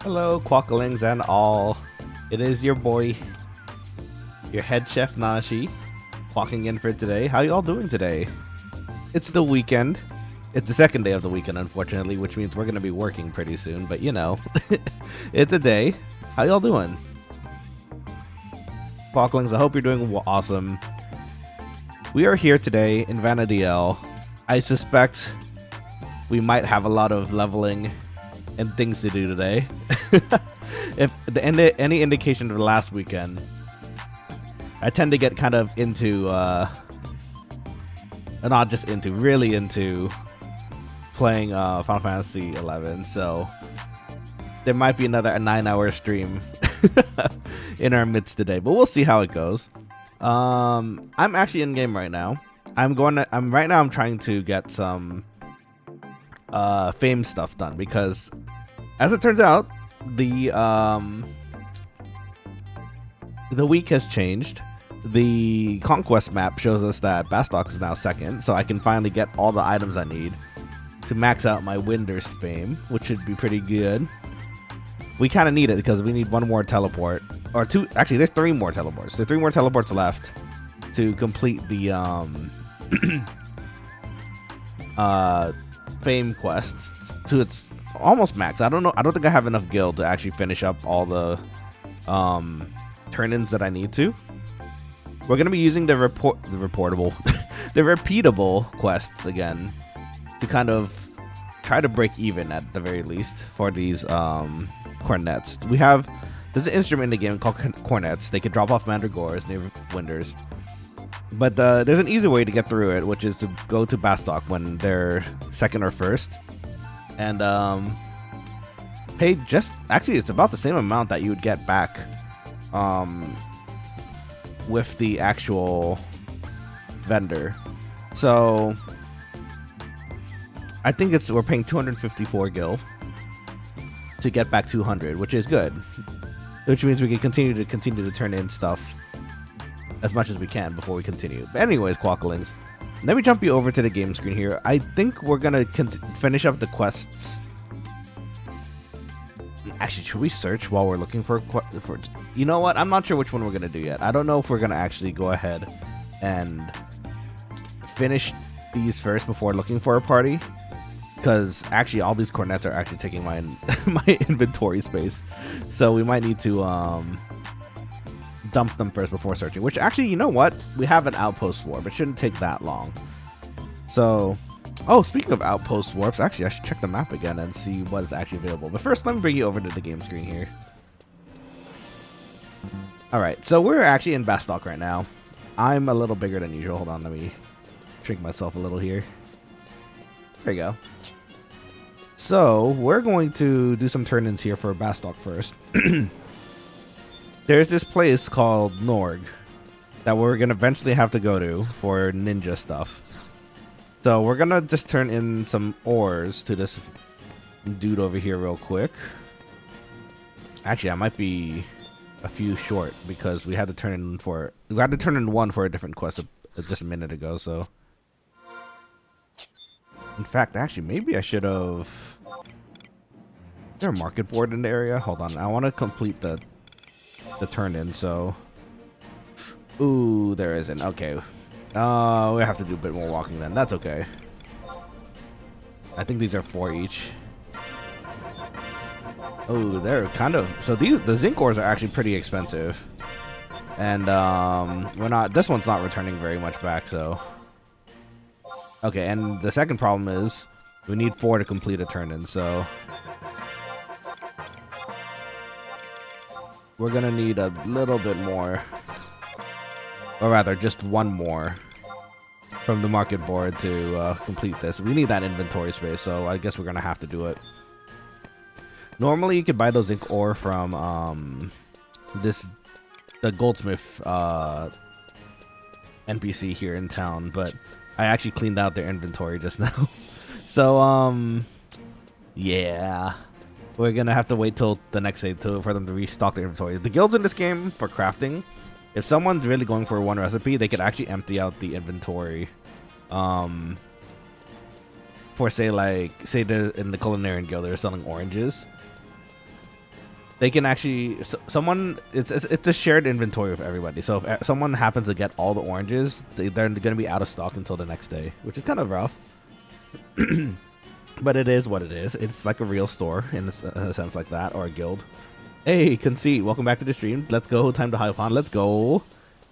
Hello, Quokkalings and all. It is your boy, your head chef Nanashi, walking in for today. How y'all doing today? It's the weekend. It's the second day of the weekend, unfortunately, which means we're gonna be working pretty soon. But you know, it's a day. How y'all doing, Quokkalings? I hope you're doing awesome. We are here today in Vana'diel. I suspect we might have a lot of leveling and things to do today. If any indication of the last weekend, I tend to get kind of into, not just into, really into playing Final Fantasy 11. So there might be another 9-hour stream in our midst today, but we'll see how it goes. I'm actually in game right now. I'm trying to get some fame stuff done because, as it turns out, the week has changed. The conquest map shows us that Bastok is now second, so I can finally get all the items I need to max out my Winder's fame, which should be pretty good. We kind of need it because we need one more teleport, or two. Actually, there's 3 more teleports. There's 3 more teleports left to complete the fame quests to its almost max. I don't know. I don't think I have enough guild to actually finish up all the turn-ins that I need to. We're gonna be using the repeatable quests again to kind of try to break even at the very least for these cornets. There's an instrument in the game called cornets. They can drop off mandragores near Winders. But there's an easy way to get through it, which is to go to Bastok when they're second or first, and pay actually it's about the same amount that you would get back with the actual vendor. So I think we're paying 254 gil to get back 200, which is good, which means we can continue to turn in stuff as much as we can before we continue. But anyways, Quokkalings, let me jump you over to the game screen here. I think we're gonna finish up the quests. Actually, should we search while we're looking for you know what, I'm not sure which one we're gonna do yet. I don't know if we're gonna actually go ahead and finish these first before looking for a party, because actually all these cornets are actually taking my inventory space, so we might need to dump them first before searching. Which actually, you know what, we have an outpost warp. It shouldn't take that long. So, oh, speaking of outpost warps, actually I should check the map again and see what is actually available. But first, let me bring you over to the game screen here. Alright, so we're actually in Bastok right now. I'm a little bigger than usual. Hold on, let me shrink myself a little here. There you go. So we're going to do some turn-ins here for Bastok first. There's this place called Norg that we're going to eventually have to go to for ninja stuff. So we're going to just turn in some ores to this dude over here real quick. Actually, I might be a few short because we had to turn in one for a different quest just a minute ago. So in fact, actually, maybe I should have... Is there a market board in the area? Hold on, I want to complete the turn-in, so... Ooh, there isn't. Okay. We have to do a bit more walking then. That's okay. I think these are 4 each. Oh, they're kind of... So the zinc ores are actually pretty expensive. And this one's not returning very much back, so... Okay, and the second problem is we need 4 to complete a turn-in, so... We're gonna need a little bit more, or rather just 1 more from the market board to complete this. We need that inventory space, so I guess we're gonna have to do it. Normally you could buy those zinc ore from the goldsmith NPC here in town, but I actually cleaned out their inventory just now. So yeah, we're gonna have to wait till the next day for them to restock their inventory. The guilds in this game for crafting, if someone's really going for one recipe, they could actually empty out the inventory for say in the culinary guild they're selling oranges. they can actually someone it's a shared inventory with everybody. So if someone happens to get all the oranges, they're going to be out of stock until the next day, which is kind of rough. But it is what it is. It's like a real store in a sense like that, or a guild. Hey, Conceit, welcome back to the stream. Let's go. Time to hive on. Let's go.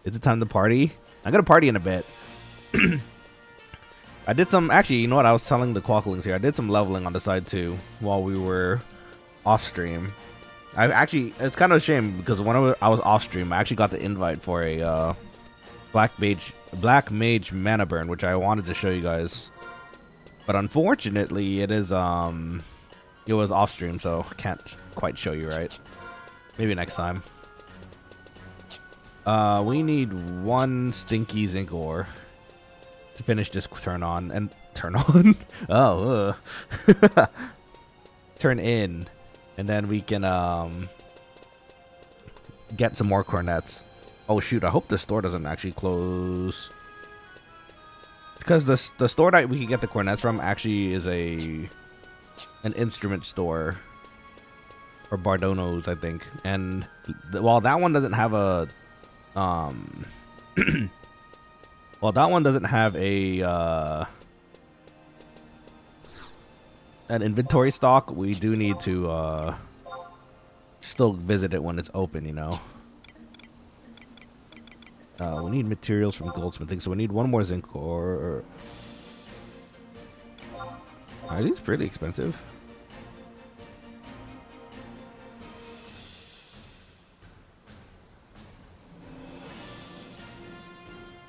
Is it time to party? I'm gonna party in a bit. I did some, actually, you know what? I was telling the Quokkalings here. I did some leveling on the side too while we were off stream. I actually, it's kind of a shame because when I was off stream, I actually got the invite for a Black Mage mana burn, which I wanted to show you guys. But unfortunately, it was off stream, so I can't quite show you, right? Maybe next time. We need one stinky zinc ore to finish this turn on and turn on. Oh, turn in, and then we can get some more cornets. Oh shoot! I hope the store doesn't actually close. Because the store that we can get the cornets from actually is an instrument store for Bardonos, I think. And while that one doesn't have a well, that one doesn't have a an inventory stock, we do need to still visit it when it's open, you know. We need materials from goldsmithing, so we need one more zinc ore. Are these pretty expensive?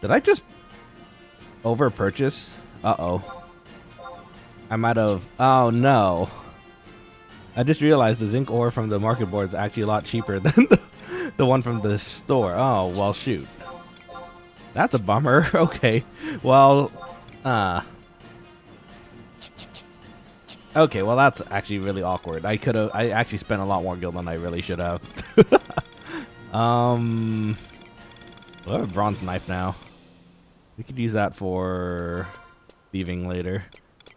Did I just over purchase? Uh-oh. I might have. Oh no. I just realized the zinc ore from the market board is actually a lot cheaper than the one from the store. Oh, well, shoot. That's a bummer. Okay. Well, okay, well, that's actually really awkward. I actually spent a lot more gil than I really should have. I have a bronze knife now. We could use that for thieving later.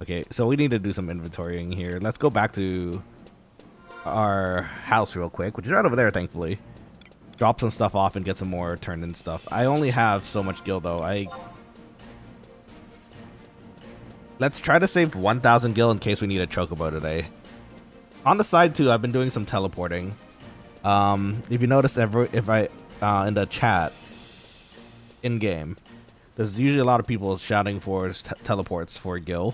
Okay, so we need to do some inventorying here. Let's go back to our house real quick, which is right over there, thankfully. Drop some stuff off and get some more turned in stuff. I only have so much gil though. Let's try to save 1,000 gil in case we need a chocobo today. On the side too, I've been doing some teleporting. If you notice, if I in the chat in game, there's usually a lot of people shouting for teleports for gil,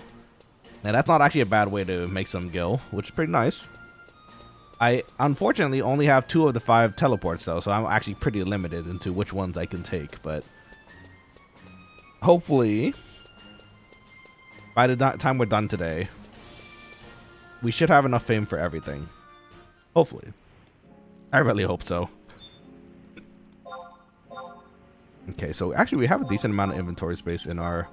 and that's not actually a bad way to make some gil, which is pretty nice. I unfortunately only have 2 of the 5 teleports though, so I'm actually pretty limited into which ones I can take, but hopefully by the time we're done today, we should have enough fame for everything. Hopefully. I really hope so. Okay, so actually we have a decent amount of inventory space in our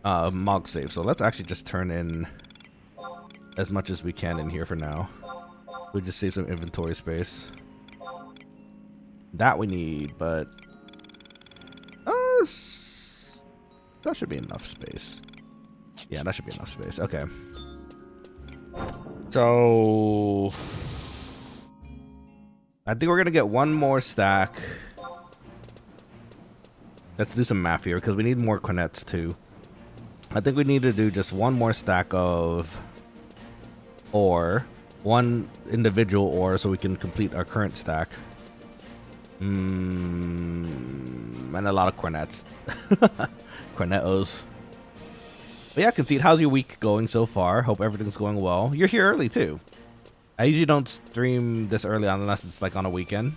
mog save, so let's actually just turn in as much as we can in here for now. We just save some inventory space. That we need, but that should be enough space. Yeah, that should be enough space. Okay. So I think we're gonna get one more stack. Let's do some math here because we need more cornets too. I think we need to do just one more stack of ore, one individual ore, so we can complete our current stack. And a lot of cornets. Cornetos. But yeah, Conceit, how's your week going so far? Hope everything's going well. You're here early too. I usually don't stream this early unless it's like on a weekend.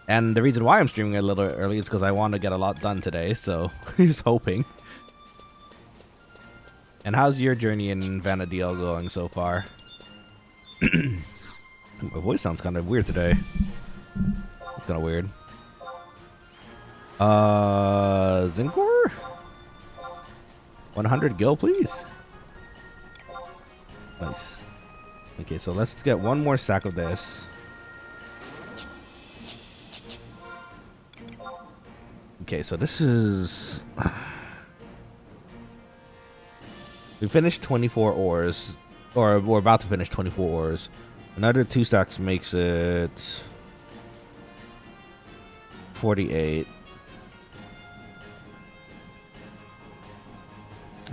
And the reason why I'm streaming a little early is because I want to get a lot done today, so just hoping. And how's your journey in Vana'diel going so far? My voice sounds kind of weird today. It's kind of weird. Zincor? 100 gil, please. Nice. Okay, so let's get one more stack of this. Okay, so this is... We finished 24 ores. or we're about to finish 24 ores. Another 2 stacks makes it 48.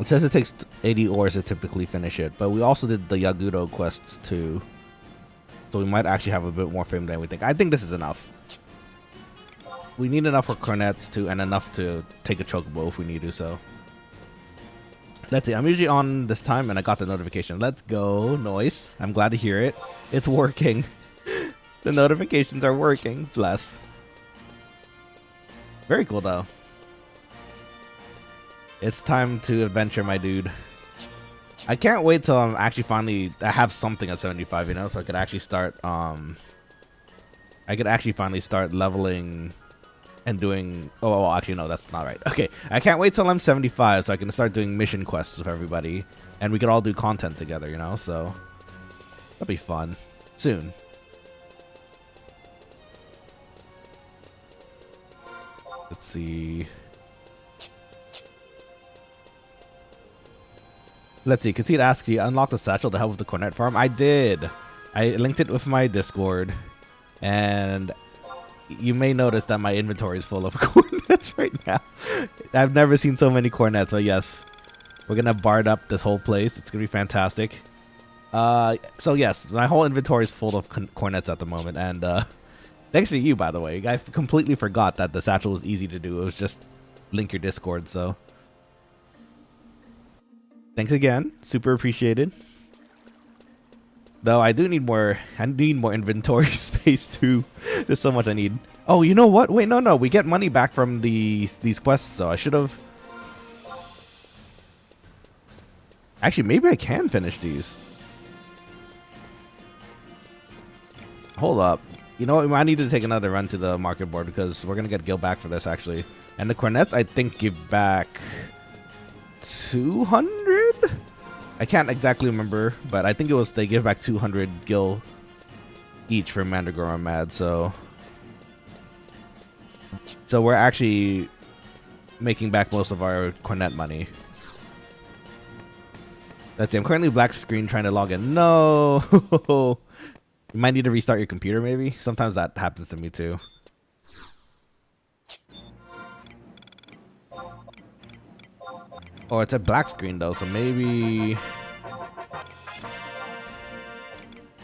It says it takes 80 ores to typically finish it, but we also did the Yagudo quests too, so we might actually have a bit more fame than we think. I think this is enough. We need enough for cornets too, and enough to take a chocobo if we need to. So let's see. I'm usually on this time, and I got the notification. Let's go, noise. I'm glad to hear it. It's working. The notifications are working. Bless. Very cool though. It's time to adventure, my dude. I can't wait till I'm actually finally I have something at 75, you know, so I could actually start finally start leveling and doing well, actually no, that's not right. Okay, I can't wait till I'm 75 so I can start doing mission quests with everybody and we could all do content together, you know, so that'll be fun soon. Let's see. Let's see. Conceit asks you, unlock the satchel to help with the cornet farm. I did. I linked it with my Discord, and you may notice that my inventory is full of cornets right now. I've never seen so many cornets, but yes, we're gonna bard up this whole place. It's gonna be fantastic. So yes, my whole inventory is full of cornets at the moment, and thanks to you, by the way. I completely forgot that the satchel was easy to do. It was just link your Discord, so. Thanks again. Super appreciated. Though I do need more. I need more inventory space too. There's so much I need. Oh, you know what? Wait, no. We get money back from these quests, so I should have. Actually, maybe I can finish these. Hold up. You know what? I need to take another run to the market board because we're gonna get gil back for this actually. And the cornets, I think, give back 200. I can't exactly remember, but I think it was they give back 200 gil each for Mandragora and Mad. So we're actually making back most of our cornet money. Let's see. I'm currently black screen trying to log in. No. You might need to restart your computer. Maybe sometimes that happens to me too. Oh, it's a black screen though, so maybe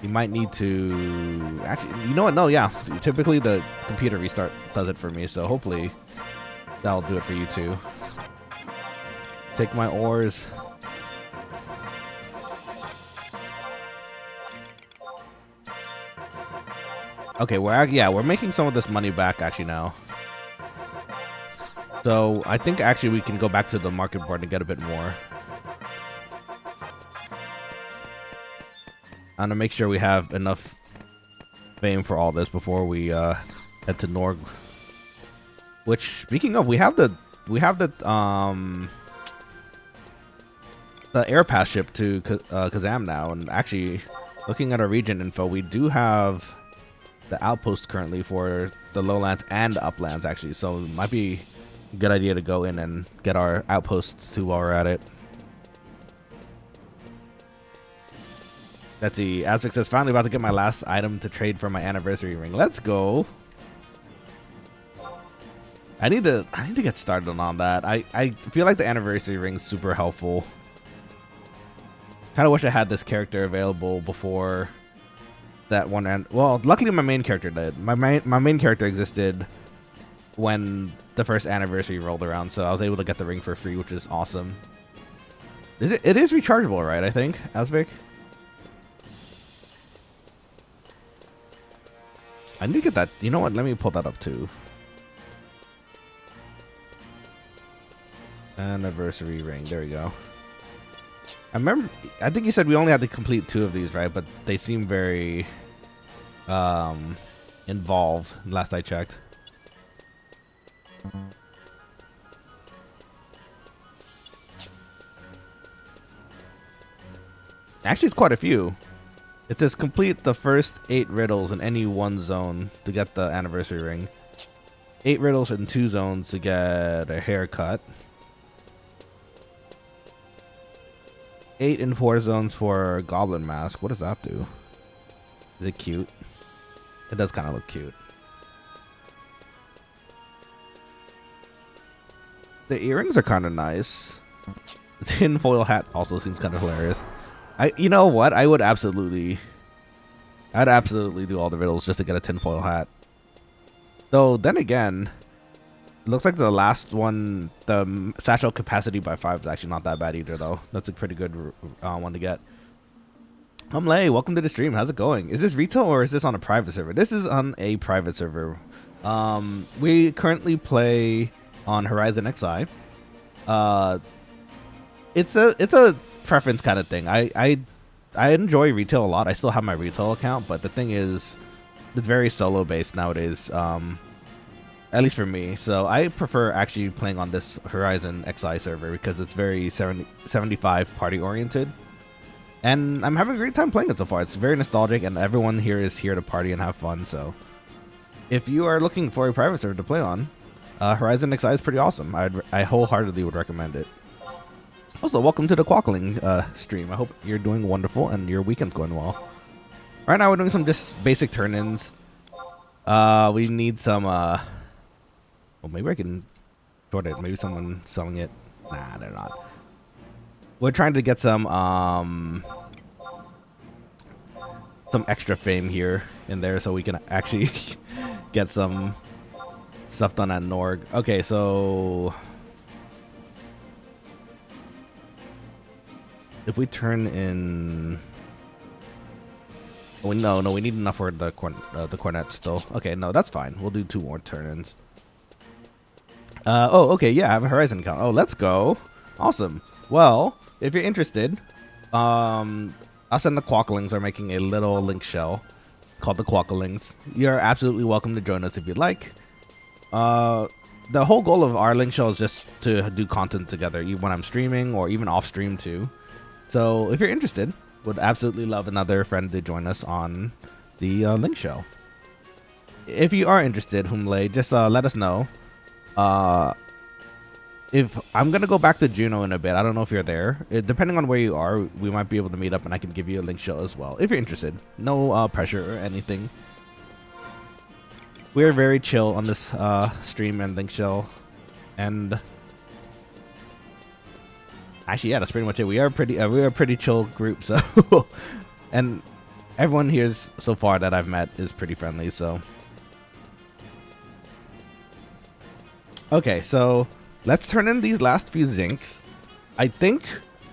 you might need to actually, you know what? No, yeah. Typically the computer restart does it for me, so hopefully that'll do it for you too. Take my ores. Okay, we're making some of this money back actually now. So I think actually we can go back to the market board and get a bit more. I'm gonna make sure we have enough fame for all this before we head to Norg. Which, speaking of, we have the air pass ship to Kazam now, and actually looking at our region info, we do have the outpost currently for the lowlands and the uplands actually, so it might be good idea to go in and get our outposts too while we're at it. Let's see. Azric says, finally about to get my last item to trade for my anniversary ring. Let's go. I need to get started on that. I feel like the anniversary ring's super helpful. Kind of wish I had this character available before that one. And well, luckily my main character did. My main character existed when the first anniversary rolled around, so I was able to get the ring for free, which is awesome. It is rechargeable, right? I think, Azvic. I need to get that. You know what? Let me pull that up too. Anniversary ring. There we go. I think you said we only had to complete 2 of these, right? But they seem very involved last I checked. Actually, it's quite a few. It says complete the first 8 riddles in any one zone to get the anniversary ring. 8 riddles in 2 zones to get a haircut. 8 in 4 zones for Goblin Mask. What does that do? Is it cute? It does kind of look cute. The earrings are kind of nice. The tinfoil hat also seems kind of hilarious. You know what? I'd absolutely do all the riddles just to get a tinfoil hat. Though, then again, it looks like the last one, the satchel capacity by 5 is actually not that bad either, though. That's a pretty good one to get. Lay, welcome to the stream. How's it going? Is this retail or is this on a private server? This is on a private server. We currently play on Horizon XI. It's a preference kind of thing. I enjoy retail a lot. I still have my retail account, but the thing is, it's very solo based nowadays. At least for me. So I prefer actually playing on this Horizon XI server because it's very 75 party oriented. And I'm having a great time playing it so far. It's very nostalgic and everyone here is here to party and have fun. So if you are looking for a private server to play on, Horizon XI is pretty awesome. I wholeheartedly would recommend it. Also, welcome to the Quokkaling stream. I hope you're doing wonderful and your weekend's going well. Right now we're doing some just basic turn-ins. We need some well, maybe I can short it. Maybe someone selling it. Nah, they're not. We're trying to get some extra fame here and there so we can actually get some stuff done at Norg. Okay, so if we turn in, oh, no, we need enough for the cornet still. Okay, no, that's fine. We'll do 2 more turn-ins. Oh, okay, yeah, I have a Horizon account. Oh, let's go. Awesome. Well, if you're interested, us and the Quokkalings are making a little link shell called the Quokkalings. You're absolutely welcome to join us if you'd like. The whole goal of our link shell is just to do content together, when I'm streaming or even off stream too. So if you're interested, would absolutely love another friend to join us on the link shell. If you are interested, Humlay, just let us know. If I'm gonna go back to Juno in a bit, I don't know if you're there. Depending on where you are, we might be able to meet up and I can give you a link shell as well if you're interested. No pressure or anything. We're very chill on this stream and link shell, and actually, yeah, that's pretty much it. We are a pretty chill group, so and everyone here so far that I've met is pretty friendly. So okay, so let's turn in these last few zincs. I think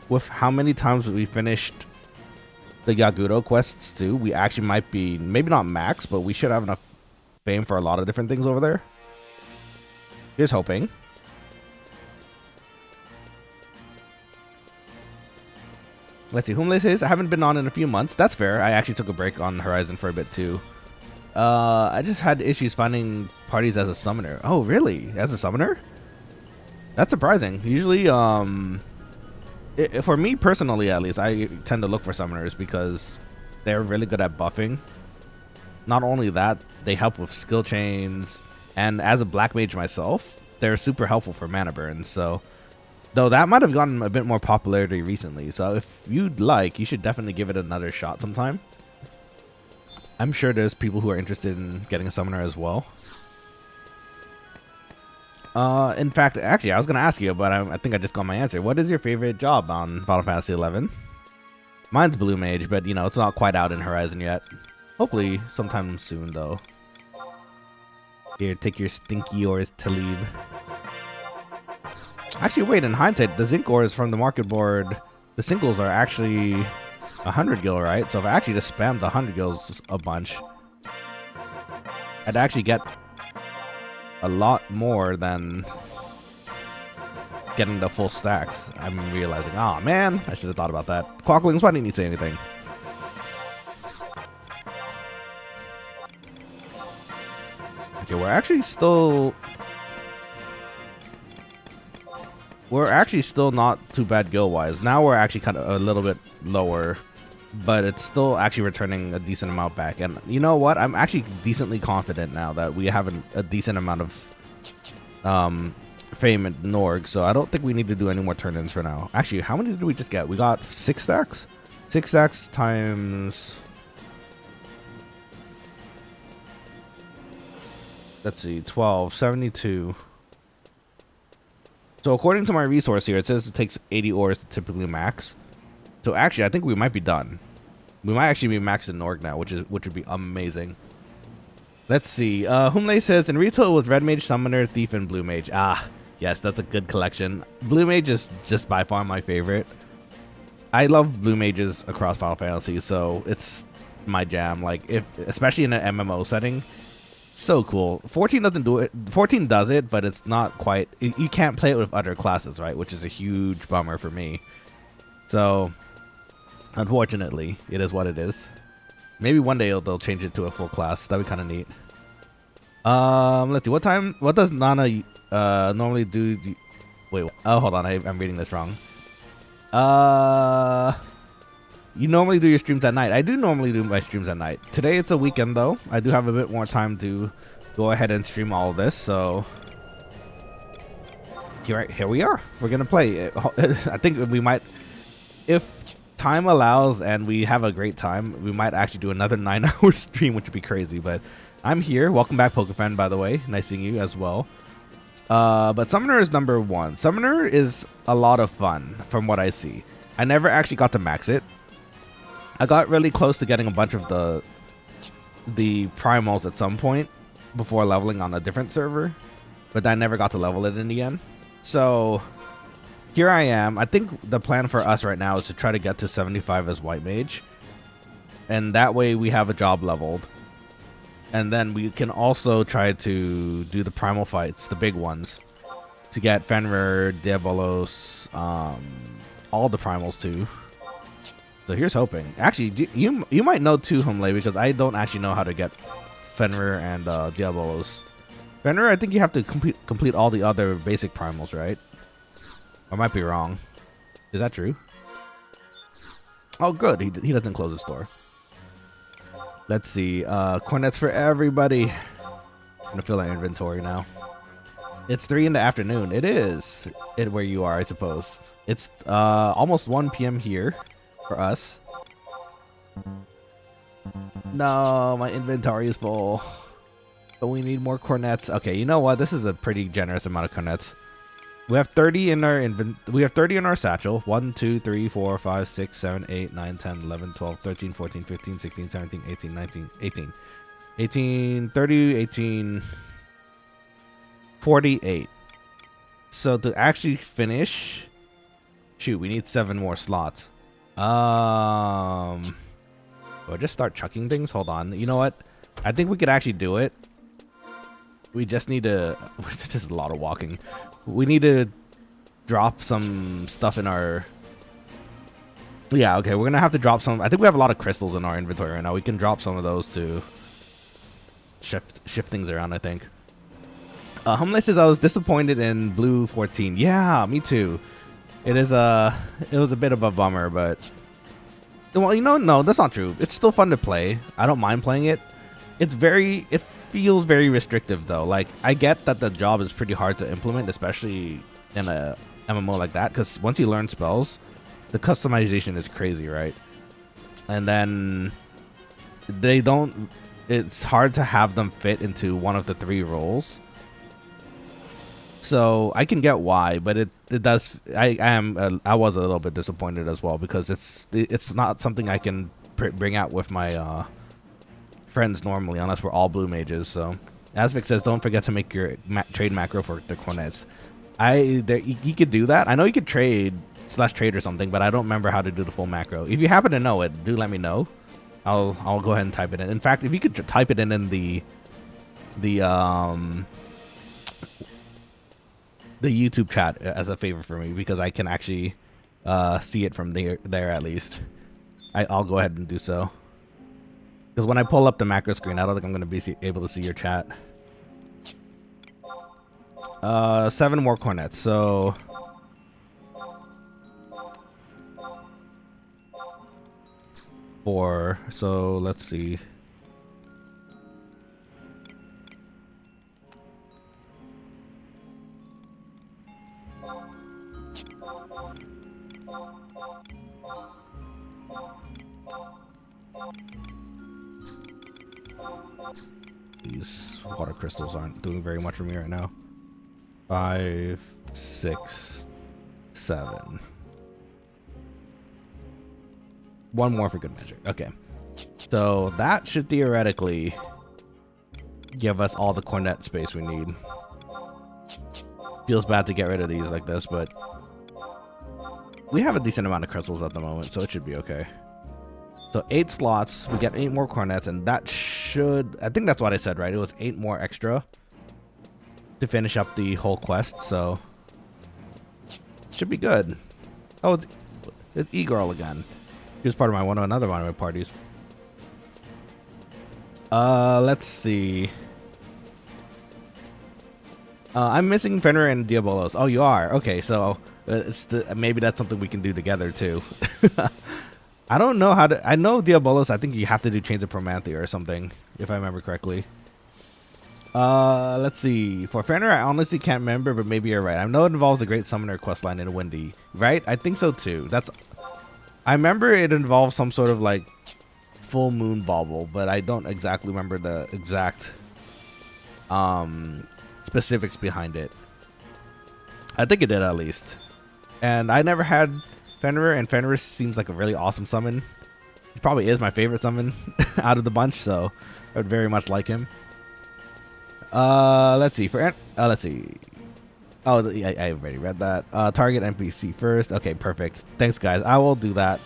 with how many times we finished the Yaguro quests too, we actually might be maybe not max, but we should have enough fame for a lot of different things over there. Here's hoping. Let's see. Humle says, I haven't been on in a few months. That's fair. I actually took a break on Horizon for a bit too. I just had issues finding parties as a summoner. Oh, really? As a summoner? That's surprising. Usually, for me personally at least, I tend to look for summoners because they're really good at buffing. Not only that, they help with skill chains, and as a black mage myself, they're super helpful for mana burns. So, though that might have gotten a bit more popularity recently, so if you'd like, you should definitely give it another shot sometime. I'm sure there's people who are interested in getting a summoner as well. In fact, actually, I was going to ask you, but I think I just got my answer. What is your favorite job on Final Fantasy XI? Mine's Blue Mage, but, you know, it's not quite out in Horizon yet. Hopefully sometime soon, though. Here, take your stinky ores to leave. Actually, wait, in hindsight, the zinc ores from the market board, the singles are actually 100 gil, right? So if I actually just spammed the 100 gils a bunch, I'd actually get a lot more than getting the full stacks. I'm realizing, oh man, I should have thought about that. Quokkalings, why didn't you say anything? Okay, we're actually still not too bad gil wise. Now we're actually kind of a little bit lower, but it's still actually returning a decent amount back. And you know what? I'm actually decently confident now that we have a decent amount of fame and Norg, so I don't think we need to do any more turn-ins for now. Actually, how many did we just get? We got 6 stacks? 6 stacks times... Let's see, 12, 72. So according to my resource here, it says it takes 80 ores to typically max. So actually, I think we might be done. We might actually be maxed in Norg now, which would be amazing. Let's see. Humle says, in retail it was Red Mage, Summoner, Thief, and Blue Mage. Ah, yes, that's a good collection. Blue Mage is just by far my favorite. I love Blue Mages across Final Fantasy, so it's my jam. Like, especially in an MMO setting, so cool. 14 doesn't do it. 14 does it, but it's not quite. You can't play it with other classes, right? Which is a huge bummer for me. So, unfortunately, it is what it is. Maybe one day they'll change it to a full class. That'd be kind of neat. Let's see. What does Nana normally do? Wait. Oh, hold on. I'm reading this wrong. You normally do your streams at night. I do normally do my streams at night. Today it's a weekend though. I do have a bit more time to go ahead and stream all of this. So here we are. We're gonna play. I think we might, if time allows and we have a great time, we might actually do another 9-hour stream, which would be crazy. But I'm here. Welcome back, PokeFan, by the way. Nice seeing you as well. But Summoner is number 1. Summoner is a lot of fun from what I see. I never actually got to max it. I got really close to getting a bunch of the primals at some point before leveling on a different server, but I never got to level it in the end. So here I am. I think the plan for us right now is to try to get to 75 as White Mage, and that way we have a job leveled, and then we can also try to do the primal fights, the big ones, to get Fenrir, Diabolos, all the primals too. So here's hoping. Actually, you might know too, Humle, because I don't actually know how to get Fenrir and Diabolos. Fenrir, I think you have to complete all the other basic primals, right? I might be wrong. Is that true? Oh, good. He doesn't close his door. Let's see. Cornets for everybody. I'm gonna fill our inventory now. It's 3 in the afternoon. It is. Where you are, I suppose. It's almost 1 p.m. here for us. No, my inventory is full. But we need more cornets. Okay, you know what? This is a pretty generous amount of cornets. We have 30 in our we have 30 in our satchel. 1, 2, 3, 4, 5, 6, 7, 8, 9, 10, 11, 12, 13, 14, 15, 16, 17, 18, 19, 18. 18, 30, 18, 48. So to actually finish, shoot, we need 7 more slots. Or just start chucking things. Hold on. You know what? I think we could actually do it. We just need to. This is a lot of walking. We need to drop some stuff in our. Yeah. Okay. We're gonna have to drop some. I think we have a lot of crystals in our inventory right now. We can drop some of those to shift things around, I think. Humle says I was disappointed in Blue 14. Yeah, me too. It was a bit of a bummer, but well, you know, no, that's not true. It's still fun to play. I don't mind playing it. It feels very restrictive though. Like, I get that the job is pretty hard to implement, especially in a MMO like that, because once you learn spells, the customization is crazy, right? And then it's hard to have them fit into one of the 3 roles. So I can get why, but it does. I was a little bit disappointed as well, because it's not something I can bring out with my friends normally, unless we're all blue mages. So Asvik says, don't forget to make your trade macro for the cornets. You could do that. I know you could trade /trade or something, but I don't remember how to do the full macro. If you happen to know it, do let me know. I'll go ahead and type it in. In fact, if you could type it in the YouTube chat as a favor for me, because I can actually see it from there at least. I'll go ahead and do so. Because when I pull up the macro screen, I don't think I'm going to be able to see your chat. 7 more cornets, so... Four. So let's see. These water crystals aren't doing very much for me right now. 5, 6, 7. One more for good measure. Okay. So that should theoretically give us all the cornet space we need. Feels bad to get rid of these like this, but we have a decent amount of crystals at the moment, so it should be okay. So 8 slots, we get 8 more cornets, and that should, I think that's what I said, right? It was 8 more extra to finish up the whole quest, so should be good. Oh, it's E-Girl again. She was part of another one of my parties. Let's see. I'm missing Fenrir and Diabolos. Oh, you are? Okay, so maybe that's something we can do together, too. I don't know how to... I know Diabolos, I think you have to do Chains of Promanthea or something, if I remember correctly. Let's see. For Fenrir, I honestly can't remember, but maybe you're right. I know it involves the Great Summoner questline in Windy, right? I think so, too. I remember it involves some sort of, like, full moon bauble, but I don't exactly remember the exact specifics behind it. I think it did, at least. And I never had Fenrir, and Fenrir seems like a really awesome summon. He probably is my favorite summon out of the bunch, so I would very much like him. Let's see. Let's see. Oh, yeah, I already read that. Target NPC first. Okay, perfect. Thanks, guys. I will do that.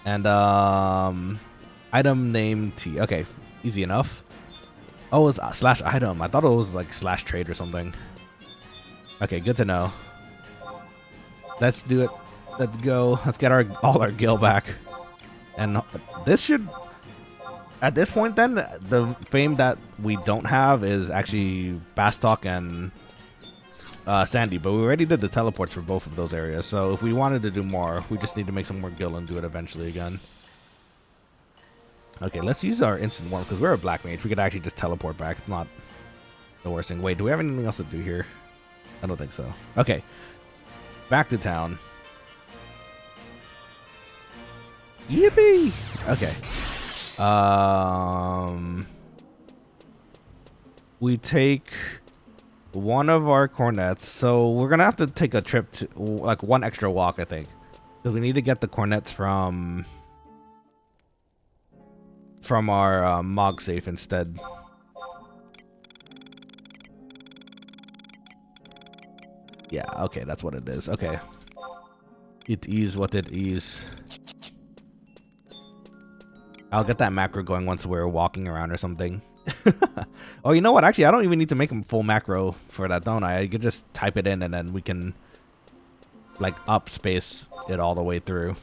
And item name T. Okay, easy enough. Oh, it's slash item. I thought it was like slash trade or something. Okay, good to know. Let's do it. Let's go. Let's get all our gil back. And this should... At this point, then, the fame that we don't have is actually Bastok and Sandy. But we already did the teleports for both of those areas. So if we wanted to do more, we just need to make some more gil and do it eventually again. Okay, let's use our instant warm because we're a black mage. We could actually just teleport back. It's not the worst thing. Wait, do we have anything else to do here? I don't think so. Okay, back to town. Yippee! Okay. We take one of our cornets, so we're gonna have to take a trip to like one extra walk, I think, because we need to get the cornets from our Mog safe instead. Yeah, okay, that's what it is. Okay, it is what it is. I'll get that macro going once we're walking around or something. Oh, you know what? Actually, I don't even need to make a full macro for that, don't I? I could just type it in and then we can like up space it all the way through.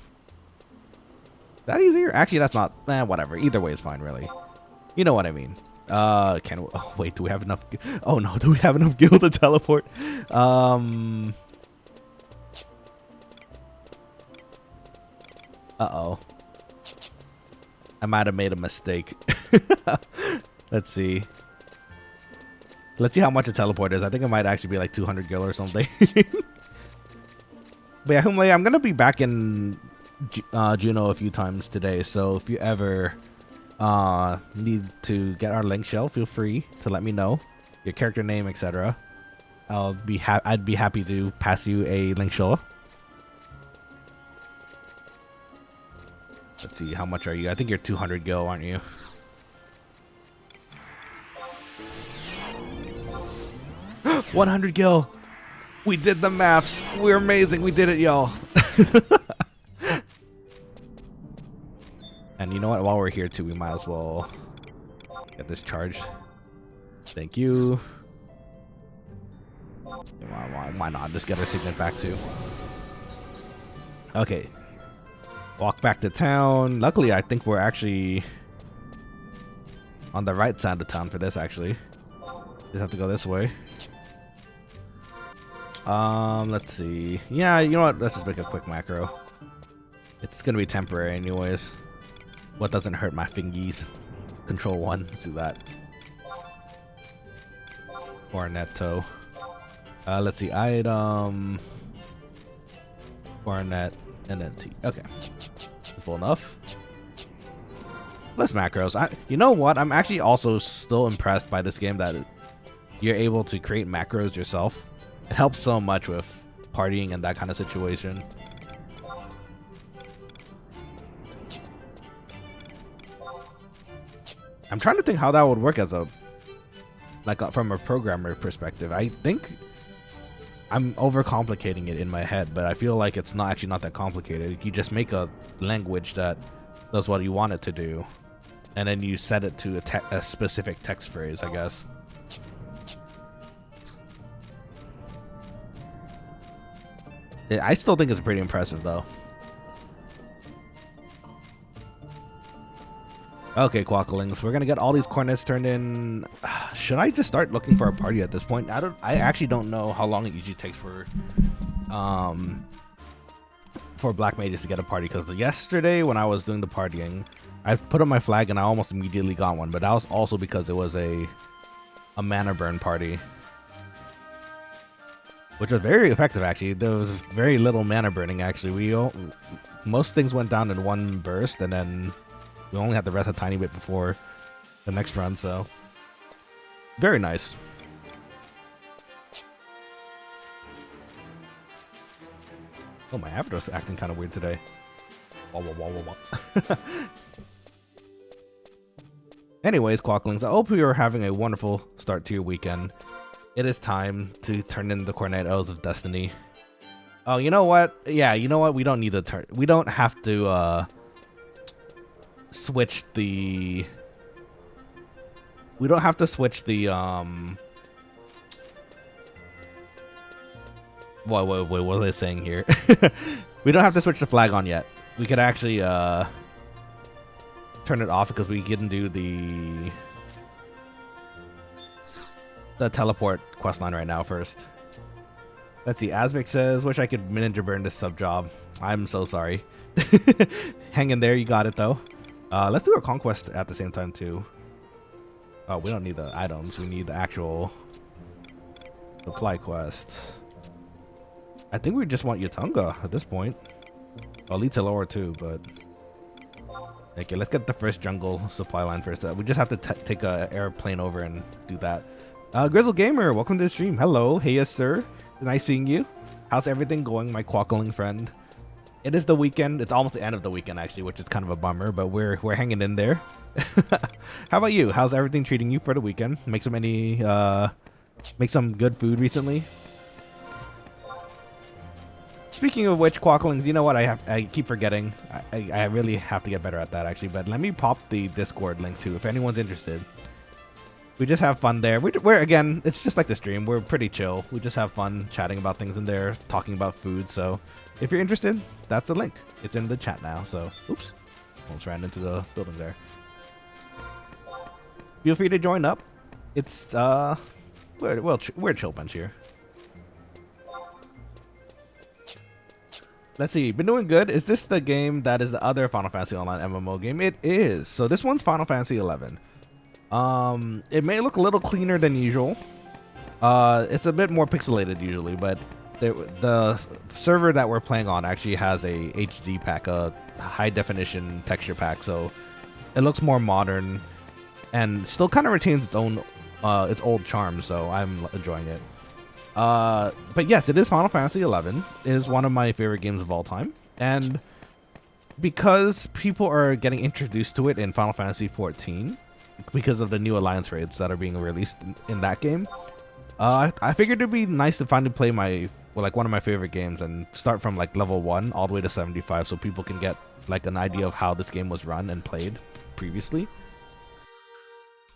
That easier? Actually, that's not... whatever. Either way is fine, really. You know what I mean. Can we... Oh, wait. Do we have enough... Oh, no. Do we have enough gil to teleport? Uh-oh. I might have made a mistake. Let's see. Let's see how much a teleport is. I think it might actually be like 200 gil or something. But yeah, Humley, I'm going to be back in Juno a few times today. So if you ever need to get our link shell, feel free to let me know. Your character name, etc. I'd be happy to pass you a link shell. Let's see, how much are you? I think you're 200 gil, aren't you? $100 gil. We did the maths. We're amazing. We did it, y'all. And you know what? While we're here too, we might as well get this charged. Thank you. Why not? Just get our signet back too. Okay. Walk back to town. Luckily, I think we're actually on the right side of town for this, actually. Just have to go this way. Let's see. Yeah, you know what? Let's just make a quick macro. It's gonna be temporary anyways. What doesn't hurt my fingies? Control 1. Let's do that. Cornetto. Let's see. Item. Cornet. And then T. Okay. Simple enough. less macros. You know what? I'm actually also still impressed by this game that you're able to create macros yourself. It helps so much with partying and that kind of situation. I'm trying to think how that would work as from a programmer perspective. I think I'm overcomplicating it in my head, but I feel like it's not that complicated. You just make a language that does what you want it to do, and then you set it to a specific text phrase, I guess. I still think it's pretty impressive, though. Okay, Quokkalings, we're gonna get all these cornets turned in. Should I just start looking for a party at this point? I actually don't know how long it usually takes for black mages to get a party, because yesterday when I was doing the partying, I put up my flag and I almost immediately got one, but that was also because it was a mana burn party, which was very effective actually. There was very little mana burning actually. Most things went down in one burst, and then we only had to rest a tiny bit before the next run, so very nice. Oh, my avatar's acting kind of weird today. Wah, wah, wah, wah, wah. Anyways, Quokkalings, I hope you are having a wonderful start to your weekend. It is time to turn in the Cornettos of Destiny. Oh, you know what? Yeah, you know what? We don't need to turn. We don't have to switch the. We don't have to switch the What was I saying here? We don't have to switch the flag on yet. We could actually turn it off because we can do the teleport quest line right now first. Let's see. Asvik says, wish I could ninja burn this sub job. I'm so sorry. Hang in there. You got it though. Let's do a conquest at the same time too. Oh, we don't need the items. We need the actual supply quest. I think we just want Yatunga at this point. Well, lead to lower too, but okay, let's get the first jungle supply line first. We just have to take a airplane over and do that. Grizzle Gamer, welcome to the stream. Hello, hey yes sir, nice seeing you. How's everything going, my Quokkaling friend? It is the weekend. It's almost the end of the weekend actually, which is kind of a bummer, but we're hanging in there. How about you? How's everything treating you for the weekend? Make some good food recently? Speaking of which, Quokkalings, you know what? I keep forgetting. I really have to get better at that actually. But let me pop the Discord link too, if anyone's interested. We just have fun there. We're again, it's just like the stream. We're pretty chill. We just have fun chatting about things in there, talking about food. So if you're interested, that's the link. It's in the chat now. So oops, almost ran into the building there. Feel free to join up. It's we're a chill bunch here. Let's see, been doing good. Is this the game that is the other Final Fantasy Online MMO game? It is. So this one's Final Fantasy 11. It may look a little cleaner than usual. It's a bit more pixelated usually, but the server that we're playing on actually has a HD pack, a high definition texture pack, so it looks more modern and still kind of retains its old charm. So I'm enjoying it. But yes, it is Final Fantasy 11. It is one of my favorite games of all time, and because people are getting introduced to it in Final Fantasy 14 because of the new alliance raids that are being released in that game, I figured it'd be nice to finally play one of my favorite games and start from like level 1 all the way to 75, so people can get like an idea of how this game was run and played previously.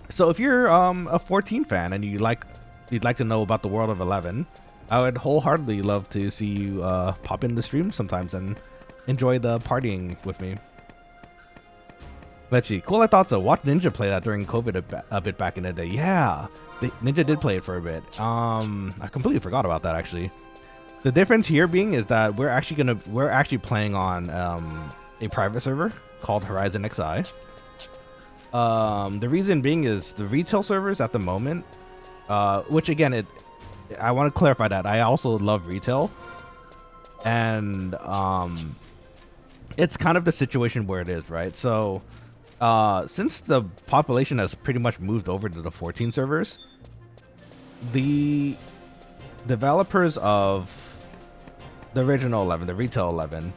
So if you're a 14 fan and you'd like to know about the world of 11, I would wholeheartedly love to see you pop in the stream sometimes and enjoy the partying with me. Let's see. Cool, I thought so. Watch Ninja play that during COVID a bit back in the day. Yeah, Ninja did play it for a bit. I completely forgot about that actually. The difference here being is that we're actually playing on a private server called Horizon XI. The reason being is the retail servers at the moment, which again, I want to clarify that I also love retail, and it's kind of the situation where it is, right? So since the population has pretty much moved over to the 14 servers, the developers of the original 11, the retail 11,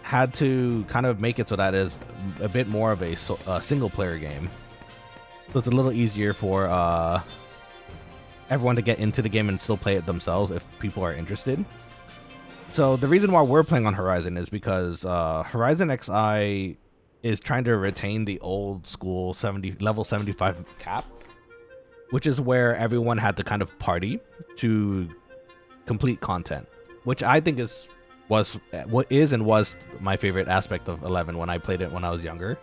had to kind of make it so that is a bit more of a single player game. So it's a little easier for everyone to get into the game and still play it themselves if people are interested. So the reason why we're playing on Horizon is because Horizon XI is trying to retain the old school level 75 cap, which is where everyone had to kind of party to complete content, which I think was my favorite aspect of 11 when I played it when I was younger.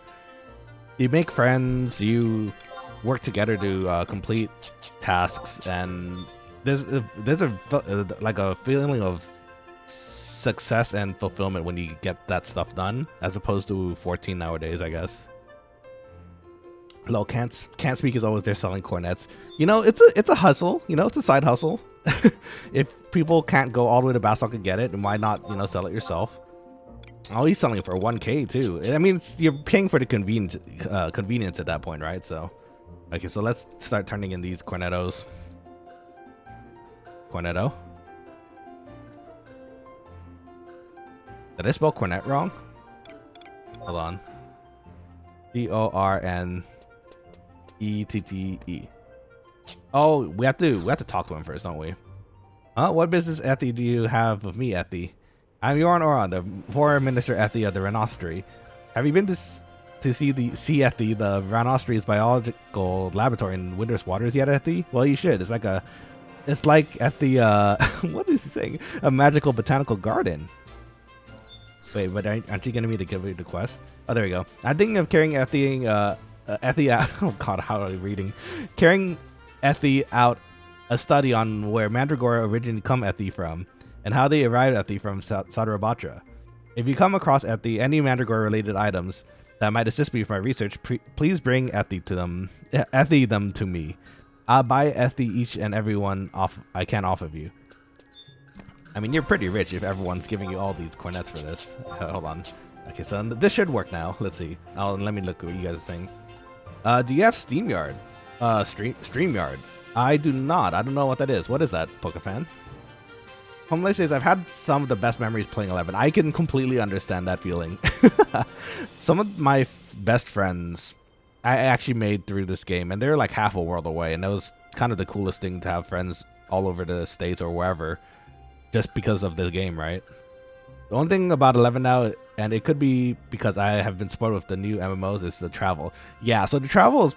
You make friends, you work together to complete tasks, and there's a feeling of success and fulfillment when you get that stuff done, as opposed to 14 nowadays, I guess. Hello, can't speak is always there selling cornets. You know, it's a hustle. You know, it's a side hustle. If people can't go all the way to Bastok and get it, and why not, you know, sell it yourself? Oh, he's selling it for 1K too. I mean, you're paying for the convenience at that point, right? So, okay, so let's start turning in these cornetos. Cornetto. Did I spell cornet wrong? Hold on. Cornette. Oh, we have to talk to him first, don't we? What business Ethi do you have of me, Ethi? I'm Yoran Oran, the foreign minister Ethi of the Renostri. Have you been to see Ethi, the Renostri's biological laboratory in Winter's Waters yet, Ethi? Well, you should. It's like at the what is he saying? A magical botanical garden. Wait, but aren't you gonna me to give me the quest? Oh, there we go. I'm thinking of carrying Ethi out. Oh god, how are we reading? Carrying Ethi out a study on where Mandragora originally come Ethi from, and how they arrived Ethi from Sadarabatra. If you come across any Mandragora related items that might assist me with my research, please bring Ethi them to me. I'll buy Ethi each and every one I can off of you. I mean, you're pretty rich if everyone's giving you all these cornets for this. Hold on. Okay, so this should work now. Let's see. Let me look at what you guys are saying. Do you have SteamYard? StreamYard. I do not. I don't know what that is. What is that, Pokefan? Homely says, I've had some of the best memories playing 11. I can completely understand that feeling. Some of my best friends I actually made through this game, and they're like half a world away, and that was kind of the coolest thing to have friends all over the States or wherever, just because of the game, right? The only thing about 11 now, and it could be because I have been spoiled with the new MMOs, is the travel. Yeah, so the travel is...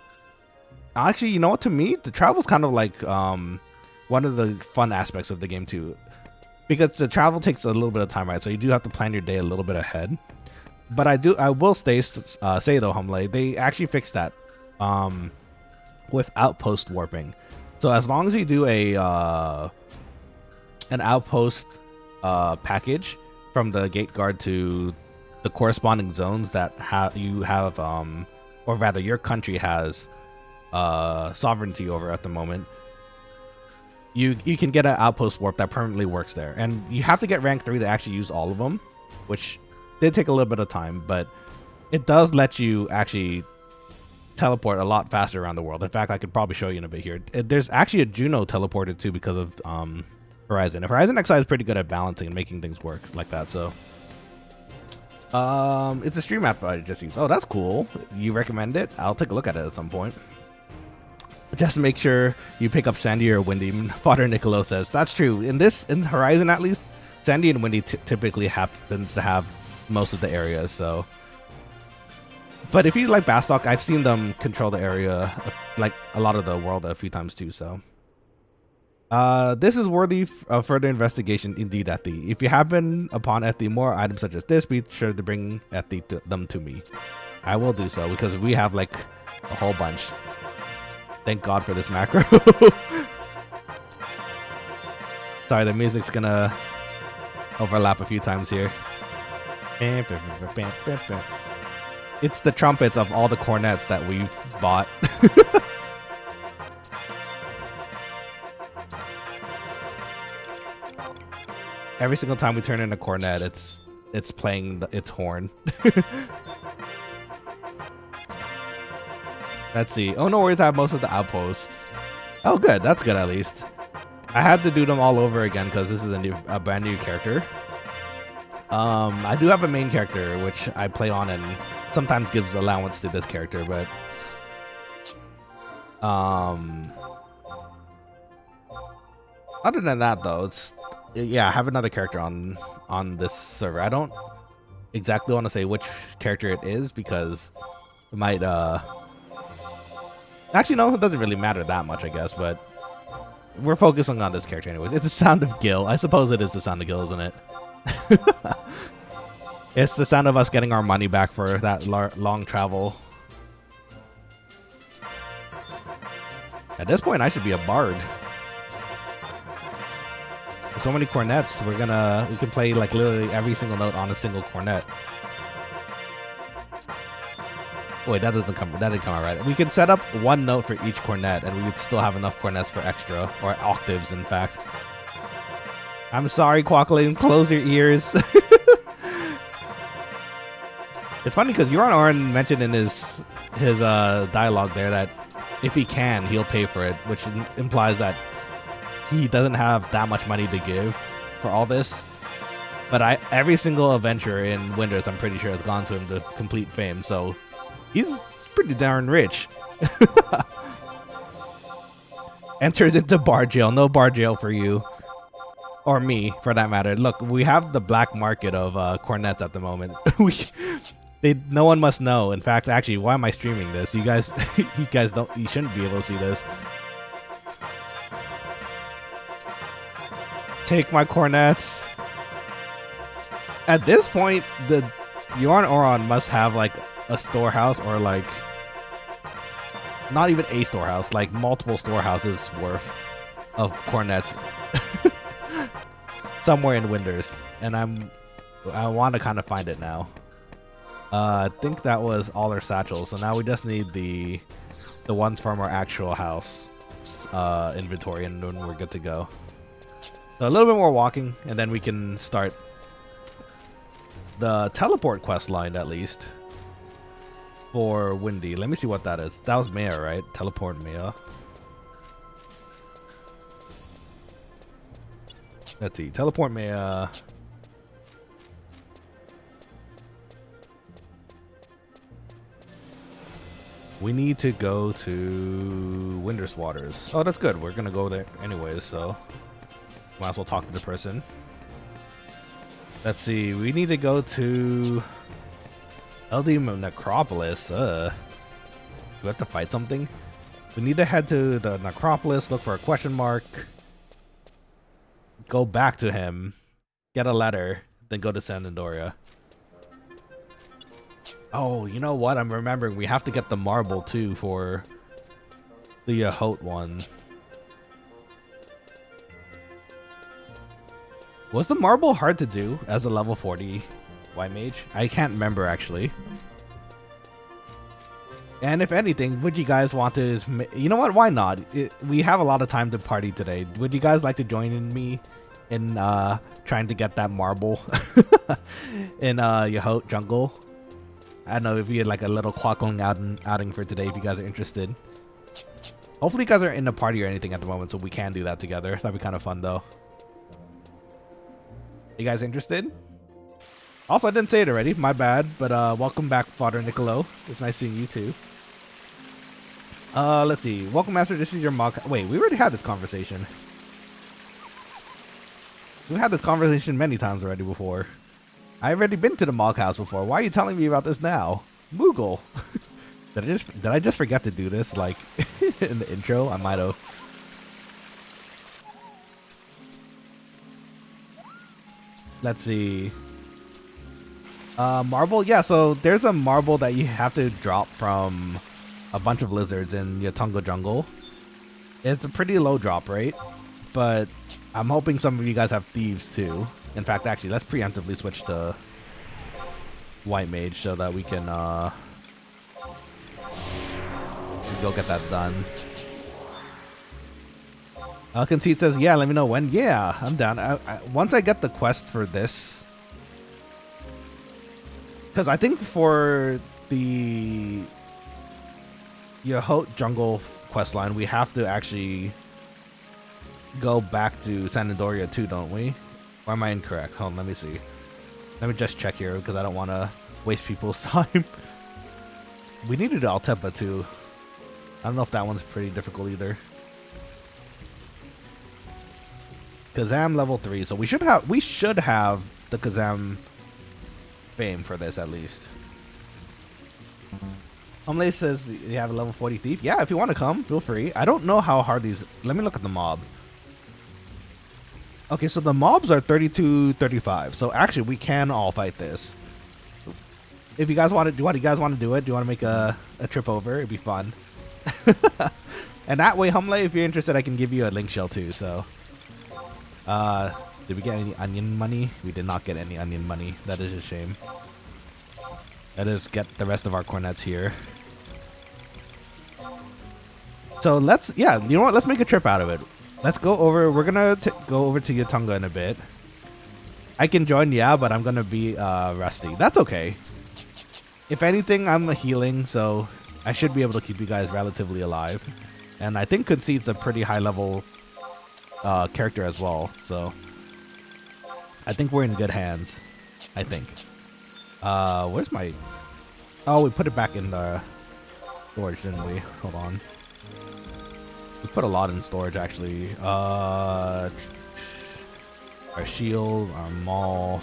Actually, you know what? To me, the travel is kind of like one of the fun aspects of the game, too. Because the travel takes a little bit of time, right? So you do have to plan your day a little bit ahead. But I will say though, Humley, they actually fixed that with outpost warping. So as long as you do an outpost package from the gate guard to the corresponding zones that or rather your country has sovereignty over at the moment, you can get an outpost warp that permanently works there. And you have to get rank 3 to actually use all of them, which did take a little bit of time, but it does let you actually teleport a lot faster around the world. In fact, I could probably show you in a bit here. There's actually a Juno teleported too because of Horizon. Horizon XI is pretty good at balancing and making things work like that. So it's a stream app I just used. Oh, that's cool. You recommend it? I'll take a look at it at some point. Just make sure you pick up Sandy or Windy. Father Niccolo says that's true. In Horizon, at least, Sandy and Windy typically happens to have most of the areas. So, but if you like Bastok, I've seen them control the area, like a lot of the world, a few times too. So, this is worthy of further investigation, indeed, Ethi. If you happen upon Ethi more items such as this, be sure to bring them to me. I will do so because we have like a whole bunch. Thank God for this macro. Sorry, the music's gonna overlap a few times here. It's the trumpets of all the cornets that we've bought. Every single time we turn in a cornet, it's playing its horn. Let's see. Oh, no worries. I have most of the outposts. Oh, good. That's good at least. I had to do them all over again because this is a brand new character. I do have a main character which I play on and sometimes gives allowance to this character, but other than that though, I have another character on this server. I don't exactly want to say which character it is because it might actually no, it doesn't really matter that much, I guess, but we're focusing on this character anyways. It's the sound of Gil. I suppose it is the sound of Gil, isn't it? It's the sound of us getting our money back for that long travel. At this point, I should be a bard. So many cornets. We can play like literally every single note on a single cornet. Wait, that didn't come out right. We can set up one note for each cornet, and we would still have enough cornets for extra, or octaves, in fact. I'm sorry, Quokkalings, close your ears. It's funny because Oran mentioned in his dialogue there that if he can, he'll pay for it, which implies that he doesn't have that much money to give for all this. But every single adventure in Winters, I'm pretty sure, has gone to him to complete fame, so he's pretty darn rich. Enters into bar jail. No bar jail for you. Or me, for that matter. Look, we have the black market of cornets at the moment. No one must know. In fact, actually, why am I streaming this? You guys, you shouldn't be able to see this. Take my cornets. At this point, the Oran must have like a storehouse, or like not even a storehouse, like multiple storehouses worth of cornets somewhere in Winters, and I want to kind of find it now. I think that was all our satchels, so now we just need the ones from our actual house inventory, and then we're good to go. So a little bit more walking, and then we can start the teleport quest line, at least for Windy. Let me see what that is. That was Maya, right? Teleport Maya. Let's see. Teleport Maya. We need to go to Winters Waters. Oh, that's good. We're gonna go there anyways, so might as well talk to the person. Let's see. We need to go to LD Necropolis. Do we have to fight something? We need to head to the Necropolis, look for a question mark, go back to him, get a letter, then go to San Andoria. Oh, you know what? I'm remembering we have to get the marble too for the Yahote one. Was the marble hard to do as a level 40 White Mage? I can't remember actually. And if anything, would you guys want to... You know what? Why not? We have a lot of time to party today. Would you guys like to join me in trying to get that marble in Yahote Jungle? I don't know if we had like a little Quokkaling outing for today if you guys are interested. Hopefully you guys are in the party or anything at the moment so we can do that together. That'd be kind of fun though. You guys interested? Also, I didn't say it already. My bad. But welcome back, Father Niccolo. It's nice seeing you too. Let's see. Welcome, Master. This is your mock. Wait, we already had this conversation. We've had this conversation many times already before. I've already been to the Mog House before. Why are you telling me about this now? Moogle. Did I just forget to do this like in the intro? I might have. Let's see. Marble? Yeah, so there's a marble that you have to drop from a bunch of lizards in Yatunga Jungle. It's a pretty low drop rate, but I'm hoping some of you guys have thieves too. In fact, actually, let's preemptively switch to White Mage so that we can go get that done. Conceit says, yeah, let me know when. Yeah, I'm down. Once I get the quest for this, because I think for the your Hote jungle quest line, we have to actually go back to Sanandoria too, don't we? Or am I incorrect? Hold on, let me see. Let me just check here because I don't want to waste people's time. We need to do Altepa too. I don't know if that one's pretty difficult either. Kazam level 3, so we should have the Kazam fame for this at least. Homlay says you have a level 40 thief. Yeah, if you want to come, feel free. I don't know how hard these. Let me look at the mob. Okay, so the mobs are 32, 35. So actually, we can all fight this. If you guys want to do it, do you want to make a trip over? It'd be fun. And that way, Homlay, if you're interested, I can give you a link shell too. So, did we get any onion money? We did not get any onion money. That is a shame. Let us get the rest of our cornets here. So let's, yeah, you know what? Let's make a trip out of it. Let's go over. We're gonna go over to Yatunga in a bit. I can join, yeah, but I'm gonna be rusty. That's okay. If anything, I'm healing, so I should be able to keep you guys relatively alive. And I think Conceit's a pretty high level character as well, so I think we're in good hands. I think. Where's my... Oh, we put it back in the storage, didn't we? Hold on. We put a lot in storage, actually. Our shield, our maul,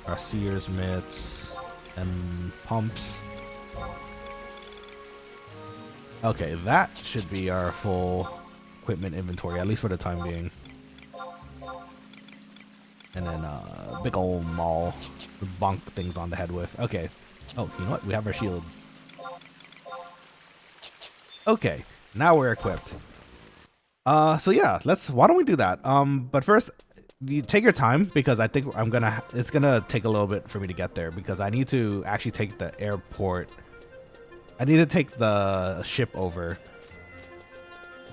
our seer's mitts, and pumps. Okay, that should be our full equipment inventory, at least for the time being. And then big old maul to bonk things on the head with. Okay. Oh, you know what? We have our shield. Okay, now we're equipped. So yeah, why don't we do that? But first, you take your time because I think it's gonna take a little bit for me to get there because I need to actually take the airport. I need to take the ship over.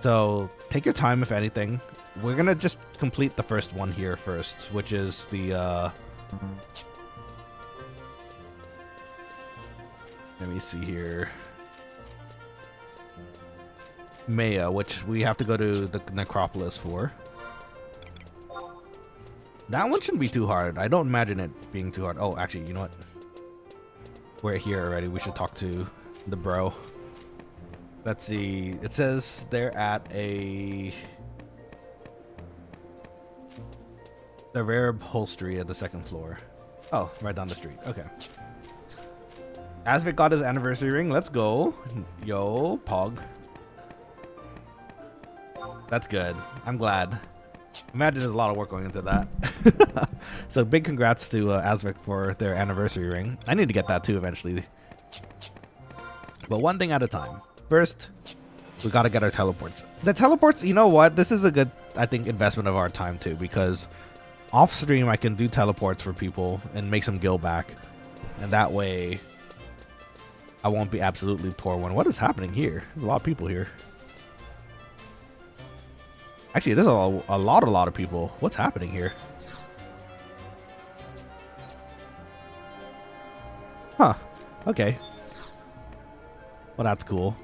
So take your time, if anything. We're gonna just complete the first one here first, which is the let me see here. Maya, which we have to go to the necropolis for. That one shouldn't be too hard. I don't imagine it being too hard. Oh, actually, you know what? We're here already. We should talk to the bro. Let's see. It says they're at the rare upholstery at the second floor. Oh, right down the street. Okay. Asvik got his anniversary ring. Let's go. Yo, Pog. That's good. I'm glad. Imagine there's a lot of work going into that. So big congrats to Asvik for their anniversary ring. I need to get that too eventually. But one thing at a time. First, we gotta get our teleports. The teleports, you know what? This is a good, I think, investment of our time too, because off stream I can do teleports for people and make some gil back. And that way I won't be absolutely poor one. What is happening here? There's a lot of people here. Actually, there's a lot of people. What's happening here? Huh. Okay. Well, that's cool.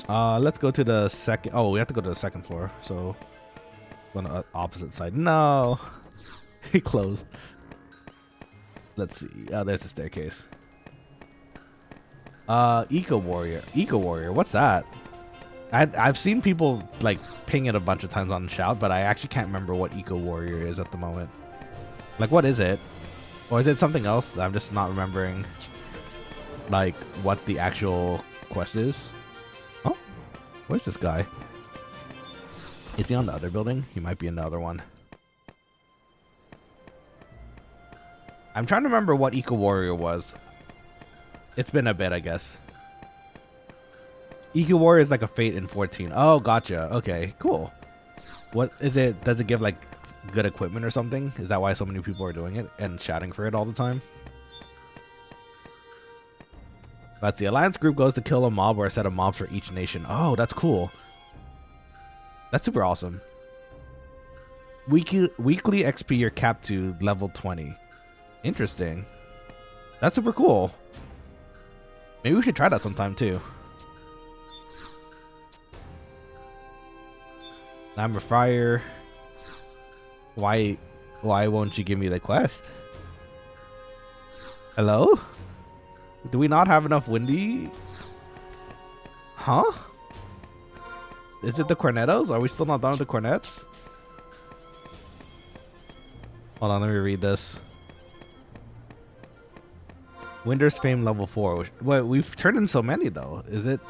Let's go to the second. Oh, we have to go to the second floor. So, on the opposite side. No. He closed. Let's see. Oh, there's the staircase. Eco Warrior. Eco Warrior. What's that? I've seen people like ping it a bunch of times on Shout, but I actually can't remember what Eco Warrior is at the moment. Like, what is it? Or is it something else? I'm just not remembering like what the actual quest is. Oh, where's this guy? Is he on the other building? He might be in the other one. I'm trying to remember what Eco Warrior was. It's been a bit, I guess. Eco Warrior is like a Fate in 14. Oh, gotcha. Okay, cool. What is it? Does it give like good equipment or something? Is that why so many people are doing it and shouting for it all the time? Let's see. Alliance group goes to kill a mob or a set of mobs for each nation. Oh, that's cool. That's super awesome. Weekly XP you're capped to level 20. Interesting. That's super cool. Maybe we should try that sometime too. I'm a friar. Why won't you give me the quest? Hello? Do we not have enough windy? Huh? Is it the cornetos? Are we still not done with the cornets? Hold on, let me read this. Winter's Fame level 4. Wait, we've turned in so many though. Is it?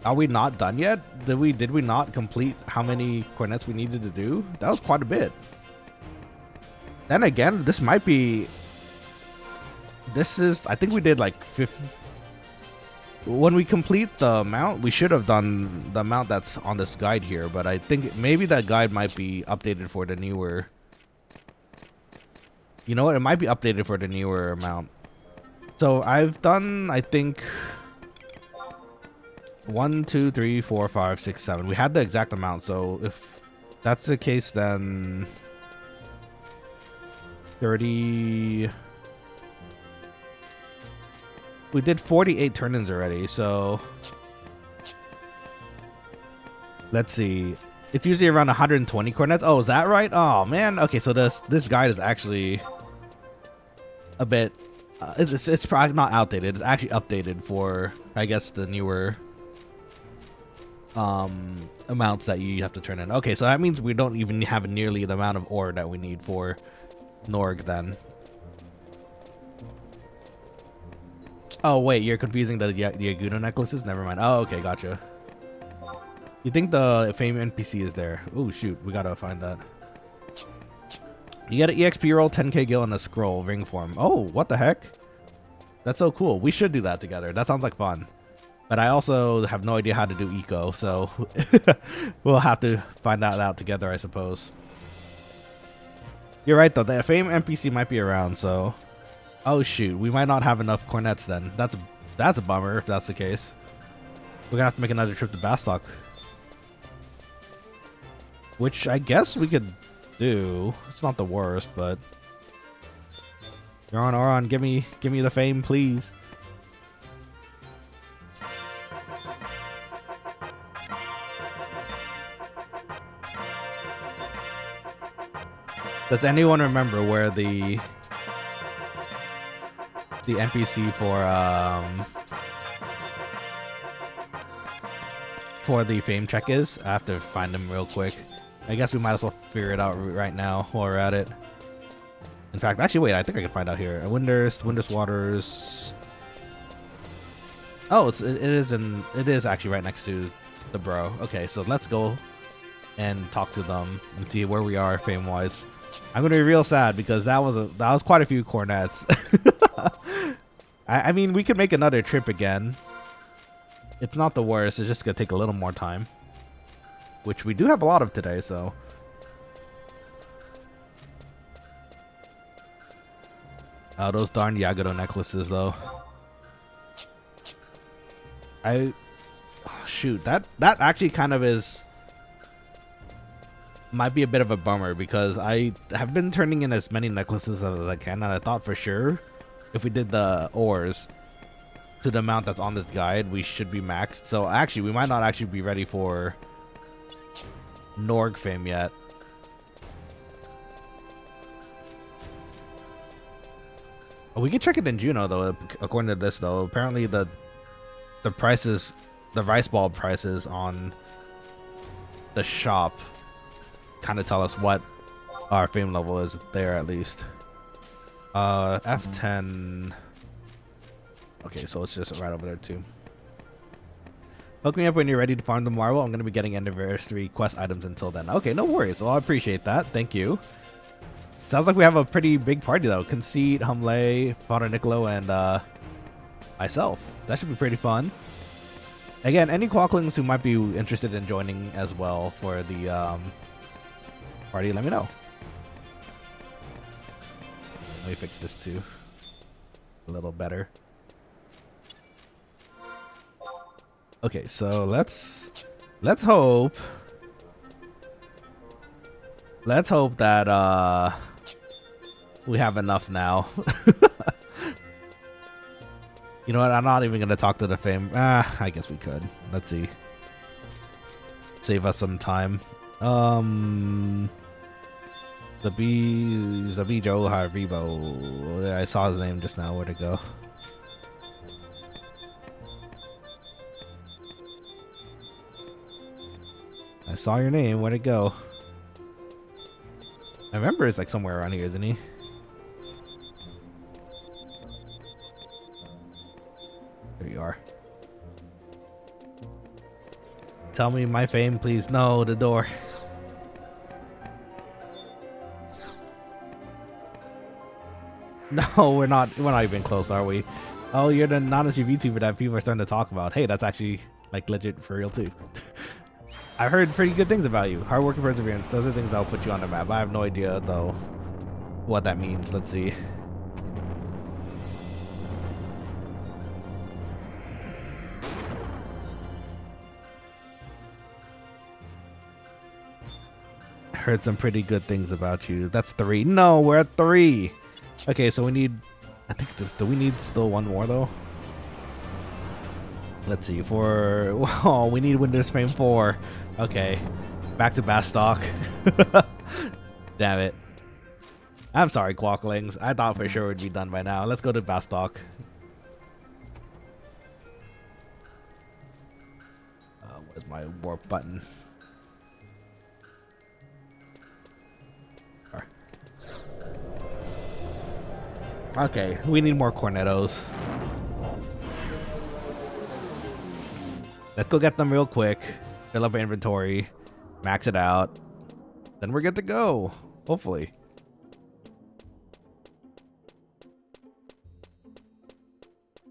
Are we not done yet? Did we not complete how many cornets we needed to do? That was quite a bit. Then again, this might be. This is. I think we did like 50. When we complete the amount, we should have done the amount that's on this guide here. But I think maybe that guide might be updated for the newer. You know what? It might be updated for the newer amount. So I've done, I think, 1, 2, 3, 4, 5, 6, 7. We had the exact amount. So if that's the case, then 30. We did 48 turn-ins already. So let's see. It's usually around 120 cornets. Oh, is that right? Oh man. Okay, so this guide is actually a bit. It's probably not outdated. It's actually updated for, I guess, the newer amounts that you have to turn in. Okay, so that means we don't even have nearly the amount of ore that we need for Norg then. Oh wait, you're confusing the Yaguno necklaces? Never mind. Oh, okay, gotcha. You think the fame NPC is there? Oh shoot, we gotta find that. You get an EXP roll, 10k gil, and a scroll ring form. Oh, what the heck? That's so cool. We should do that together. That sounds like fun. But I also have no idea how to do eco, so we'll have to find that out together, I suppose. You're right though. The fame NPC might be around, so. Oh shoot, we might not have enough cornets then. That's a bummer if that's the case. We're gonna have to make another trip to Bastok. Which I guess we could do. It's not the worst, but Oron, give me the fame, please. Does anyone remember where the NPC for the fame check is? I have to find him real quick. I guess we might as well figure it out right now while we're at it. In fact, actually, wait, I think I can find out here. Windurst Waters. Oh, it is actually right next to the bro. Okay, so let's go and talk to them and see where we are fame-wise. I'm gonna be real sad because that was quite a few cornets. I mean, we could make another trip again. It's not the worst. It's just gonna take a little more time. Which we do have a lot of today, so. Oh, those darn Yagado necklaces, though. Oh, shoot, that actually kind of might be a bit of a bummer because I have been turning in as many necklaces as I can, and I thought for sure if we did the ores to the amount that's on this guide, we should be maxed. So actually, we might not actually be ready for Norg fame yet. Oh, we can check it in Juno though. According to this though, apparently the prices, the rice ball prices on the shop, kind of tell us what our fame level is there at least. F10. Okay, so it's just right over there too. Hook me up when you're ready to farm the marble. I'm going to be getting anniversary quest items until then. Okay, no worries. Well, I appreciate that. Thank you. Sounds like we have a pretty big party, though. Conceit, Humley, Father Nicolo, and myself. That should be pretty fun. Again, any Quokkalings who might be interested in joining as well for the party, let me know. Let me fix this too. A little better. Okay, so let's hope that we have enough now. You know what? I'm not even gonna talk to the fame. I guess we could. Let's see. Save us some time. Subjob Haribo. I saw his name just now. Where'd it go? I saw your name. Where'd it go? I remember it's like somewhere around here, isn't he? There you are. Tell me my fame, please. No, the door. No, we're not even close, are we? Oh, you're the Nanashi VTuber that people are starting to talk about. Hey, that's actually like legit for real too. I've heard pretty good things about you. Hard work and perseverance. Those are things that'll put you on the map. I have no idea though what that means. Let's see. Heard some pretty good things about you. That's 3. No, we're at 3. Okay, so we need, I think, do we need still one more though? Let's see, oh, we need Windows Fame 4. Okay, back to Bastock. Damn it. I'm sorry, Quokkalings. I thought for sure it'd be done by now. Let's go to Bastock. Where's my warp button? Okay, we need more cornettos. Let's go get them real quick. Fill up our inventory. Max it out. Then we're good to go. Hopefully.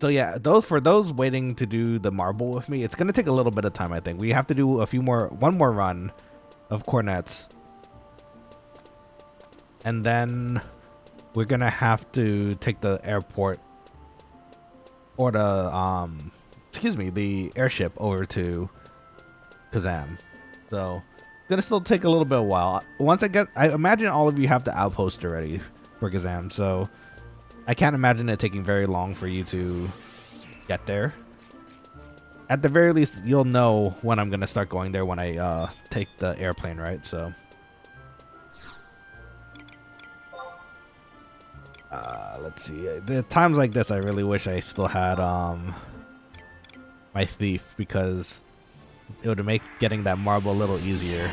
So yeah, for those waiting to do the marble with me, it's gonna take a little bit of time, I think. We have to do one more run of cornets. And then we're gonna have to take the airport or the airship over to Kazam. So it's gonna still take a little bit of a while. I imagine all of you have the outpost already for Kazam, so I can't imagine it taking very long for you to get there. At the very least, you'll know when I'm gonna start going there when I take the airplane, right? So let's see. The times like this, I really wish I still had my thief, because it would make getting that marble a little easier.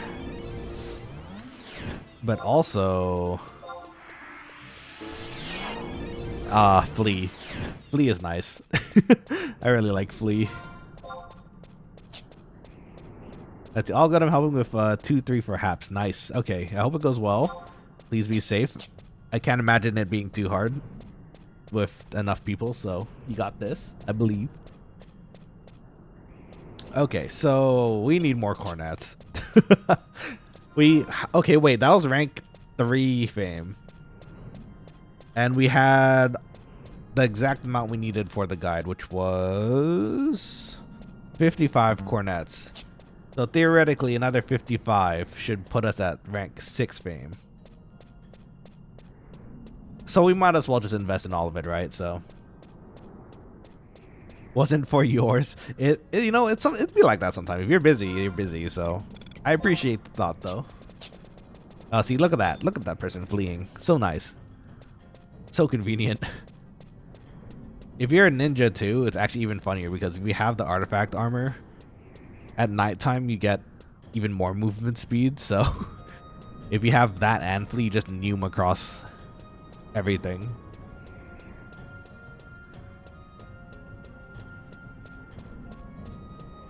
But also, Flea. Flea is nice. I really like Flea. That's all good. I'm helping with 2-3 for Haps. Nice. Okay, I hope it goes well. Please be safe. I can't imagine it being too hard with enough people, so you got this, I believe. Okay, so we need more cornets. Okay, wait, that was rank 3 fame. And we had the exact amount we needed for the guide, which was 55 cornets. So theoretically, another 55 should put us at rank 6 fame. So we might as well just invest in all of it, right? So wasn't for yours. It'd be like that sometimes. If you're busy, you're busy. So I appreciate the thought, though. Oh, see, look at that. Look at that person fleeing. So nice. So convenient. If you're a ninja too, it's actually even funnier, because if we have the artifact armor, at nighttime you get even more movement speed. So if you have that and flee, you just neum across everything.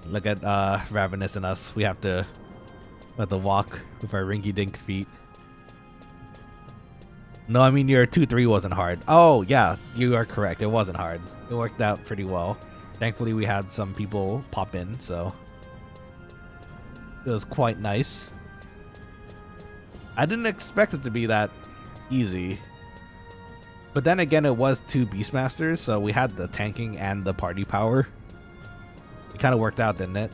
Look at Ravenous and us. We have to walk with our rinky-dink feet. No, I mean your 2-3 wasn't hard. Oh yeah, you are correct. It wasn't hard. It worked out pretty well. Thankfully, we had some people pop in, so it was quite nice. I didn't expect it to be that easy. But then again, it was 2 Beastmasters, so we had the tanking and the party power. It kind of worked out, didn't it?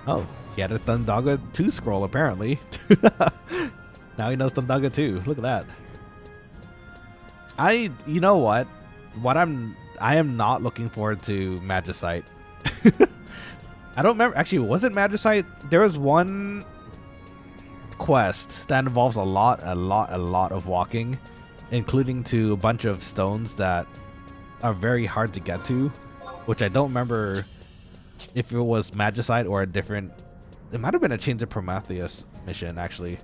Oh, he had a Thundaga 2 scroll, apparently. Now he knows Thundaga 2. Look at that. You know what? I am not looking forward to Magicite. I don't remember. Actually, was it Magicite? There was one quest that involves a lot of walking, including to a bunch of stones that are very hard to get to, which I don't remember if it was Magicite or a different. It might have been a Chains of Prometheus mission, actually.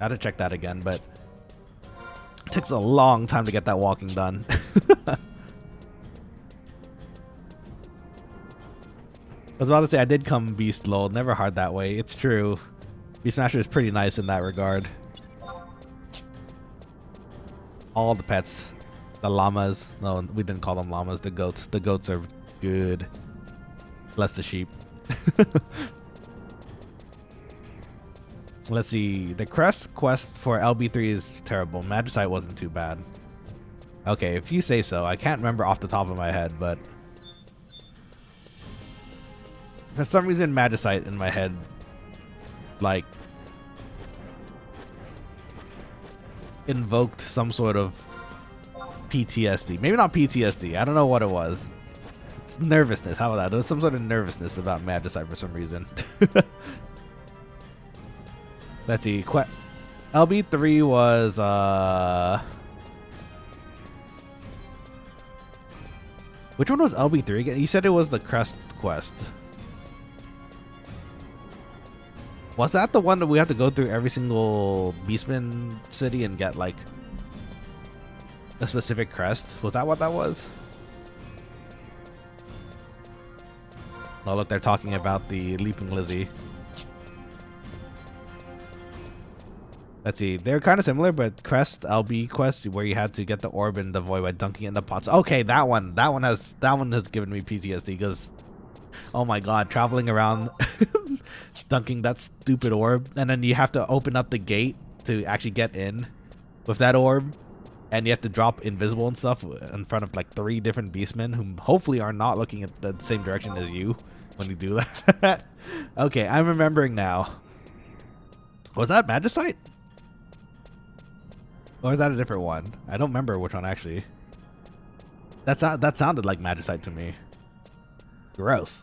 I had to check that again, but it takes a long time to get that walking done. I was about to say I did come beast low, never hard that way. It's true. Beastmaster is pretty nice in that regard. All the pets. The llamas. No, we didn't call them llamas. The goats. The goats are good. Less the sheep. Let's see. The crest quest for LB3 is terrible. Magicite wasn't too bad. Okay, if you say so. I can't remember off the top of my head, but for some reason Magicite in my head like invoked some sort of PTSD. Maybe not PTSD. I don't know what it was. It's nervousness. How about that? There was some sort of nervousness about Magicite for some reason. Let's see. LB3 was which one was LB3 again? You said it was the crest quest. Was that the one that we have to go through every single Beastman city and get like a specific crest? Was that what that was? Oh look, they're talking about the Leaping Lizzie. Let's see, they're kind of similar, but Crest LB quest where you had to get the orb in the void by dunking it in the pots. Okay, that one has given me PTSD because, oh my god, traveling around dunking that stupid orb, and then you have to open up the gate to actually get in with that orb, and you have to drop invisible and stuff in front of like 3 different beastmen who hopefully are not looking at the same direction as you when you do that. Okay, I'm remembering now. Was that Magicite? Or is that a different one? I don't remember which one actually. That sounded like Magicite to me. Gross.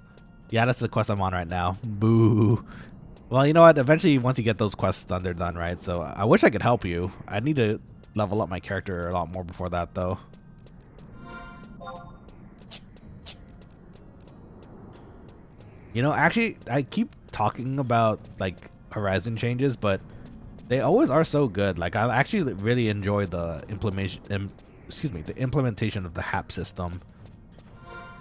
Yeah, that's the quest I'm on right now. Boo. Well, you know what? Eventually, once you get those quests done, they're done, right? So I wish I could help you. I need to level up my character a lot more before that, though. You know, actually, I keep talking about like Horizon changes, but they always are so good. Like, I actually really enjoy the implementation of the HAP system,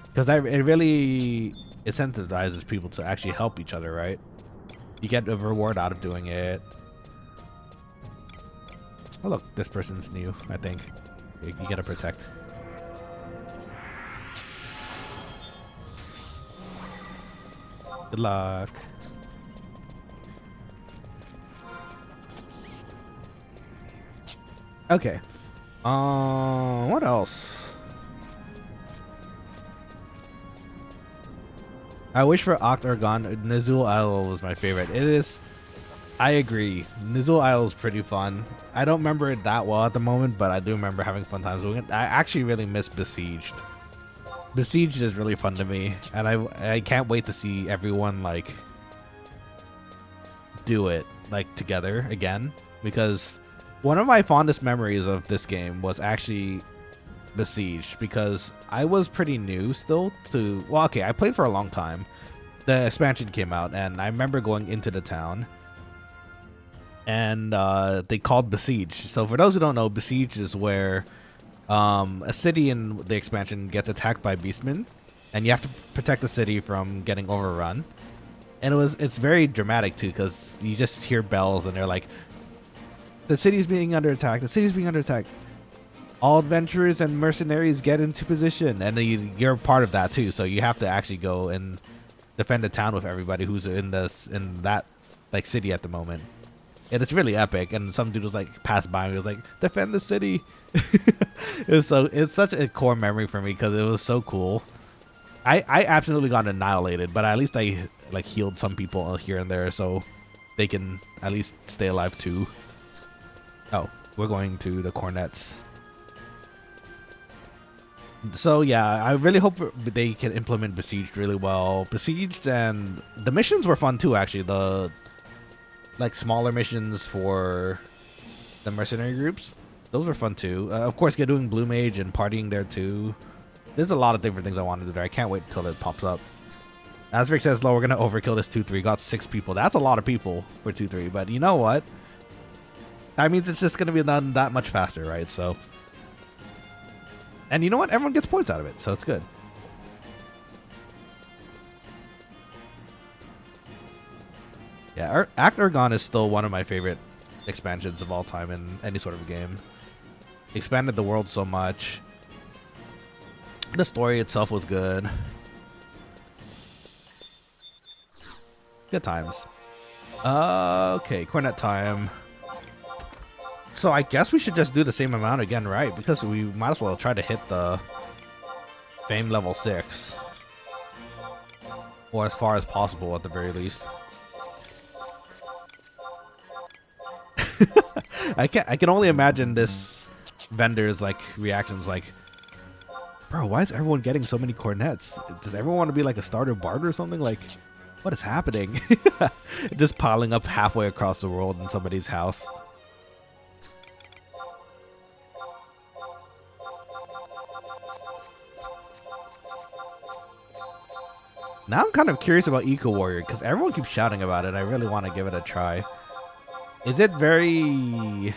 because it really incentivizes people to actually help each other, right? You get a reward out of doing it. Oh look, this person's new, I think. You gotta protect. Good luck. Okay. What else? I wish for Octargon. Nizul Isle was my favorite. It is. I agree. Nizul Isle is pretty fun. I don't remember it that well at the moment, but I do remember having fun times doing it. I actually really miss Besieged. Besieged is really fun to me, and I can't wait to see everyone like do it like together again, because one of my fondest memories of this game was actually Besieged, because I was pretty new still to, well, okay, I played for a long time. The expansion came out, and I remember going into the town, and they called Besieged. So for those who don't know, Besieged is where a city in the expansion gets attacked by beastmen, and you have to protect the city from getting overrun. And it's very dramatic too, because you just hear bells, and they're like, the city's being under attack. The city's being under attack. All adventurers and mercenaries get into position, and you're part of that too. So you have to actually go and defend the town with everybody who's in that like city at the moment. And it's really epic. And some dude was like passed by me, he was like, defend the city. It's such a core memory for me because it was so cool. I absolutely got annihilated, but at least I like healed some people here and there, so they can at least stay alive too. Oh, we're going to the cornets. So yeah, I really hope they can implement Besieged really well. Besieged, and the missions were fun too, actually. The like smaller missions for the mercenary groups, those were fun too. Of course, get doing Blue Mage and partying there too. There's a lot of different things I want to do there. I can't wait until it pops up. Asric says, "Lo, we're gonna overkill this 2-3. Got 6 people. That's a lot of people for 2-3. But you know what? That means it's just gonna be done that much faster, right? So, and you know what? Everyone gets points out of it, so it's good." Yeah, Act Ergon is still one of my favorite expansions of all time in any sort of game. Expanded the world so much. The story itself was good. Good times. Okay, cornet time. So I guess we should just do the same amount again, right? Because we might as well try to hit the fame level 6. Or as far as possible at the very least. I can only imagine this vendor's like reactions like, bro, why is everyone getting so many cornets? Does everyone want to be like a starter bard or something? Like, what is happening? Just piling up halfway across the world in somebody's house. Now I'm kind of curious about Eco Warrior because everyone keeps shouting about it. I really want to give it a try. Is it very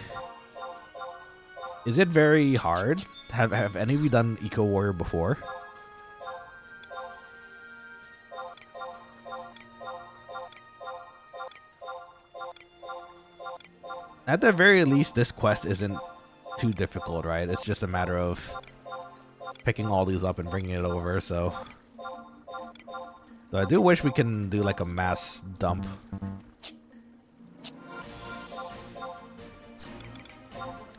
hard? Have any of you done Eco Warrior before? At the very least, this quest isn't too difficult, right? It's just a matter of picking all these up and bringing it over, so I do wish we can do like a mass dump.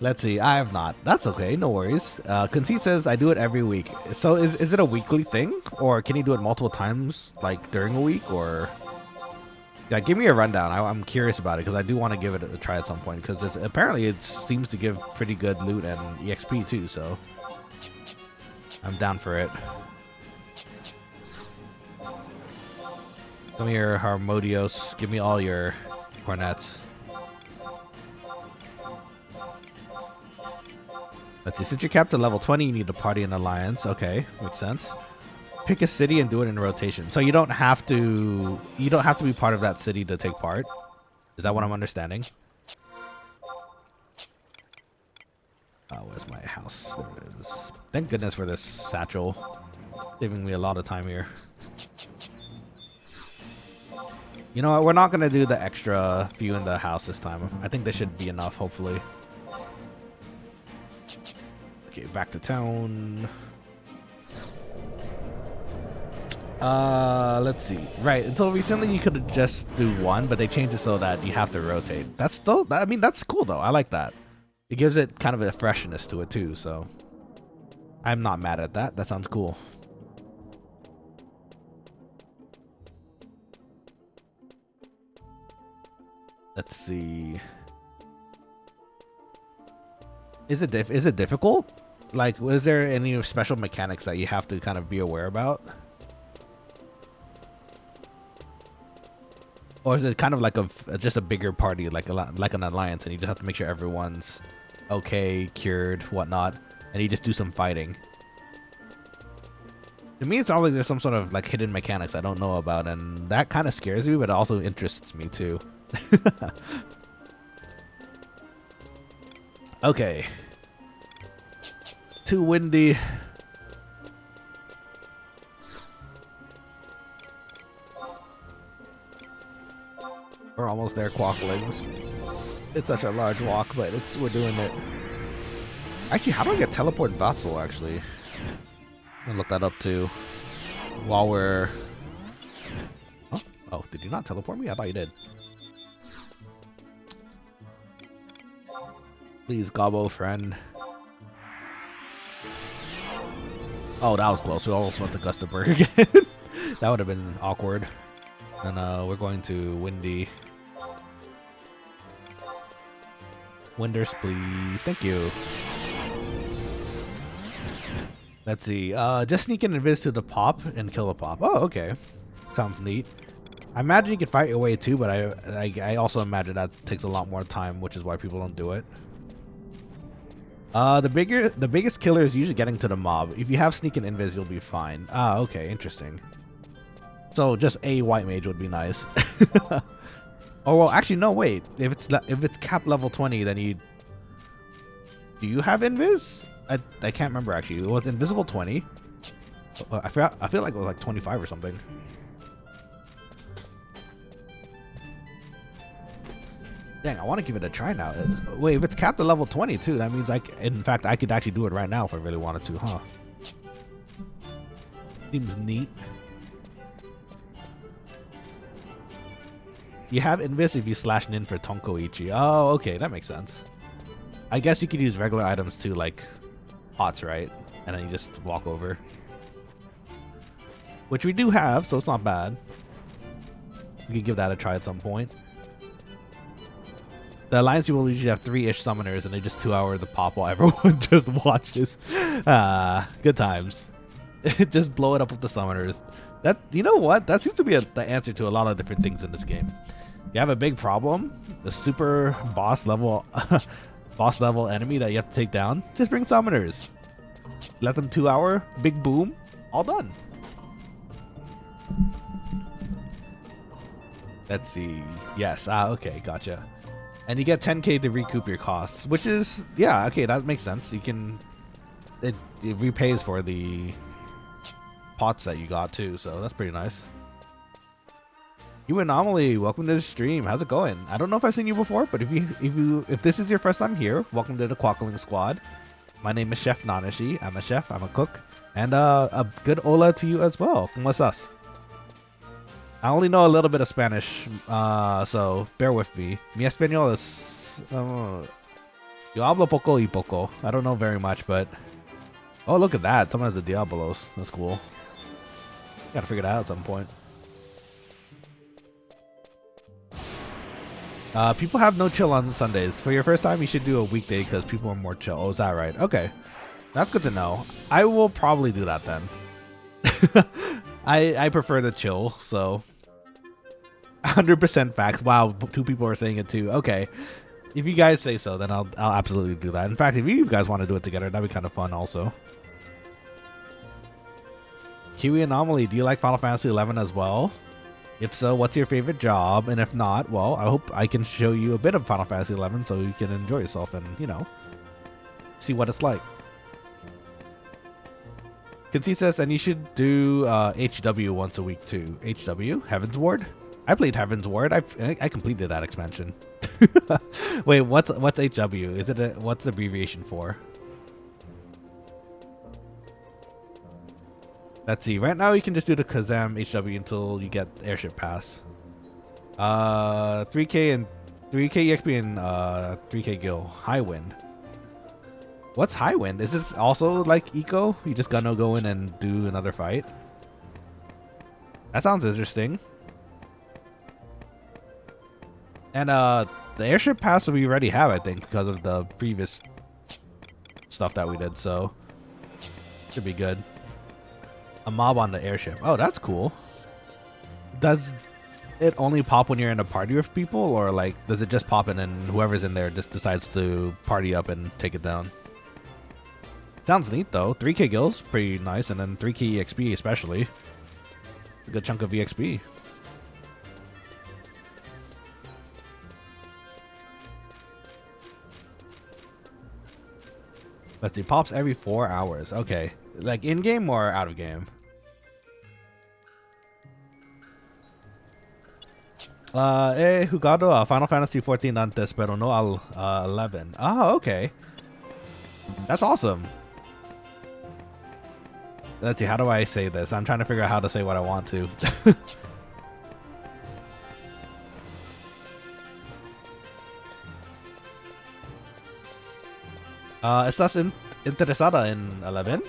Let's see. I have not. That's okay. No worries. Conceit says I do it every week. So is it a weekly thing, or can you do it multiple times, like during a week, or? Yeah, give me a rundown. I'm curious about it because I do want to give it a try at some point because apparently it seems to give pretty good loot and EXP too. So I'm down for it. Come here, Harmodios. Give me all your cornets. Let's see. Since you're capped at level 20, you need to party in alliance. Okay, makes sense. Pick a city and do it in rotation. So you don't have to be part of that city to take part. Is that what I'm understanding? Where's my house? There it is. Thank goodness for this satchel. Saving me a lot of time here. You know what? We're not going to do the extra few in the house this time. I think this should be enough, hopefully. Okay, back to town. Let's see. Right, until recently you could just do one, but they changed it so that you have to rotate. That's still, I mean, that's cool though. I like that. It gives it kind of a freshness to it too, so I'm not mad at that. That sounds cool. Let's see. Is it difficult? Like, was there any special mechanics that you have to kind of be aware about? Or is it kind of like just a bigger party, like an alliance, and you just have to make sure everyone's okay, cured, whatnot, and you just do some fighting? To me, it sounds like there's some sort of like hidden mechanics I don't know about, and that kind of scares me, but it also interests me too. Okay. Too windy. We're almost there, Quokkalings. It's such a large walk, but we're doing it. Actually, how do I get teleport Vatzel, actually? I'm gonna look that up too. While we're... Huh? Oh, did you not teleport me? I thought you did. Please, Gobbo, friend. Oh, that was close. We almost went to Gustaberg again. That would have been awkward. And we're going to Windy. Winders, please. Thank you. Let's see. Just sneak in and invis to the pop and kill the pop. Oh, okay. Sounds neat. I imagine you could fight your way too, but I also imagine that takes a lot more time, which is why people don't do it. The biggest killer is usually getting to the mob. If you have sneak and invis, you'll be fine. Ah, okay, interesting. So just a white mage would be nice. Oh well, actually no. Wait, if it's cap level 20, then do you have invis? I can't remember actually. It was invisible 20. I feel like it was like 25 or something. Dang, I want to give it a try now. Wait, if it's capped at level 20 too, that means in fact I could actually do it right now if I really wanted to, huh? Seems neat. You have invis if you slash nin for Tonkoichi. Oh, okay, that makes sense. I guess you could use regular items too, like pots, right? And then you just walk over. Which we do have, so it's not bad. We could give that a try at some point. The Alliance people usually have 3-ish summoners and they just 2-hour the pop while everyone just watches. Good times. Just blow it up with the summoners. You know what? That seems to be the answer to a lot of different things in this game. You have a big problem, the super boss level enemy that you have to take down. Just bring summoners. Let them 2-hour, big boom, all done. Let's see. Yes. Okay, gotcha. And you get 10k to recoup your costs, which is, yeah, okay, that makes sense. You can, it repays for the pots that you got too, so that's pretty nice. You Anomaly, welcome to the stream. How's it going? I don't know if I've seen you before, but if this is your first time here, welcome to the Quokkalings squad. My name is Chef Nanashi. I'm a chef, I'm a cook, and a good hola to you as well. ¿Cómo estás? I only know a little bit of Spanish, so bear with me. Mi español es yo hablo poco y poco. I don't know very much, but oh, look at that! Someone has the Diabolos. That's cool. Gotta figure that out at some point. People have no chill on Sundays. For your first time, you should do a weekday because people are more chill. Oh, is that right? Okay. That's good to know. I will probably do that then. I prefer the chill, so 100% facts. Wow, 2 people are saying it too. Okay. If you guys say so, then I'll absolutely do that. In fact, if you guys want to do it together, that'd be kind of fun also. Kiwi Anomaly, do you like Final Fantasy 11 as well? If so, what's your favorite job? And if not, well, I hope I can show you a bit of Final Fantasy 11 so you can enjoy yourself and, you know, see what it's like. Conceit says, and you should do HW once a week too. HW? Heaven's Ward? I played Heaven's Ward. I completed that expansion. Wait, what's HW? Is it what's the abbreviation for? Let's see. Right now you can just do the Kazam HW until you get Airship Pass. 3k and 3k EXP and 3k Gil. High Wind. What's High Wind? Is this also like Eco? You just gonna go in and do another fight? That sounds interesting. And the Airship Pass we already have, I think, because of the previous stuff that we did, so should be good. A mob on the airship. Oh, that's cool. Does it only pop when you're in a party with people, or like does it just pop in and whoever's in there just decides to party up and take it down? Sounds neat though. 3k gills, pretty nice, and then 3k EXP especially. A good chunk of EXP. Let's see, pops every 4 hours. Okay, like in game or out of game? He jugado a Final Fantasy 14 antes, pero no al 11. Oh, okay. That's awesome. Let's see, how do I say this? I'm trying to figure out how to say what I want to. ¿Estás interesada en 11?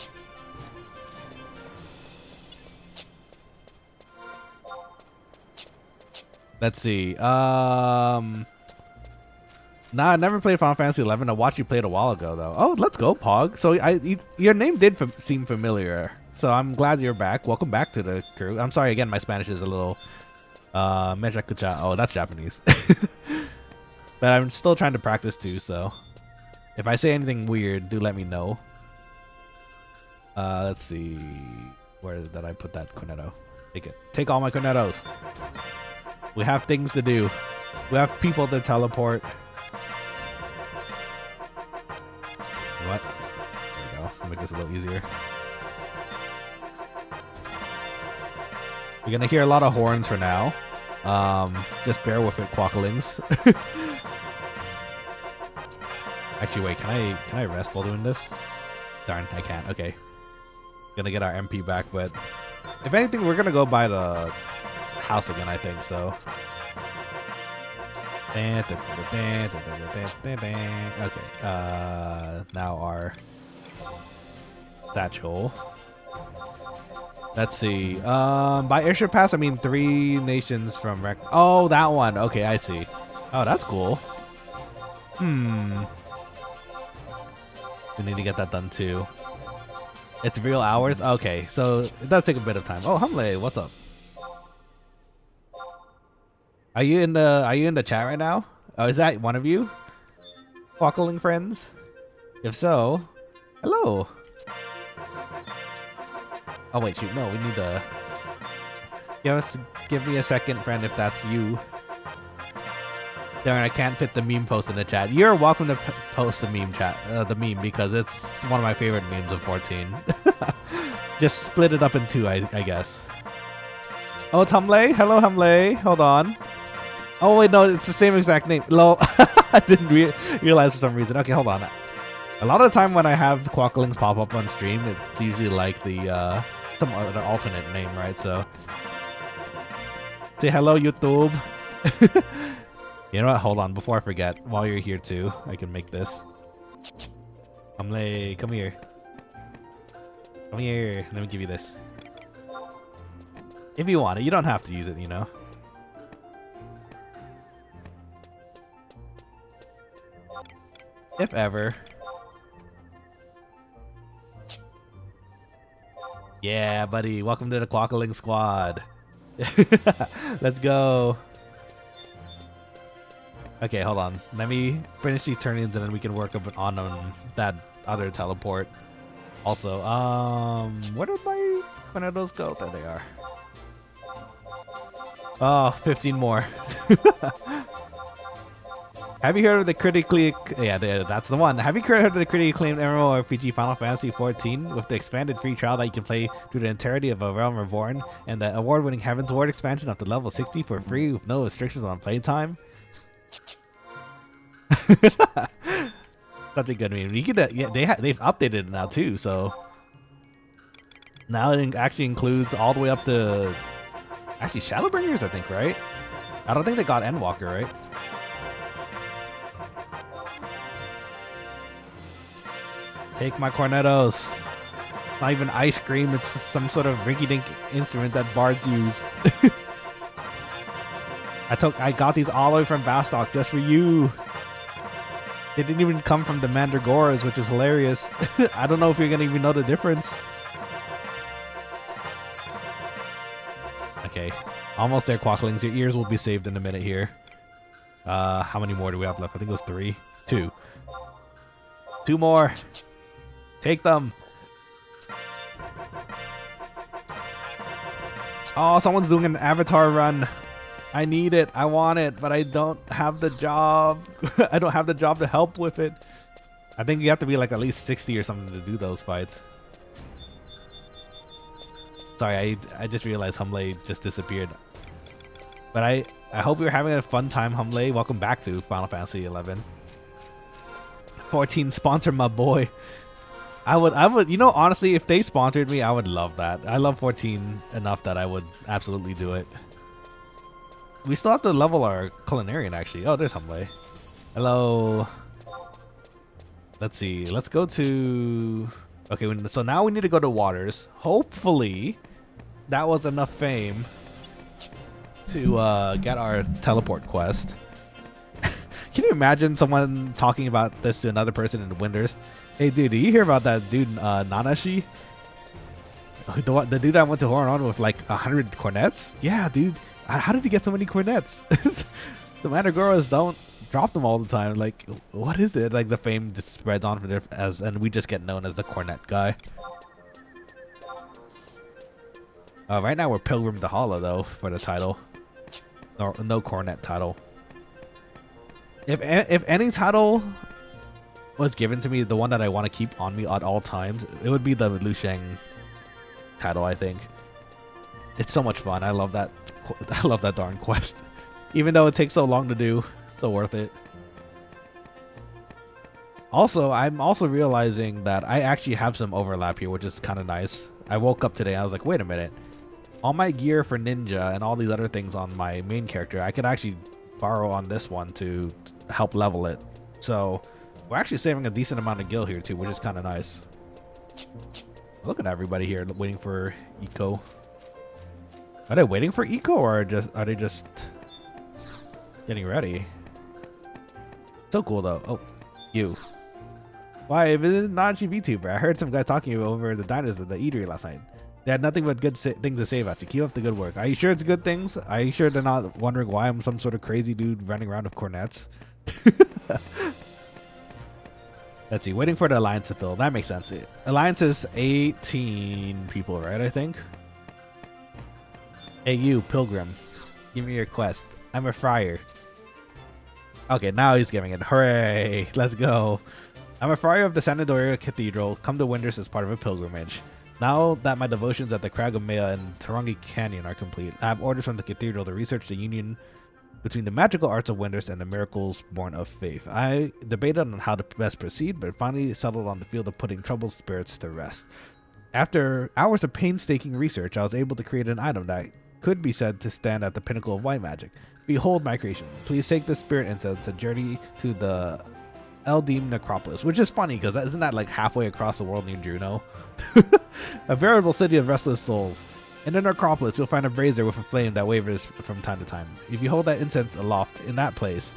Let's see. Nah, I never played Final Fantasy 11. I watched you play it a while ago, though. Oh, let's go, Pog. So your name did seem familiar. So I'm glad you're back. Welcome back to the crew. I'm sorry again. My Spanish is a little mejakucha. Oh, that's Japanese. But I'm still trying to practice too. So if I say anything weird, do let me know. Let's see. Where did I put that cornetto? Take it. Take all my cornettos. We have things to do. We have people to teleport. What? There we go. I'll make this a little easier. You're gonna hear a lot of horns for now. Just bear with it, Quokkalings. Actually, wait. Can I rest while doing this? Darn, I can't. Okay. Gonna get our MP back, but if anything, we're gonna go by the house again. I think so. Okay. Now our satchel. Let's see. By airship pass, I mean 3 nations from Rec. Oh, that one. Okay, I see. Oh, that's cool. We need to get that done too. It's real hours. Okay, so it does take a bit of time. Oh, Humle, what's up? Are you in the chat right now? Oh, is that one of you? Quokkaling friends? If so, hello. Oh wait, shoot, no, we need to give me a second, friend, if that's you. Darn, I can't fit the meme post in the chat. You're welcome to post the meme chat, the meme, because it's one of my favorite memes of 14. Just split it up in 2, I guess. Oh, it's Humle. Hello, Humle. Hold on. Oh wait, no, it's the same exact name. Lol. I didn't realize for some reason. Okay, hold on. A lot of the time when I have Quokkalings pop up on stream, it's usually like the some other alternate name, right? So say hello, YouTube. You know what? Hold on, before I forget, while you're here too, I can make this. Humle, come here. Come here. Let me give you this. If you want it, you don't have to use it, you know. If ever. Yeah, buddy. Welcome to the Quokkaling squad. Let's go. Okay, hold on. Let me finish these turn-ins and then we can work on that other teleport. Also, where did my tornadoes go? There they are. Oh, 15 more. Have you heard of the critically... Yeah, that's the one. Have you heard of the critically acclaimed mmorpg Final Fantasy 14 with the expanded free trial that you can play through the entirety of A Realm Reborn and the award-winning Heaven's Ward expansion up to level 60 for free with no restrictions on playtime? Such a good meme. You could, yeah, they've updated it now too, so now it actually includes all the way up to actually Shadowbringers, I think, right? I don't think they got Endwalker, right? Take my cornettos. Not even ice cream, it's some sort of rinky-dink instrument that bards use. I got these all the way from Bastok just for you. They didn't even come from the Mandragoras, which is hilarious. I don't know if you're gonna even know the difference. Okay, almost there, Quokkalings. Your ears will be saved in a minute here. How many more do we have left? I think it was 3. 2. 2 more. Take them. Oh, someone's doing an avatar run. I need it. I want it, but I don't have the job. I don't have the job to help with it. I think you have to be like at least 60 or something to do those fights. Sorry, I just realized Humle just disappeared. But I hope you're having a fun time, Humle. Welcome back to Final Fantasy 11. 14 sponsor my boy. I would, you know, honestly, if they sponsored me, I would love that. I love 14 enough that I would absolutely do it. We still have to level our culinarian, actually. Oh, there's Humle. Hello. Let's see. Let's go to... Okay, so now we need to go to Waters. Hopefully, that was enough fame to get our teleport quest. Can you imagine someone talking about this to another person in Winders? Hey, dude, did you hear about that dude, Nanashi? The dude I went to horn on with like 100 cornets? Yeah, dude. How did he get so many cornets? The Mandragoras don't drop them all the time. Like, what is it? Like, the fame just spreads on for and we just get known as the cornet guy. Right now we're Pilgrim to Hala though for the title. No cornet title. If any title was given to me, the one that I want to keep on me at all times, it would be the Lu Sheng title. I think it's so much fun. I love that. I love that darn quest. Even though it takes so long to do, still worth it. Also, I'm also realizing that I actually have some overlap here, which is kind of nice. I woke up today and I was like, wait a minute. All my gear for ninja and all these other things on my main character, I could actually borrow on this one to help level it. So we're actually saving a decent amount of gil here too, which is kind of nice. Look at everybody here waiting for eco. Are they waiting for eco, or are they just getting ready? So cool though. Oh, you. Why, if it's not a VTuber, I heard some guys talking over the diners at the eatery last night. They had nothing but good things to say about you. Keep up the good work. Are you sure it's good things? Are you sure they're not wondering why I'm some sort of crazy dude running around with cornets? Let's see. Waiting for the alliance to fill. That makes sense. Alliance is 18 people, right? I think. Hey, you, Pilgrim. Give me your quest. I'm a friar. Okay, now he's giving it. Hooray! Let's go. I'm a friar of the Vana'diel Cathedral. Come to Winders as part of a pilgrimage. Now that my devotions at the Crag of Maya and Tarongi Canyon are complete, I have orders from the cathedral to research the union between the magical arts of Winders and the miracles born of faith. I debated on how to best proceed, but finally settled on the field of putting troubled spirits to rest. After hours of painstaking research, I was able to create an item that could be said to stand at the pinnacle of white magic. Behold my creation. Please take the spirit incense and journey to the Eldim Necropolis, which is funny because isn't that like halfway across the world near Juno? A veritable city of restless souls. In the necropolis, you'll find a brazier with a flame that wavers from time to time. If you hold that incense aloft in that place,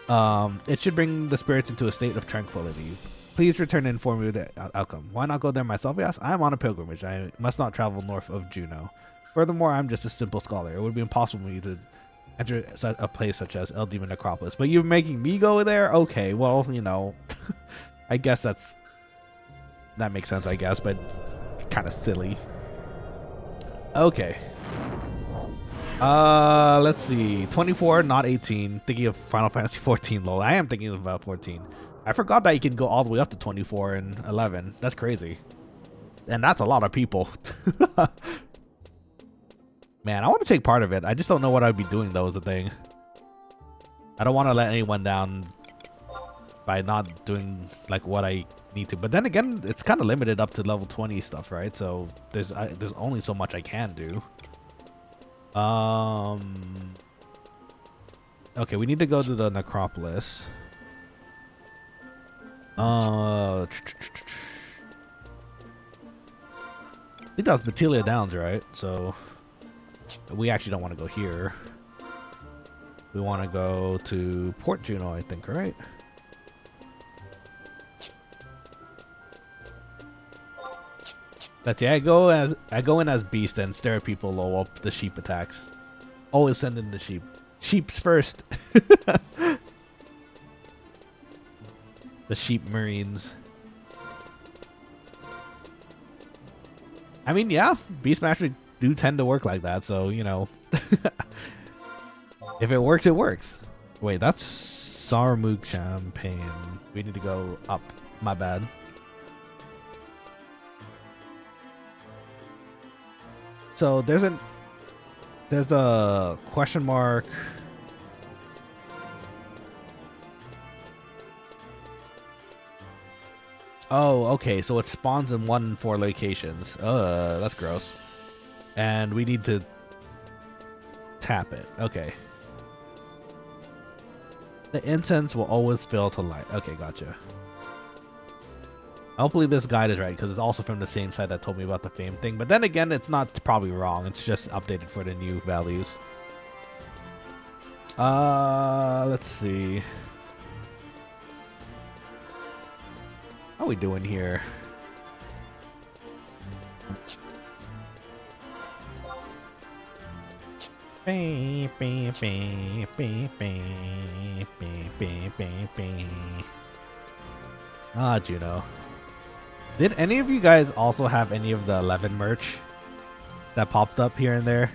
it should bring the spirits into a state of tranquility. Please return and inform me of the outcome. Why not go there myself? Yes, I am on a pilgrimage. I must not travel north of Juno. Furthermore, I'm just a simple scholar. It would be impossible for me to enter a place such as El Demon Necropolis. But you're making me go there? Okay, well, you know, I guess that makes sense, I guess, but kind of silly. Okay. Let's see. 24, not 18. Thinking of Final Fantasy 14, lol. I am thinking about 14. I forgot that you can go all the way up to 24 and 11. That's crazy. And that's a lot of people. Man, I want to take part of it. I just don't know what I'd be doing, though, is the thing. I don't want to let anyone down by not doing, like, what I need to. But then again, it's kind of limited up to level 20 stuff, right? So there's only so much I can do. Okay, we need to go to the necropolis. I think that was Batelia Downs, right? So we actually don't want to go here. We want to go to Port Juno, I think, right? Let's see. I go in as Beast and stare at people low up the sheep attacks. Always send in the sheep. Sheep's first. The sheep marines. I mean, yeah, Beast Mastery do tend to work like that, so, you know. If it works, it works. Wait, that's Sarmuk Champagne. We need to go up. My bad. So there's a question mark. Oh, okay. So it spawns in 1 in 4 locations. That's gross. And we need to tap it. Okay. The incense will always fail to light. Okay, gotcha. Hopefully this guide is right, because it's also from the same site that told me about the fame thing. But then again, it's not probably wrong. It's just updated for the new values. Let's see. How are we doing here? Ah, Juno. Did any of you guys also have any of the 11 merch that popped up here and there?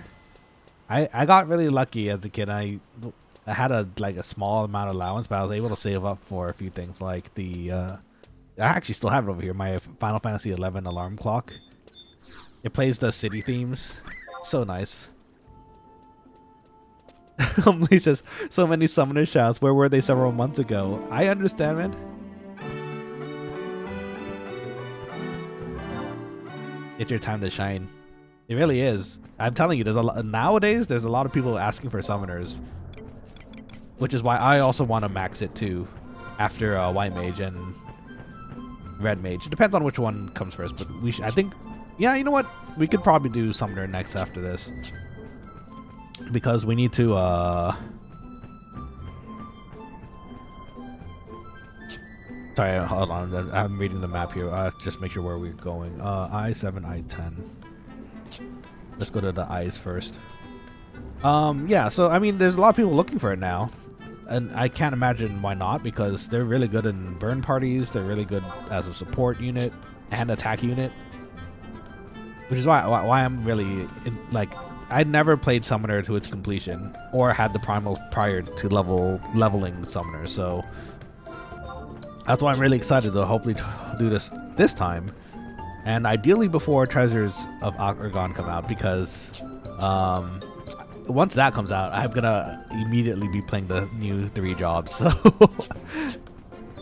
I got really lucky as a kid. I had a small amount of allowance, but I was able to save up for a few things like the I actually still have it over here, my Final Fantasy 11 alarm clock. It plays the city themes. So nice. Humbly says, so many summoner shouts. Where were they several months ago? I understand, man. It's your time to shine. It really is. I'm telling you, there's nowadays there's a lot of people asking for summoners, which is why I also want to max it too, after White Mage and Red Mage. It depends on which one comes first, but I think, yeah, you know what? We could probably do summoner next after this, because we need to sorry, hold on. I'm reading the map here. Just make sure where we're going. I7, I10. Let's go to the eyes first. Yeah, so I mean, there's a lot of people looking for it now, and I can't imagine why not, because they're really good in burn parties. They're really good as a support unit and attack unit, which is why I'm really I never played summoner to its completion or had the primals prior to leveling summoner, so that's why I'm really excited to hopefully do this time, and ideally before Treasures of Argon come out, because once that comes out, I'm gonna immediately be playing the new 3 jobs. So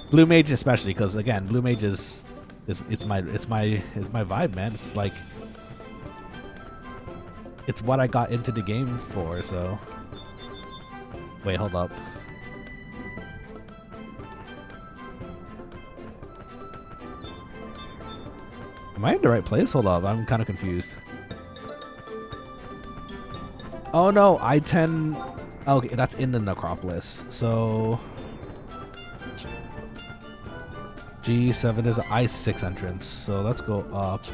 Blue Mage especially, because again, Blue Mage is my vibe, man. It's like, it's what I got into the game for. So wait, hold up. Am I in the right place? Hold up, I'm kind of confused. Oh no, I-10. Okay, that's in the necropolis. So G7 is an I-6 entrance. So let's go up.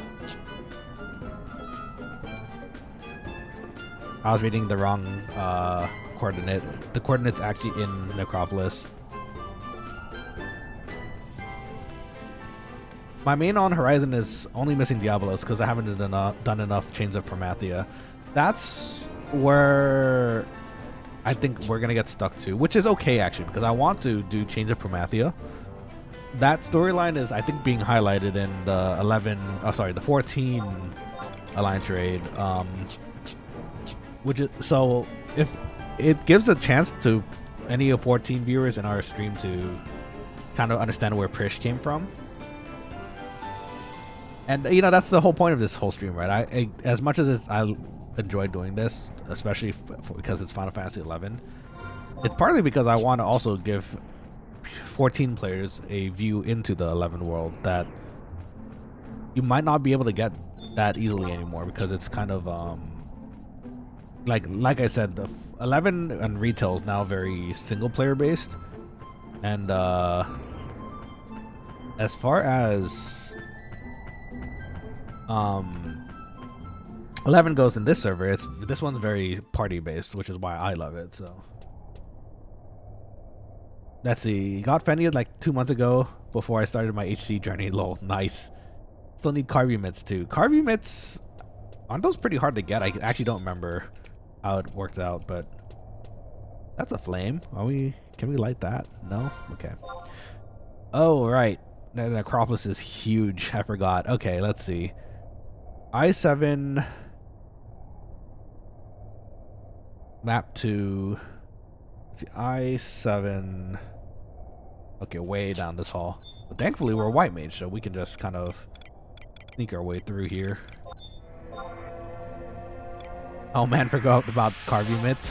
I was reading the wrong coordinate. The coordinate's actually in necropolis. My main on horizon is only missing Diabolos because I haven't done enough Chains of Promathia. That's where I think we're gonna get stuck to, which is okay actually, because I want to do Chains of Promathia. That storyline is, I think, being highlighted in the 14 Alliance raid. Which is, so if it gives a chance to any of 14 viewers in our stream to kind of understand where Prish came from. And you know, that's the whole point of this whole stream, right? I as much as I enjoy doing this, especially because it's Final Fantasy 11, it's partly because I want to also give 14 players a view into the 11 world that you might not be able to get that easily anymore, because it's kind of like I said, the 11 and retail is now very single player based, and as far as 11 goes in this server, this one's very party based, which is why I love it. So let's see, got Fennia like 2 months ago before I started my HC journey. Lol, nice. Still need carb units too. Carb units, aren't those pretty hard to get? I actually don't remember how it worked out, but that's a flame. Can we light that? No? Okay. Oh right, the necropolis is huge. I forgot. Okay, let's see. I7 map to I7. Okay, way down this hall. But thankfully we're White Mage, so we can just kind of sneak our way through here. Oh man, forgot about carving mitts.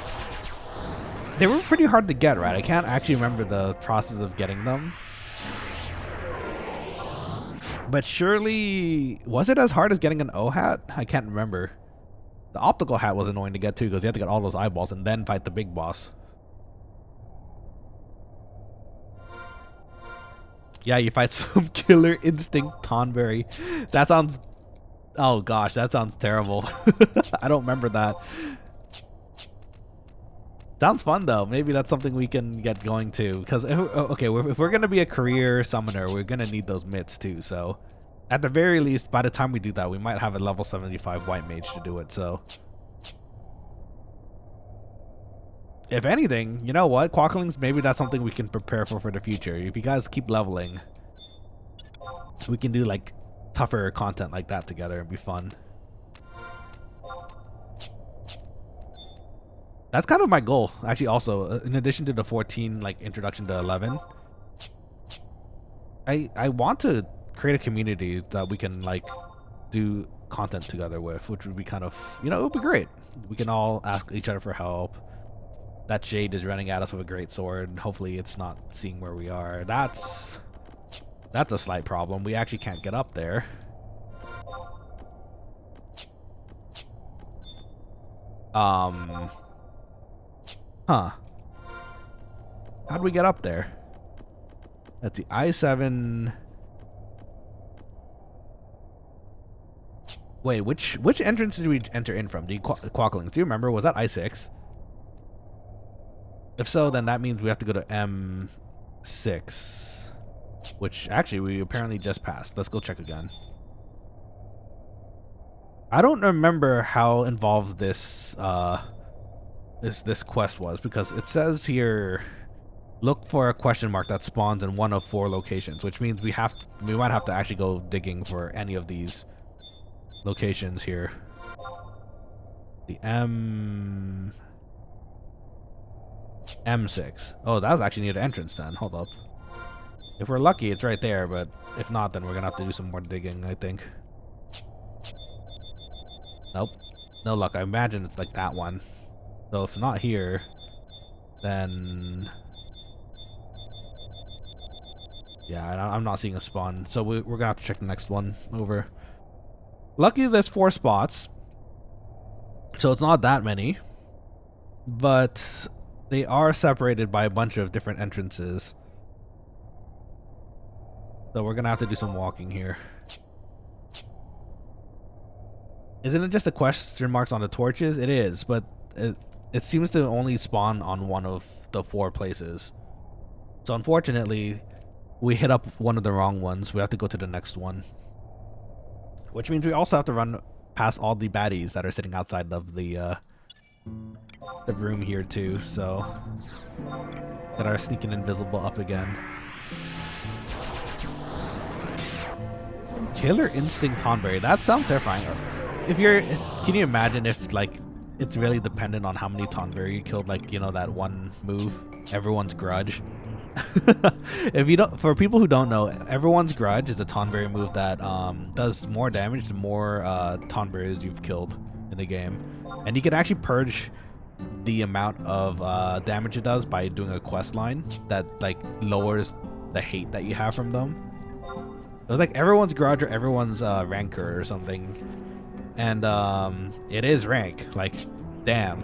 They were pretty hard to get, right? I can't actually remember the process of getting them. But surely, was it as hard as getting an O hat? I can't remember. The optical hat was annoying to get too, because you had to get all those eyeballs and then fight the big boss. Yeah, you fight some Killer Instinct Tonberry. That sounds... Oh gosh, that sounds terrible. I don't remember that. Sounds fun though. Maybe that's something we can get going to. Because, okay, if we're going to be a career summoner, we're going to need those mitts too. So, at the very least, by the time we do that, we might have a level 75 White Mage to do it. So, if anything, you know what? Quokkalings, maybe that's something we can prepare for the future. If you guys keep leveling, we can do like tougher content like that together and be fun. That's kind of my goal, actually. Also, in addition to the 14 like introduction to 11, I want to create a community that we can like do content together with, which would be kind of, you know, it would be great. We can all ask each other for help. That Jade is running at us with a great sword. Hopefully it's not seeing where we are. That's a slight problem. We actually can't get up there. Huh. How'd we get up there? That's the I-7. Wait, which entrance did we enter in from? The Quokkalings. Do you remember? Was that I-6? If so, then that means we have to go to M6. Which, actually, we apparently just passed. Let's go check again. I don't remember how involved this, this quest was, because it says here, look for a question mark that spawns in one of 4 locations, which means we might have to actually go digging for any of these locations here. The M6. Oh, that was actually near the entrance then. Hold up. If we're lucky, it's right there, but if not, then we're gonna have to do some more digging, I think. Nope. No luck. I imagine it's like that one. So if it's not here, then... yeah, I'm not seeing a spawn. So we're gonna have to check the next one over. Luckily, there's 4 spots. So it's not that many. But they are separated by a bunch of different entrances. So we're gonna have to do some walking here. Isn't it just the question marks on the torches? It is, but it seems to only spawn on one of the 4 places. So unfortunately, we hit up one of the wrong ones. We have to go to the next one. Which means we also have to run past all the baddies that are sitting outside of the room here too. So that are sneaking invisible up again. Killer Instinct Tonberry. That sounds terrifying. Can you imagine if like it's really dependent on how many Tonberry you killed? Like, you know, that one move, Everyone's Grudge. If you don't, for people who don't know, Everyone's Grudge is a Tonberry move that does more damage the more Tonberries you've killed in the game, and you can actually purge the amount of damage it does by doing a quest line that like lowers the hate that you have from them. It was like Everyone's Grudge or Everyone's Rancor or something, and it is rank. Like, damn.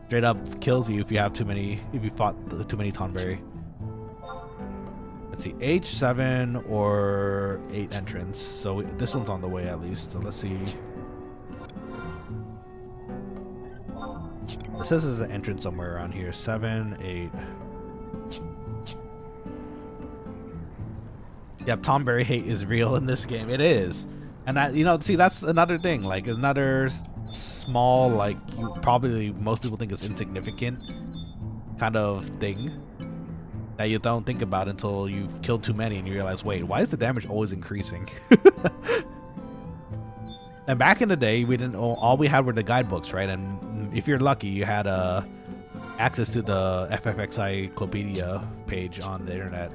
Straight up kills you if you have too many, if you fought too many Tonberry. Let's see, H7 or 8 entrance. So this one's on the way at least. So let's see. It says there's an entrance somewhere around here. 7, 8. Yep, Tonberry hate is real in this game. It is. And that, you know, see, that's another thing. Like, another small, like, you probably, most people think is insignificant kind of thing that you don't think about until you've killed too many and you realize, wait, why is the damage always increasing? And back in the day, we didn't, all we had were the guidebooks, right? And if you're lucky, you had access to the FFXencyclopedia page on the internet.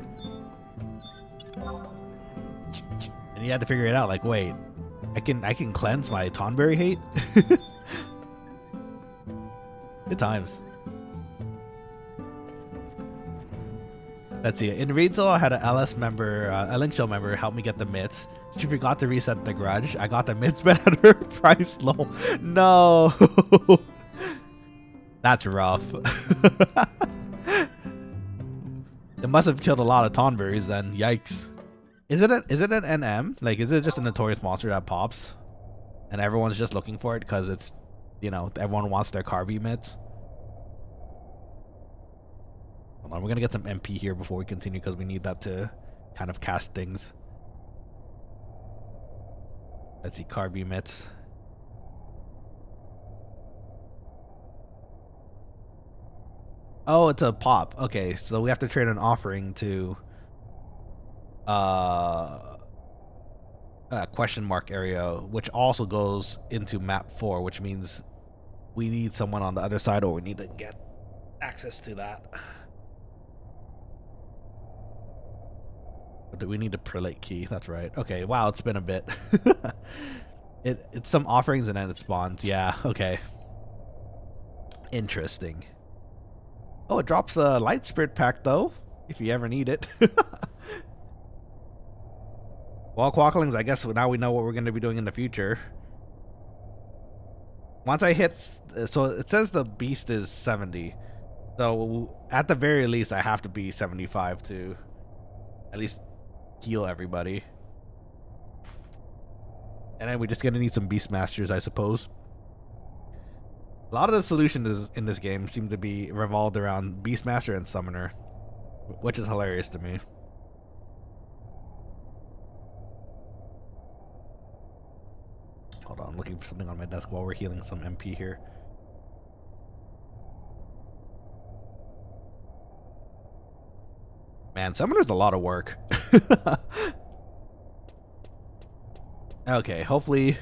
And you had to figure it out, like, wait, I can cleanse my Tonberry hate? Good times. Let's see. In Raidsville, I had an LS member, a Link Shell member, help me get the mitts. She forgot to reset the grudge. I got the mitts, but at her price low. No. That's rough. It must have killed a lot of Tonberries then. Yikes. Is it an NM? Like, is it just a notorious monster that pops? And everyone's just looking for it because it's, you know, everyone wants their carby mitts? Hold on, we're going to get some MP here before we continue because we need that to kind of cast things. Let's see, carby mitts. Oh, it's a pop. Okay, so we have to trade an offering to question mark area, which also goes into map 4, which means we need someone on the other side, or we need to get access to that. But we need a prelate key. That's right. Okay, wow, it's been a bit. It's some offerings and then it spawns. Yeah, okay. Interesting. Oh, it drops a light spirit pack though, if you ever need it. Well, Quokkalings, I guess now we know what we're going to be doing in the future. Once I hit, so it says the beast is 70. So at the very least, I have to be 75 to at least heal everybody. And then we're just going to need some beast masters, I suppose. A lot of the solutions in this game seem to be revolved around Beastmaster and Summoner, which is hilarious to me. Hold on, I'm looking for something on my desk while we're healing some MP here. Man, Summoner's a lot of work. Okay, hopefully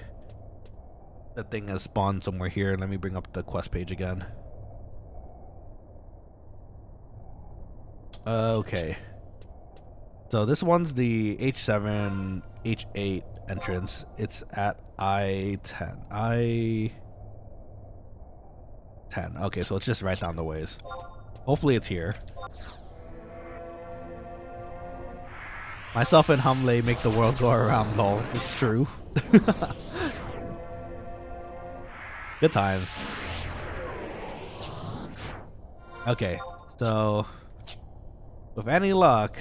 the thing has spawned somewhere here. Let me bring up the quest page again. Okay. So this one's the H7, H8 entrance. It's at I-10. I-10. Okay, so it's just right down the ways. Hopefully it's here. Myself and Humley make the world go around, lol. It's true. Good times. Okay, so with any luck,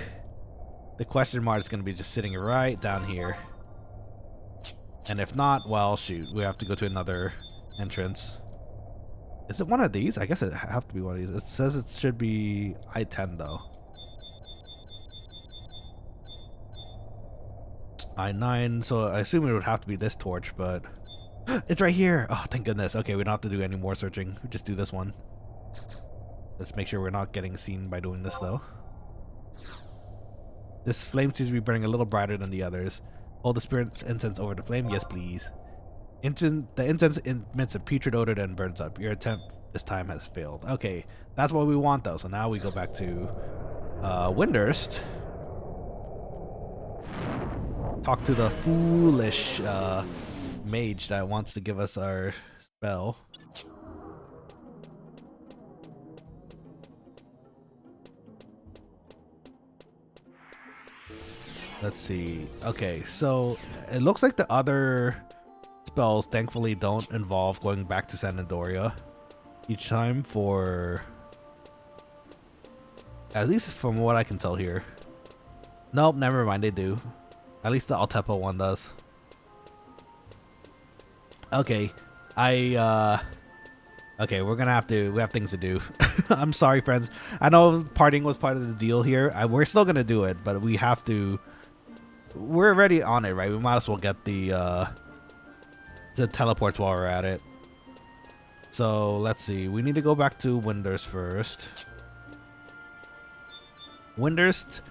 the question mark is going to be just sitting right down here. And if not, well, shoot, we have to go to another entrance. Is it one of these? I guess it have to be one of these. It says it should be I-10 though. I-9, so I assume it would have to be this torch, but it's right here. Oh, thank goodness. Okay, we don't have to do any more searching. We just do this one. Let's make sure we're not getting seen by doing this though. This flame seems to be burning a little brighter than the others. Hold the spirit's incense over the flame. Yes, please. The incense emits a putrid odor and burns up. Your attempt this time has failed. Okay, that's what we want though. So now we go back to Windurst. Talk to the foolish mage that wants to give us our spell. Let's see. Okay, so it looks like the other spells thankfully don't involve going back to Vana'diel each time for, at least from what I can tell here. Nope, never mind, they do. At least the Altepa one does. Okay, okay, we have things to do. I'm sorry, friends. I know partying was part of the deal here. We're still gonna do it, but we have to. We're already on it, right? We might as well get the teleports while we're at it. So let's see. We need to go back to Windurst first. Windurst,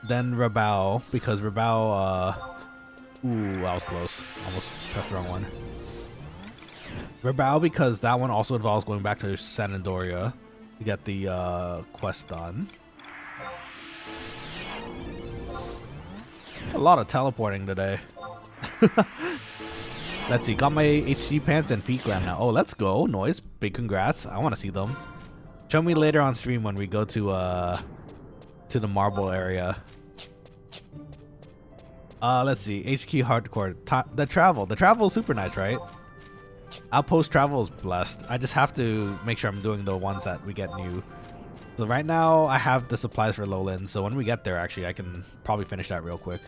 then Rabao, because Rabao. Ooh, that was close. Almost pressed the wrong one. Rabao, because that one also involves going back to Vana'diel to get the quest done. A lot of teleporting today. Let's see, got my HC pants and feet glam now. Oh, let's go. Noise, big congrats. I want to see them. Show me later on stream when we go to the marble area. Let's see, HQ hardcore. The travel is super nice, right? Outpost travel is blessed. I just have to make sure I'm doing the ones that we get new So right now I have the supplies for Lowlands. So when we get there, actually, I can probably finish that real quick.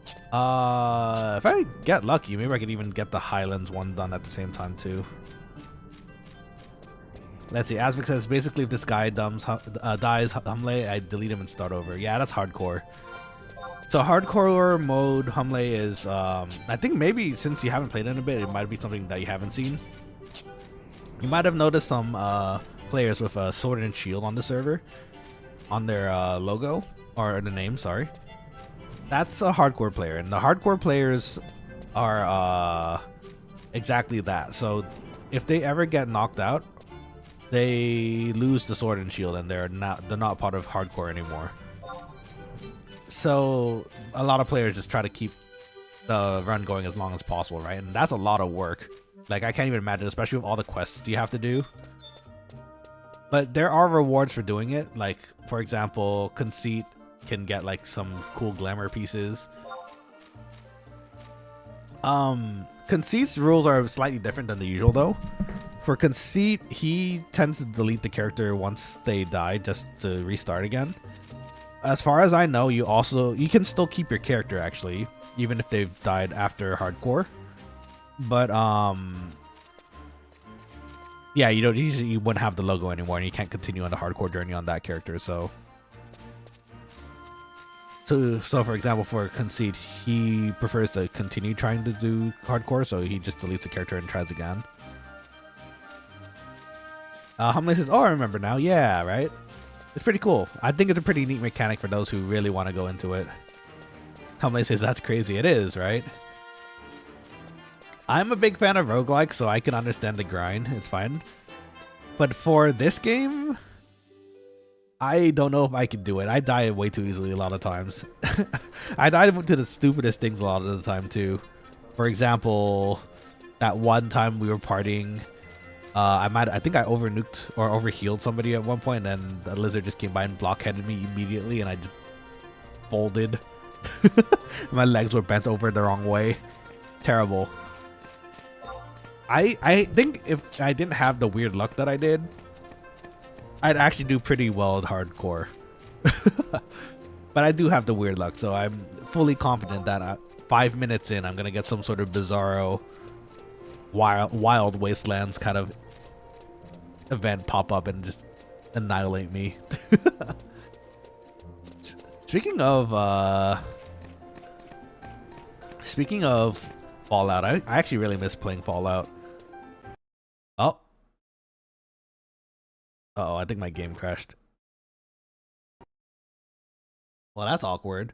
If I get lucky, maybe I could even get the Highlands one done at the same time too. Let's see. Asvik says basically if this guy dies Humle, I delete him and start over. Yeah, that's hardcore. So hardcore mode Humle is I think maybe since you haven't played it in a bit, it might be something that you haven't seen. You might have noticed some players with a sword and shield on the server on their logo or the name, sorry. That's a hardcore player, and the hardcore players are exactly that. So if they ever get knocked out, they lose the sword and shield, and they're not part of hardcore anymore. So a lot of players just try to keep the run going as long as possible, right? And that's a lot of work. Like, I can't even imagine, especially with all the quests you have to do. But there are rewards for doing it. Like, for example, Conceit can get like some cool glamour pieces. Conceit's rules are slightly different than the usual though. For Conceit, he tends to delete the character once they die just to restart again. As far as I know, you can still keep your character actually, even if they've died after hardcore. But yeah, you wouldn't have the logo anymore, and you can't continue on the hardcore journey on that character. So for example, for Conceit, he prefers to continue trying to do hardcore, so he just deletes the character and tries again. Humley says, "Oh, I remember now. Yeah, right. It's pretty cool. I think it's a pretty neat mechanic for those who really want to go into it." Humley says, "That's crazy. It is, right?" I'm a big fan of roguelikes, so I can understand the grind. It's fine. But for this game, I don't know if I can do it. I die way too easily a lot of times. I die to the stupidest things a lot of the time too. For example, that one time we were partying, I think I overnuked or overhealed somebody at one point, and then the lizard just came by and blockheaded me immediately, and I just folded. My legs were bent over the wrong way. Terrible. I think if I didn't have the weird luck that I did, I'd actually do pretty well in hardcore. But I do have the weird luck, so I'm fully confident that 5 minutes in, I'm going to get some sort of bizarro wild wastelands kind of event pop up and just annihilate me. Speaking of Fallout, I actually really miss playing Fallout. Oh. Uh-oh, I think my game crashed. Well, that's awkward.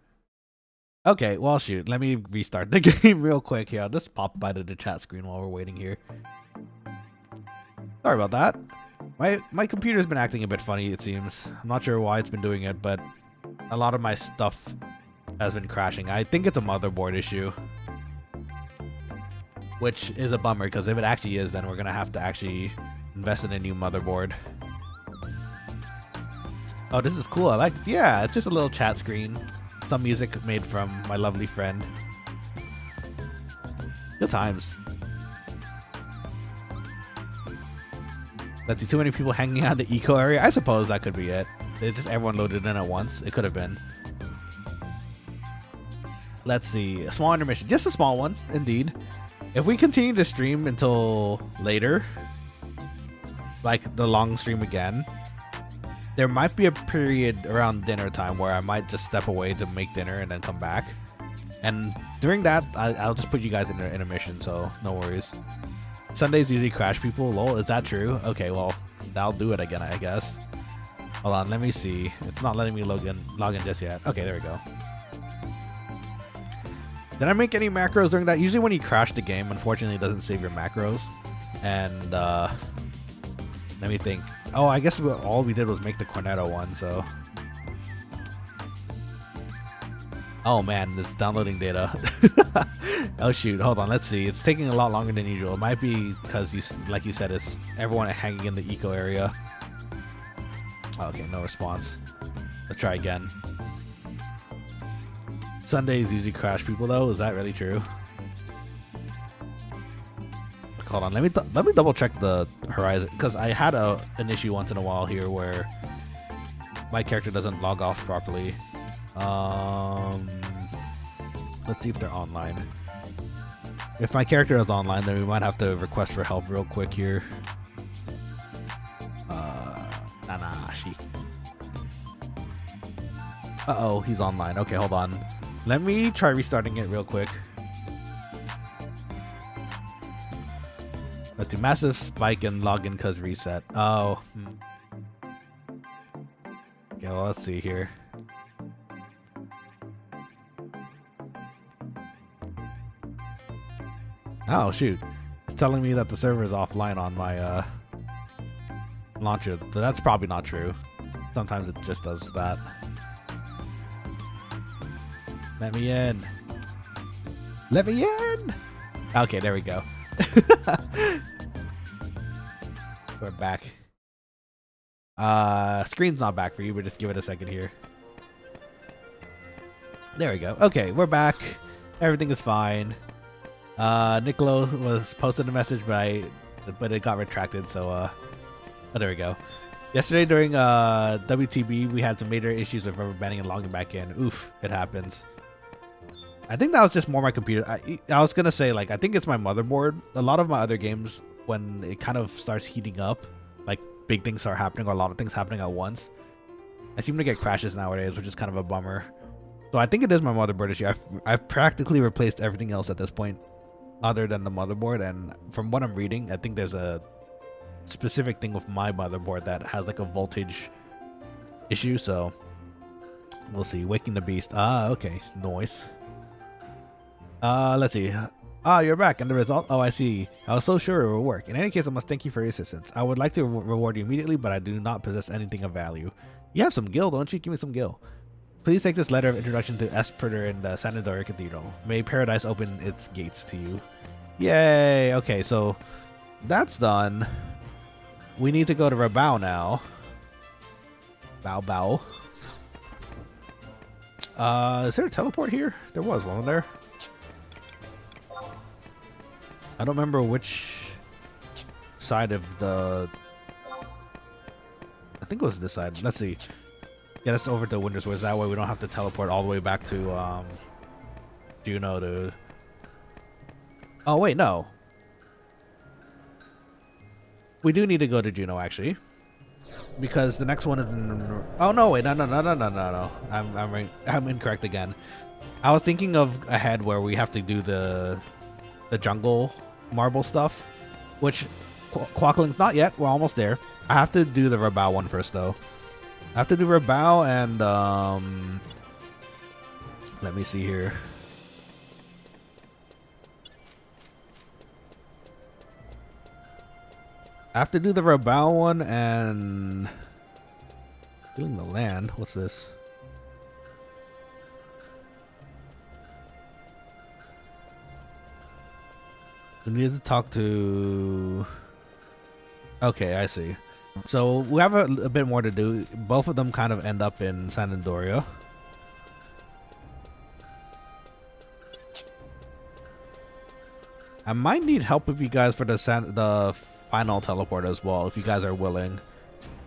Okay, well, shoot. Let me restart the game real quick here. I'll just pop by to the chat screen while we're waiting here. Sorry about that. My computer's been acting a bit funny, it seems. I'm not sure why it's been doing it, but a lot of my stuff has been crashing. I think it's a motherboard issue, which is a bummer, because if it actually is, then we're going to have to actually invest in a new motherboard. Oh, this is cool. I like it. Yeah, it's just a little chat screen. Some music made from my lovely friend. Good times. Let's see, too many people hanging out in the eco area. I suppose that could be it. It's just everyone loaded in at once. It could have been. Let's see. A small intermission. Just a small one, indeed. If we continue to stream until later, like the long stream again, there might be a period around dinner time where I might just step away to make dinner and then come back. And during that, I'll just put you guys in an intermission, so no worries. Sundays usually crash people. Lol, is that true? Okay, well, that'll do it again, I guess. Hold on, let me see. It's not letting me log in just yet. Okay, there we go. Did I make any macros during that? Usually when you crash the game, unfortunately, it doesn't save your macros. And let me think. Oh, I guess all we did was make the Cornetto one, so. Oh man, this downloading data. Oh shoot, hold on, let's see. It's taking a lot longer than usual. It might be because, like you said, it's everyone hanging in the eco area. Okay, no response. Let's try again. Sundays usually crash people though. Is that really true? Hold on, let me double check the horizon, because I had an issue once in a while here where my character doesn't log off properly. Let's see if they're online. If my character is online, then we might have to request for help real quick here. Nanashi. Uh-oh, he's online. Okay, hold on. Let me try restarting it real quick. Let's do massive spike and login because reset. Oh. Okay, well, let's see here. Oh, shoot. It's telling me that the server is offline on my launcher. So that's probably not true. Sometimes it just does that. Let me in. Let me in. Okay, there we go. We're back. Screen's not back for you, but just give it a second here. There we go. Okay, we're back. Everything is fine. Nicolo was posted a message, but it got retracted, so oh, there we go. Yesterday during WTB, we had some major issues with rubber banding and logging back in. Oof, it happens. I think that was just more my computer. I was gonna say, like, I think it's my motherboard. A lot of my other games, when it kind of starts heating up, like big things start happening or a lot of things happening at once, I seem to get crashes nowadays, which is kind of a bummer. So I think it is my motherboard issue. I've practically replaced everything else at this point other than the motherboard, and from what I'm reading, I think there's a specific thing with my motherboard that has like a voltage issue, so we'll see. Waking the beast. Ah, okay. Noise. Let's see. Ah, you're back. And the result? Oh, I see. I was so sure it would work. In any case, I must thank you for your assistance. I would like to reward you immediately, but I do not possess anything of value. You have some gil, don't you? Give me some gil. Please take this letter of introduction to vtuberid in the Vana'diel Cathedral. May paradise open its gates to you. Yay! Okay, so that's done. We need to go to Rabao now. Bao. Is there a teleport here? There was one there. I don't remember which side of the... I think it was this side. Let's see. Get us over to Winter's Woods. That way we don't have to teleport all the way back to Juno to... Oh, wait, no. We do need to go to Juno, actually. Because the next one is... Oh, no, wait. No. I'm incorrect again. I was thinking of ahead where we have to do the jungle marble stuff, which Quokkalings not yet. We're almost there. I have to do the Rabao one first, though. I have to do Rabao and let me see here. I have to do the Rabao one and Healing the Land. What's this? We need to talk to... Okay, I see. So we have a bit more to do. Both of them kind of end up in Vana'diel. I might need help with you guys for the final teleport as well, if you guys are willing.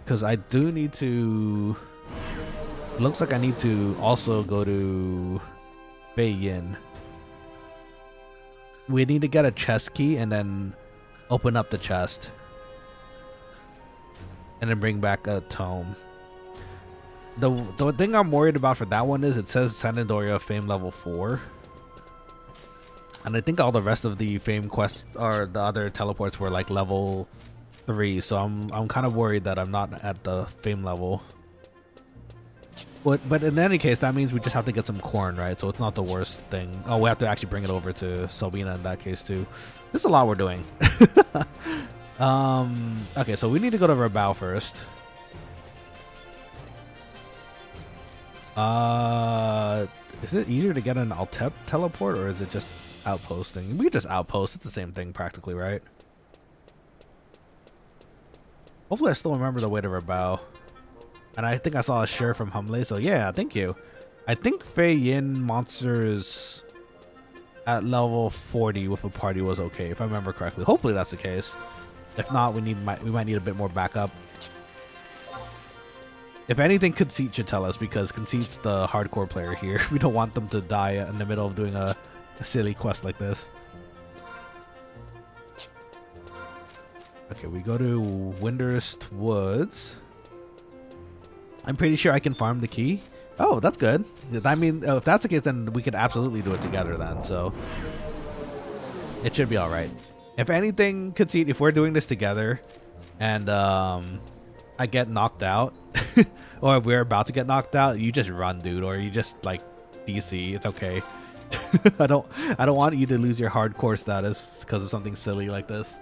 Because I do need to... Looks like I need to also go to Beiyin. We need to get a chest key and then open up the chest. And then bring back a tome. The thing I'm worried about for that one is it says Vana'diel Fame level 4. And I think all the rest of the Fame quests or the other teleports were like level 3. So I'm kind of worried that I'm not at the Fame level. But in any case, that means we just have to get some corn, right? So it's not the worst thing. Oh, we have to actually bring it over to Sobina in that case too. There's a lot we're doing. Okay, so we need to go to Rabao first. Is it easier to get an Altep teleport or is it just outposting? We could just outpost. It's the same thing practically, right? Hopefully I still remember the way to Rabao. And I think I saw a share from Humle, so yeah, thank you. I think Fei Yin monsters at level 40 with a party was okay, if I remember correctly. Hopefully that's the case. If not, we might need a bit more backup. If anything, Conceit should tell us, because Conceit's the hardcore player here. We don't want them to die in the middle of doing a silly quest like this. Okay, we go to Winterest Woods. I'm pretty sure I can farm the key. Oh, that's good. I mean, if that's the case, then we could absolutely do it together then, so it should be alright. If anything, Conceit, if we're doing this together and I get knocked out, or if we're about to get knocked out, you just run, dude, or you just like DC. It's okay. I don't want you to lose your hardcore status because of something silly like this.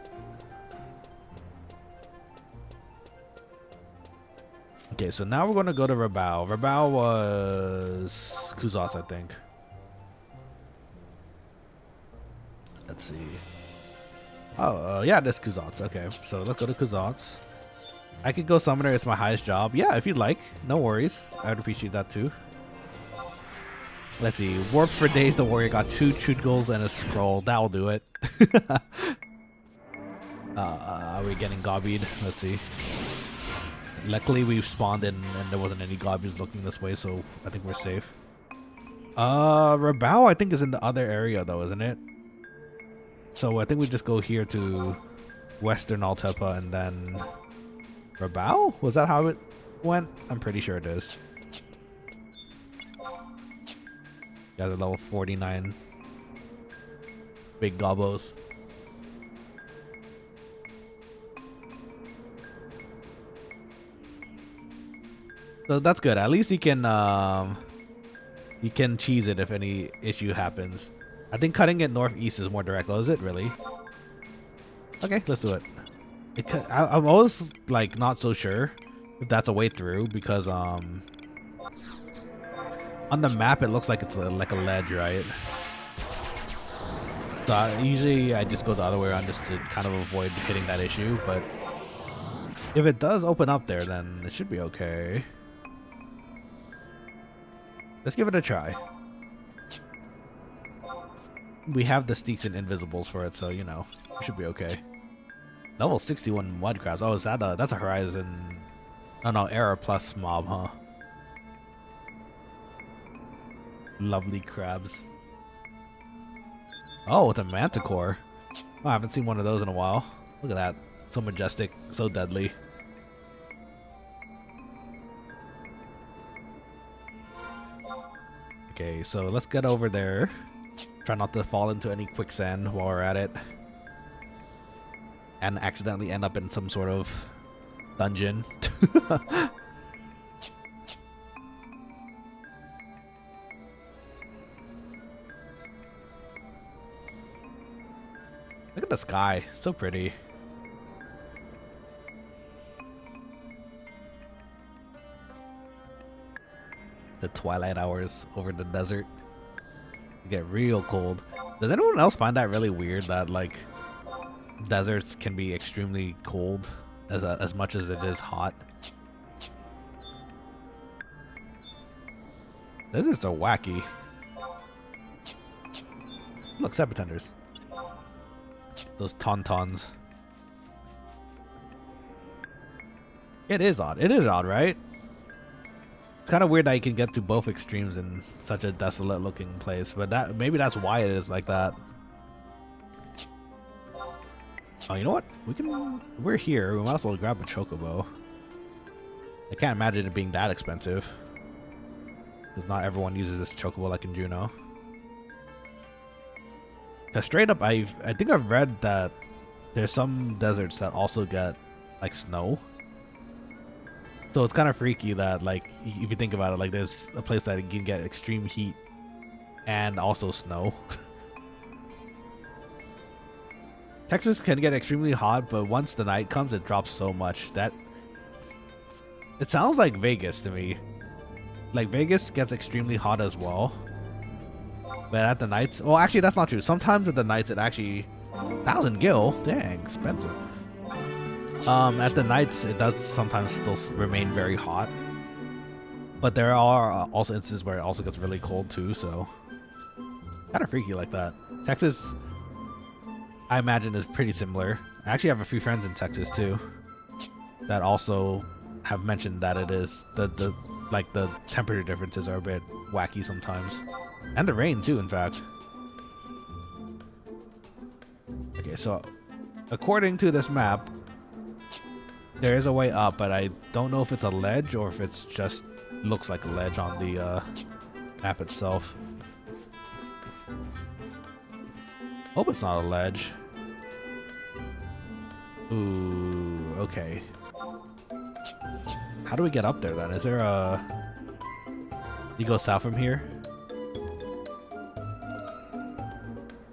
Okay, so now we're gonna go to Rabao. Rabao was Kuzat's, I think. Let's see. Oh, yeah, this Kuzat's. Okay, so let's go to Kuzat's. I could go Summoner. It's my highest job. Yeah, if you'd like. No worries. I would appreciate that too. Let's see. Warp for Days the Warrior got 2 Chute Goals and a scroll. That'll do it. Are we getting gobbied? Let's see. Luckily, we've spawned in and there wasn't any gobbies looking this way, so I think we're safe. Rabao, I think, is in the other area though, isn't it? So I think we just go here to Western Altepa and then Rabao? Was that how it went? I'm pretty sure it is. Guys are level 49. Big gobbos. So that's good. At least you can cheese it if any issue happens. I think cutting it northeast is more direct. Oh, is it really? Okay, let's do it. I'm always like not so sure if that's a way through because on the map it looks like it's like a ledge, right? So usually I just go the other way around just to kind of avoid hitting that issue, but if it does open up there, then it should be okay. Let's give it a try. We have the Steaks and Invisibles for it, so you know, it should be okay. Level 61 mud crabs. Oh, is that that's a Horizon? Oh no, Era Plus mob, huh? Lovely crabs. Oh, with a Manticore. Oh, I haven't seen one of those in a while. Look at that. So majestic, so deadly. Okay, so let's get over there. Try not to fall into any quicksand while we're at it. And accidentally end up in some sort of dungeon. Look at the sky. It's so pretty. The twilight hours over the desert. You get real cold. Does anyone else find that really weird that like deserts can be extremely cold as much as it is hot? Deserts are wacky. Look, Septenders. Those tauntauns. It is odd. It is odd, right? It's kind of weird that you can get to both extremes in such a desolate looking place, but that maybe that's why it is like that. Oh, you know what? We're here. We might as well grab a chocobo. I can't imagine it being that expensive. Because not everyone uses this chocobo like in Juno. Because straight up, I think I've read that there's some deserts that also get like snow. So it's kind of freaky that like if you think about it, like there's a place that you can get extreme heat and also snow. Texas can get extremely hot, but once the night comes, it drops so much that it sounds like Vegas to me. Like Vegas gets extremely hot as well, but at the nights, well, actually that's not true. Sometimes at the nights it actually 1,000 gil, dang, expensive. At the nights it does sometimes still remain very hot, but there are also instances where it also gets really cold too. So kind of freaky like that. Texas, I imagine, is pretty similar. I actually have a few friends in Texas too that also have mentioned that it is the like the temperature differences are a bit wacky sometimes, and the rain too. In fact. Okay, so according to this map, there is a way up, but I don't know if it's a ledge or if it's just looks like a ledge on the map itself. Hope it's not a ledge. Ooh, okay. How do we get up there then? Is there a... You go south from here?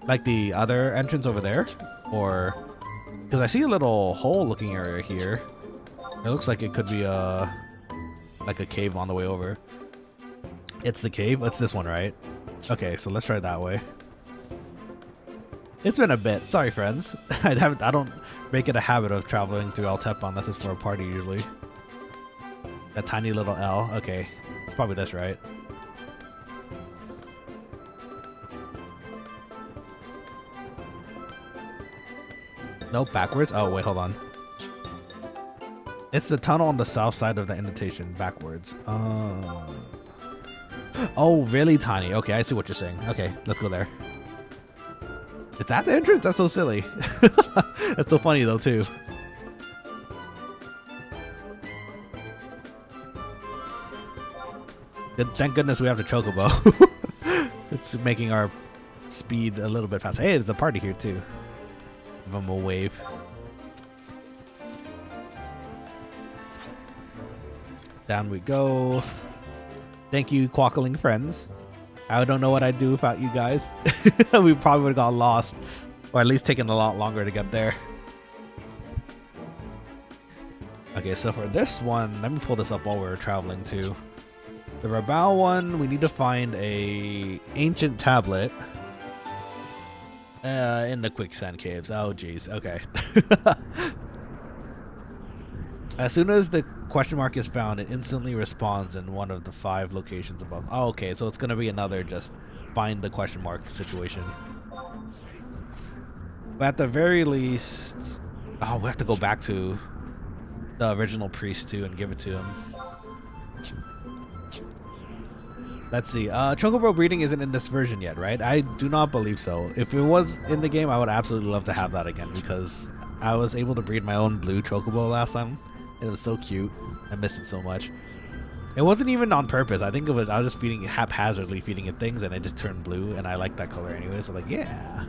Like the other entrance over there? Or... Because I see a little hole looking area here. It looks like it could be a... like a cave on the way over. It's the cave? It's this one, right? Okay, so let's try it that way. It's been a bit. Sorry, friends. I don't make it a habit of traveling through Altepa unless it's for a party usually. That tiny little L. Okay. It's probably this, right? Nope, backwards. Oh, wait, hold on. It's the tunnel on the south side of the indentation. Backwards. Oh, really tiny. Okay, I see what you're saying. Okay, let's go there. Is that the entrance? That's so silly. That's so funny though too. Thank goodness we have the chocobo. It's making our speed a little bit faster. Hey, there's a party here too. Give them a wave. Down we go. Thank you, Quokkaling friends. I don't know what I'd do without you guys. We probably would have got lost, or at least taken a lot longer to get there. Okay, so for this one, let me pull this up while we're traveling too. The Rabao one, we need to find a ancient tablet in the quicksand caves. Oh, jeez. Okay. As soon as the question mark is found, it instantly responds in one of the 5 locations above. Oh, okay, so it's gonna be another just find the question mark situation. But at the very least, oh, we have to go back to the original priest too and give it to him. Let's see. Chocobo breeding isn't in this version yet, right? I do not believe so. If it was in the game, I would absolutely love to have that again because I was able to breed my own blue chocobo last time. It was so cute. I missed it so much. It wasn't even on purpose. I think it was I was just feeding it haphazardly, feeding it things, and it just turned blue, and I like that color anyway. So like, yeah.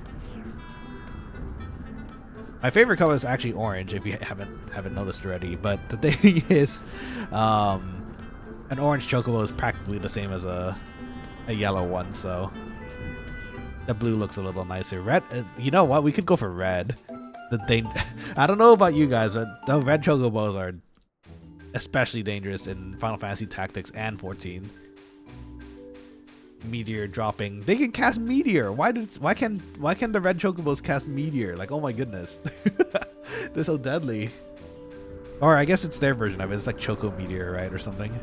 My favorite color is actually orange, if you haven't noticed already. But the thing is, an orange chocobo is practically the same as a yellow one, so the blue looks a little nicer. Red, you know what? We could go for red. I don't know about you guys, but the red chocobos are especially dangerous in Final Fantasy Tactics and 14. Meteor dropping. They can cast meteor. Why can the red chocobos cast meteor? Like, oh my goodness. They're so deadly. Or I guess it's their version of it. It's like Choco Meteor, right? Or something.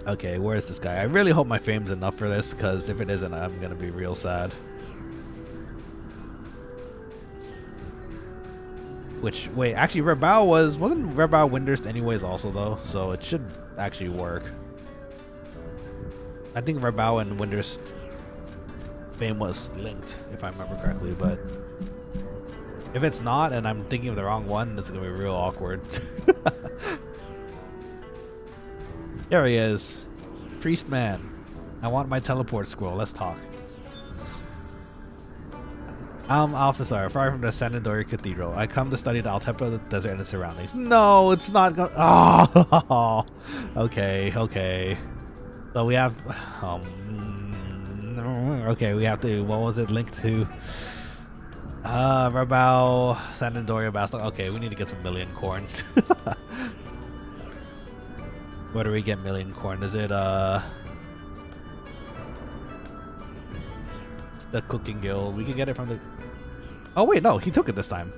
Okay, where is this guy? I really hope my fame's enough for this, because if it isn't, I'm gonna be real sad. Which, wait, actually Rabao wasn't Rabao Windurst anyways also though, so it should actually work. I think Rabao and Windurst fame was linked, if I remember correctly, but if it's not and I'm thinking of the wrong one, it's gonna be real awkward. There he is. Priest man. I want my teleport scroll. Let's talk. I'm Alphazar, far from the Vana'diel Cathedral. I come to study the Altepa, the desert, and its surroundings. No, it's not going. Oh, okay, okay. So we have. Okay, we have to. What was it linked to? Rabao, Vana'diel, Bastel. Okay, we need to get some million corn. Where do we get million corn? Is it the cooking guild? We can get it from the. Oh wait, no, he took it this time.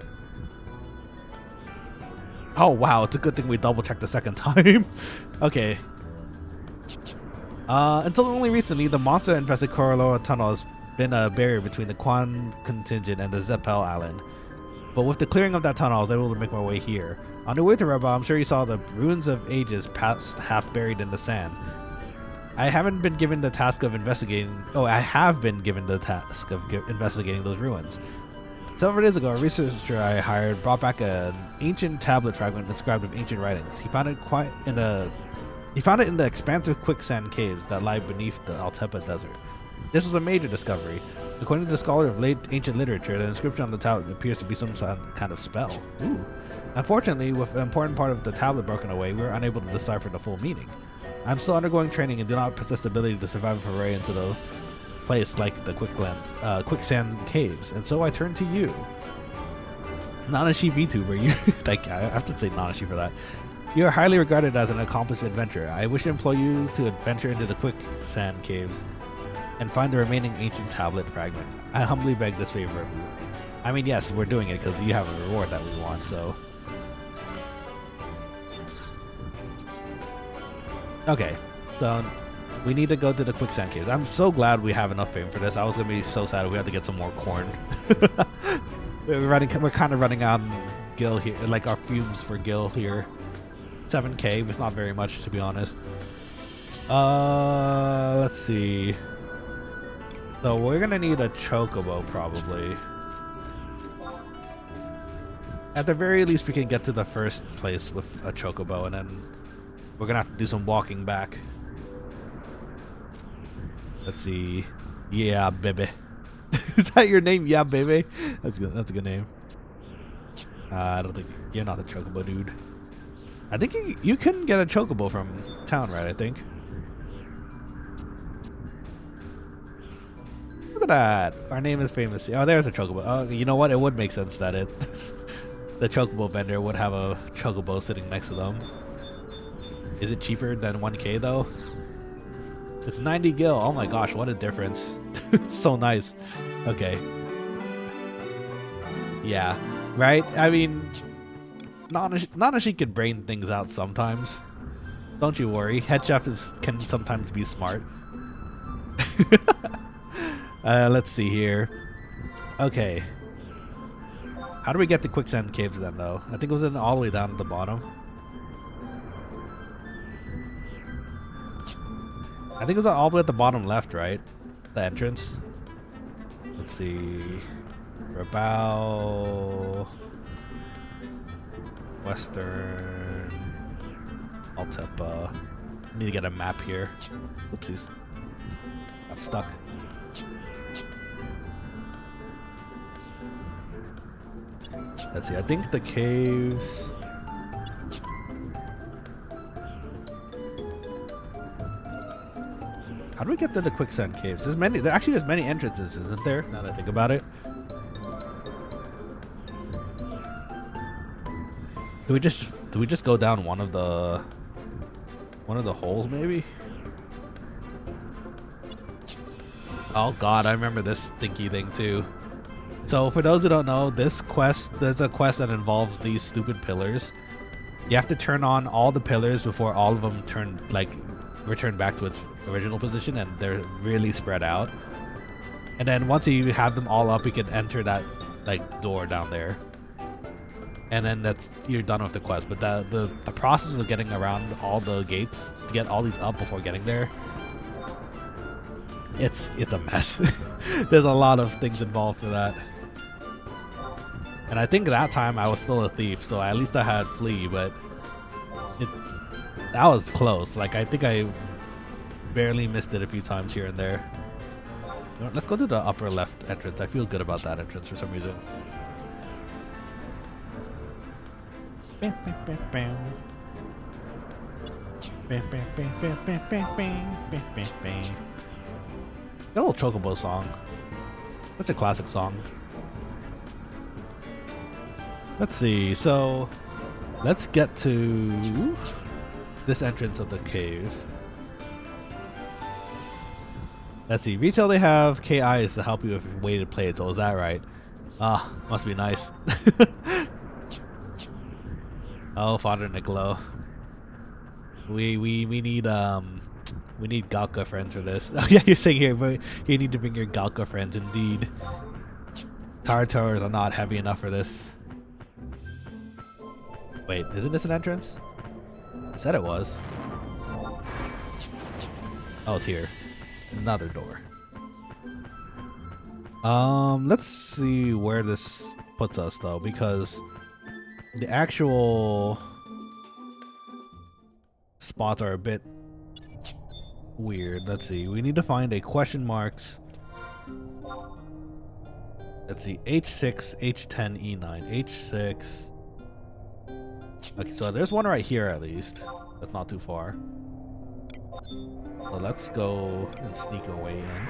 Oh wow, it's a good thing we double checked the second time. Okay. Until only recently, the monster-infested Koroloa Tunnel has been a barrier between the Quan contingent and the Zeppel Island. But with the clearing of that tunnel, I was able to make my way here. On the way to Rebel, I'm sure you saw the ruins of ages past half buried in the sand. I haven't been given the task of investigating. Oh, I have been given the task of investigating those ruins. Several days ago, a researcher I hired brought back an ancient tablet fragment inscribed with ancient writings. He found it in the expansive quicksand caves that lie beneath the Altepa desert. This was a major discovery. According to the scholar of late ancient literature, the inscription on the tablet appears to be some kind of spell. Ooh. Unfortunately, with an important part of the tablet broken away, we were unable to decipher the full meaning. I'm still undergoing training and do not possess the ability to survive a foray into the place like the quicksand caves, and so I turn to you, Nanashi VTuber. You, like, I have to say Nanashi for that. You are highly regarded as an accomplished adventurer. I wish to implore you to adventure into the quicksand caves and find the remaining ancient tablet fragment. I humbly beg this favor of you. I mean, yes, we're doing it because you have a reward that we want, so. Okay, so we need to go to the quicksand caves. I'm so glad we have enough fame for this. I was gonna be so sad if we had to get some more corn. We're kind of running on Gil here, like our fumes for Gil here. 7K, but it's not very much, to be honest. Let's see. So we're gonna need a chocobo probably. At the very least, we can get to the first place with a chocobo, and then we're gonna have to do some walking back. Let's see. Yeah, baby. Is that your name? Yeah, baby. That's good. That's a good name. I don't think you're not the chocobo dude. I think you can get a chocobo from town, right? I think. Look at that. Our name is famous. Oh, there's a chocobo. Oh, you know what? It would make sense that the chocobo vendor would have a chocobo sitting next to them. Is it cheaper than 1K though? It's 90 gil. Oh my gosh, what a difference. It's so nice. Okay. Yeah, right? I mean, Nanashi can brain things out sometimes. Don't you worry. Head chef can sometimes be smart. Let's see here. Okay. How do we get to quicksand caves then though? I think it was all the way down at the bottom. I think it was all the way at the bottom left, right? The entrance. Let's see. We're about Western Altepa. Need to get a map here. Oopsies. Got stuck. Let's see. I think the caves. How do we get to the quicksand caves? There's many entrances, isn't there? Now that I think about it. Do we just go down one of the holes maybe? Oh god, I remember this stinky thing too. So for those who don't know, there's a quest that involves these stupid pillars. You have to turn on all the pillars before all of them return back to its original position, and they're really spread out. And then once you have them all up, you can enter that door down there. And then you're done with the quest. But the process of getting around all the gates to get all these up before getting there, it's a mess. There's a lot of things involved for that. And I think that time I was still a thief, so at least I had flee, but that was close. Like, I think I barely missed it a few times here and there. Let's go to the upper left entrance. I feel good about that entrance for some reason. Good old Chocobo song. Such a classic song. Let's see, so let's get to this entrance of the caves. Let's see, retail they have KIs to help you with weighted plates. Oh, is that right? Ah, must be nice. Oh, Father Niccolo. We need Galka friends for this. Oh yeah, you're saying here, but you need to bring your Galka friends indeed. Tartars are not heavy enough for this. Wait, isn't this an entrance? I said it was. Oh, it's here. Another door. Let's see where this puts us though, because the actual spots are a bit weird. Let's see. We need to find a question marks. Let's see. H6, H10, E9, H6. Okay, so there's one right here at least. That's not too far. So let's go and sneak our way in.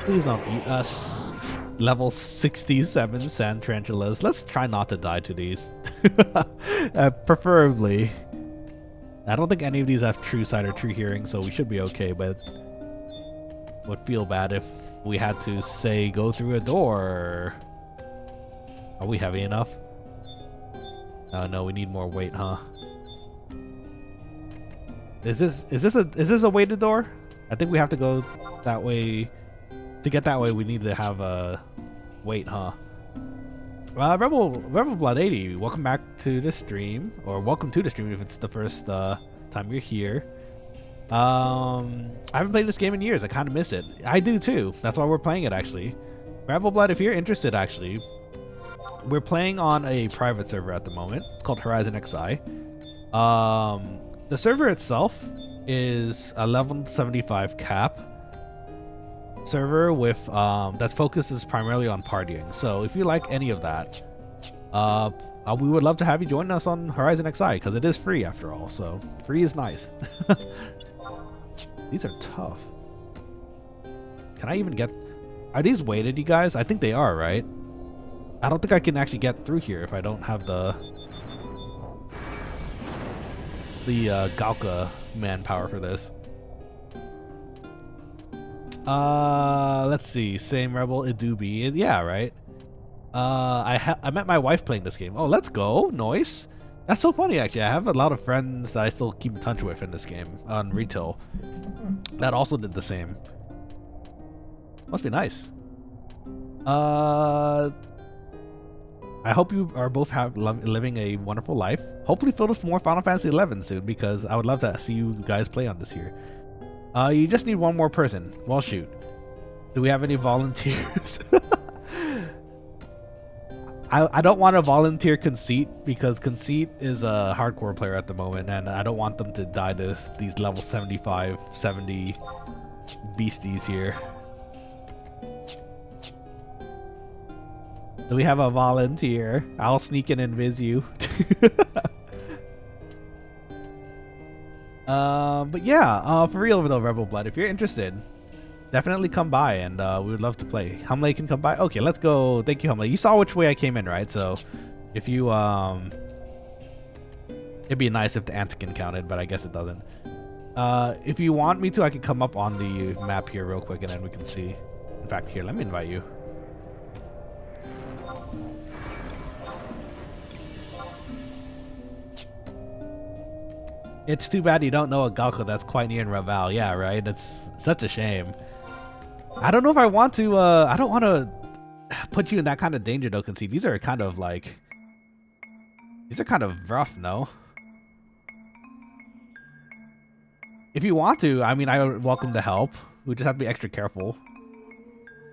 Please don't eat us. Level 67 sand tarantulas. Let's try not to die to these. Preferably. I don't think any of these have true sight or true hearing, so we should be okay, but would feel bad if we had to, say, go through a door. Are we heavy enough? Oh no, we need more weight, huh? Is this a weighted door? I think we have to go that way. To get that way, we need to have a weight, huh? Rebel Blood 80, welcome back to the stream, or welcome to the stream if it's the first time you're here. I haven't played this game in years. I kind of miss it. I do too. That's why we're playing it actually. Rebel Blood, if you're interested, actually, we're playing on a private server at the moment. It's called Horizon XI. The server itself is a level 75 cap server with that focuses primarily on partying. So if you like any of that, we would love to have you join us on Horizon XI because it is free after all. So free is nice. These are tough. Can I even get? Are these weighted, you guys? I think they are, right? I don't think I can actually get through here if I don't have the Galka manpower for this. Let's see. Same Rebel Idubi. Yeah, right. I met my wife playing this game. Oh, let's go. Nice. That's so funny, actually. I have a lot of friends that I still keep in touch with in this game on retail that also did the same. Must be nice. I hope you are both living a wonderful life. Hopefully filled with more Final Fantasy 11 soon, because I would love to see you guys play on this here. You just need one more person. Well, shoot. Do we have any volunteers? I don't want to volunteer Conceit, because Conceit is a hardcore player at the moment, and I don't want them to die to these level 75, 70 beasties here. Do we have a volunteer? I'll sneak in and viz you. But yeah, for real though, Rebel Blood, if you're interested, definitely come by, and we would love to play. Humley can come by. Okay, let's go. Thank you, Humley. You saw which way I came in, right? So if you it'd be nice if the Antikin counted, but I guess it doesn't. If you want me to, I can come up on the map here real quick, and then we can see. In fact, here, let me invite you. It's too bad you don't know a Galka that's quite near in Raval. Yeah, right? That's such a shame. I don't know if I want to, I don't want to put you in that kind of danger though, Conceit. These are kind of like, these are kind of rough, no? If you want to, I mean, I would welcome the help. We just have to be extra careful.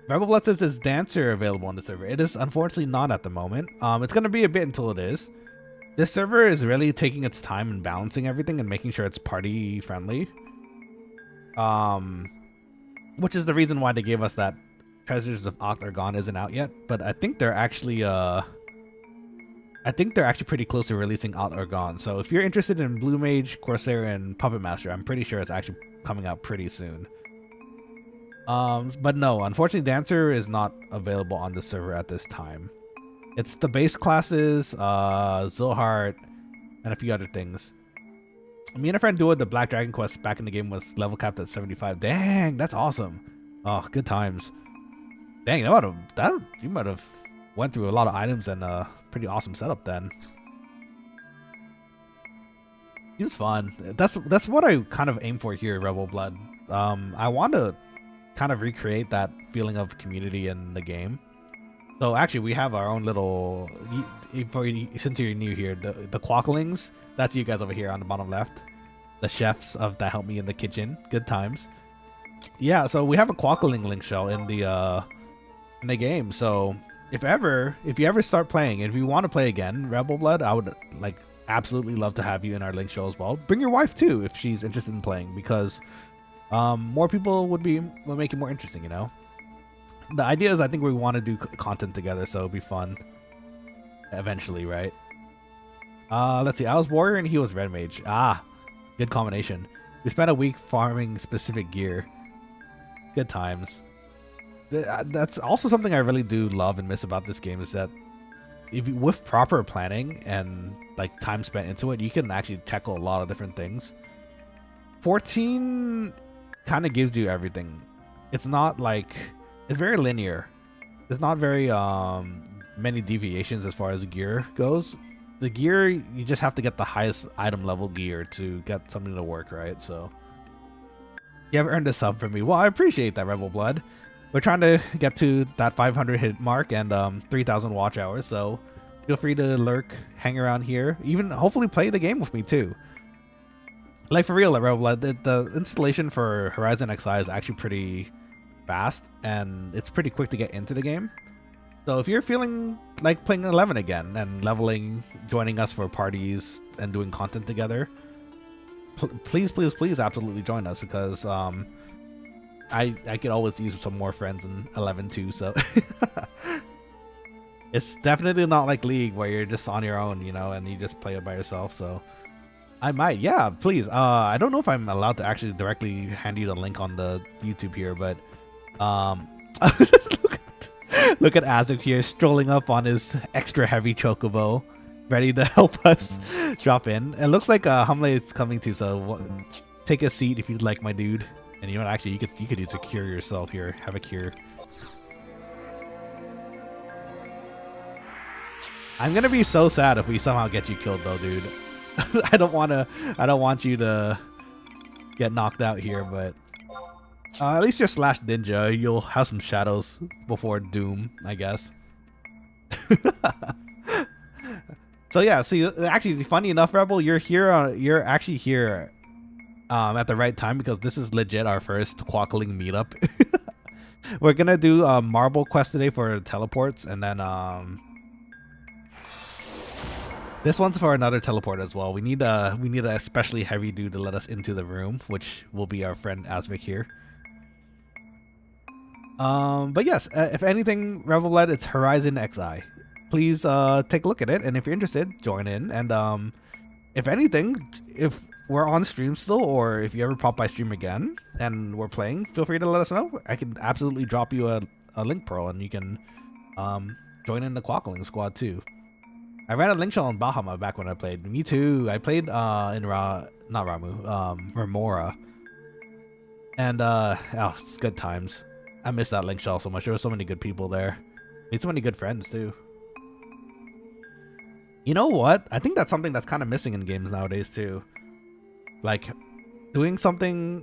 Rebel Blood says, is Dancer available on the server? It is unfortunately not at the moment. It's going to be a bit until it is. This server is really taking its time and balancing everything and making sure it's party friendly. Which is the reason why they gave us that Treasures of Octargon isn't out yet. But I think they're actually pretty close to releasing Octargon. So if you're interested in Blue Mage, Corsair, and Puppet Master, I'm pretty sure it's actually coming out pretty soon. But no, unfortunately Dancer is not available on the server at this time. It's the base classes, Zilhart, and a few other things. Me and a friend doing the Black Dragon quest back in the game was level capped at 75. Dang, that's awesome. Oh, good times. Dang, you might have went through a lot of items and a pretty awesome setup then. It was fun. That's what I kind of aim for here, Rebel Blood. I want to kind of recreate that feeling of community in the game. So actually, we have our own little. Since you're new here, the Quokkalings. That's you guys over here on the bottom left. The chefs that help me in the kitchen. Good times. Yeah, so we have a Quokkaling link shell in the game. So if you ever start playing, and if you want to play again, Rebel Blood, I would like absolutely love to have you in our link shell as well. Bring your wife too if she's interested in playing, because more people would make it more interesting, you know. The idea is I think we want to do content together, so it'll be fun eventually, right? Let's see. I was warrior and he was red mage. Good combination. We spent a week farming specific gear. Good times. That's also something I really do love and miss about this game, is that with proper planning and like time spent into it, you can actually tackle a lot of different things. 14 kind of gives you everything. It's not like, it's very linear. There's not very many deviations as far as gear goes. The gear, you just have to get the highest item level gear to get something to work, right? So you have earned a sub from me. Well, I appreciate that, Rebel Blood. We're trying to get to that 500 hit mark and 3,000 watch hours, so feel free to lurk, hang around here, even hopefully play the game with me too. Like for real, Rebel Blood, the installation for Horizon XI is actually pretty fast, and it's pretty quick to get into the game. So if you're feeling like playing 11 again and leveling, joining us for parties and doing content together, please absolutely join us, because I could always use some more friends in 11 too. So it's definitely not like League where you're just on your own, you know, and you just play it by yourself. So I might, yeah, please. I don't know if I'm allowed to actually directly hand you the link on the YouTube here, but look at Azuk here strolling up on his extra heavy chocobo, ready to help us drop in. It looks like Hamle is coming too, so take a seat if you'd like, my dude. And you know what, actually you could use a cure yourself here. Have a cure. I'm gonna be so sad if we somehow get you killed though, dude. I don't want you to get knocked out here, but at least you're slash ninja. You'll have some shadows before doom, I guess. So yeah, see, actually, funny enough, Rebel, you're here. You're actually here at the right time, because this is legit our first Quokkaling meetup. We're gonna do a marble quest today for teleports, and then this one's for another teleport as well. We need a especially heavy dude to let us into the room, which will be our friend Asvik here. But yes, if anything, Rebel Blood, it's Horizon XI. Please take a look at it, and if you're interested, join in. And if anything, if we're on stream still, or if you ever pop by stream again and we're playing, feel free to let us know. I can absolutely drop you a link pro, and you can join in the Quokkaling squad too. I ran a link shell on Bahama back when I played. Me too. I played in Remora. And oh, it's good times. I miss that link shell so much. There were so many good people there. Made so many good friends too. You know what? I think that's something that's kind of missing in games nowadays too. Like doing something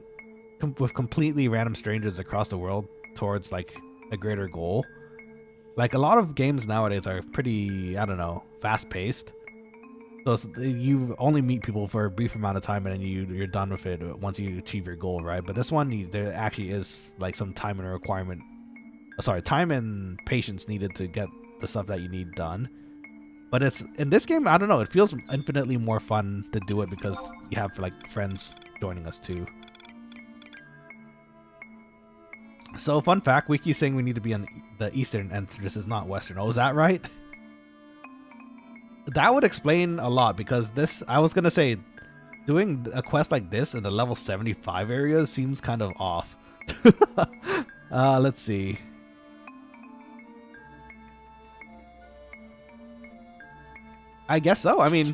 with completely random strangers across the world towards like a greater goal. Like a lot of games nowadays are pretty, I don't know, fast paced. So you only meet people for a brief amount of time, and then you're done with it once you achieve your goal, right? But this one, there actually is like some time and a requirement. Time and patience needed to get the stuff that you need done. But it's in this game, I don't know, it feels infinitely more fun to do it because you have like friends joining us too. So fun fact, Wiki's saying we need to be on the eastern entrances, not western. Oh, is that right? That would explain a lot, because this, I was gonna say, doing a quest like this in the level 75 area seems kind of off. Let's see. I guess so. I mean,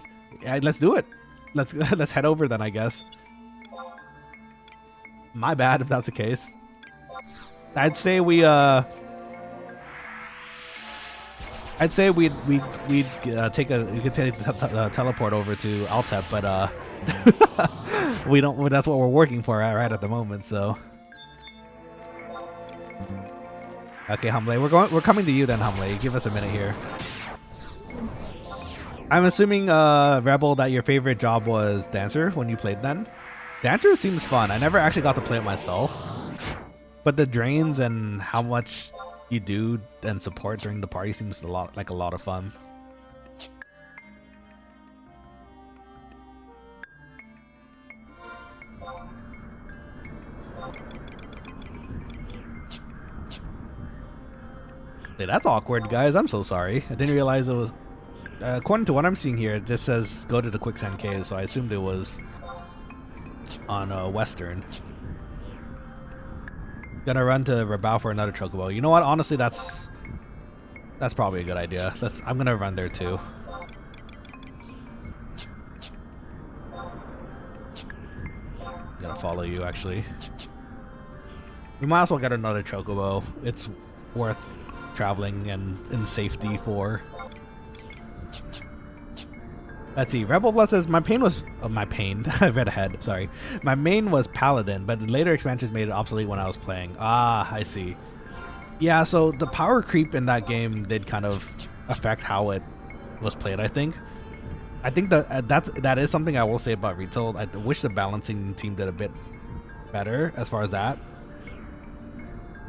let's do it. Let's head over then, I guess. My bad if that's the case. I'd say we'd take a teleport over to Altep, but we don't. That's what we're working for right at the moment. So Okay, Humble, we're coming to you then, Humble. Give us a minute here. I'm assuming, Rebel, that your favorite job was Dancer when you played then? Dancer seems fun. I never actually got to play it myself. But the drains and how much you do and support during the party seems like a lot of fun. Hey, that's awkward, guys. I'm so sorry. I didn't realize it was... according to what I'm seeing here, it just says go to the Quicksand Cave, so I assumed it was on Western. Gonna run to Rabao for another chocobo. You know what? Honestly, that's probably a good idea. I'm gonna run there too. I'm gonna follow you actually. We might as well get another chocobo. It's worth traveling and in safety for. Let's see. Rebel Blood says my pain was my pain. I read ahead. Sorry. My main was Paladin, but the later expansions made it obsolete when I was playing. Ah, I see. Yeah. So the power creep in that game did kind of affect how it was played. I think that is something I will say about retail. I wish the balancing team did a bit better as far as that.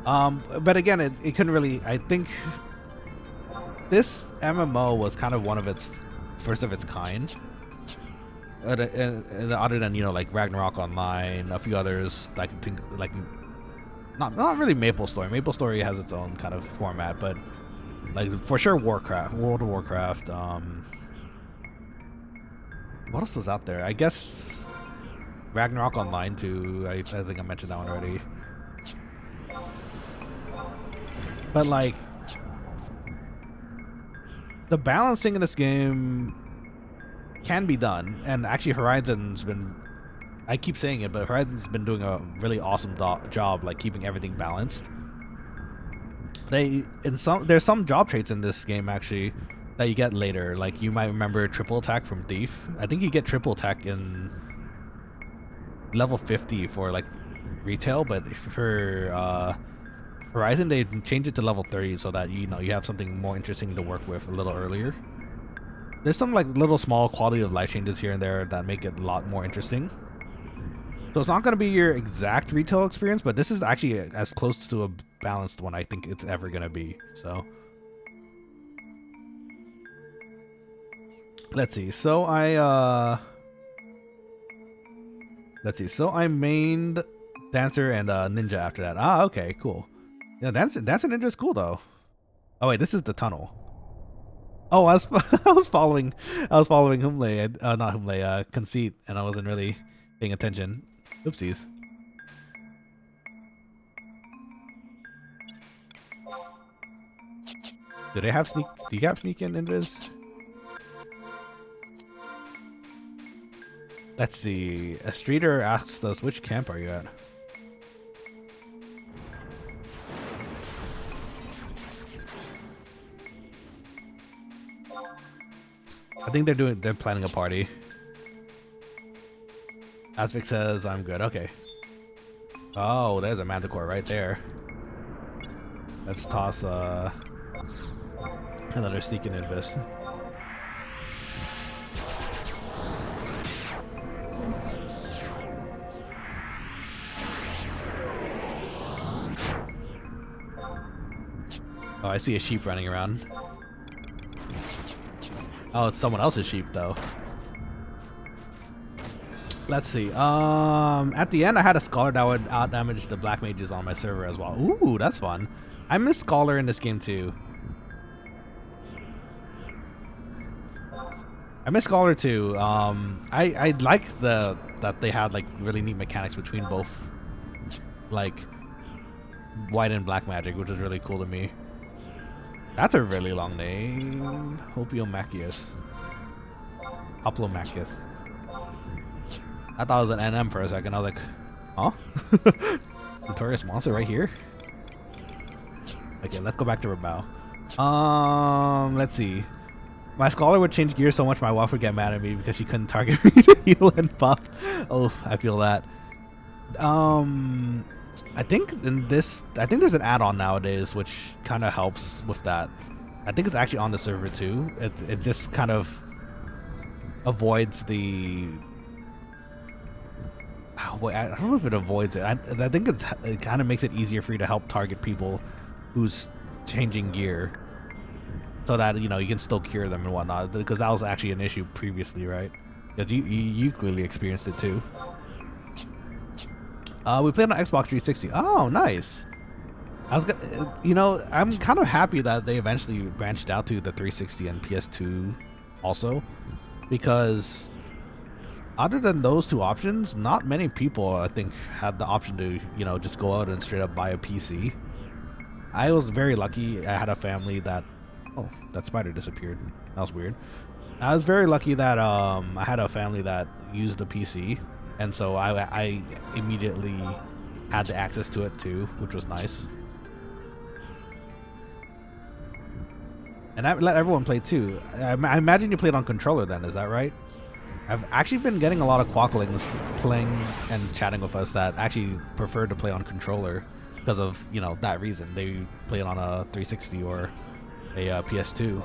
But again, it couldn't really. I think this MMO was kind of one of its first of its kind, and other than, you know, like Ragnarok Online, a few others I can think, like not really MapleStory. MapleStory has its own kind of format, but like for sure World of Warcraft. What else was out there? I guess Ragnarok Online too. I think I mentioned that one already. But like, the balancing in this game can be done, and actually Horizon's been, I keep saying it, but Horizon's been doing a really awesome job, like keeping everything balanced. There's some job traits in this game actually that you get later. Like you might remember triple attack from Thief. I think you get triple attack in level 50 for like retail, but for Horizon, they changed it to level 30 so that, you know, you have something more interesting to work with a little earlier. There's some like little small quality of life changes here and there that make it a lot more interesting. So it's not going to be your exact retail experience, but this is actually as close to a balanced one I think it's ever going to be. So let's see. So I mained Dancer and Ninja after that. Ah, okay, cool. Yeah, Dancer Ninja is cool though. Oh wait, this is the tunnel. Oh, I was following Humle, not Humle, Conceit, and I wasn't really paying attention. Oopsies. Do they have sneak? Do you have sneak in invis? Let's see. A streeter asks us, which camp are you at? I think they're planning a party. Asvik says I'm good. Okay. Oh, there's a Manticore right there. Let's toss another sneaking invis. Oh, I see a sheep running around. Oh, it's someone else's sheep though. Let's see. At the end I had a Scholar that would out damage the Black Mages on my server as well. Ooh, that's fun. I miss Scholar in this game too. I miss Scholar too. I like that they had like really neat mechanics between both like white and black magic, which is really cool to me. That's a really long name. Hoplomachus. Hoplomachus. I thought it was an NM for a second. I was like, huh? Notorious monster right here? Okay, let's go back to Rabao. Let's see. My Scholar would change gears so much my wife would get mad at me because she couldn't target me to heal and buff. Oh, I feel that. I think there's an add-on nowadays which kind of helps with that. I think it's actually on the server too. It just kind of avoids the. Wait, I don't know if it avoids it. I think it kind of makes it easier for you to help target people who's changing gear, so that you can still cure them and whatnot. Because that was actually an issue previously, right? Because you clearly experienced it too. We played on Xbox 360. Oh, nice. I'm kind of happy that they eventually branched out to the 360 and PS2 also, because other than those two options, not many people, I think, had the option to, just go out and straight up buy a PC. I was very lucky. I had a family that... Oh, that spider disappeared. That was weird. I was very lucky that I had a family that used the PC, and so I immediately had the access to it too, which was nice. And I let everyone play too. I imagine you played on controller then, is that right? I've actually been getting a lot of Quokkalings playing and chatting with us that actually prefer to play on controller because of, that reason. They play it on a 360 or a PS2.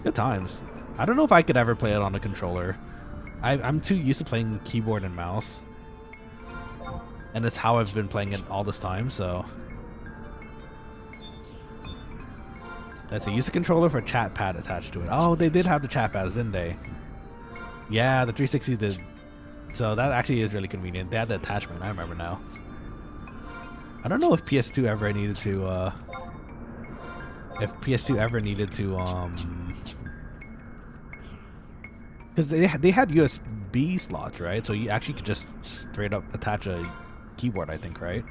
Good times. I don't know if I could ever play it on a controller. I'm too used to playing keyboard and mouse. And it's how I've been playing it all this time, so... Let's see, use the controller for chat pad attached to it. Oh, they did have the chat pads, didn't they? Yeah, the 360 did. So that actually is really convenient. They had the attachment, I remember now. I don't know if PS2 ever needed to, because they had USB slots, right? So you actually could just straight up attach a keyboard, I think, right?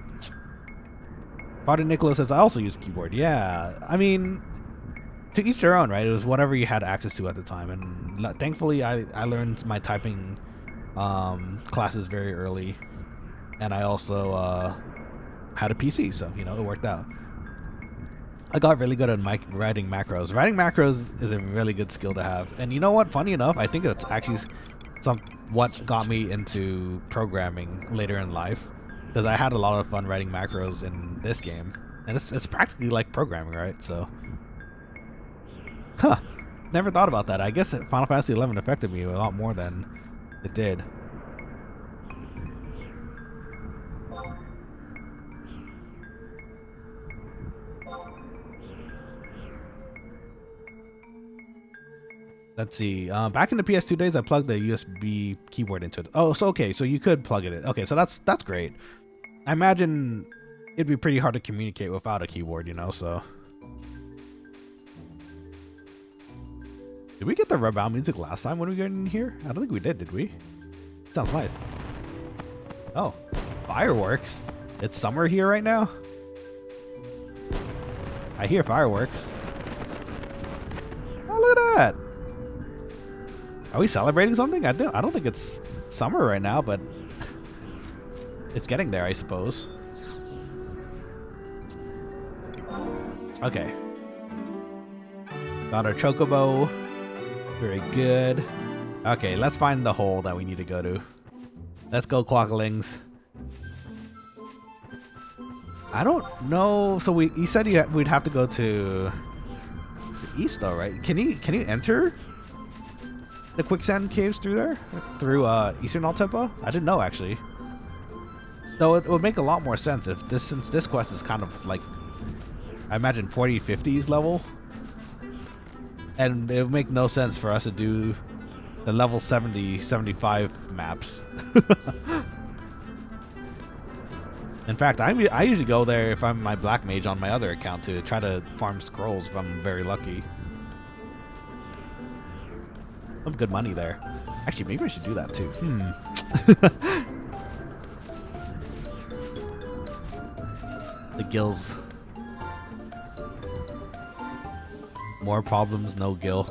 Father Nicholas says, I also use a keyboard. Yeah, I mean... To each their own, right? It was whatever you had access to at the time, and thankfully I learned my typing classes very early, and I also had a PC, so it worked out. I got really good at writing macros. Writing macros is a really good skill to have, and you know what? Funny enough, I think it's actually what got me into programming later in life, because I had a lot of fun writing macros in this game, and it's practically like programming, right? So. Huh. Never thought about that. I guess Final Fantasy XI affected me a lot more than it did. Let's see. Back in the PS2 days, I plugged the USB keyboard into it. Oh, so okay. So you could plug it in. Okay, so that's great. I imagine it'd be pretty hard to communicate without a keyboard, so... Did we get the rebound music last time when we got in here? I don't think we did we? Sounds nice. Oh, fireworks. It's summer here right now? I hear fireworks. Oh, look at that. Are we celebrating something? I don't think it's summer right now, but it's getting there, I suppose. Okay. Got our chocobo. Very good. Okay, let's find the hole that we need to go to. Let's go, Quokkalings. I don't know. So you said we'd have to go to the east, though, right? Can you enter the quicksand caves through there, through Eastern Altepa? I didn't know, actually. Though it would make a lot more sense since this quest is kind of like, I imagine 40-50s level. And it would make no sense for us to do the level 70, 75 maps. In fact, I usually go there if I'm my Black Mage on my other account to try to farm scrolls if I'm very lucky. Some good money there. Actually, maybe I should do that too. The gills. More problems, no gil.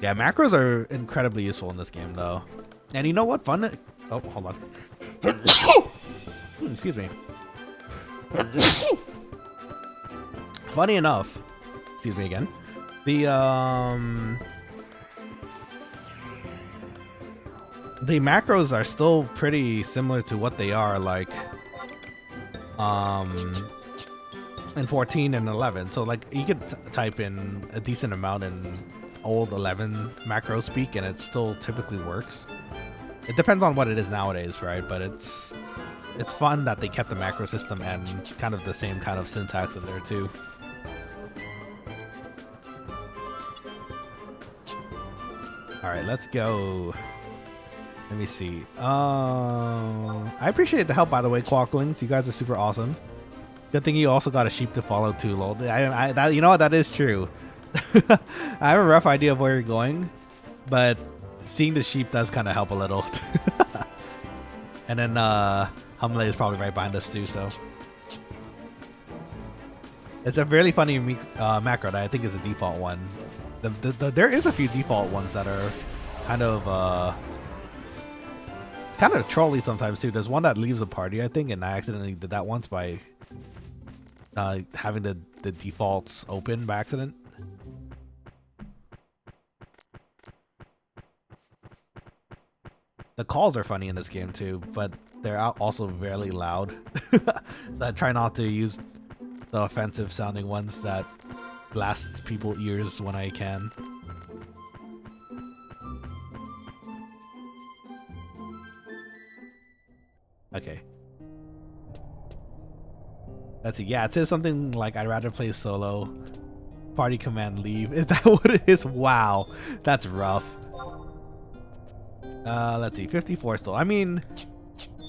Yeah, macros are incredibly useful in this game, though. And you know what? Fun. Oh, hold on. Excuse me. Funny enough, excuse me again. The the macros are still pretty similar to what they are like in 14 and 11. So like you could type in a decent amount in old 11 macro speak and it still typically works. It depends on what it is nowadays, right? But it's fun that they kept the macro system and kind of the same kind of syntax in there too. All right, let's go. Let me see. I appreciate the help, by the way, Quokkalings. You guys are super awesome. Good thing you also got a sheep to follow too, lol. You know what? That is true. I have a rough idea of where you're going, but seeing the sheep does kind of help a little. And then Humle is probably right behind us too, so. It's a really funny macro that I think is a default one. There is a few default ones that are kind of trolly sometimes too. There's one that leaves a party, I think, and I accidentally did that once by having the defaults open by accident. The calls are funny in this game too, but they're also very loud. So I try not to use the offensive sounding ones that blast people's ears when I can. Okay. Let's see. Yeah, it says something like, I'd rather play solo. Party command leave. Is that what it is? Wow. That's rough. Let's see. 54 still. I mean,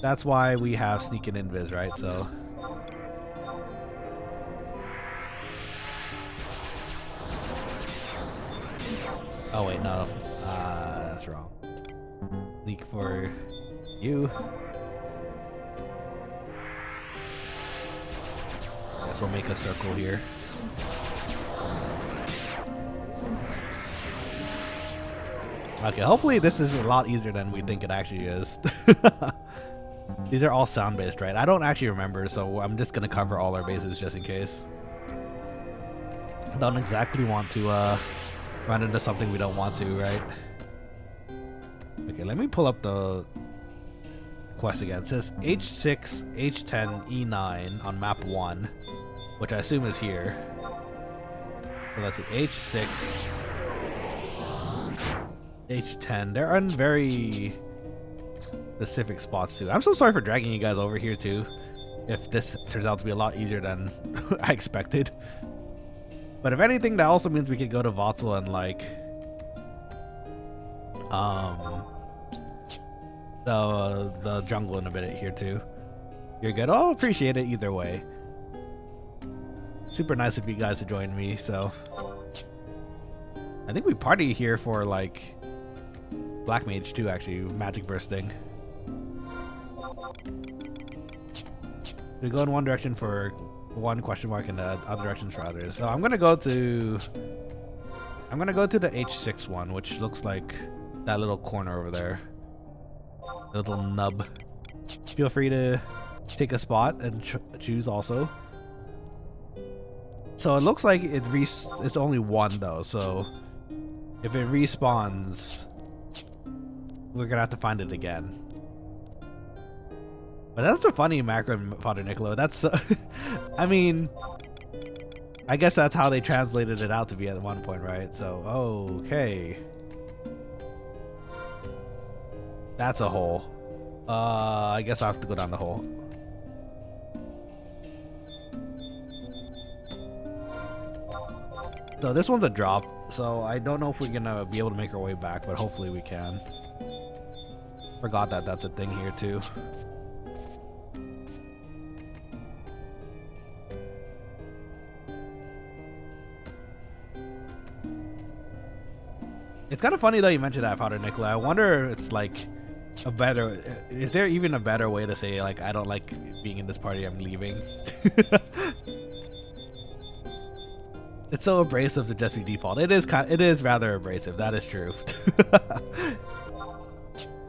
that's why we have sneak and invis, right? So. Oh, wait. No. That's wrong. Sneak for you. Guess we'll make a circle here. Okay, hopefully this is a lot easier than we think it actually is. These are all sound-based, right? I don't actually remember, so I'm just gonna cover all our bases just in case. I don't exactly want to run into something we don't want to, right? Okay, let me pull up the quest again. It says H6, H10, E9 on map 1, which I assume is here. So let's see, H6, H10. They're in very specific spots too. I'm so sorry for dragging you guys over here too, if this turns out to be a lot easier than I expected. But if anything, that also means we could go to Voxel and like the jungle in a minute here too. You're good. Oh, appreciate it either way. Super nice of you guys to join me. So I think we party here for like Black Mage too, actually, magic bursting. We go in one direction for one question mark and the other directions for others. So I'm gonna go to the H6 one, which looks like that little corner over there. The little nub. Feel free to take a spot and choose also. So it looks like it's only one though, so if it respawns, we're gonna have to find it again. But that's a funny macro, Father Niccolo. That's, I mean, I guess that's how they translated it out to be at one point, right? So, okay. That's a hole. I guess I have to go down the hole. So this one's a drop, so I don't know if we're gonna be able to make our way back, but hopefully we can. Forgot that that's a thing here too. It's kind of funny though you mentioned that, Father Nicola. I wonder if it's like a better, is there even a better way to say like, I don't like being in this party, I'm leaving? It's so abrasive to just be default. It is rather abrasive, that is true.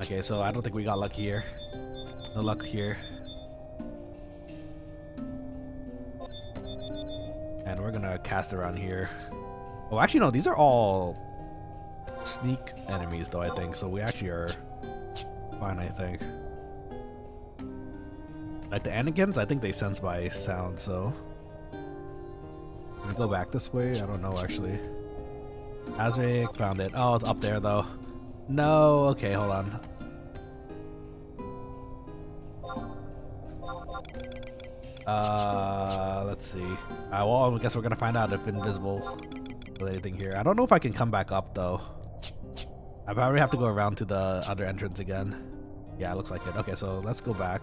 Okay, so I don't think we got lucky here. No luck here. And we're gonna cast around here. Oh, actually no, these are all sneak enemies though, I think. So we actually are fine, I think. Like the Anigans, I think they sense by sound, so. Can we go back this way? I don't know, actually. Asvik, found it. Oh, it's up there, though. No, okay, hold on. Let's see. Well, I guess we're gonna find out if invisible with anything here. I don't know if I can come back up, though. I probably have to go around to the other entrance again. Yeah, it looks like it. Okay, so let's go back.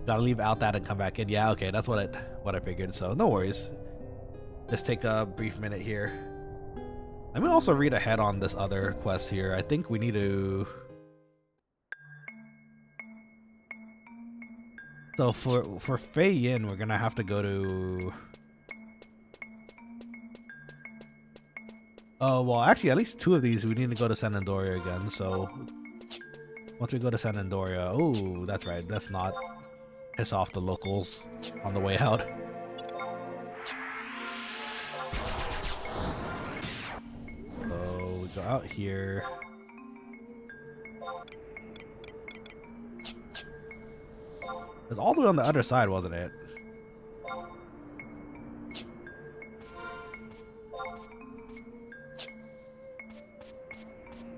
Gotta leave out that and come back in. Yeah, okay, that's what I figured. So no worries. Just take a brief minute here. Let me also read ahead on this other quest here. I think we need to. So for Fei Yin, we're gonna have to go to. Oh well, actually, at least 2 of these we need to go to San Andoria again. So once we go to San Andoria, oh, that's right. That's not. Piss off the locals on the way out. So we go out here. It was all the way on the other side, wasn't it?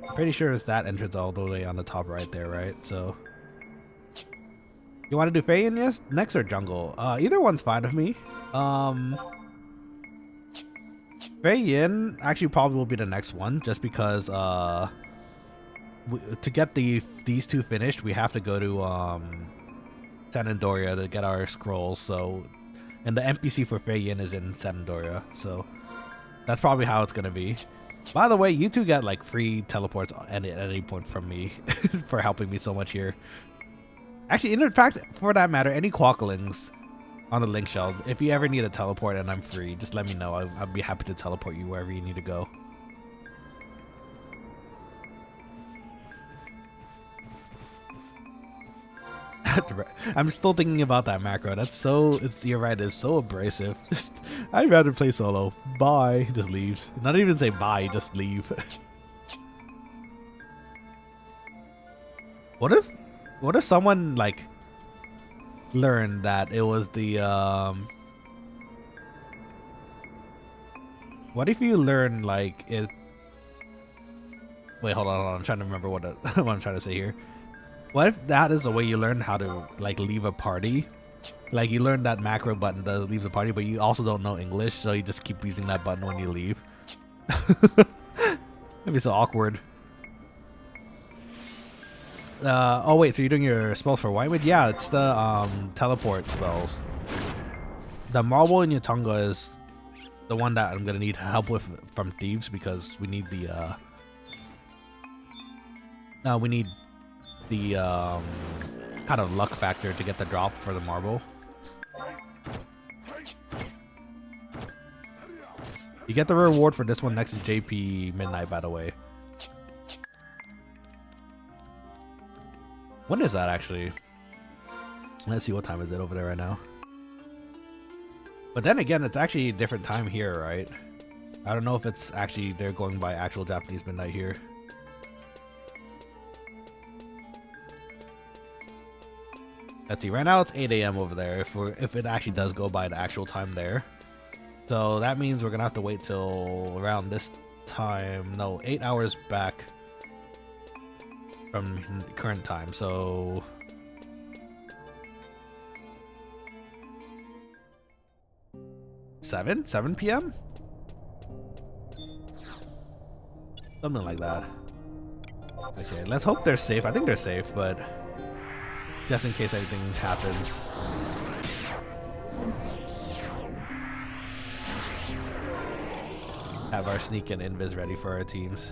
I'm pretty sure it's that entrance all the way on the top right there, right? So. You want to do Fei Yin next or jungle? Either one's fine with me. Fei Yin actually probably will be the next one, just because to get these 2 finished, we have to go to San Andoria to get our scrolls. So, and the NPC for Fei Yin is in San Andoria, so that's probably how it's gonna be. By the way, you 2 get like free teleports at any point from me for helping me so much here. Actually, in fact, for that matter, any Quokkalings on the link shelf, if you ever need a teleport and I'm free, just let me know. I'd be happy to teleport you wherever you need to go. I'm still thinking about that macro. That's so, you're right, it's so abrasive. Just, I'd rather play solo. Bye. Just leaves. Not even say bye, just leave. What if someone like learned that it was the what if you learn like it? Wait, hold on. I'm trying to remember what I'm trying to say here. What if that is the way you learn how to like leave a party? Like you learn that macro button that leaves a party, but you also don't know English, so you just keep using that button when you leave. That'd be so awkward. Oh wait, so you're doing your spells for White Mage? Yeah, it's the teleport spells. The Marble in Yatunga is the one that I'm gonna need help with from Thieves, because we need the kind of luck factor to get the drop for the Marble. You get the reward for this one next to JP Midnight, by the way. When is that actually? Let's see, what time is it over there right now? But then again, it's actually a different time here, right? I don't know if it's actually they're going by actual Japanese midnight here. Let's see, right now it's 8 AM over there if it actually does go by the actual time there. So that means we're gonna have to wait till around this time. No, 8 hours back from the current time. So 7 PM, something like that. Okay, let's hope they're safe. I think they're safe, but just in case anything happens. Have our sneak and invis ready for our teams.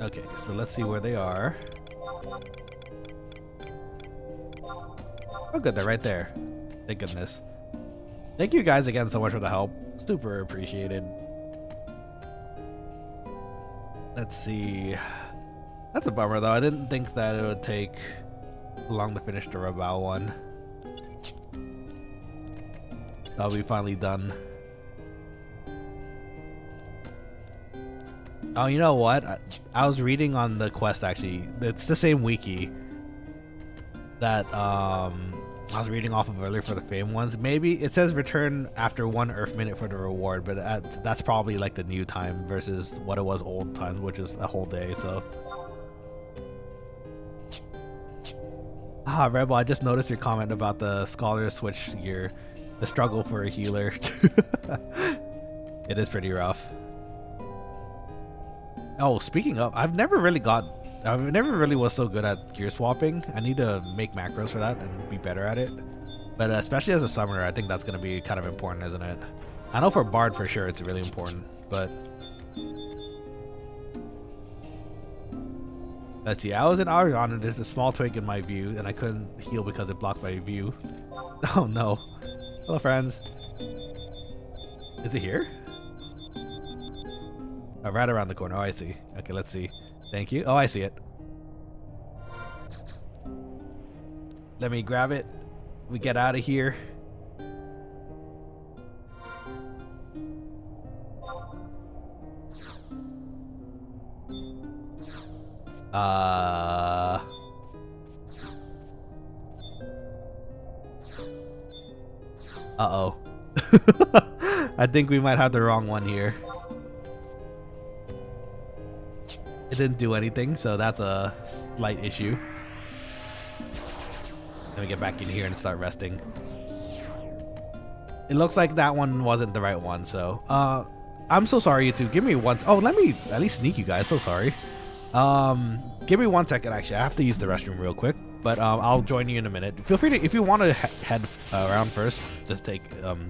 Okay, so let's see where they are. Oh good, they're right there. Thank goodness. Thank you guys again so much for the help. Super appreciated. Let's see. That's a bummer though. I didn't think that it would take long to finish the Rebel one. That'll be finally done. Oh, you know what? I was reading on the quest actually. It's the same wiki that I was reading off of earlier for the Fame ones. Maybe it says return after 1 Earth minute for the reward, but that's probably like the new time versus what it was old times, which is a whole day. So. Ah, Rebel, I just noticed your comment about the Scholar Switch gear. The struggle for a healer. It is pretty rough. Oh, speaking of, I've never really was so good at gear swapping. I need to make macros for that and be better at it. But especially as a summoner, I think that's going to be kind of important, isn't it? I know for Bard for sure it's really important, but... Let's see, I was in Aragon and there's a small twig in my view and I couldn't heal because it blocked my view. Oh no. Hello friends. Is it here? Oh, right around the corner. Oh, I see. Okay, let's see. Thank you. Oh, I see it. Let me grab it. We get out of here. Uh-oh. I think we might have the wrong one here. It didn't do anything, so that's a slight issue. Let me get back in here and start resting. It looks like that one wasn't the right one, so I'm so sorry, you two. Give me one. Oh, let me at least sneak you guys. So sorry. Give me 1 second. Actually, I have to use the restroom real quick, but I'll join you in a minute. Feel free to, if you want to head around first, just take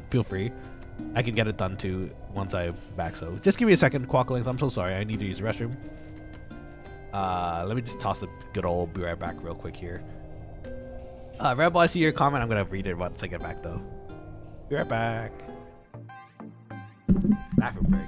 feel free. I can get it done too once I'm back. So just give me a second, Quokkalings. I'm so sorry. I need to use the restroom. Let me just toss the good old be right back real quick here. Rebel, I see your comment. I'm gonna read it once I get back though. Be right back. Bathroom break.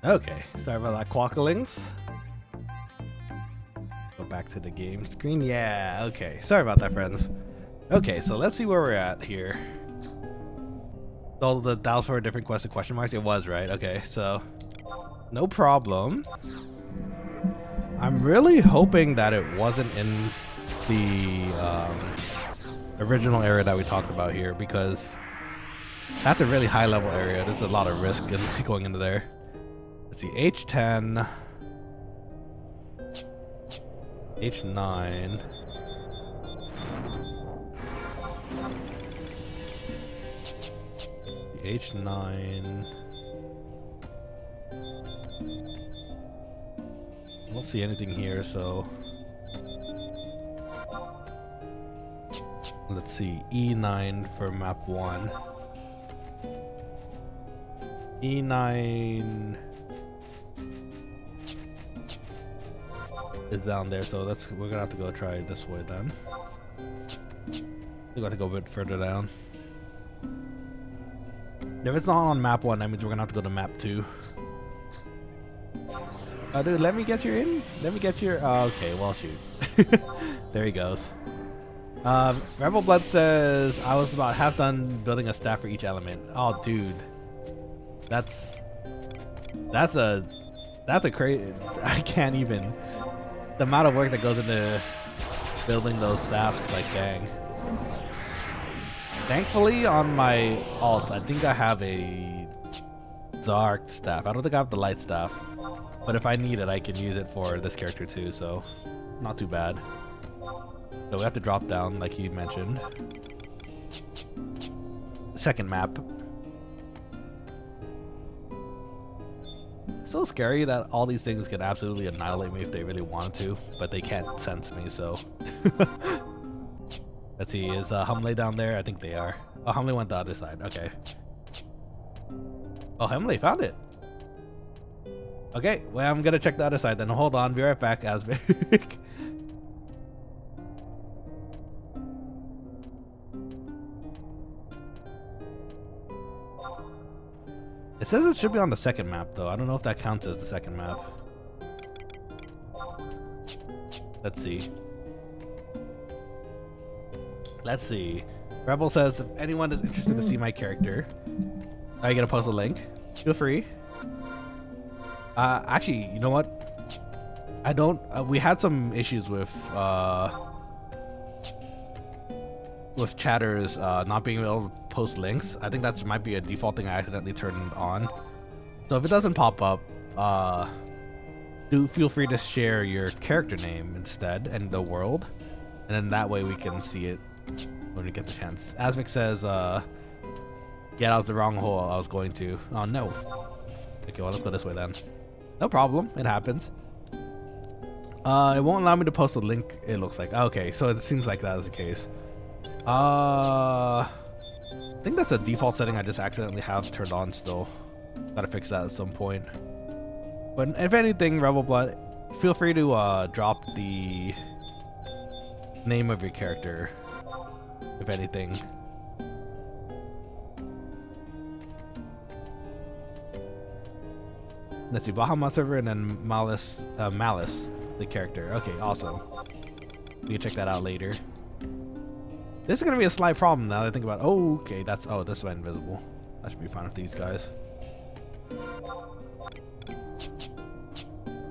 Okay, sorry about that, Quokkalings. Go back to the game screen. Yeah, okay. Sorry about that, friends. Okay, so let's see where we're at here. So that was for a different quest of question marks? It was, right? Okay, so no problem. I'm really hoping that it wasn't in the original area that we talked about here, because that's a really high level area. There's a lot of risk in going into there. Let's see, H10, H9. H9. I don't see anything here, so let's see, E9 for map 1. E9 is down there, so we're gonna have to go try it this way then. We got to go a bit further down. If it's not on map 1, that means we're gonna have to go to map 2. Oh, dude, let me get you in. Let me get your. Oh, okay, well, shoot. There he goes. Rebel Blood says I was about half done building a staff for each element. Oh, dude, that's a crazy. I can't even. The amount of work that goes into building those staffs, like, dang. Thankfully, on my alts, I think I have a dark staff. I don't think I have the light staff. But if I need it, I can use it for this character too, so not too bad. So we have to drop down, like he mentioned. Second map. So scary that all these things can absolutely annihilate me if they really wanted to, but they can't sense me, so. Let's see, is Humley down there? I think they are. Oh, Humley went the other side, okay. Oh, Humley found it. Okay, well, I'm gonna check the other side then. Hold on, be right back, Asvik. It says it should be on the second map, though. I don't know if that counts as the second map. Let's see. Let's see. Rebel says, if anyone is interested to see my character, are you gonna post a link? Feel free. Actually, you know what? I don't. We had some issues with chatters not being able to post links. I think that might be a default thing I accidentally turned on. So if it doesn't pop up, do feel free to share your character name instead and the world, and then that way we can see it when we get the chance. Asvik says, "Yeah, that was the wrong hole I was going to." Oh no. Okay, well, let's go this way then. No problem, it happens. It won't allow me to post a link, it looks like. Okay, so it seems like that is the case. I think that's a default setting I just accidentally have turned on still. Gotta fix that at some point. But if anything, Rebel Blood, feel free to drop the name of your character, if anything. Let's see, Bahamut server and then Malice, the character. Okay, awesome. We can check that out later. This is gonna be a slight problem now that I think about it. Oh, okay, this is invisible. That should be fine with these guys.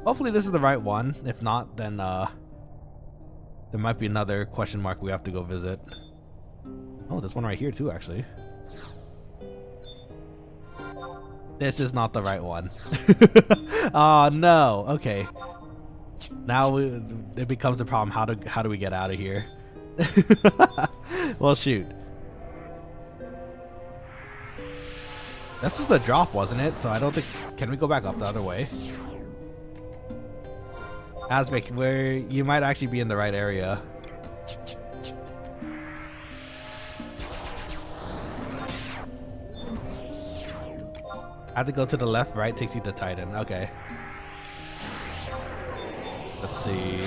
Hopefully this is the right one. If not, then there might be another question mark we have to go visit. Oh, there's one right here too, actually. This is not the right one. Oh no. Okay. Now it becomes a problem. How do we get out of here? Well, shoot. This is the drop, wasn't it? So I don't think. Can we go back up the other way? Asvik, where you might actually be in the right area. I have to go to the left, right takes you to Titan. Okay. Let's see.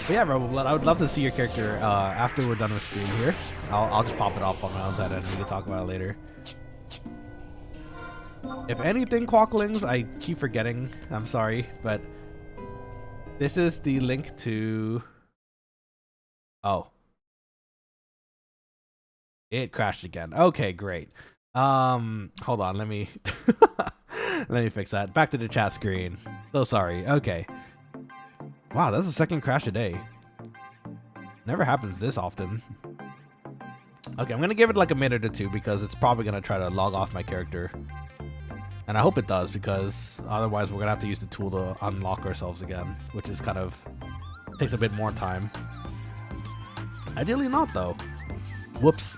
But yeah, Rebel Blood, I would love to see your character after we're done with stream here. I'll just pop it off on my own side and we can talk about it later. If anything, Quokkalings, I keep forgetting. I'm sorry, but this is the link to... Oh. It crashed again. Okay, great. Hold on, let me let me fix that. Back to the chat screen. So sorry. Okay. Wow, that's the second crash a day. Never happens this often. Okay, I'm gonna give it like a minute or two because it's probably gonna try to log off my character. And I hope it does, because otherwise we're gonna have to use the tool to unlock ourselves again, which is kind of takes a bit more time. Ideally not though. Whoops.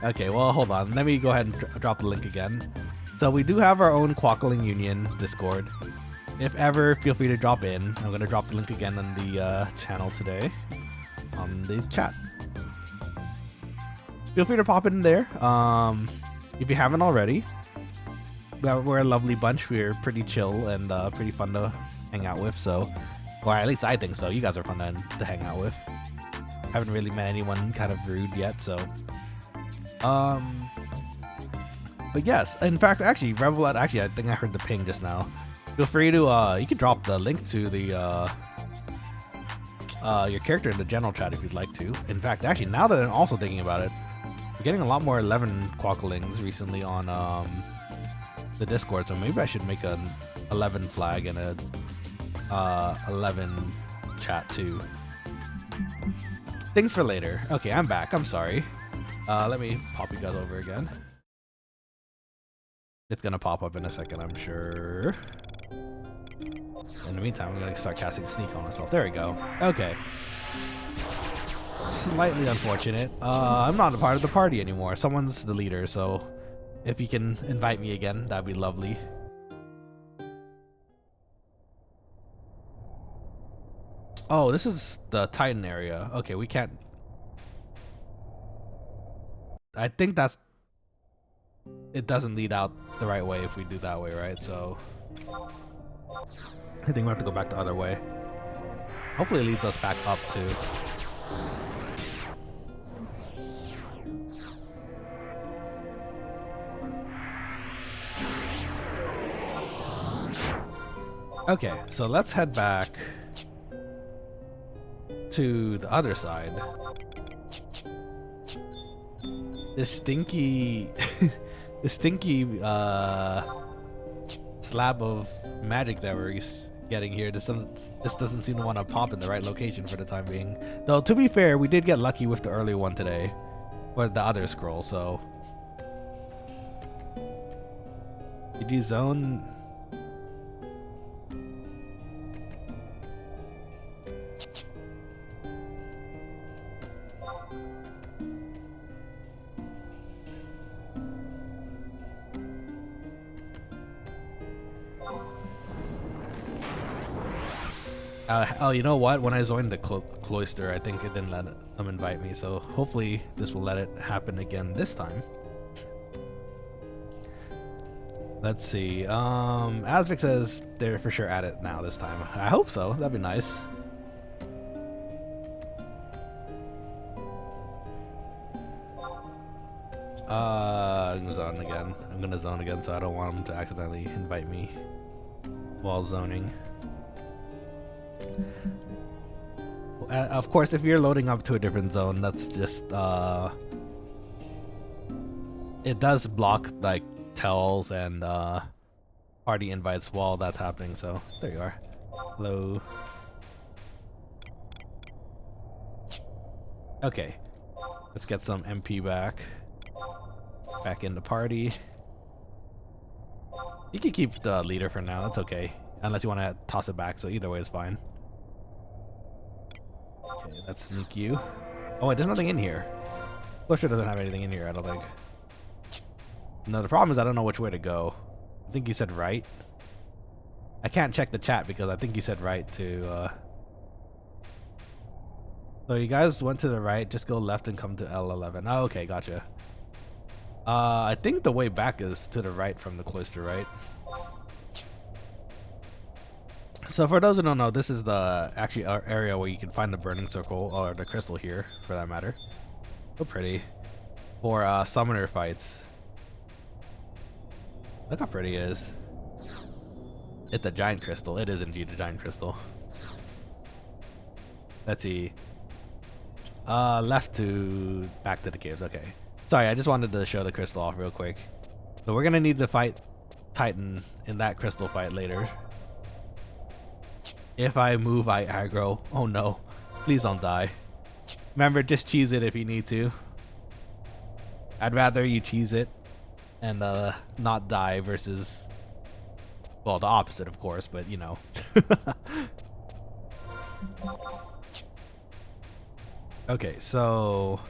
Okay, well, hold on. Let me go ahead and drop the link again. So we do have our own Quokkaling Union Discord. If ever, feel free to drop in. I'm going to drop the link again on the channel today on the chat. Feel free to pop in there if you haven't already. We're a lovely bunch. We're pretty chill and pretty fun to hang out with. So, or at least I think so. You guys are fun to hang out with. Haven't really met anyone kind of rude yet, so but yes, in fact, actually, Rebel, actually, I think I heard the ping just now. Feel free to you can drop the link to the your character in the general chat if you'd like to. In fact, actually, now that I'm also thinking about it, we're getting a lot more 11 Quokkalings recently on the Discord, so maybe I should make an 11 flag and a 11 chat too. Things for later. Okay, I'm back. I'm sorry. Let me pop you guys over again. It's gonna pop up in a second, I'm sure. In the meantime, I'm gonna start casting Sneak on myself. There we go. Okay. Slightly unfortunate. I'm not a part of the party anymore. Someone's the leader, so if you can invite me again, that'd be lovely. Oh, this is the Titan area. Okay, we can't... I think that's... It doesn't lead out the right way if we do that way, right? So... I think we have to go back the other way. Hopefully it leads us back up, too. Okay, so let's head back to the other side. This stinky this stinky slab of magic that we're getting here, this doesn't seem to want to pop in the right location for the time being. Though to be fair, we did get lucky with the early one today, or the other scroll. So did you zone? Oh, you know what? When I joined the cloister, I think it didn't let them invite me. So hopefully this will let it happen again this time. Let's see. Asvik says they're for sure at it now this time. I hope so. That'd be nice. I'm gonna zone again. I'm gonna zone again, so I don't want them to accidentally invite me while zoning. Of course, if you're loading up to a different zone, that's just it does block like tells and party invites while that's happening. So there you are. Hello. Okay, let's get some MP back in the party. You can keep the leader for now. That's okay, unless you want to toss it back. So either way is fine. Okay, let's sneak you. Oh wait, there's nothing in here. Pusher doesn't have anything in here, I don't think. No, the problem is I don't know which way to go. I think you said right. I can't check the chat because I think you said right to So you guys went to the right, just go left and come to L11. Oh, okay, gotcha. I think the way back is to the right from the cloister, right? So for those who don't know, this is the actually our area where you can find the burning circle, or the crystal here, for that matter. So pretty. For summoner fights. Look how pretty it is. It's a giant crystal. It is indeed a giant crystal. Let's see. Left to back to the caves. Okay. Sorry, I just wanted to show the crystal off real quick. So we're gonna need to fight Titan in that crystal fight later. If I move, I aggro. Oh no. Please don't die. Remember, just cheese it if you need to. I'd rather you cheese it and not die versus, well, the opposite of course, but you know. Okay, so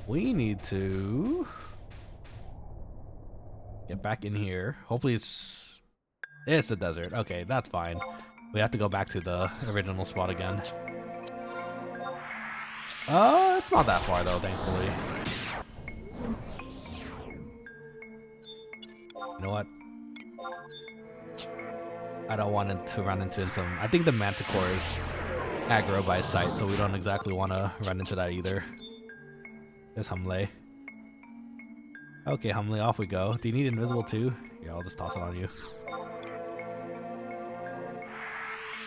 we need to get back in here. Hopefully it's the desert. Okay, that's fine. We have to go back to the original spot again. It's not that far though, thankfully. You know what? I don't want it to run into some. I think the manticore is aggro by sight, so we don't exactly want to run into that either. There's Humley. Okay, Humley, off we go. Do you need invisible too? Yeah, I'll just toss it on you.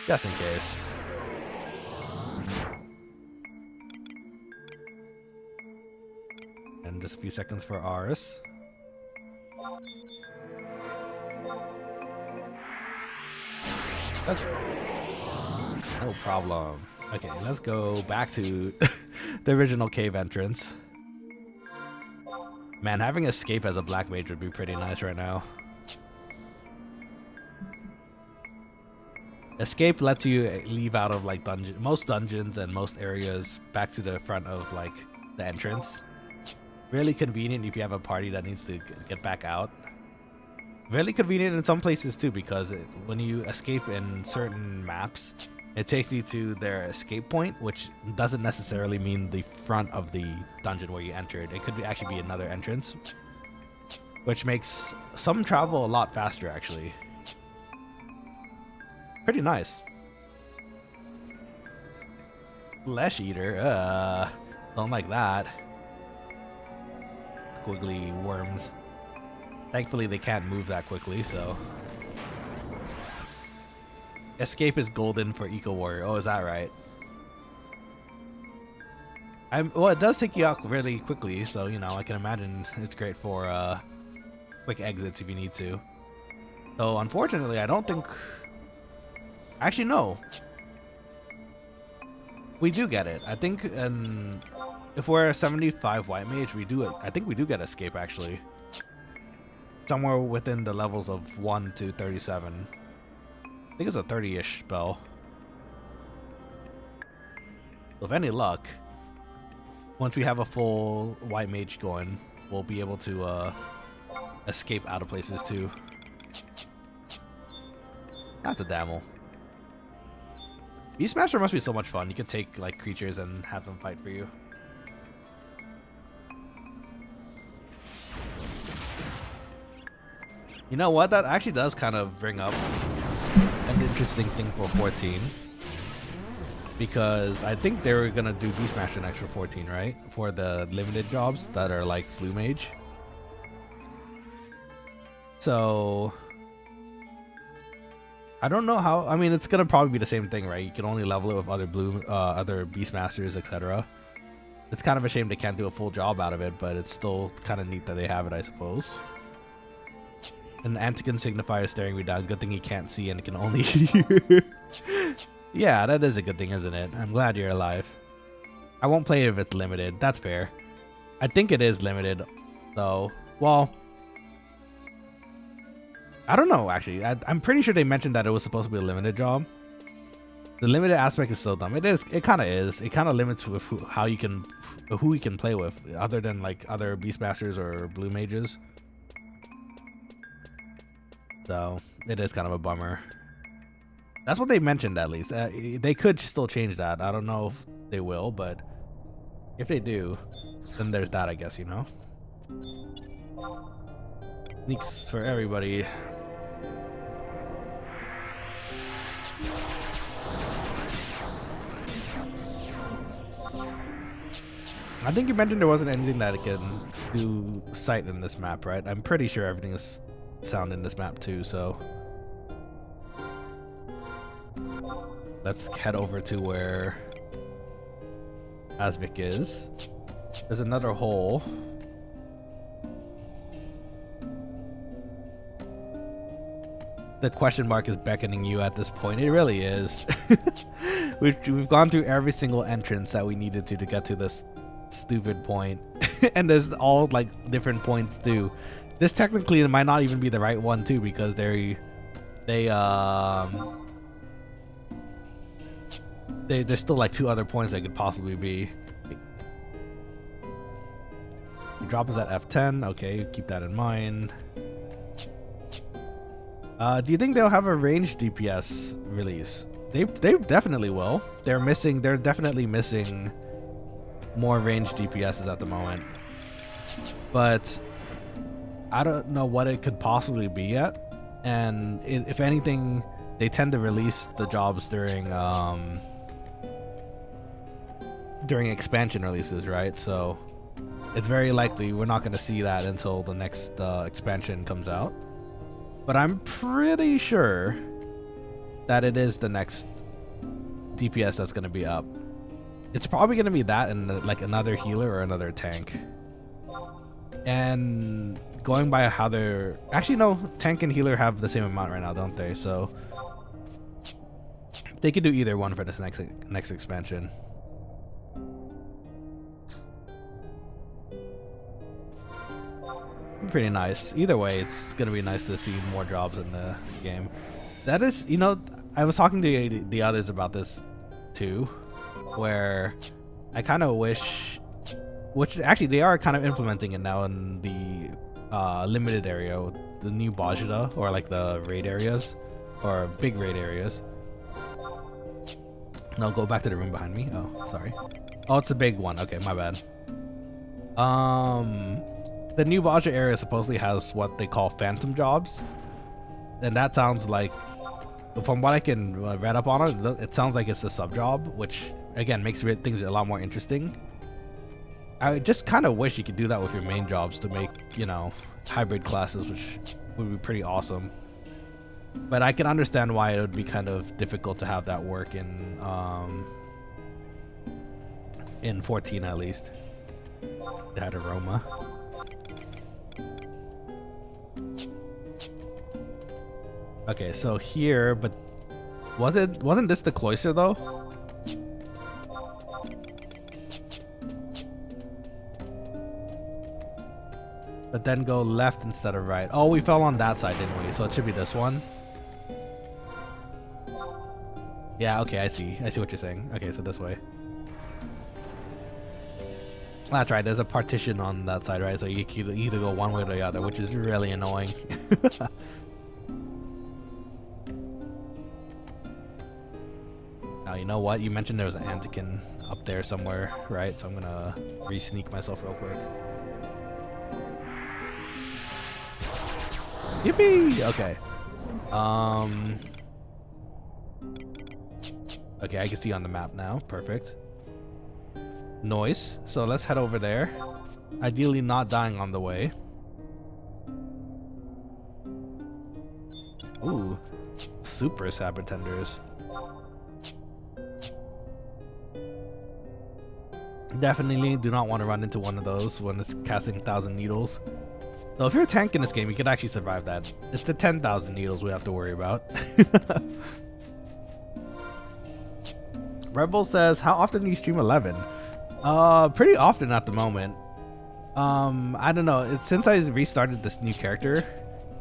Just in case. And just a few seconds for ours. No problem. Okay, let's go back to the original cave entrance. Man, having escape as a black mage would be pretty nice right now. Escape lets you leave out of like most dungeons and most areas back to the front of like the entrance. Really convenient if you have a party that needs to get back out. Really convenient in some places too, because when you escape in certain maps, it takes you to their escape point, which doesn't necessarily mean the front of the dungeon where you entered. It could actually be another entrance, which makes some travel a lot faster actually. Pretty nice. Flesh eater, don't like that. Squiggly worms. Thankfully they can't move that quickly, so. Escape is golden for Eco Warrior. Oh, is that right? Well, it does take you out really quickly, so you know I can imagine it's great for quick exits if you need to. So unfortunately, I don't think. Actually, no. We do get it. I think, if we're a 75 White Mage, we do it. I think we do get escape actually. Somewhere within the levels of 1 to 37. I think it's a 30-ish spell. With any luck, once we have a full White Mage going, we'll be able to escape out of places too. That's a damel. Beastmaster must be so much fun. You could take like creatures and have them fight for you. You know what? That actually does kind of bring up an interesting thing for 14. Because I think they were going to do Beastmaster next for 14, right? For the limited jobs that are like Blue Mage. So I don't know how. I mean, it's going to probably be the same thing, right? You can only level it with other other Beastmasters, etc. It's kind of a shame they can't do a full job out of it, but it's still kind of neat that they have it, I suppose. An Antican signifier staring me down. Good thing he can't see and can only hear. Yeah, that is a good thing, isn't it? I'm glad you're alive. I won't play it if it's limited. That's fair. I think it is limited, though. Well, I don't know, actually. I'm pretty sure they mentioned that it was supposed to be a limited job. The limited aspect is so dumb. It is. It kind of is. It kind of limits with who you can play with, other than like other Beastmasters or Blue Mages. So it is kind of a bummer. That's what they mentioned, at least. They could still change that. I don't know if they will, but if they do, then there's that, I guess, you know? Sneaks for everybody. I think you mentioned there wasn't anything that it can do sight in this map, right? I'm pretty sure everything is sound in this map too, so let's head over to where Asvik is. There's another hole. The question mark is beckoning you at this point. It really is. We've gone through every single entrance that we needed to get to this stupid point. And there's all like different points too. This technically might not even be the right one too, because there's still like 2 other points that could possibly be. You drop us at F10. Okay, keep that in mind. Do you think they'll have a ranged DPS release? They definitely will. They're definitely missing more ranged DPSs at the moment. But I don't know what it could possibly be yet. And if anything, they tend to release the jobs during expansion releases, right? So it's very likely we're not going to see that until the next expansion comes out. But I'm pretty sure that it is the next DPS that's going to be up. It's probably going to be that and like another healer or another tank. And going by how they're... Actually, no. Tank and healer have the same amount right now, don't they? So they could do either one for this next expansion. Pretty nice. Either way, it's gonna be nice to see more jobs in the game. That is, you know, I was talking to the others about this too, where I kind of wish, which actually they are kind of implementing it now in the limited area, the new Bajida, or like the raid areas, or big raid areas. No, go back to the room behind me. Oh, sorry. Oh, it's a big one. Okay, my bad. The new Baja area supposedly has what they call phantom jobs, and that sounds like, from what I can read up on it, it sounds like it's a sub job, which again makes things a lot more interesting. I just kind of wish you could do that with your main jobs to make, you know, hybrid classes, which would be pretty awesome. But I can understand why it would be kind of difficult to have that work in 14 at least. It had aroma. Okay, so here, but wasn't this the cloister though? But then go left instead of right. Oh, we fell on that side, didn't we? So it should be this one. Yeah, okay, I see what you're saying. Okay, so this way. That's right, there's a partition on that side, right? So you can either go one way or the other, which is really annoying. Now, you know what? You mentioned there was an Antikin up there somewhere, right? So I'm gonna re-sneak myself real quick. Yippee! Okay. Okay, I can see on the map now. Perfect. Noise. So let's head over there. Ideally not dying on the way. Ooh. Super Saber Tenders. Definitely do not want to run into one of those when it's casting 1,000 needles. So if you're a tank in this game, you could actually survive that. It's the 10,000 needles we have to worry about. Rebel says, how often do you stream 11? Pretty often at the moment. I don't know. Since I restarted this new character,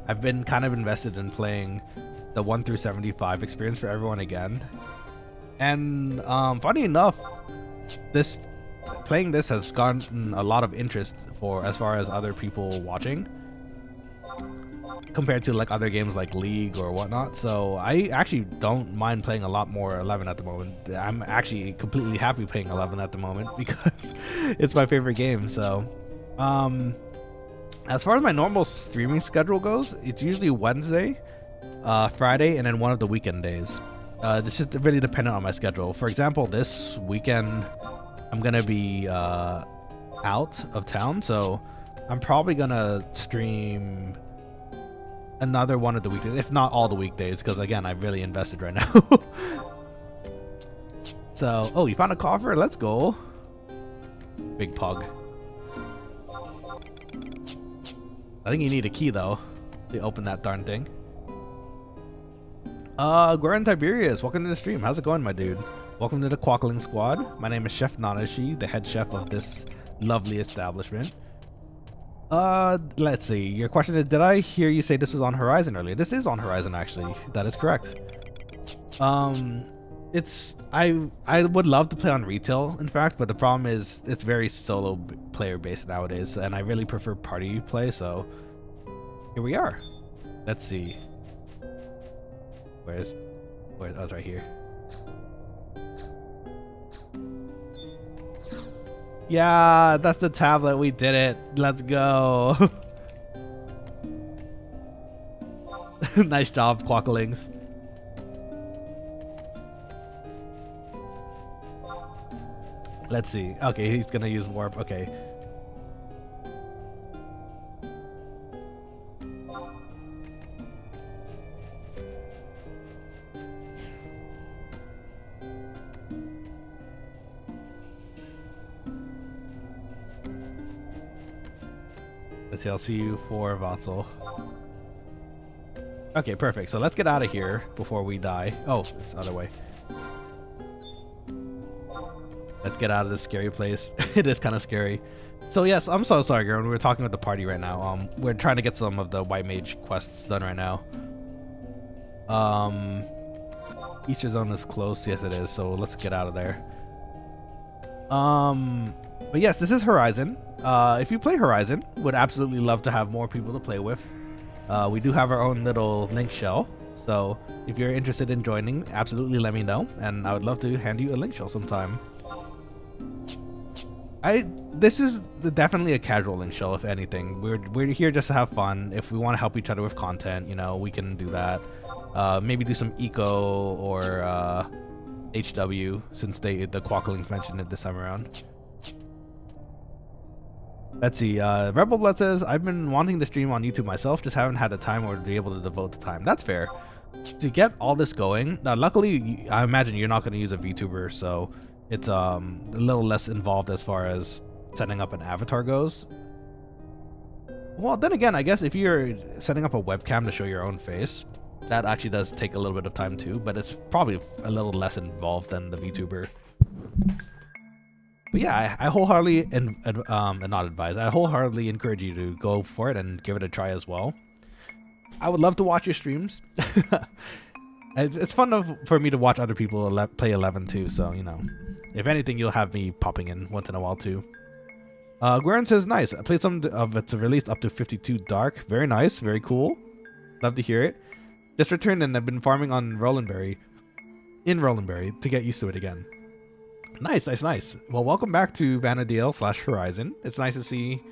I've been kind of invested in playing the 1 through 75 experience for everyone again. And funny enough, playing this has gotten a lot of interest as far as other people watching, compared to like other games like League or whatnot. So I actually don't mind playing a lot more 11 at the moment. I'm actually completely happy playing 11 at the moment because it's my favorite game. So as far as my normal streaming schedule goes, it's usually Wednesday, Friday, and then one of the weekend days. This is really dependent on my schedule. For example, this weekend I'm gonna be out of town, so I'm probably gonna stream another one of the weekdays, if not all the weekdays, because again, I've really invested right now. So, oh, you found a coffer? Let's go. Big pug. I think you need a key though to open that darn thing. Guerin Tiberius, welcome to the stream. How's it going, my dude? Welcome to the Quokkalings squad. My name is Chef Nanashi, the head chef of this lovely establishment. Let's see. Your question is, did I hear you say this was on Horizon earlier? This is on Horizon, actually. That is correct. I would love to play on retail, in fact, but the problem is it's very solo player based nowadays, and I really prefer party play. So here we are. Let's see. Where? Oh, it's right here. Yeah, that's the tablet. We did it. Let's go. Nice job, Quokkalings. Let's see. Okay, he's gonna use warp. Okay. Let's see. I'll see you for Vatzel. Okay, perfect. So let's get out of here before we die. Oh, it's the other way. Let's get out of this scary place. It is kind of scary. So yes, I'm so sorry, girl. We're talking with the party right now. We're trying to get some of the White Mage quests done right now. Easter zone is close. Yes, it is. So let's get out of there. But yes, this is Horizon. If you play Horizon, would absolutely love to have more people to play with. We do have our own little link shell. So if you're interested in joining, absolutely let me know, and I would love to hand you a link shell sometime. This is definitely a casual link shell, if anything. We're here just to have fun. If we want to help each other with content, you know, we can do that. Maybe do some eco or HW, since the Quokkalings mentioned it this time around. Let's see. Rebel Blood says, I've been wanting to stream on YouTube myself, just haven't had the time or be able to devote the time. That's fair. To get all this going, luckily, I imagine you're not going to use a VTuber, so it's a little less involved as far as setting up an avatar goes. Well, then again, I guess if you're setting up a webcam to show your own face, that actually does take a little bit of time too, but it's probably a little less involved than the VTuber. But yeah, I wholeheartedly not advise. I wholeheartedly encourage you to go for it and give it a try as well. I would love to watch your streams. It's fun for me to watch other people play 11 too, so, you know, if anything, you'll have me popping in once in a while too. Guerin says, nice. I played some of its release up to 52 Dark. Very nice, very cool. Love to hear it. Just returned and I've been farming on Rolandberry, to get used to it again. Nice, nice, nice. Well, welcome back to Vana'diel / Horizon. It's nice to see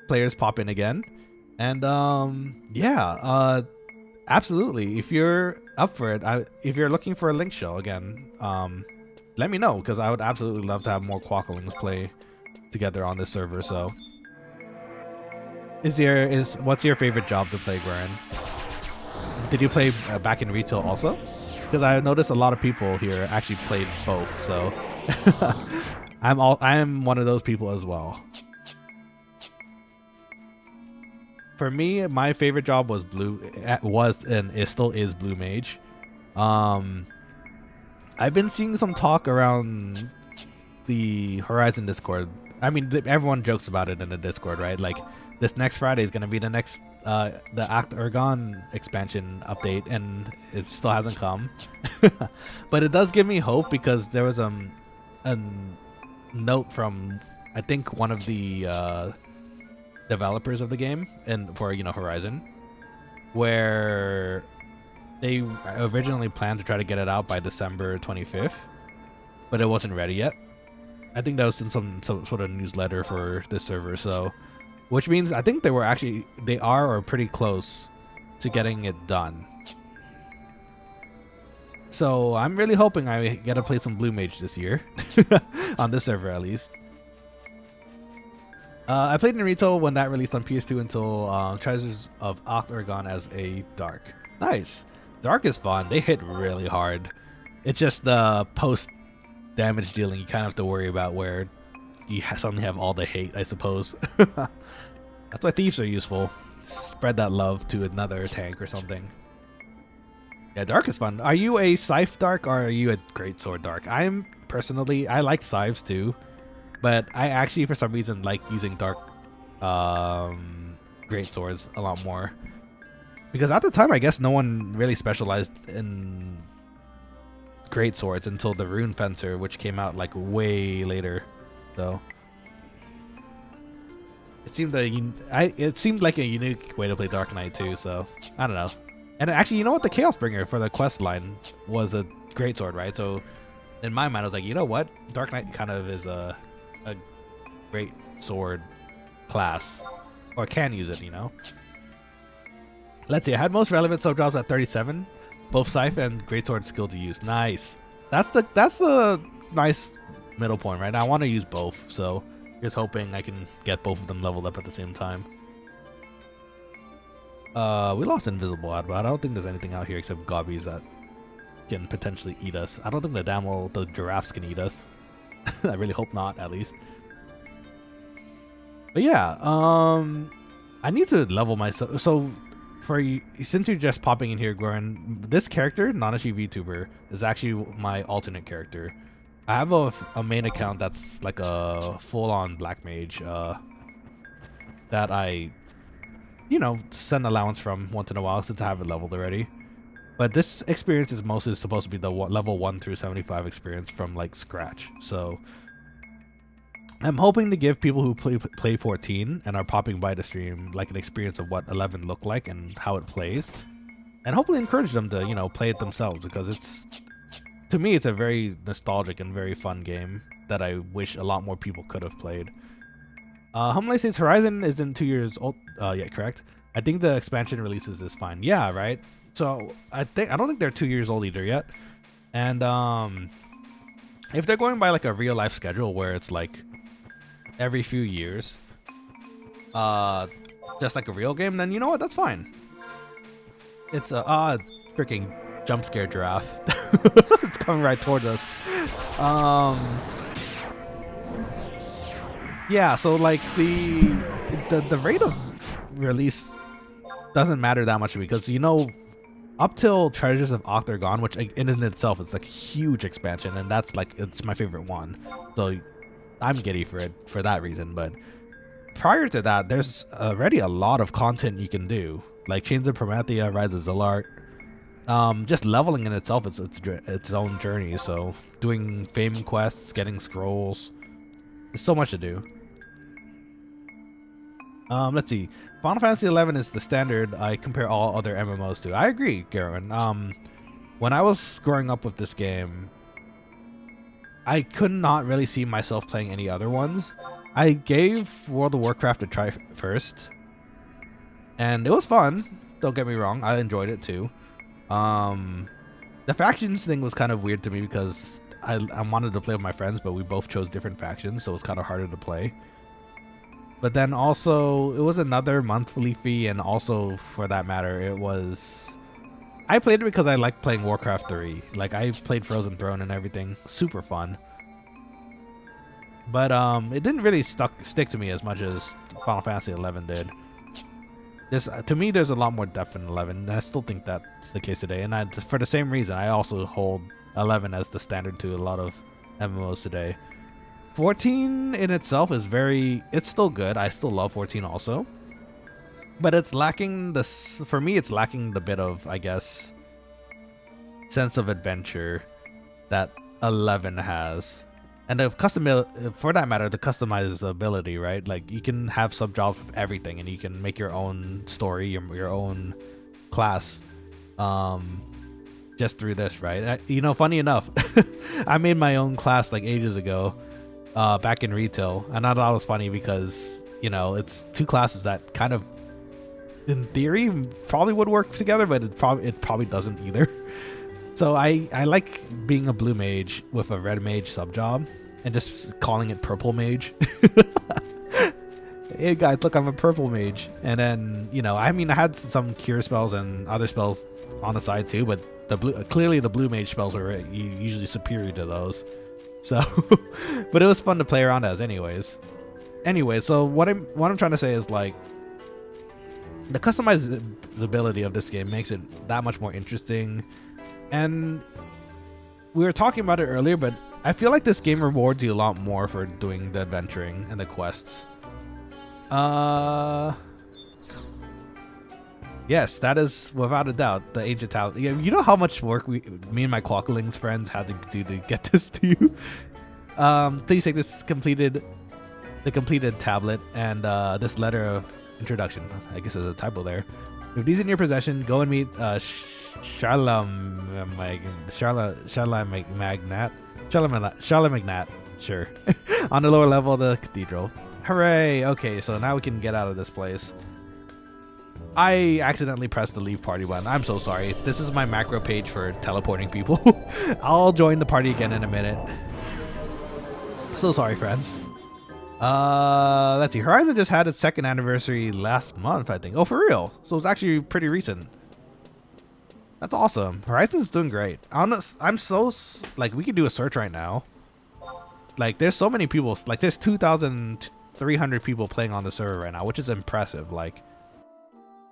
players pop in again. And yeah, absolutely. If you're up for it, if you're looking for a link show again, let me know, because I would absolutely love to have more Quokkalings play together on this server. So, what's your favorite job to play, Guerin? Did you play back in retail also? Because I noticed a lot of people here actually played both. So, I am one of those people as well. For me, my favorite job was and it still is Blue Mage. I've been seeing some talk around the Horizon Discord. I mean, everyone jokes about it in the Discord, right? Like, this next Friday is going to be the next the Act Ergon expansion update, and it still hasn't come. But it does give me hope, because there was a note from, I think, one of the developers of the game and for, you know, Horizon, where they originally planned to try to get it out by December 25th, but it wasn't ready yet. I think that was in some sort of newsletter for this server, so which means I think they are pretty close to getting it done. So I'm really hoping I get to play some Blue Mage this year on this server at least. I played Naruto when that released on PS2 until Treasures of Octagon as a Dark. Nice. Dark is fun. They hit really hard. It's just the post damage dealing you kind of have to worry about, where you suddenly have all the hate, I suppose. That's why thieves are useful. Spread that love to another tank or something. Yeah, Dark is fun. Are you a Scythe Dark or are you a Greatsword Dark? I'm personally, I like Scythes too, but I actually for some reason like using Dark Greatswords a lot more. Because at the time, I guess no one really specialized in Greatswords until the Rune Fencer, which came out like way later. So it seemed it seemed like a unique way to play Dark Knight too. So I don't know. And actually, you know what? The Chaos Bringer for the quest line was a Greatsword, right? So in my mind, I was like, you know what? Dark Knight kind of is a great sword class, or can use it, you know. Let's see. I had most relevant subjobs at 37, both Scythe and Greatsword skill to use. Nice. That's the nice middle point, right? I want to use both, so just hoping I can get both of them leveled up at the same time. We lost Invisible Ad, but I don't think there's anything out here except gobbies that can potentially eat us. I don't think the giraffes can eat us. I really hope not, at least. But yeah, I need to level myself. So for you, since you're just popping in here, Goran, this character, Nanashi VTuber, is actually my alternate character. I have a main account that's like a full-on Black Mage that I, you know, send allowance from once in a while since I have it leveled already. But this experience is mostly supposed to be the level 1 through 75 experience from like scratch. So I'm hoping to give people who play 14 and are popping by the stream like an experience of what 11 looked like and how it plays, and hopefully encourage them to, you know, play it themselves, because it's, to me, it's a very nostalgic and very fun game that I wish a lot more people could have played. Humley States Horizon isn't 2 years old yet, correct? I think the expansion releases is fine. Yeah, right. So I don't think they're 2 years old either yet. And if they're going by like a real life schedule where it's like every few years, just like a real game, then you know what? That's fine. It's a freaking jump scare giraffe. It's coming right towards us. Yeah, so like the rate of release doesn't matter that much, because, you know, up till Treasures of Octagon, which in and itself is like a huge expansion, and that's like, it's my favorite one, so I'm giddy for it for that reason. But prior to that, there's already a lot of content you can do, like Chains of Promethea, Rise of Zillart. Just leveling in itself, it's its own journey. So doing fame quests, getting scrolls, there's so much to do. Let's see. Final Fantasy XI is the standard I compare all other MMOs to. I agree, Garen. When I was growing up with this game, I could not really see myself playing any other ones. I gave World of Warcraft a try first, and it was fun. Don't get me wrong, I enjoyed it too. The factions thing was kind of weird to me because I wanted to play with my friends, but we both chose different factions, so it was kind of harder to play. But then also, it was another monthly fee, and also, for that matter, it was... I played it because I liked playing Warcraft 3. Like, I played Frozen Throne and everything. Super fun. But it didn't really stick to me as much as Final Fantasy XI did. To me, there's a lot more depth in 11, and I still think that's the case today. And for the same reason, I also hold 11 as the standard to a lot of MMOs today. 14 in itself is it's still good. I still love 14 also. But it's lacking for me, it's lacking the bit of, I guess, sense of adventure that 11 has. And for that matter, the customizability, right? Like, you can have subjobs with everything, and you can make your own story, your own class, just through this, right? You know, funny enough, I made my own class like ages ago, back in retail, and I thought it was funny because, you know, it's two classes that kind of, in theory, probably would work together, but it probably doesn't either. So I like being a blue mage with a red mage subjob and just calling it purple mage. Hey guys, look, I'm a purple mage. And then, you know, I mean, I had some cure spells and other spells on the side too, but the blue, clearly the blue mage spells were usually superior to those. So, but it was fun to play around as anyways. Anyway, so what I'm trying to say is, like, the customizability of this game makes it that much more interesting. And we were talking about it earlier, but I feel like this game rewards you a lot more for doing the adventuring and the quests. Yes, that is without a doubt the ancient talent. Yeah, you know how much work me and my Quokkalings friends had to do to get this to you. Please take this completed tablet and this letter of introduction. I guess there's a typo there. With these in your possession, go and meet Charlemagne, sure, on the lower level of the cathedral. Hooray! Okay, so now we can get out of this place. I accidentally pressed the leave party button. I'm so sorry. This is my macro page for teleporting people. I'll join the party again in a minute. So sorry, friends. Let's see. Horizon just had its 2nd anniversary last month, I think. Oh, for real? So it's actually pretty recent. That's awesome. Horizon's doing great. I'm so, like, we could do a search right now. Like, there's so many people. Like, there's 2,300 people playing on the server right now, which is impressive. Like,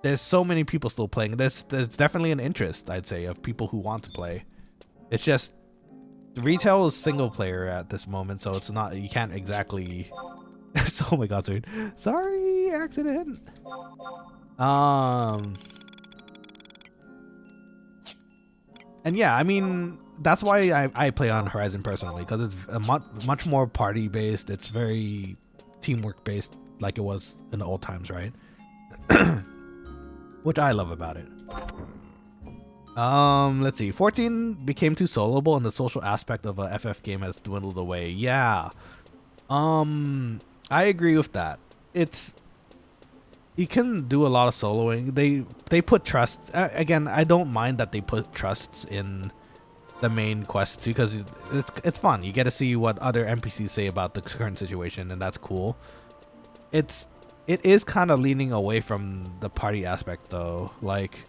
there's so many people still playing. There's definitely an interest, I'd say, of people who want to play. It's just retail is single player at this moment, so it's not, you can't exactly. Oh my god, sorry, accident. And yeah, I mean, that's why I play on Horizon personally, because it's a much more party based. It's very teamwork based, like it was in the old times, right? Which I love about it. Let's see. 14 became too soloable, and the social aspect of a FF game has dwindled away. Yeah. I agree with that. You can do a lot of soloing. They put trusts. Again, I don't mind that they put trusts in the main quest too, because it's fun. You get to see what other NPCs say about the current situation, and that's cool. It is kind of leaning away from the party aspect though. Like,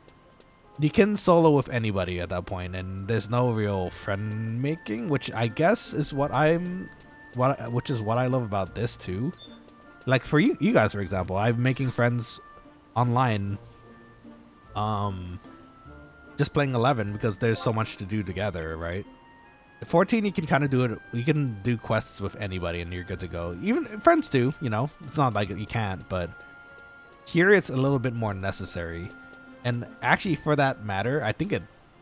you can solo with anybody at that point, and there's no real friend making, which I guess is what I love about this too. Like for you guys, for example, I'm making friends online, just playing 11 because there's so much to do together, right? 14, you can kind of do it. You can do quests with anybody, and you're good to go. Even friends too, you know. It's not like you can't, but here it's a little bit more necessary. And actually, for that matter, I think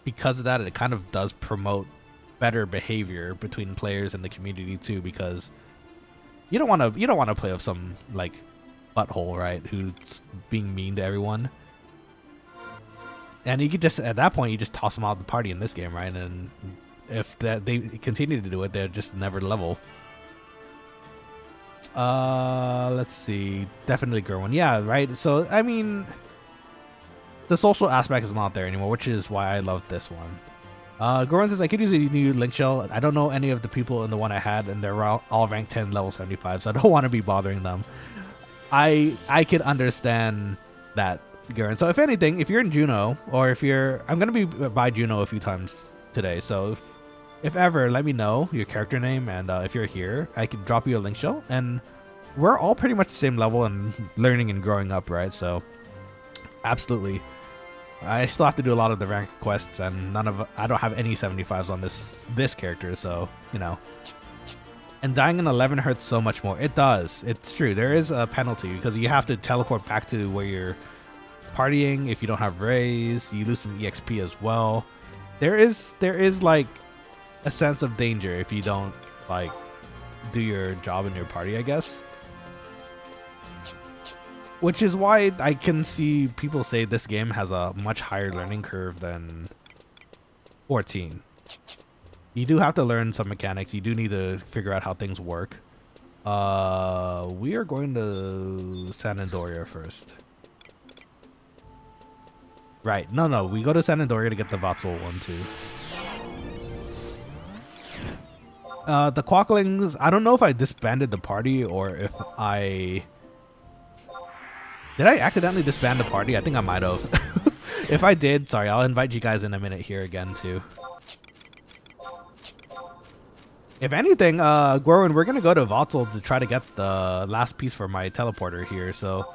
because of that, it kind of does promote better behavior between players and the community too, because you don't want to play with some like butthole, right, who's being mean to everyone. And you could just, at that point, you just toss them out of the party in this game, right? And if they continue to do it, they'll just never level. Let's see. Definitely Gerwin. Yeah, right. So I mean, the social aspect is not there anymore, which is why I love this one. Goran says, I could use a new link shell. I don't know any of the people in the one I had, and they're all ranked 10, level 75, so I don't want to be bothering them. I could understand that, Goran. So if anything, if you're in Juno, or if you're... I'm going to be by Juno a few times today, so if ever, let me know your character name, and if you're here, I could drop you a link shell, and we're all pretty much the same level and learning and growing up, right? So, absolutely. I still have to do a lot of the rank quests, and I don't have any 75s on this character, so, you know. And dying in 11 hurts so much more. It does. It's true. There is a penalty because you have to teleport back to where you're partying. If you don't have rays, you lose some EXP as well. There is like a sense of danger if you don't like do your job in your party, I guess. Which is why I can see people say this game has a much higher learning curve than 14. You do have to learn some mechanics. You do need to figure out how things work. We are going to San Andoria first. Right. No. We go to San Andoria to get the Voxel one too. The Quokkalings, I don't know if I disbanded the party or if I Did I accidentally disband the party? I think I might have. If I did, sorry, I'll invite you guys in a minute here again too. If anything, Gorwin, we're gonna go to Voxel to try to get the last piece for my teleporter here, so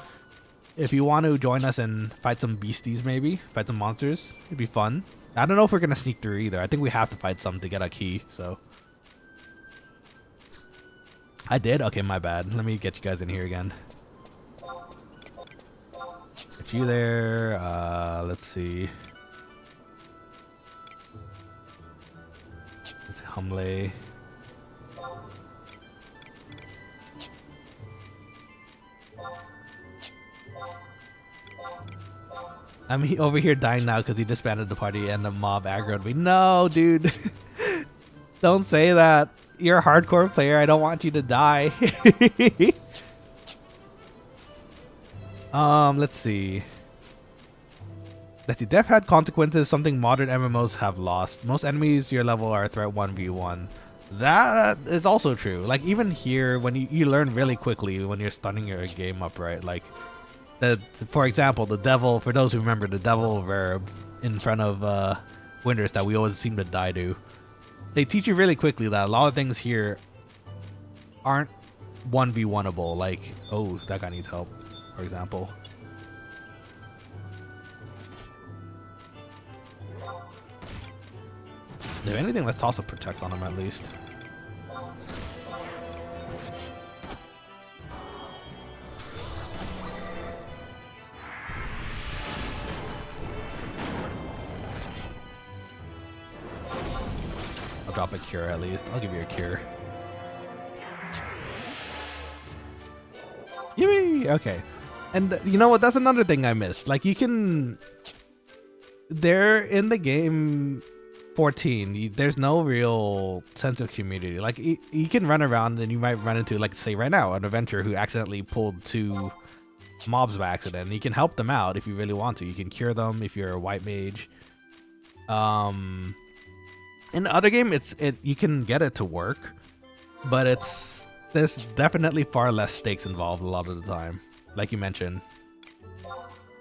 if you want to join us and fight some beasties, maybe fight some monsters, it'd be fun. I don't know if we're gonna sneak through either. I think we have to fight some to get a key, so. I did? Okay, my bad. Let me get you guys in here again. Get you there. Let's see. Let's see, Humley. I'm over here dying now because he disbanded the party and the mob aggroed me. No, dude. Don't say that. You're a hardcore player. I don't want you to die. Let's see. Let's see. Death had consequences, something modern MMOs have lost. Most enemies your level are a threat 1v1. That is also true. Like, even here, when you learn really quickly when you're stunning your game up, right? Like, for example, the devil, for those who remember, the devil verb in front of Winters that we always seem to die to. They teach you really quickly that a lot of things here aren't 1v1able. Like, oh, that guy needs help, for example. If anything, let's toss a protect on him at least. I'll drop a cure at least. I'll give you a cure. Yay! Okay. And you know what? That's another thing I missed. Like, you can... They're in the game 14. There's no real sense of community. Like, you can run around and you might run into, like, say right now, an adventurer who accidentally pulled 2 mobs by accident. And you can help them out if you really want to. You can cure them if you're a White Mage. In the other game, you can get it to work, but there's definitely far less stakes involved a lot of the time, like you mentioned.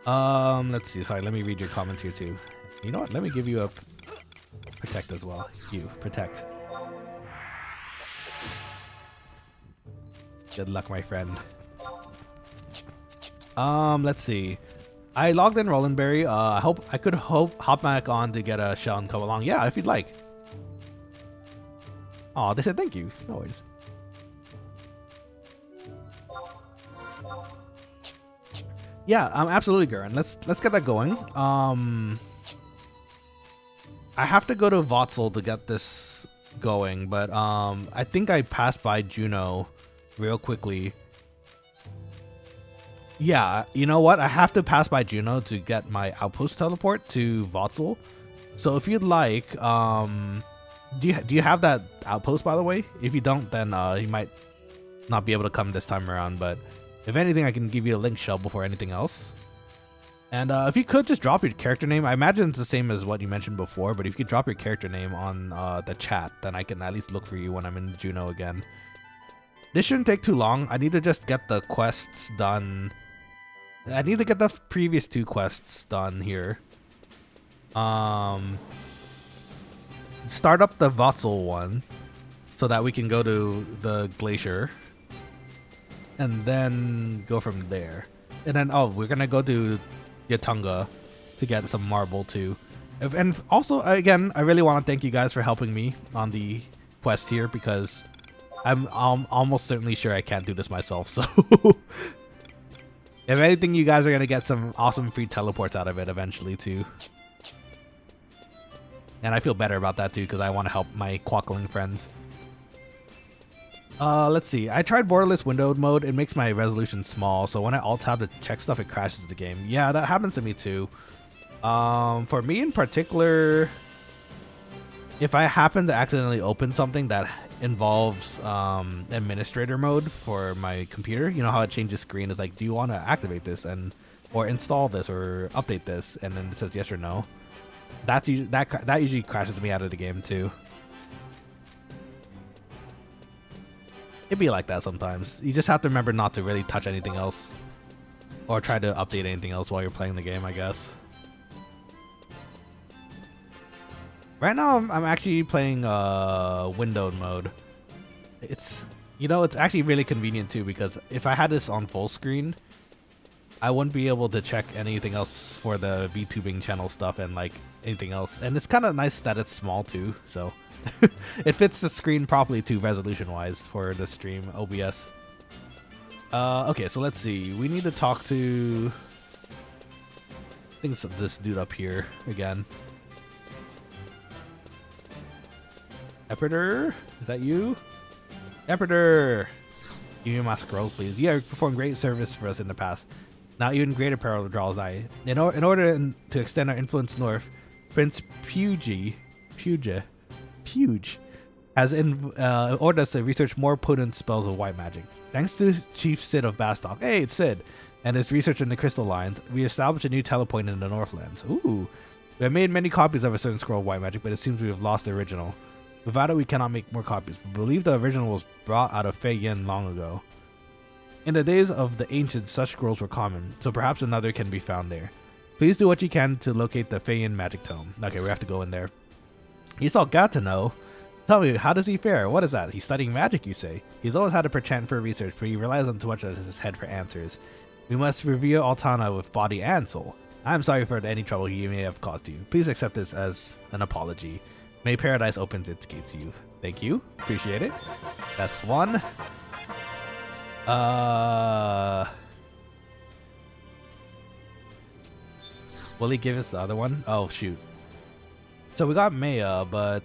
Let's see. Sorry, let me read your comments here too. You know what? Let me give you a protect as well. You protect. Good luck, my friend. Let's see. I logged in Rolandberry. I could hop back on to get a shell and come along. Yeah, if you'd like. Oh, they said thank you. No worries. Yeah, absolutely, Gurren. Let's get that going. I have to go to Voxel to get this going, but I think I passed by Juno real quickly. Yeah, you know what? I have to pass by Juno to get my outpost teleport to Voxel. So if you'd like, do you have that outpost, by the way? If you don't, then you might not be able to come this time around, but if anything, I can give you a link shell before anything else. And if you could just drop your character name, I imagine it's the same as what you mentioned before, but if you could drop your character name on the chat, then I can at least look for you when I'm in Juno again. This shouldn't take too long. I need to just get the quests done. I need to get the previous 2 quests done here. Start up the Voxel one so that we can go to the glacier and then go from there. And then, oh, we're gonna go to Yatunga to get some marble too. And also, again, I really want to thank you guys for helping me on the quest here, because I'm almost certainly sure I can't do this myself. So if anything, you guys are gonna get some awesome free teleports out of it eventually too. And I feel better about that too, because I want to help my Quokkaling friends. Let's see. I tried borderless windowed mode. It makes my resolution small, so when I alt tab to check stuff, it crashes the game. Yeah, that happens to me too. For me in particular, if I happen to accidentally open something that involves administrator mode for my computer, you know how it changes screen. It's like, do you want to activate this or install this or update this? And then it says yes or no. That usually crashes me out of the game too. It'd be like that sometimes. You just have to remember not to really touch anything else. Or try to update anything else while you're playing the game, I guess. Right now, I'm actually playing windowed mode. It's, you know, it's actually really convenient too, because if I had this on full screen, I wouldn't be able to check anything else for the VTubing channel stuff and like anything else. And it's kind of nice that it's small too, so it fits the screen properly too, resolution wise, for the stream OBS. Okay, so let's see. We need to talk to, I think it's this dude up here again. Epperder, is that you? Epperder, give me my scrolls, please. You have performed great service for us in the past. Now even greater peril draws nigh. In order to extend our influence north, Prince Puge has ordered us to research more potent spells of white magic. Thanks to Chief Sid of Bastok, hey, it's Sid, and his research in the crystal lines, we established a new telepoint in the Northlands. Ooh. We have made many copies of a certain scroll of white magic, but it seems we have lost the original. Without it, we cannot make more copies. We believe the original was brought out of Fei Yin long ago. In the days of the ancients, such scrolls were common, so perhaps another can be found there. Please do what you can to locate the Fei Yin magic tome. Okay, we have to go in there. He's all got to know. Tell me, how does he fare? What is that? He's studying magic, you say? He's always had a penchant for research, but he relies on too much of his head for answers. We must revere Altana with body and soul. I am sorry for any trouble he may have caused you. Please accept this as an apology. May paradise opens its gates to you. Thank you. Appreciate it. That's one. Will he give us the other one? Oh, shoot. So we got Maya, but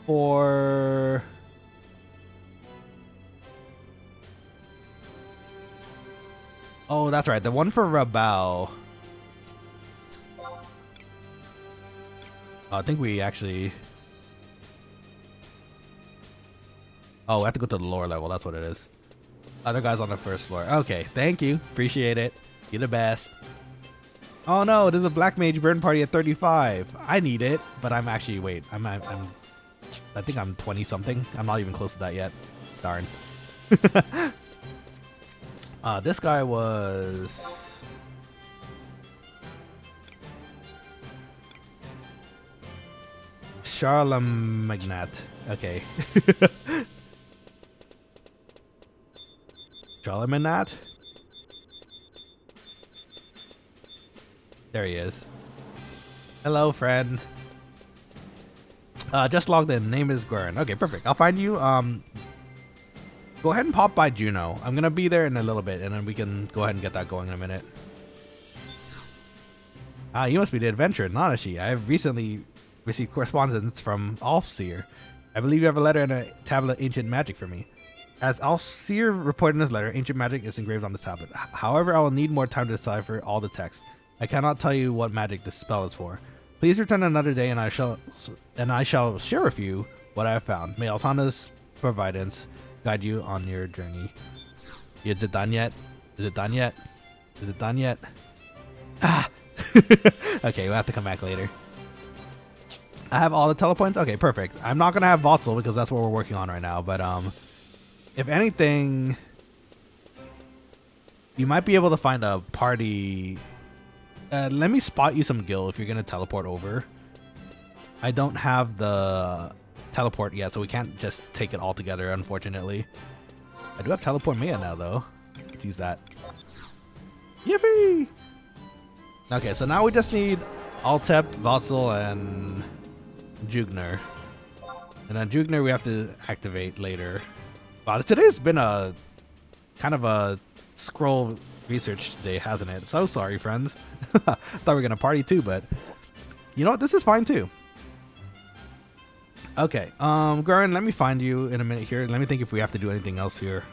for oh, that's right. The one for Rabao. I think we actually. Oh, we have to go to the lower level. That's what it is. Other guys on the first floor. Okay, thank you. Appreciate it. You're the best. Oh no, there's a Black Mage burn party at 35. I need it, but I'm actually, wait, I think I'm 20 something. I'm not even close to that yet. Darn. This guy was Charlemagne. Okay. Charlemagne? There he is. Hello, friend. Just logged in. Name is Guerin. Okay, perfect. I'll find you. Go ahead and pop by Juno. I'm gonna be there in a little bit, and then we can go ahead and get that going in a minute. You must be the adventurer, Nanashi. I have recently received correspondence from Alfseer. I believe you have a letter and a tablet of ancient magic for me. As Alfseer reported in his letter, ancient magic is engraved on the tablet. However, I will need more time to decipher all the text. I cannot tell you what magic this spell is for. Please return another day, and I shall share with you what I have found. May Altana's providence guide you on your journey. Is it done yet? Is it done yet? Is it done yet? Ah! Okay, we'll have to come back later. I have all the telepoints? Okay, perfect. I'm not going to have Votzel because that's what we're working on right now, but if anything, you might be able to find a party. Let me spot you some gil if you're going to teleport over. I don't have the teleport yet, so we can't just take it all together, unfortunately. I do have teleport Maya now, though. Let's use that. Yippee! Okay, so now we just need Altep, Votzel, and Jugner. And then Jugner we have to activate later. Wow, today's been a kind of a scroll research day, hasn't it? So sorry, friends. Thought we were gonna party too, but you know what? This is fine too. Okay, Guerin, let me find you in a minute here. Let me think if we have to do anything else here.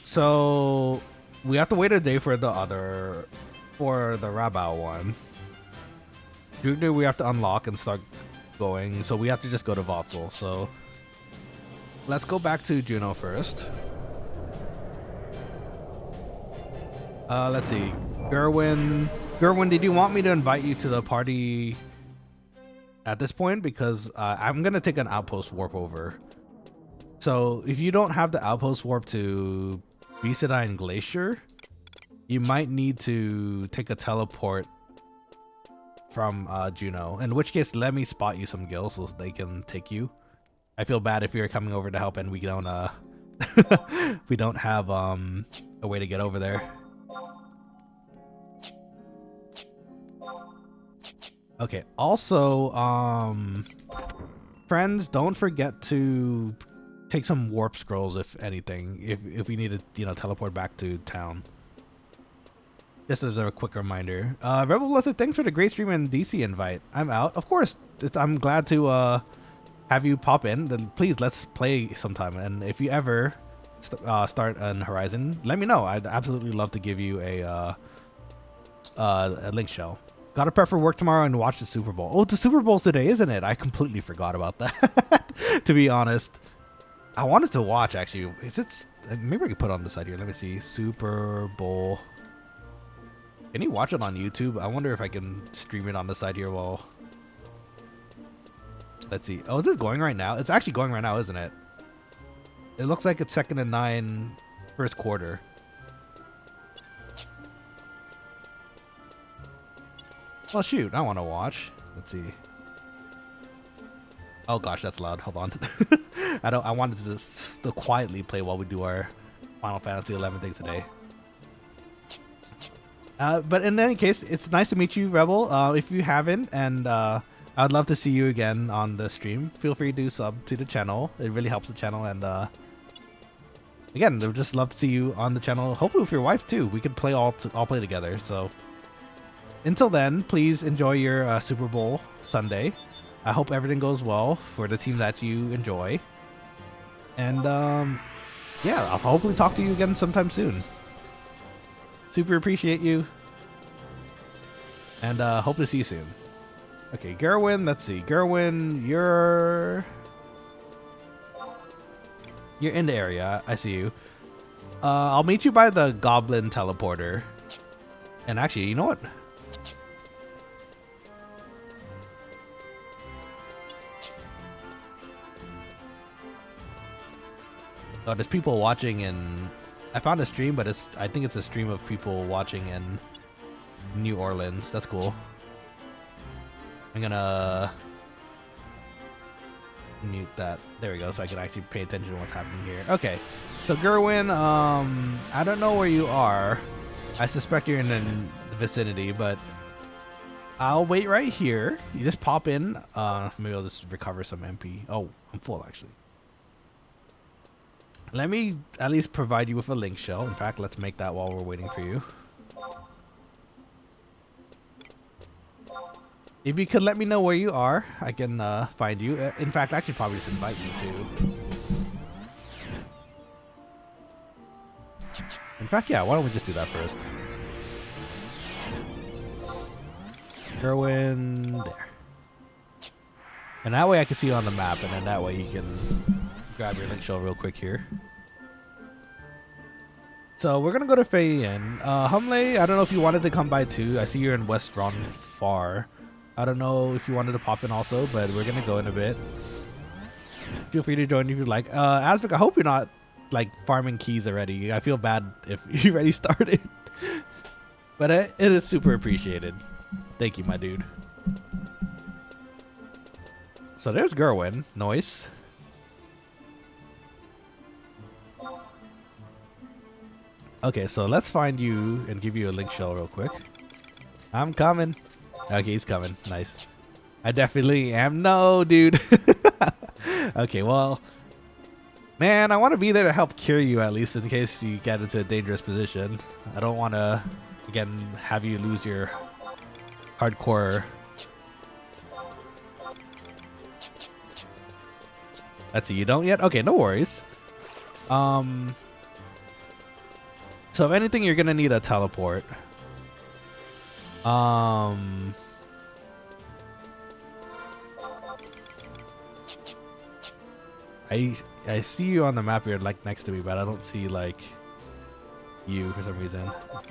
So we have to wait a day for the Rabao one. Jugner we have to unlock and start going, so we have to just go to Votzel. So let's go back to Juno first. Let's see. Gerwin, did you want me to invite you to the party at this point? Because I'm going to take an outpost warp over. So if you don't have the outpost warp to Beasadine Glacier, you might need to take a teleport from Juno. In which case, let me spot you some gills so they can take you. I feel bad if you're coming over to help and we don't we don't have a way to get over there. Okay. Also, friends, don't forget to take some warp scrolls if anything. If we need to, you know, teleport back to town. Just as a quick reminder. Rebel Blessed, thanks for the great stream and DC invite. I'm out. Of course, I'm glad to have you pop in. Then please let's play sometime. And if you ever start on Horizon, let me know. I'd absolutely love to give you a link shell. Gotta prep for work tomorrow and watch the Super Bowl. Oh, the Super Bowl's today, isn't it? I completely forgot about that. To be honest, I wanted to watch actually. Is it? Maybe I could put it on the side here. Let me see. Super Bowl. Can you watch it on YouTube? I wonder if I can stream it on the side here while. Let's see. Oh, is this going right now? It's actually going right now, isn't it? It looks like it's 2nd and 9, first quarter. Well, shoot, I want to watch. Let's see. Oh gosh, that's loud. Hold on. I wanted to still quietly play while we do our Final Fantasy 11 things today. But in any case, it's nice to meet you, Rebel. If you haven't, and I'd love to see you again on the stream. Feel free to sub to the channel. It really helps the channel. And again, I would just love to see you on the channel. Hopefully with your wife too. We could play all play together. So until then, please enjoy your Super Bowl Sunday. I hope everything goes well for the team that you enjoy. And yeah, I'll hopefully talk to you again sometime soon. Super appreciate you. And hope to see you soon. Okay, Gerwin, let's see. Gerwin, you're in the area. I see you. I'll meet you by the Goblin Teleporter. And actually, you know what? Oh, there's people watching in... I found a stream, but I think it's a stream of people watching in New Orleans. That's cool. I'm gonna mute that. There we go, so I can actually pay attention to what's happening here. Okay, so Gerwin, I don't know where you are. I suspect you're in the vicinity, but I'll wait right here. You just pop in. Maybe I'll just recover some MP. Oh, I'm full actually. Let me at least provide you with a link shell. In fact, let's make that while we're waiting for you. If you could let me know where you are, I can find you. In fact, I could probably just invite you to. In fact, yeah, why don't we just do that first? Gerwin, there. And that way I can see you on the map, and then that way you can grab your link shell real quick here. So we're gonna go to Feyen. Humley, I don't know if you wanted to come by too. I see you're in West Ron Far. I don't know if you wanted to pop in also, but we're gonna go in a bit. Feel free to join if you'd like. Asvik, I hope you're not like farming keys already. I feel bad if you already started. But it is super appreciated. Thank you, my dude. So there's Gerwin. Nice. Okay, so let's find you and give you a link shell real quick. I'm coming. Okay, he's coming. Nice. I definitely am. No, dude. Okay, well, man, I want to be there to help cure you at least in case you get into a dangerous position. I don't want to, again, have you lose your hardcore. Let's see, you don't yet? Okay, no worries. So if anything, you're gonna need a teleport. I see you on the map here, like next to me, but I don't see like you for some reason.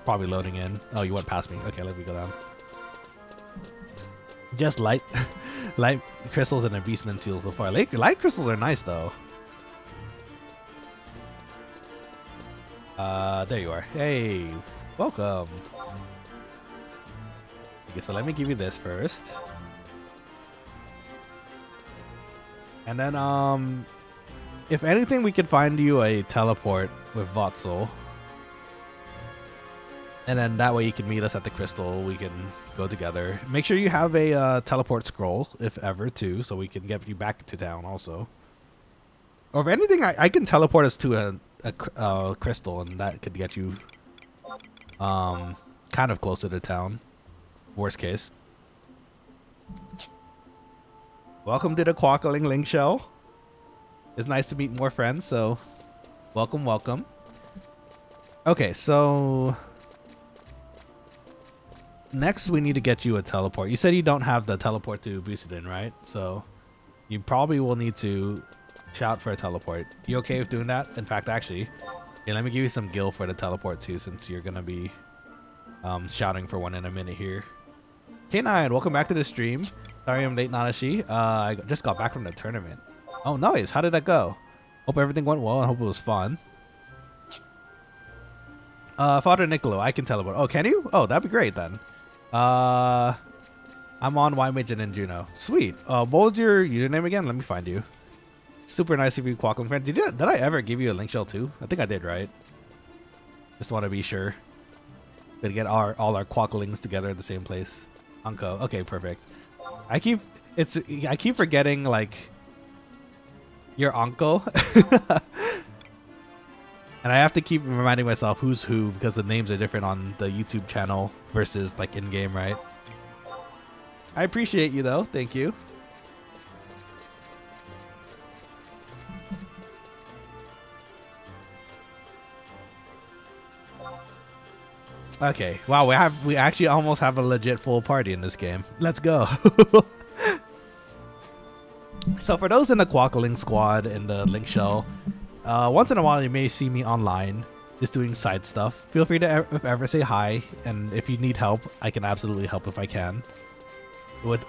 Probably loading in. Oh, you went past me. Okay, let me go down. Just light crystals and a beastman tool so far. Light crystals are nice though. There you are. Hey, welcome. Okay, so let me give you this first. And then, if anything, we could find you a teleport with Voxel. And then that way you can meet us at the crystal. We can go together. Make sure you have a teleport scroll, if ever, too, so we can get you back to town also. Or if anything, I can teleport us to a crystal, and that could get you kind of closer to town. Worst case. Welcome to the Quokkaling Link Show. It's nice to meet more friends, so welcome, welcome. Okay, so next we need to get you a teleport. You said you don't have the teleport to vtuberen, right? So you probably will need to shout for a teleport. You okay with doing that? In fact, actually, yeah, let me give you some gil for the teleport too, since you're gonna be shouting for one in a minute here. K9, welcome back to the stream. Sorry I'm late, Nanashi. I just got back from the tournament. Oh, nice. How did that go? Hope everything went well and hope it was fun. Father Niccolo, I can teleport. Oh, can you? Oh, that'd be great then. I'm on White Mage and Juno. Sweet. What was your username again? Let me find you. Super nice of you, Quokkaling friend. Did I ever give you a link shell too? I think I did, right? Just want to be sure. Gonna get all our Quokkalings together at the same place. Unco. Okay, perfect. I keep forgetting like your uncle. And I have to keep reminding myself who's who because the names are different on the YouTube channel versus like in game, right? I appreciate you though. Thank you. Okay. Wow, we actually almost have a legit full party in this game. Let's go. So for those in the Quokkaling squad in the link shell, once in a while you may see me online just doing side stuff. Feel free to if ever say hi, and if you need help, I can absolutely help if I can.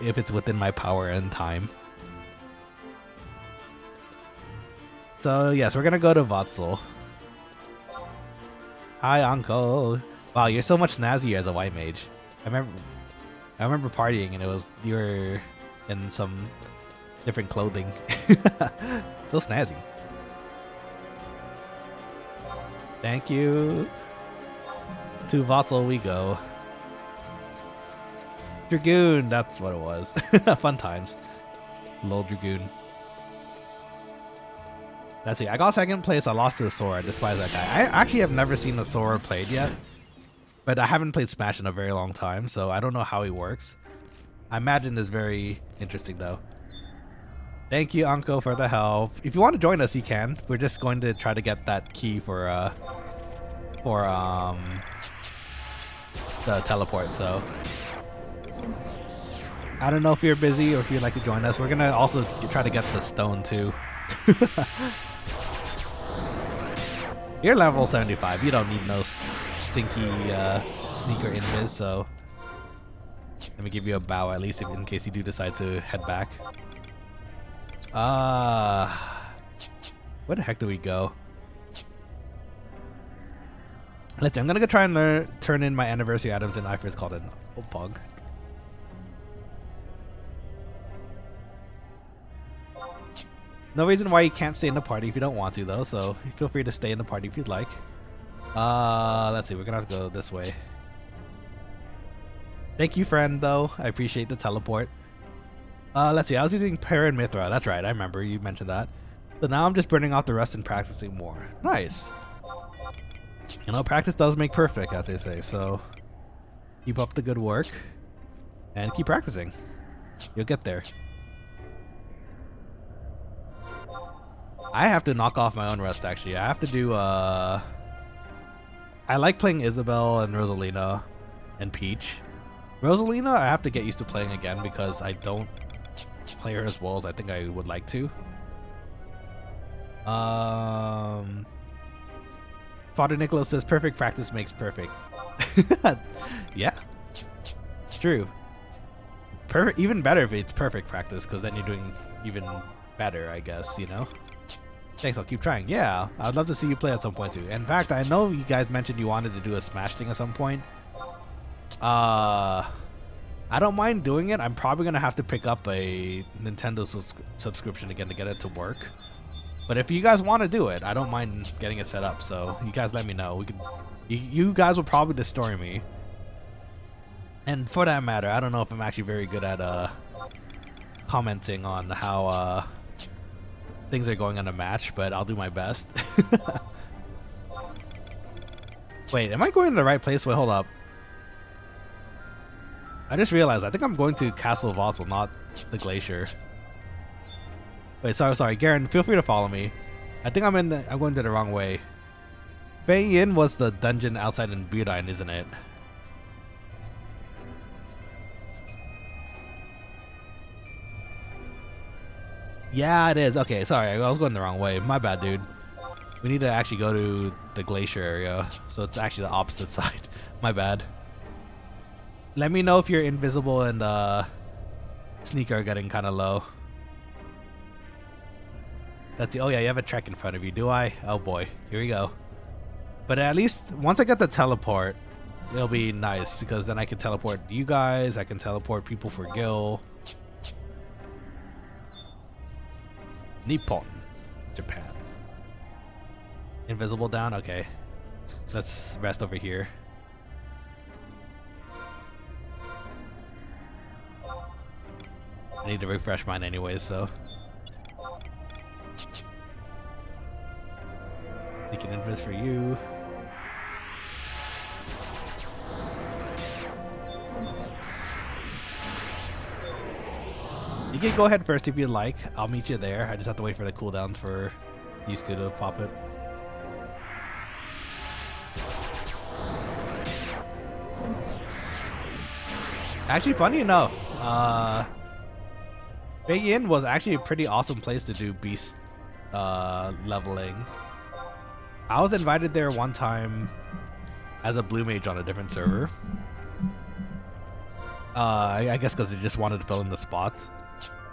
If it's within my power and time. So yes, we're gonna go to Voxel. Hi, Uncle. Wow, you're so much snazzier as a White Mage. I remember partying and you were in some different clothing. So snazzy. Thank you. To Voxel we go. Dragoon, that's what it was. Fun times. Lol Dragoon. Let's see, I got second place. I lost to a Sora. I despise that guy. I actually have never seen a Sora played yet. But I haven't played Smash in a very long time, so I don't know how he works. I imagine it's very interesting though. Thank you, Anko, for the help. If you want to join us, you can. We're just going to try to get that key for the teleport, so I don't know if you're busy or if you'd like to join us. We're gonna also try to get the stone too. You're level 75. You don't need no stinky sneaker invis, so let me give you a bow at least in case you do decide to head back. Where the heck do we go? Let's see, I'm gonna go try and turn in my anniversary items in I first called it Opog. No reason why you can't stay in the party if you don't want to though, so feel free to stay in the party if you'd like. Let's see, we're gonna have to go this way. Thank you, friend, though. I appreciate the teleport. Let's see, I was using Para and Mithra. That's right, I remember you mentioned that. So now I'm just burning off the rest and practicing more. Nice. You know, practice does make perfect, as they say, so keep up the good work and keep practicing. You'll get there. I have to knock off my own rest, actually. I have to do, I like playing Isabelle and Rosalina and Peach. Rosalina, I have to get used to playing again because I don't play her as well as I think I would like to. Father Nicholas says perfect practice makes perfect. Yeah, it's true. Even better if it's perfect practice, because then you're doing even better, I guess, you know? Thanks, I'll keep trying. Yeah, I'd love to see you play at some point too. In fact, I know you guys mentioned you wanted to do a Smash thing at some point. I don't mind doing it. I'm probably gonna have to pick up a Nintendo subscription again to get it to work. But if you guys want to do it, I don't mind getting it set up. So you guys let me know. We could. You guys will probably destroy me. And for that matter, I don't know if I'm actually very good at commenting on how things are going on a match, but I'll do my best. Wait, am I going to the right place? Wait, hold up. I just realized I think I'm going to Castle Vassal, not the Glacier. Wait, sorry, Garen, feel free to follow me. I think I'm going to the wrong way. Fei Yin was the dungeon outside in Budine, isn't it? Yeah, it is. Okay, sorry, I was going the wrong way. My bad, dude. We need to actually go to the Glacier area, so it's actually the opposite side. My bad. Let me know if you're invisible and sneaker are getting kind of low. Oh yeah, you have a trek in front of you, do I? Oh boy, here we go. But at least once I get the teleport, it'll be nice because then I can teleport you guys. I can teleport people for Gil. Nippon, Japan. Invisible down. Okay, let's rest over here. I need to refresh mine anyways, so. You can invest for you. You can go ahead first if you like. I'll meet you there. I just have to wait for the cooldowns for you two to pop it. Actually, funny enough, Fei Yin was actually a pretty awesome place to do beast leveling. I was invited there one time as a blue mage on a different server. I guess because they just wanted to fill in the spots.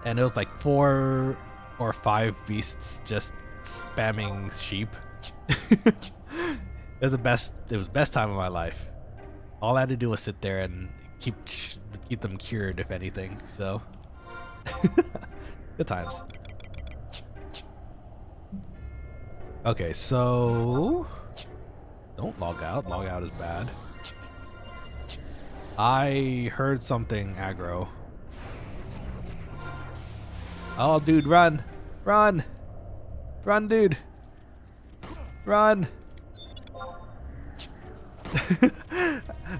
And it was like 4 or 5 beasts just spamming sheep. It was the best time of my life. All I had to do was sit there and keep them cured, if anything. So good times. Okay, so don't log out. Log out is bad. I heard something aggro. Oh, dude, run! Run! Run, dude! Run!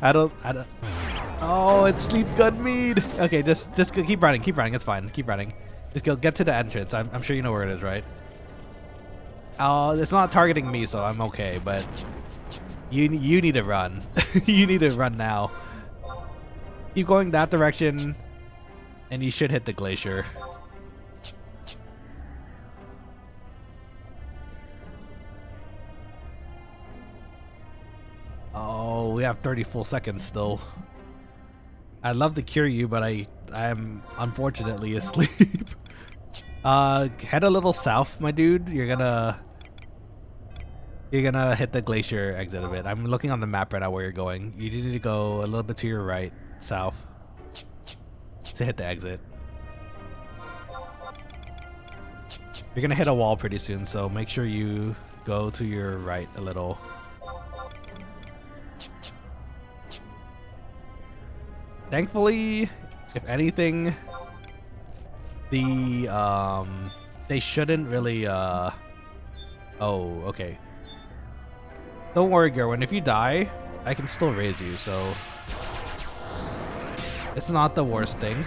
I don't. Oh, it's Sleep Gun Mead! Okay, just keep running, it's fine, keep running. Just go get to the entrance. I'm sure you know where it is, right? It's not targeting me, so I'm okay, but you need to run. You need to run now. Keep going that direction, and you should hit the glacier. Oh, we have 30 full seconds still. I'd love to cure you, but I'm unfortunately asleep. Head a little south, my dude. You're gonna hit the glacier exit of it. I'm looking on the map right now where you're going. You need to go a little bit to your right, south, to hit the exit. You're gonna hit a wall pretty soon, so make sure you go to your right a little. Thankfully, if anything, they shouldn't really oh, okay. Don't worry, Gerwin. If you die, I can still raise you, so it's not the worst thing.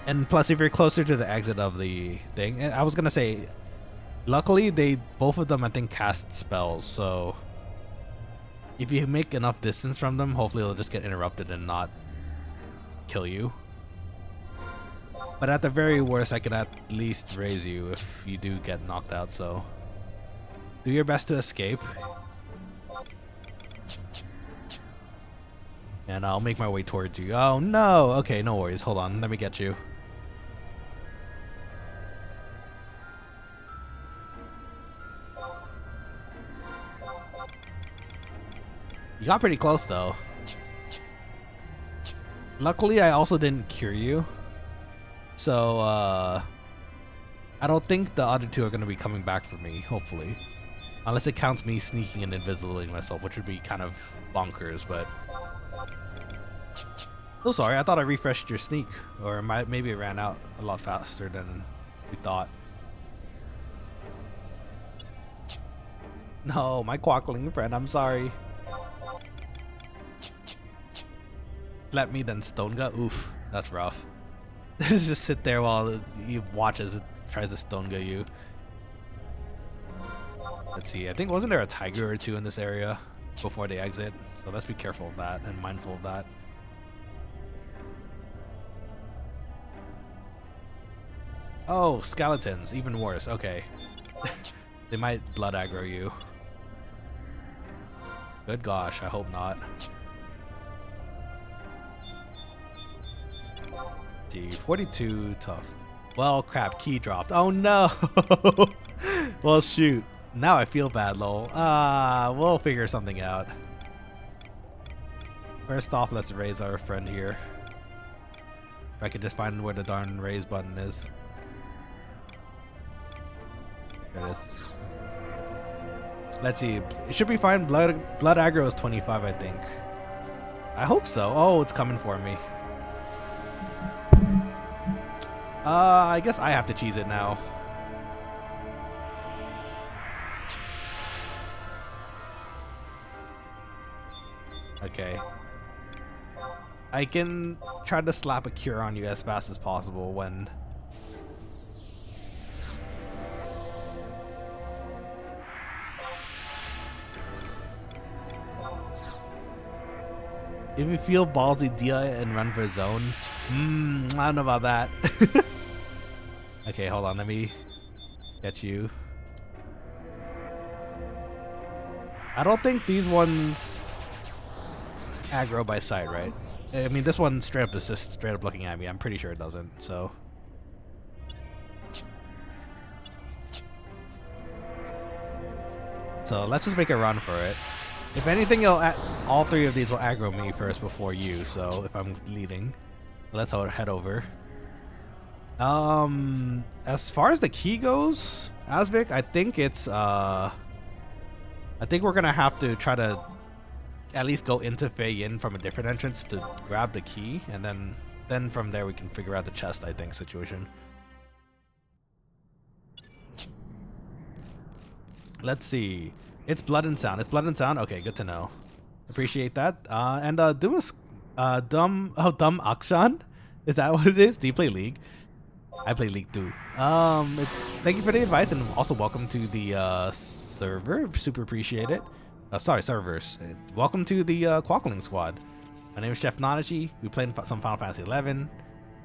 And plus, if you're closer to the exit of the thing, and I was gonna say, luckily both of them I think cast spells, so if you make enough distance from them, hopefully they'll just get interrupted and not kill you. But at the very worst, I can at least raise you if you do get knocked out, so do your best to escape. And I'll make my way towards you. Oh no! Okay, no worries. Hold on. Let me get you. You got pretty close though. Luckily, I also didn't cure you. So, I don't think the other two are going to be coming back for me, hopefully. Unless it counts me sneaking and invisibling myself, which would be kind of bonkers, but... Oh, sorry, I thought I refreshed your sneak. Or maybe it ran out a lot faster than we thought. No, my quackling friend, I'm sorry. Let me then stone gut. Oof, that's rough. Just sit there while you watch as it tries to stone gut you. Let's see, I think wasn't there a tiger or two in this area before they exit? So let's be careful of that and mindful of that. Oh, skeletons, even worse. Okay. They might blood aggro you. Good gosh, I hope not. Gee, 42 tough. Well, crap, key dropped. Oh no! Well, shoot. Now I feel bad, lol. We'll figure something out. First off, let's raise our friend here. If I could just find where the darn raise button is. There it is. Let's see. It should be fine. Blood aggro is 25, I think. I hope so. Oh, it's coming for me. I guess I have to cheese it now. Okay. I can try to slap a cure on you as fast as possible when... If you feel ballsy, deal it and run for a zone. I don't know about that. Okay, hold on. Let me get you. I don't think these ones aggro by sight, right? I mean, this one straight up is just straight up looking at me. I'm pretty sure it doesn't, so. So let's just make a run for it. If anything, all three of these will aggro me first before you, so if I'm leading. Let's head over. As far as the key goes, Asvik, I think it's, I think we're gonna have to try to at least go into Fei Yin from a different entrance to grab the key, and then from there we can figure out the chest, I think, situation. Let's see. It's blood and sound. It's blood and sound. Okay, good to know. Appreciate that. And dumb Akshan? Is that what it is? Do you play League? I play League too. Thank you for the advice, and also welcome to the server. Super appreciate it. Sorry, servers. Welcome to the Quokkalings squad. My name is Chef Nanashi. We played some Final Fantasy 11.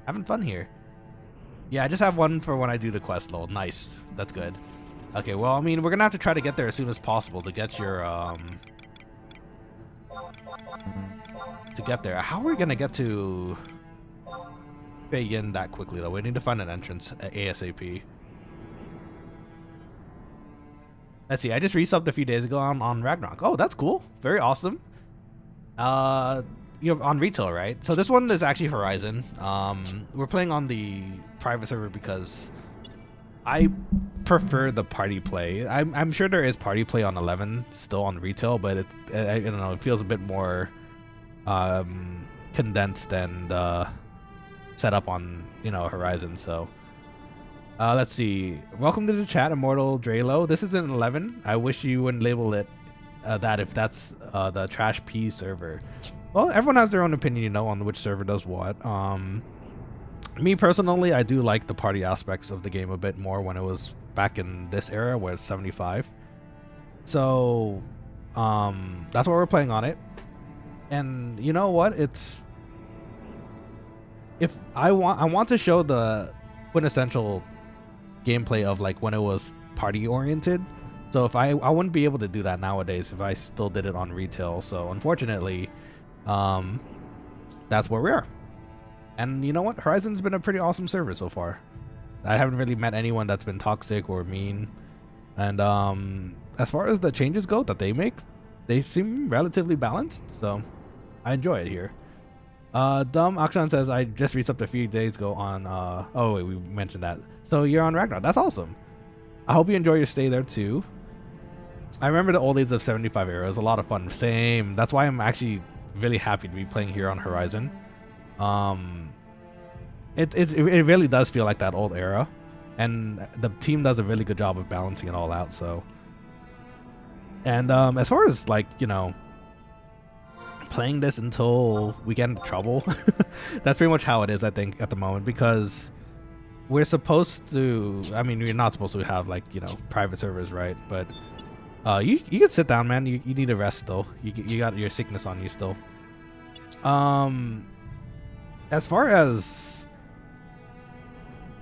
Having fun here. Yeah, I just have one for when I do the quest, lol. Nice. That's good. Okay, well, I mean, we're gonna have to try to get there as soon as possible to get your, to get there. How are we gonna get to Fei Yin that quickly, though? We need to find an entrance ASAP. Let's see, I just resubbed a few days ago on Ragnarok. Oh, that's cool. Very awesome. You know, on retail, right? So this one is actually Horizon. We're playing on the private server because I prefer the party play. I'm sure there is party play on 11 still on retail, but I don't know, it feels a bit more condensed and set up on, you know, Horizon. So let's see. Welcome to the chat, Immortal Drelo. This is an 11. I wish you wouldn't label it that if that's the Trash P server. Well, everyone has their own opinion, you know, on which server does what. Me personally, I do like the party aspects of the game a bit more when it was back in this era where it's 75. So that's why we're playing on it. And you know what? It's if I want to show the quintessential gameplay of like when it was party oriented. So if I wouldn't be able to do that nowadays if I still did it on retail. So unfortunately, that's where we are. And you know what? Horizon's been a pretty awesome server so far. I haven't really met anyone that's been toxic or mean. And as far as the changes go that they make, they seem relatively balanced, so I enjoy it here. Dumb Akshan says, I just reached up a few days ago on oh wait, we mentioned that. So you're on Ragnar. That's awesome. I hope you enjoy your stay there too. I remember the old days of 75 era. It was a lot of fun. Same. That's why I'm actually really happy to be playing here on Horizon. It really does feel like that old era, and the team does a really good job of balancing it all out. So, and as far as like, you know, playing this until we get into trouble, that's pretty much how it is, I think, at the moment, because we're supposed to, I mean, we're not supposed to have, like, you know, private servers, right? But you can sit down, man. You need a rest though. You got your sickness on you still. As far as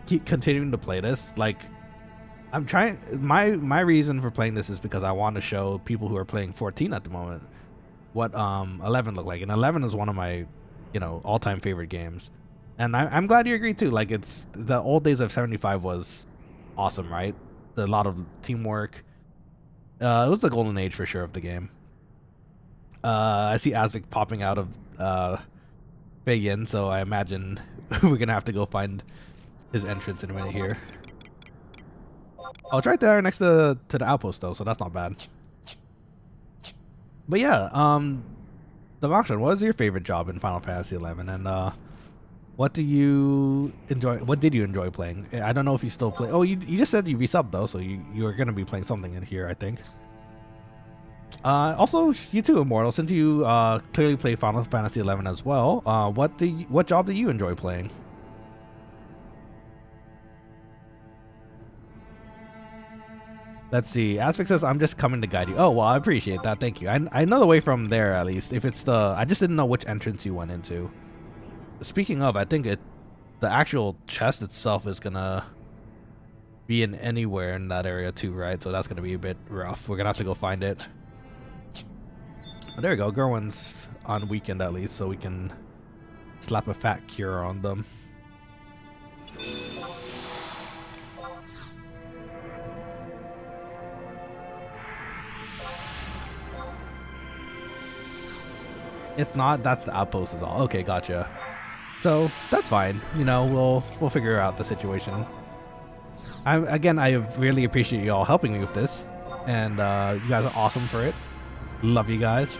keep continuing to play this, like, I'm trying, my reason for playing this is because I want to show people who are playing 14 at the moment what 11 look like, and 11 is one of my, you know, all-time favorite games, and I'm glad you agree too. Like, it's the old days of 75 was awesome, right? A lot of teamwork. It was the golden age for sure of the game. I see Asvik popping out of Fei Yin, so I imagine we're gonna have to go find his entrance in a minute here. Oh, it's right there next to the outpost though, so that's not bad. But yeah, the Makshan, what was your favorite job in Final Fantasy 11, and what do you enjoy? What did you enjoy playing? I don't know if you still play. Oh, you just said you resubbed though, so you are gonna be playing something in here, I think. Also, you too, Immortal. Since you clearly play Final Fantasy 11 as well, what job do you enjoy playing? Let's see. Aspect says, I'm just coming to guide you. Oh, well, I appreciate that. Thank you. I know the way from there, at least. If it's the... I just didn't know which entrance you went into. Speaking of, I think the actual chest itself is going to be in anywhere in that area too, right? So that's going to be a bit rough. We're going to have to go find it. Oh, there we go. Gerwin's on weekend at least, so we can slap a fat cure on them. If not, that's the outpost is all. Okay, gotcha. So that's fine. You know, we'll figure out the situation. I really appreciate you all helping me with this, and you guys are awesome for it. Love you guys.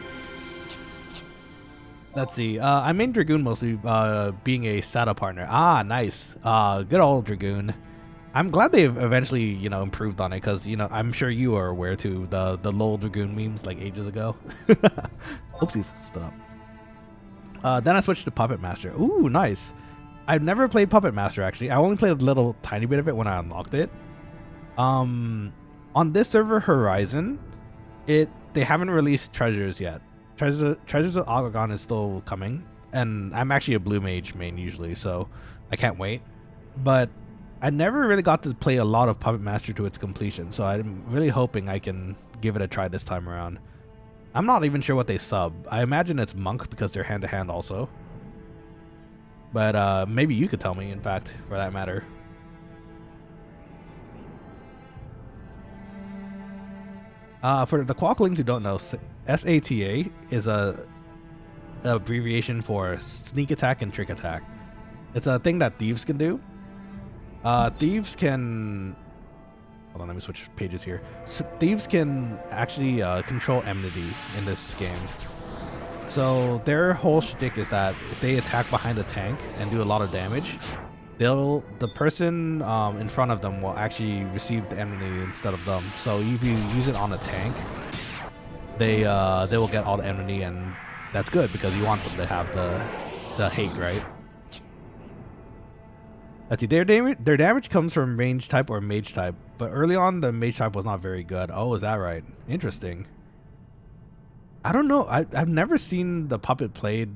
Let's see. I main Dragoon mostly, being a SATA partner. Ah, nice. Good old Dragoon. I'm glad they've eventually, you know, improved on it, because, you know, I'm sure you are aware too, the LOL Dragoon memes like ages ago. Oopsies, stop. Then I switched to Puppet Master. Ooh, nice. I've never played Puppet Master, actually. I only played a little tiny bit of it when I unlocked it. On this server, Horizon, they haven't released treasures yet. Treasures of Agagon is still coming, and I'm actually a Blue Mage main usually, so I can't wait. But I never really got to play a lot of Puppet Master to its completion, so I'm really hoping I can give it a try this time around. I'm not even sure what they sub. I imagine it's Monk because they're hand-to-hand also. But maybe you could tell me, in fact, for that matter. For the Quokkalings who don't know, SATA is a abbreviation for Sneak Attack and Trick Attack. It's a thing that thieves can do. Thieves can... Hold on, let me switch pages here. Thieves can actually control enmity in this game. So their whole shtick is that if they attack behind a tank and do a lot of damage, the person in front of them will actually receive the enmity instead of them. So if you use it on a tank, they will get all the enmity, and that's good because you want them to have the hate, right? Let's see, their damage comes from range type or mage type, but early on the mage type was not very good. Oh, is that right? Interesting. I don't know. I've never seen the puppet played.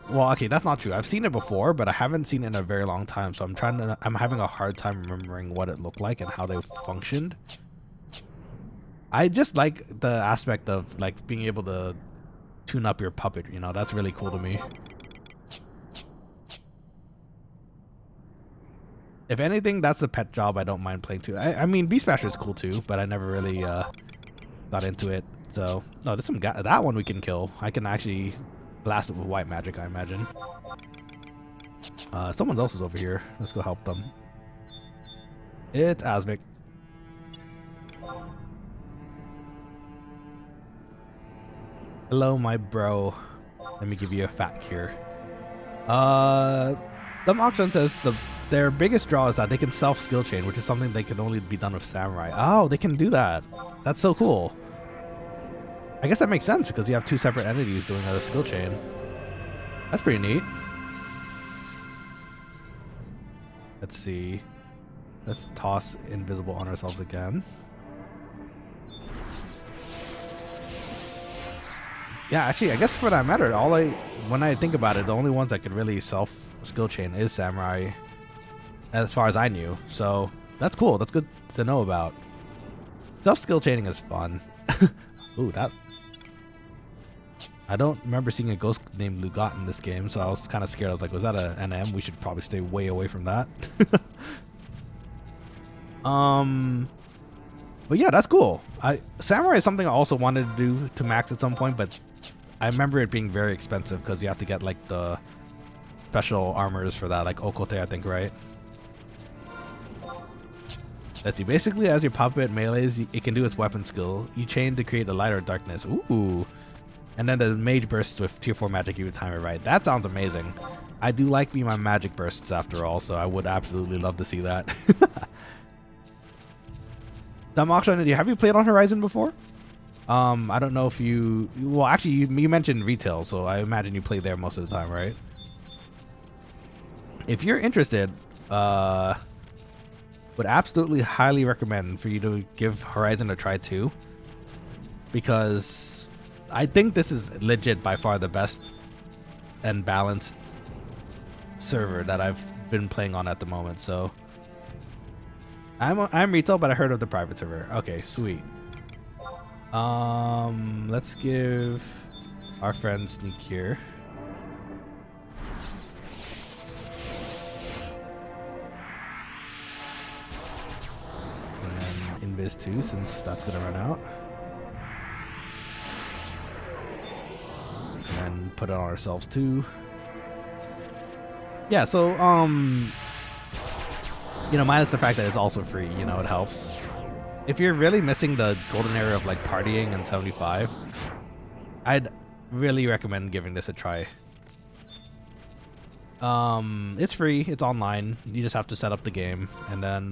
Well, okay, that's not true. I've seen it before, but I haven't seen it in a very long time, so I'm having a hard time remembering what it looked like and how they functioned. I just like the aspect of like being able to tune up your puppet, you know, that's really cool to me. If anything, that's the pet job I don't mind playing too. I mean, Beast Basher is cool too, but I never really got into it. So, no, there's some guy. That one we can kill. I can actually blast it with white magic, I imagine. Someone else is over here. Let's go help them. It's Asvik. Hello, my bro. Let me give you a fact here. The auction says their biggest draw is that they can self skill chain, which is something that can only be done with samurai. Oh, they can do that. That's so cool. I guess that makes sense because you have two separate entities doing a skill chain. That's pretty neat. Let's see. Let's toss invisible on ourselves again. Yeah, actually, I guess for that matter, when I think about it, the only ones that could really self skill chain is samurai, as far as I knew. So that's cool. That's good to know about. Self skill chaining is fun. Ooh, that. I don't remember seeing a ghost named Lugat in this game, so I was kind of scared. I was like, was that a NM? We should probably stay way away from that. But yeah, that's cool. Samurai is something I also wanted to do to max at some point, but I remember it being very expensive because you have to get like the special armors for that, like Okote, I think, right? Let's see. Basically, as your puppet melees, it can do its weapon skill. You chain to create a light or darkness. Ooh. And then the mage bursts with tier 4 magic, you would time it right. That sounds amazing. I do like me my magic bursts after all, so I would absolutely love to see that. Damakshan, have you played on Horizon before? I don't know if you... Well, actually, you mentioned retail, so I imagine you play there most of the time, right? If you're interested, would absolutely highly recommend for you to give Horizon a try too. Because I think this is legit by far the best and balanced server that I've been playing on at the moment, so... I'm retail, but I heard of the private server. Okay, sweet. Let's give our friend Sneak here. And Invis too, since that's gonna run out. And put it on ourselves too. Yeah, so you know, minus the fact that it's also free, you know, it helps. If you're really missing the golden era of like partying in 75, I'd really recommend giving this a try. It's free, it's online. You just have to set up the game, and then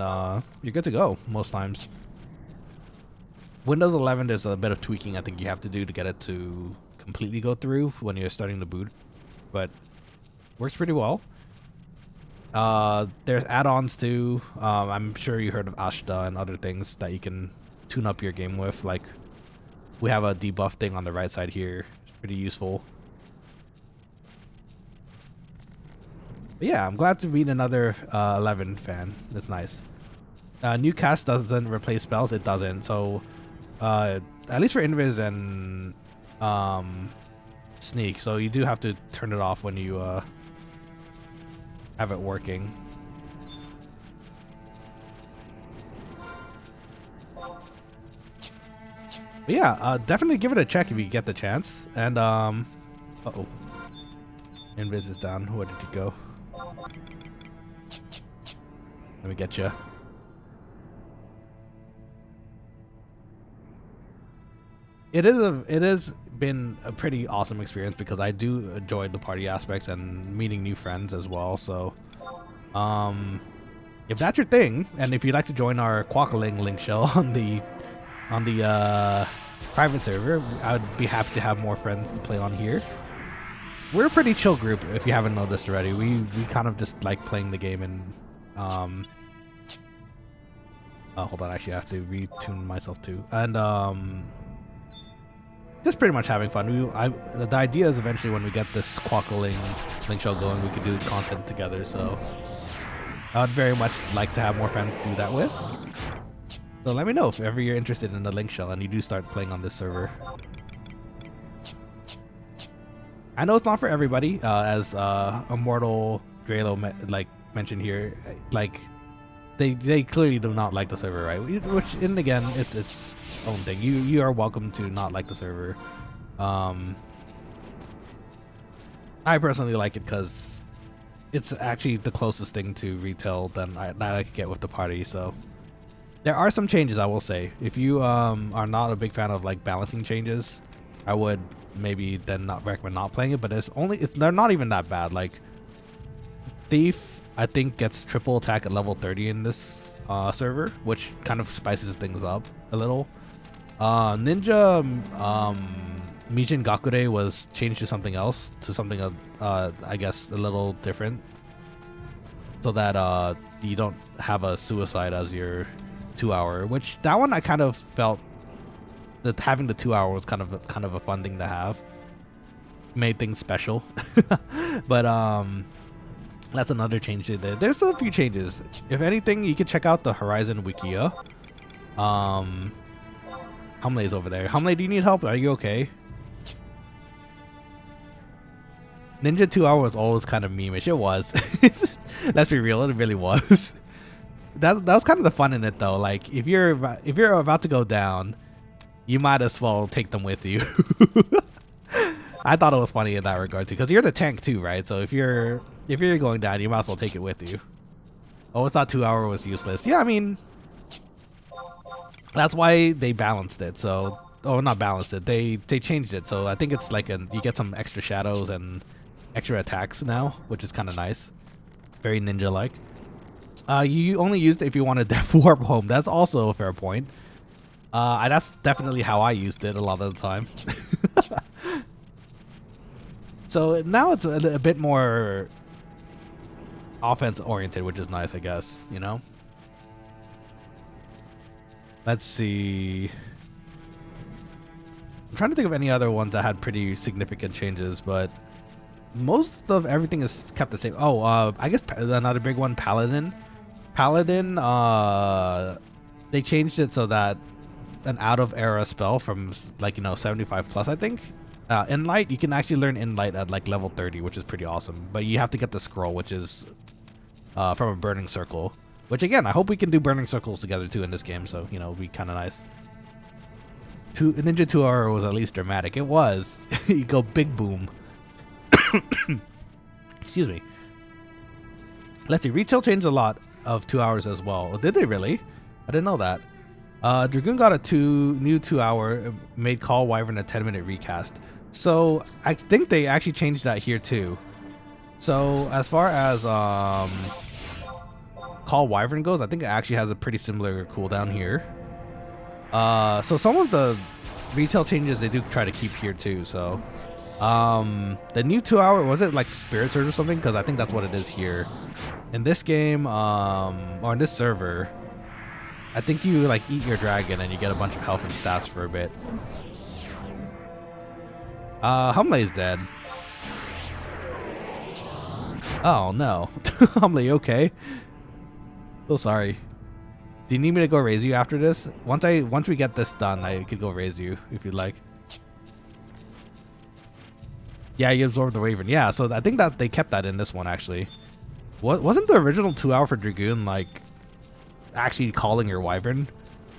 you're good to go most times. Windows 11, there's a bit of tweaking I think you have to do to get it to completely go through when you're starting the boot, but works pretty well. There's add-ons too. I'm sure you heard of Ashta and other things that you can tune up your game with. Like, we have a debuff thing on the right side here. It's pretty useful. But yeah, I'm glad to meet another 11 fan. That's nice. New cast doesn't replace spells. It doesn't. So, at least for Invis and Sneak. So you do have to turn it off when you have it working. But yeah, definitely give it a check if you get the chance. And uh-oh. Invis is down. Where did he go? Let me get you. It has been a pretty awesome experience because I do enjoy the party aspects and meeting new friends as well. So, if that's your thing, and if you'd like to join our Quokkaling link shell on the private server, I would be happy to have more friends to play on here. We're a pretty chill group, if you haven't noticed already. We kind of just like playing the game and hold on, actually I have to retune myself too. And just pretty much having fun. The idea is eventually when we get this Quokkaling link shell going, we could do content together. So I would very much like to have more friends to do that with. So let me know if ever you're interested in the link shell and you do start playing on this server. I know it's not for everybody, as Immortal Drelo mentioned here. Like, they clearly do not like the server, right? Which, and again, it's its own thing. You are welcome to not like the server. I personally like it because it's actually the closest thing to retail that I could get with the party. So there are some changes, I will say. If you are not a big fan of like balancing changes, I would maybe then not recommend not playing it. But they're not even that bad. Like Thief, I think, gets triple attack at level 30 in this server, which kind of spices things up a little. Ninja Mijin Gakure was changed to something else, to something I guess a little different, so that you don't have a suicide as your 2-hour. Which that one I kind of felt that having the 2-hour was kind of a fun thing to have. Made things special, but that's another change they did. There's a few changes. If anything, you can check out the Horizon Wikia. Hamlei's over there. Hamlei, do you need help? Are you okay? Ninja 2-hour was always kind of memeish. It was. Let's be real, it really was. That was kind of the fun in it though. Like if you're about to go down, you might as well take them with you. I thought it was funny in that regard too, because you're the tank too, right? So if you're going down, you might as well take it with you. Oh, it's not 2-hour was useless. Yeah, I mean, that's why they balanced it. So, oh, not balanced it. They changed it. So I think it's like you get some extra shadows and extra attacks now, which is kind of nice. Very ninja-like. You only used it if you wanted Death Warp home. That's also a fair point. That's definitely how I used it a lot of the time. So now it's a bit more offense oriented, which is nice, I guess, you know? Let's see. I'm trying to think of any other ones that had pretty significant changes, but most of everything is kept the same. Oh, I guess another big one, Paladin. Paladin, they changed it so that an out of era spell from like, 75 plus, I think. Inlight, you can actually learn Inlight at like level 30, which is pretty awesome. But you have to get the scroll, which is from a burning circle. Which again, I hope we can do burning circles together too in this game. So, it'll be kind of nice. Ninja 2-hour was at least dramatic. It was. You go big boom. Excuse me. Let's see. Retail changed a lot of 2 hours as well. Oh, did they really? I didn't know that. Dragoon got a new 2-hour, made Call Wyvern a 10-minute recast. So I think they actually changed that here too. So as far as Call Wyvern goes, I think it actually has a pretty similar cooldown here. So some of the retail changes they do try to keep here too. So the new 2-hour, was it like Spirit Surge or something? Because I think that's what it is here. In this game, or in this server, I think you like eat your dragon and you get a bunch of health and stats for a bit. Hamlei's dead. Oh no. Hamlei, okay? So sorry. Do you need me to go raise you after this? Once we get this done, I could go raise you if you'd like. Yeah, you absorbed the Wyvern. Yeah, so I think that they kept that in this one actually. Wasn't the original 2-hour for Dragoon like actually calling your Wyvern,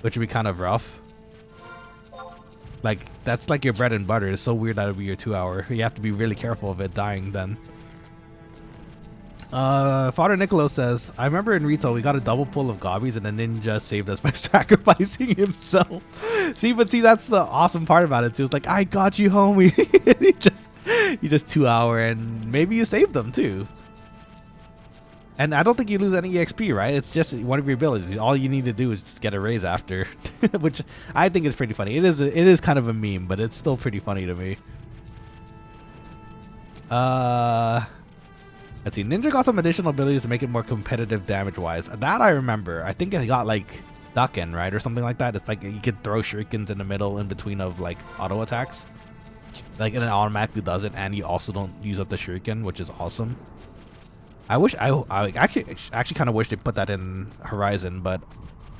which would be kind of rough? Like that's like your bread and butter. It's so weird that would be your 2-hour. You have to be really careful of it dying then. Father Niccolo says, I remember in retail we got a double pull of gobbies and the ninja saved us by sacrificing himself. See, that's the awesome part about it too. It's like, I got you, homie. you just 2-hour and maybe you saved them too. And I don't think you lose any EXP, right? It's just one of your abilities. All you need to do is just get a raise after, which I think is pretty funny. It is kind of a meme, but it's still pretty funny to me. Let's see. Ninja got some additional abilities to make it more competitive damage-wise. That I remember. I think it got like Duckin, right, or something like that. It's like you could throw shurikens in the middle, in between of like auto attacks, like, and it automatically does it, and you also don't use up the shuriken, which is awesome. I actually kind of wish they put that in Horizon, but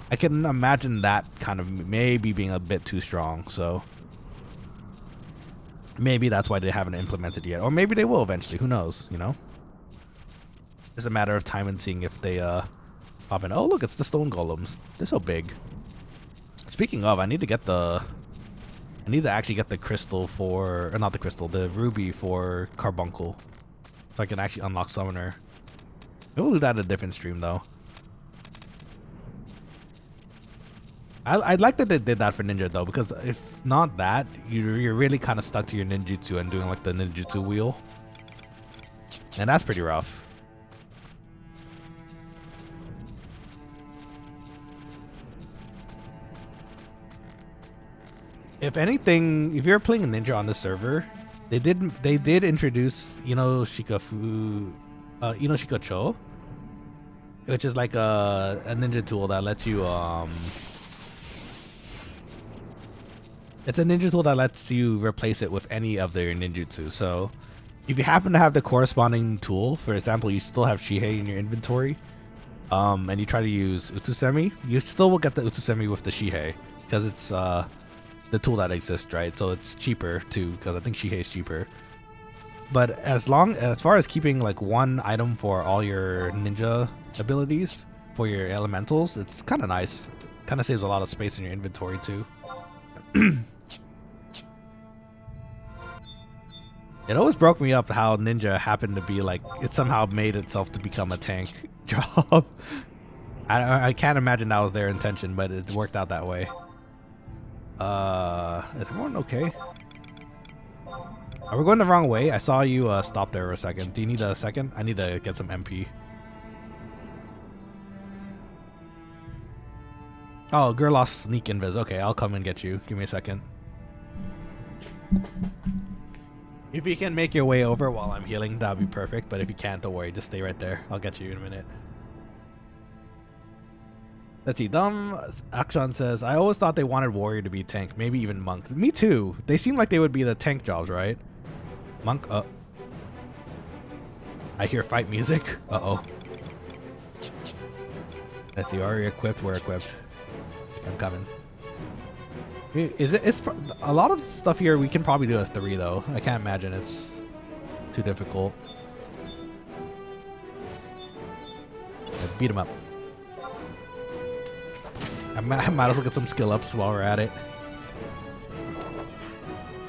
I can imagine that kind of maybe being a bit too strong. So maybe that's why they haven't implemented yet, or maybe they will eventually. Who knows? It's a matter of time and seeing if they Pop in. Oh, look, it's the stone golems. They're so big. Speaking of, I need to actually get the crystal for, or not the crystal, the ruby for Carbuncle, so I can actually unlock Summoner. Maybe we'll do that in a different stream though. I'd like that they did that for Ninja though, because if not that, you're really kind of stuck to your ninjutsu and doing like the ninjutsu wheel, and that's pretty rough. If anything, if you're playing a ninja on this server, they did introduce Shikocho, which is like a ninja tool that lets you it's a ninja tool that lets you replace it with any of their ninjutsu. So if you happen to have the corresponding tool, for example, you still have Shihei in your inventory, and you try to use Utsusemi, you still will get the Utsusemi with the Shihei because it's the tool that exists, right? So it's cheaper too, because I think Shihei is cheaper. But as far as keeping like one item for all your ninja abilities for your elementals, it's kind of nice. Kind of saves a lot of space in your inventory too. It always broke me up how ninja happened to be like, it somehow made itself to become a tank job. I can't imagine that was their intention, but it worked out that way. Is everyone okay? Are we going the wrong way? I saw you stop there for a second. Do you need a second? I need to get some MP. Oh, girl lost sneak invis. Okay, I'll come and get you. Give me a second. If you can make your way over while I'm healing, that would be perfect. But if you can't, don't worry. Just stay right there. I'll get you in a minute. Let's see. Dumb Akshan says, I always thought they wanted warrior to be tank, maybe even monk. Me too. They seem like they would be the tank jobs, right? Monk. I hear fight music. Uh-oh. Let's see. Are we equipped? We're equipped. I'm coming. It's a lot of stuff here we can probably do as 3 though. I can't imagine it's too difficult. Let's beat him up. I might as well get some skill ups while we're at it.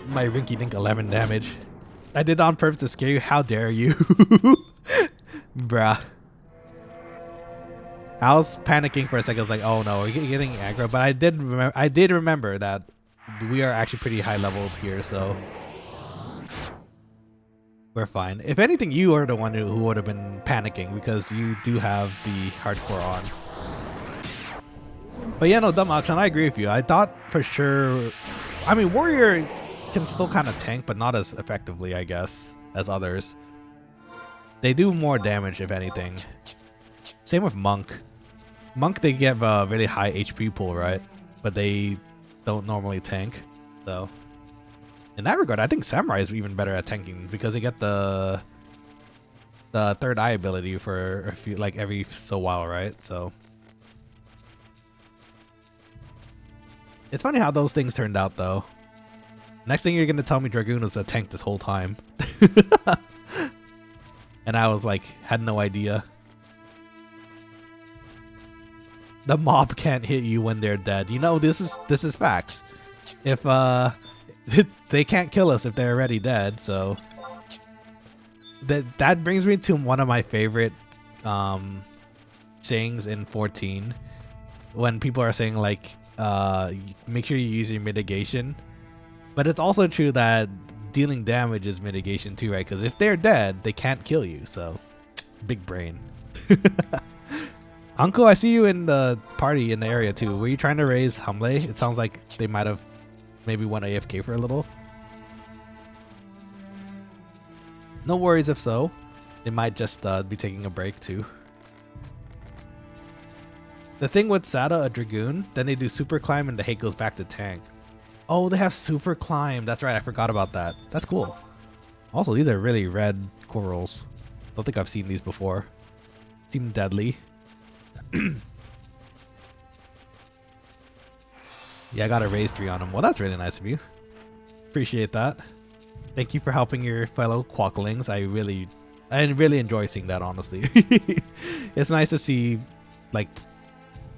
My rinky dink 11 damage. I did on purpose to scare you. How dare you? Bruh. I was panicking for a second. I was like, oh no, we're getting aggro. But I did remember that we are actually pretty high leveled here, so we're fine. If anything, you are the one who would have been panicking because you do have the hardcore on. But yeah, no, dumb option. I agree with you. I thought for sure. I mean, warrior can still kind of tank, but not as effectively, I guess, as others. They do more damage, if anything. Same with monk. Monk, they get a really high HP pool, right? But they don't normally tank. So in that regard, I think samurai is even better at tanking because they get the third eye ability for a few, like every so while, right? So it's funny how those things turned out, though. Next thing you're gonna tell me Dragoon was a tank this whole time. And I was like, had no idea. The mob can't hit you when they're dead. You know, this is facts. If they can't kill us if they're already dead, so that brings me to one of my favorite sayings in 14, when people are saying like, make sure you use your mitigation. But it's also true that dealing damage is mitigation too, right? Because if they're dead, they can't kill you. So, big brain. Uncle, I see you in the party in the area too. Were you trying to raise Hamle? It sounds like they might have maybe went AFK for a little. No worries if so. They might just be taking a break too. The thing with Sada, a Dragoon, then they do super climb and the hate goes back to tank. Oh, they have super climb. That's right. I forgot about that. That's cool. Also, these are really red corals. Don't think I've seen these before. Seem deadly. Yeah, I got a raise 3 on them. Well, that's really nice of you. Appreciate that. Thank you for helping your fellow Quokkalings. I really enjoy seeing that, honestly. It's nice to see like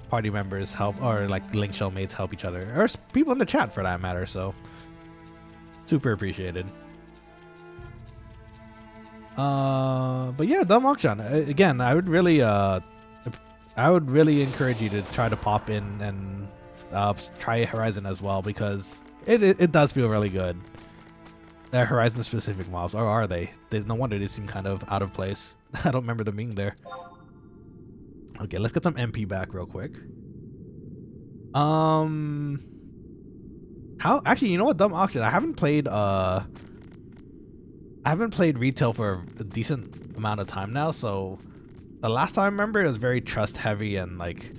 party members help, or like link shell mates help each other, or people in the chat for that matter. So super appreciated. But yeah, dumb auction again. I would really encourage you to try to pop in and try Horizon as well, because it does feel really good. They're Horizon specific mobs, or are they? No wonder they seem kind of out of place. I don't remember them being there. Okay, let's get some MP back real quick. How actually, you know what, dumb auction. I haven't played retail for a decent amount of time now, so the last time I remember it was very trust heavy and like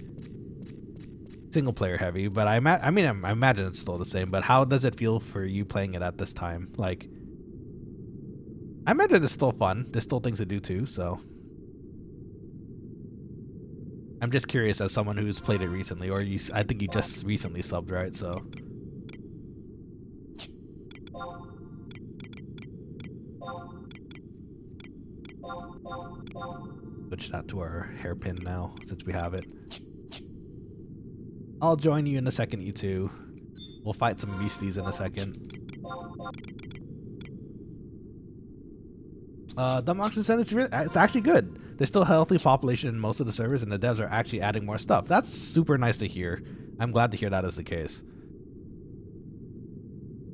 single player heavy, but I imagine it's still the same. But how does it feel for you playing it at this time? Like, I imagine it's still fun. There's still things to do too, so I'm just curious as someone who's played it recently, or I think you just recently subbed, right? So switch that to our hairpin now, since we have it. I'll join you in a second, you two. We'll fight some beasties in a second. Dumb Auction said it's actually good. There's still a healthy population in most of the servers, and the devs are actually adding more stuff. That's super nice to hear. I'm glad to hear that is the case.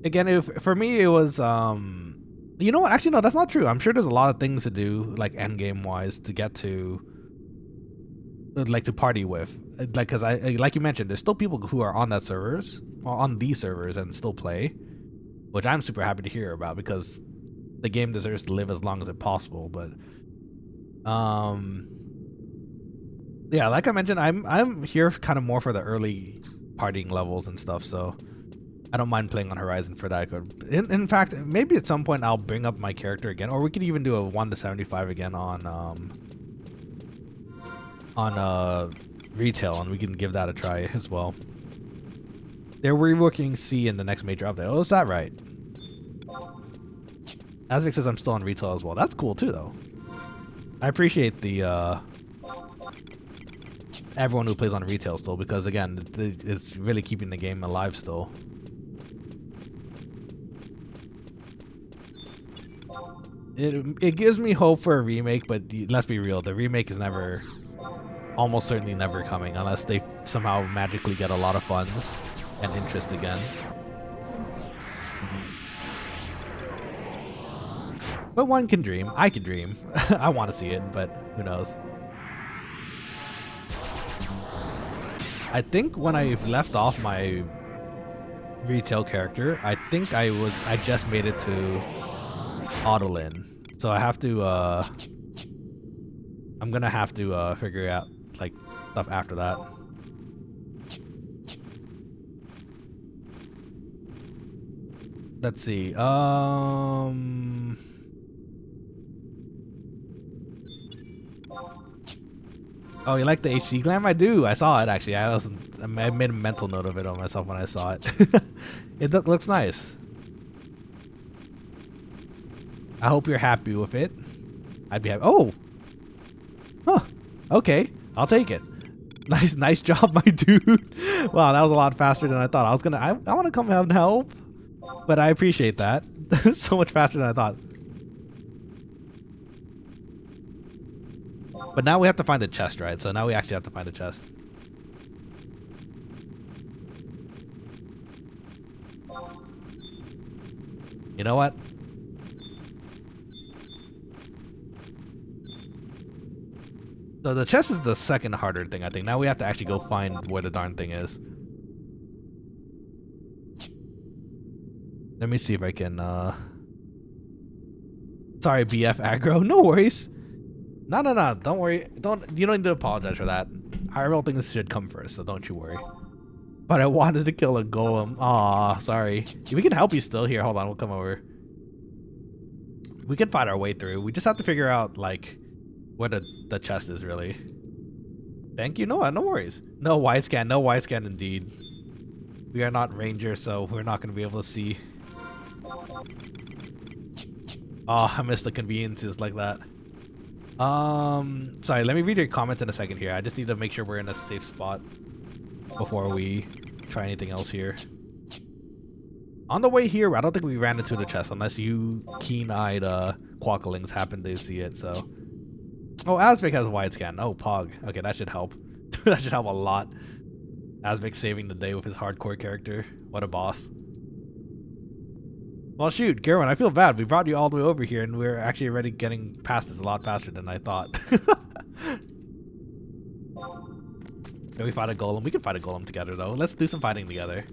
Again, for me it was you know what? Actually, no, that's not true. I'm sure there's a lot of things to do, like end game wise, to get to, like, to party with. Like, because like you mentioned, there's still people who are on that servers, or on these servers, and still play, which I'm super happy to hear about, because the game deserves to live as long as it possible. But yeah, like I mentioned, I'm here kind of more for the early partying levels and stuff, so I don't mind playing on Horizon for that. In fact, maybe at some point I'll bring up my character again, or we could even do a 1 to 75 again on retail, and we can give that a try as well. They're reworking C in the next major update. Oh, is that right? Asvic says I'm still on retail as well. That's cool too, though. I appreciate the everyone who plays on retail still, because again, it's really keeping the game alive still. It gives me hope for a remake, but let's be real, the remake is almost certainly never coming, unless they somehow magically get a lot of funds and interest again. But one can dream. I can dream. I want to see it, but who knows. I think when I left off my retail character, I think I just made it to Autolin. So I have to I'm gonna have to figure out like stuff after that. Let's see. Oh, you like the HD glam? I do. I saw it actually. I made a mental note of it on myself when I saw it. It looks nice. I hope you're happy with it. I'd be happy. Oh! Huh. Okay. I'll take it. Nice job, my dude. Wow, that was a lot faster than I thought. I want to come and help, but I appreciate that. So much faster than I thought. But now we have to find the chest, right? So now we actually have to find the chest. You know what? So the chest is the second harder thing, I think. Now we have to actually go find where the darn thing is. Let me see if I can, Sorry, BF aggro. No worries. No. Don't worry. You don't need to apologize for that. IRL things should come first, so don't you worry. But I wanted to kill a golem. Aw, sorry. We can help you still. Here, hold on. We'll come over. We can find our way through. We just have to figure out, like, where the chest is, really. Thank you. No worries. No wide scan. No wide scan, indeed. We are not rangers, so we're not going to be able to see. Oh, I miss the conveniences like that. Sorry, let me read your comment in a second here. I just need to make sure we're in a safe spot before we try anything else here. On the way here, I don't think we ran into the chest unless you keen-eyed Quokkalings happened to see it, so. Oh, Asvic has wide scan. Oh, Pog. Okay, that should help. That should help a lot. Asvic saving the day with his hardcore character. What a boss. Well, shoot, Gerwin, I feel bad. We brought you all the way over here, and we're actually already getting past this a lot faster than I thought. Can we fight a golem? We can fight a golem together, though. Let's do some fighting together.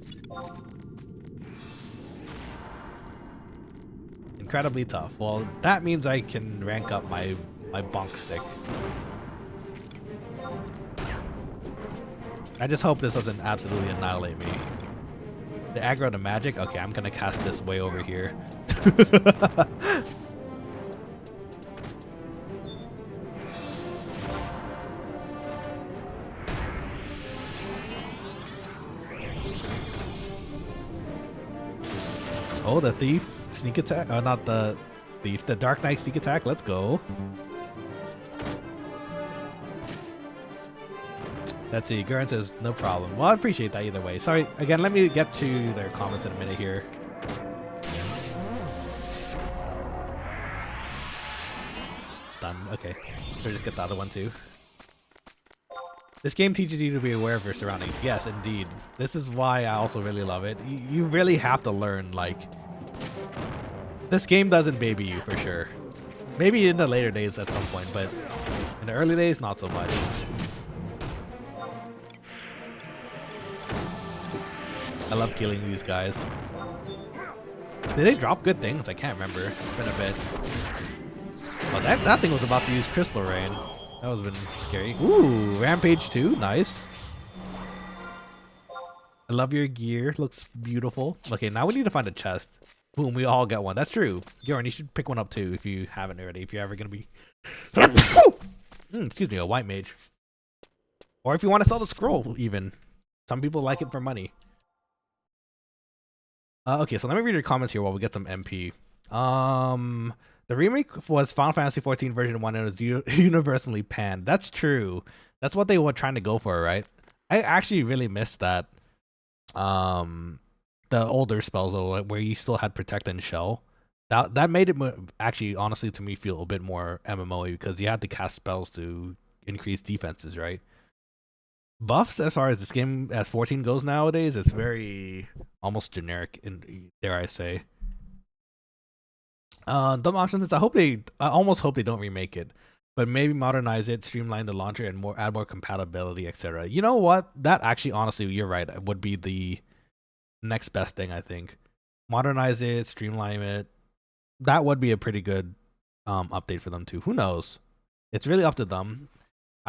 Incredibly tough. Well, that means I can rank up my bonk stick. I just hope this doesn't absolutely annihilate me. The aggro to magic? Okay, I'm gonna cast this way over here. Oh, the thief sneak attack? Oh, not the thief. The Dark Knight sneak attack. Let's go. Let's see. Gurren says no problem. Well, I appreciate that either way. Sorry again. Let me get to their comments in a minute here. It's done. Okay. Should just get the other one too. This game teaches you to be aware of your surroundings. Yes, indeed. This is why I also really love it. You really have to learn, like... This game doesn't baby you, for sure. Maybe in the later days at some point, but in the early days, not so much. I love killing these guys. Did they drop good things? I can't remember. It's been a bit. Oh, that thing was about to use Crystal Rain. That was been scary. Ooh, Rampage 2. Nice. I love your gear. Looks beautiful. Okay, now we need to find a chest. Boom, we all get one. That's true. Yoran, you should pick one up too if you haven't already. If you're ever going to be... excuse me, a White Mage. Or if you want to sell the scroll, even. Some people like it for money. Okay, so let me read your comments here while we get some MP. The remake was Final Fantasy XIV version 1 and it was universally panned. That's true. That's what they were trying to go for, right? I actually really missed that. The older spells though, where you still had Protect and Shell. That made it actually, honestly, to me feel a bit more MMO-y because you had to cast spells to increase defenses, right? Buffs, as far as this game as 14 goes nowadays, it's very almost generic, dare I say. Dumb options. I almost hope they don't remake it, but maybe modernize it, streamline the launcher, and add more compatibility, etc. You know what? That actually, honestly, you're right. Would be the next best thing, I think. Modernize it, streamline it. That would be a pretty good update for them too. Who knows? It's really up to them.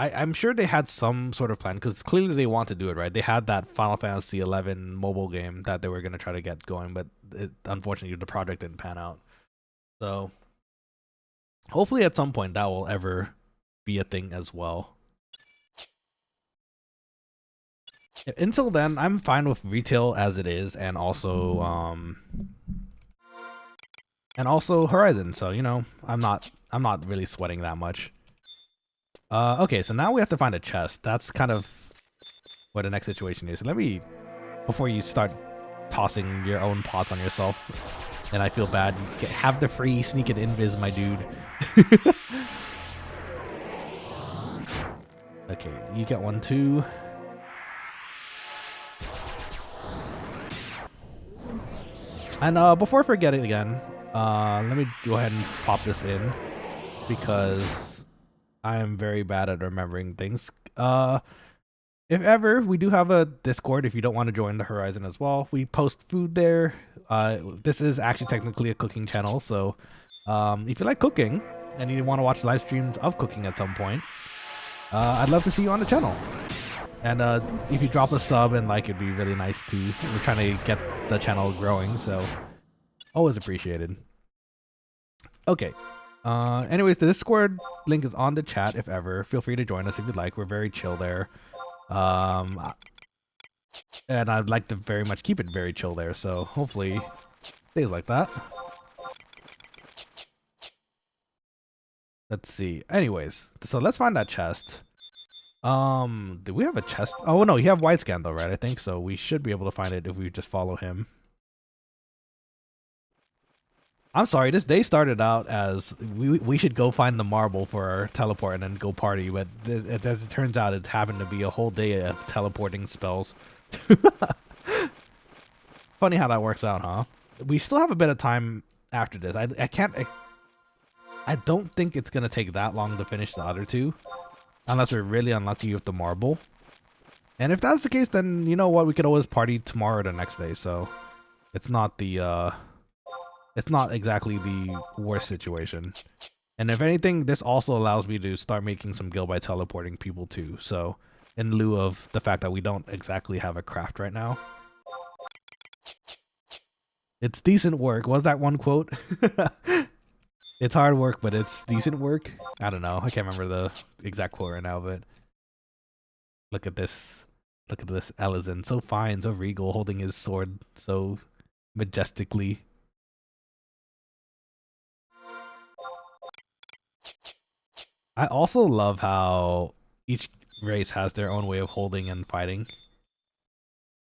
I'm sure they had some sort of plan because clearly they want to do it, right? They had that Final Fantasy 11 mobile game that they were going to try to get going, but unfortunately the project didn't pan out. So hopefully at some point that will ever be a thing as well. Until then, I'm fine with retail as it is, and also Horizon. So you know, I'm not really sweating that much. Okay, so now we have to find a chest. That's kind of what the next situation is. Let me, before you start tossing your own pots on yourself, and I feel bad, have the free sneak it invis, my dude. Okay, you get one too. And before I forget it again, let me go ahead and pop this in because I am very bad at remembering things. If ever, we do have a Discord if you don't want to join the Horizon as well. We post food there. This is actually technically a cooking channel, so if you like cooking and you want to watch live streams of cooking at some point, I'd love to see you on the channel. And if you drop a sub and like, it'd be really nice too. We're trying to get the channel growing, so always appreciated. Okay. Anyways, the Discord link is on the chat if ever. Feel free to join us if you'd like. We're very chill there. And I'd like to very much keep it very chill there, so hopefully it stays like that. Let's see. Anyways, so let's find that chest. Do we have a chest? Oh no, you have white scan though, right? I think so. We should be able to find it if we just follow him. I'm sorry, this day started out as we should go find the marble for our teleport and then go party, but as it turns out, it happened to be a whole day of teleporting spells. Funny how that works out, huh? We still have a bit of time after this. I don't think it's gonna take that long to finish the other two, unless we're really unlucky with the marble. And if that's the case, then you know what? We could always party tomorrow or the next day, so it's not the it's not exactly the worst situation. And if anything, this also allows me to start making some gil by teleporting people too. So in lieu of the fact that we don't exactly have a craft right now. It's decent work. Was that one quote? It's hard work, but it's decent work. I don't know. I can't remember the exact quote right now, but look at this. Look at this Ellison. So fine, so regal, holding his sword so majestically. I also love how each race has their own way of holding and fighting.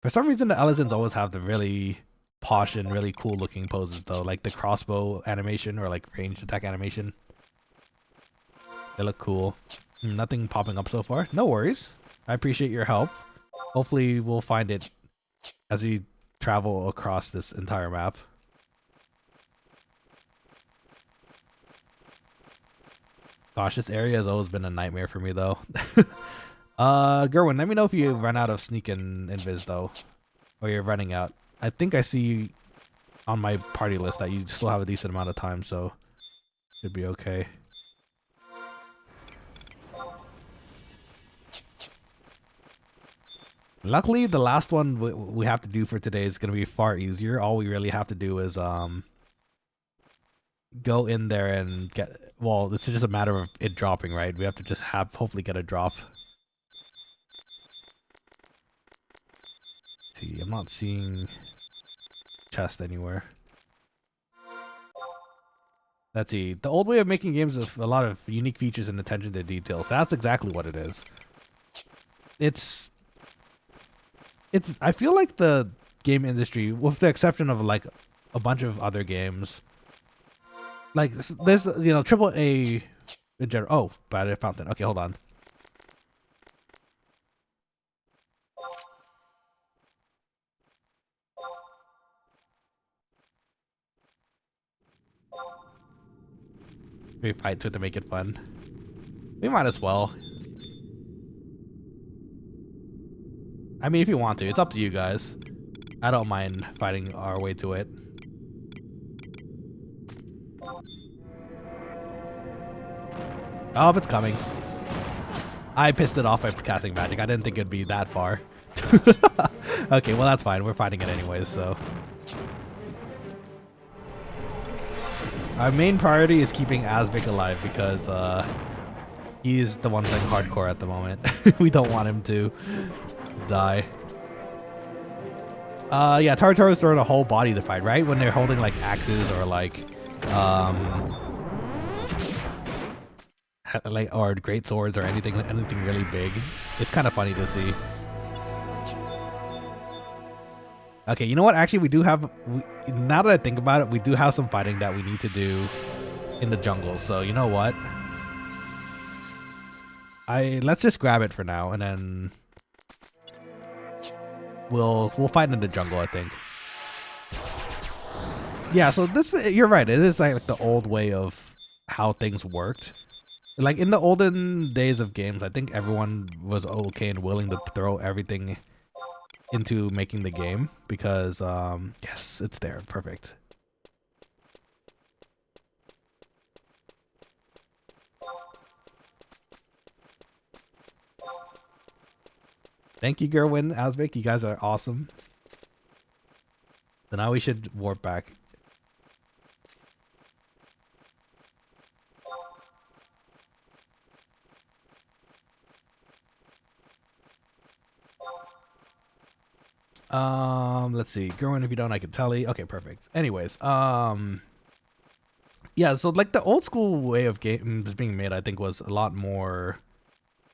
For some reason, the Ellisons always have the really posh and really cool looking poses though, like the crossbow animation or like ranged attack animation. They look cool. Nothing popping up so far. No worries. I appreciate your help. Hopefully we'll find it as we travel across this entire map. Gosh, this area has always been a nightmare for me though. Gerwin, let me know if you run out of sneak and invis though, or you're running out. I think I see on my party list that you still have a decent amount of time, so should be okay. Luckily, the last one we have to do for today is going to be far easier. All we really have to do is go in there and get, well, it's just a matter of it dropping, right? We have to just hopefully get a drop. Let's see, I'm not seeing chest anywhere. Let's see. The old way of making games is a lot of unique features and attention to details. That's exactly what it is. It's I feel like the game industry, with the exception of like a bunch of other games, like there's, you know, AAA in general. Oh, battery fountain. Okay, hold on. We fight to make it fun. We might as well. I mean, if you want to, it's up to you guys. I don't mind fighting our way to it. Oh, it's coming. I pissed it off by casting magic. I didn't think it'd be that far. Okay, well that's fine. We're fighting it anyways, so. Our main priority is keeping Asvik alive because he's the one playing hardcore at the moment. We don't want him to die. Yeah, Tartaro's throwing a whole body to fight, right? When they're holding like axes or like or great swords or anything really big. It's kind of funny to see. Okay, you know what? Actually, we do have, now that I think about it, we do have some fighting that we need to do in the jungle. So you know what? Let's just grab it for now, and then we'll fight in the jungle, I think. Yeah, so this, you're right. It is like the old way of how things worked. Like in the olden days of games, I think everyone was okay and willing to throw everything into making the game because yes, it's there. Perfect. Thank you, Gerwin, Asvik. You guys are awesome. So now we should warp back. Let's see. Gerwin, if you don't, I can tell you. Okay, perfect. Anyways, Yeah, so like the old school way of games being made, I think, was a lot more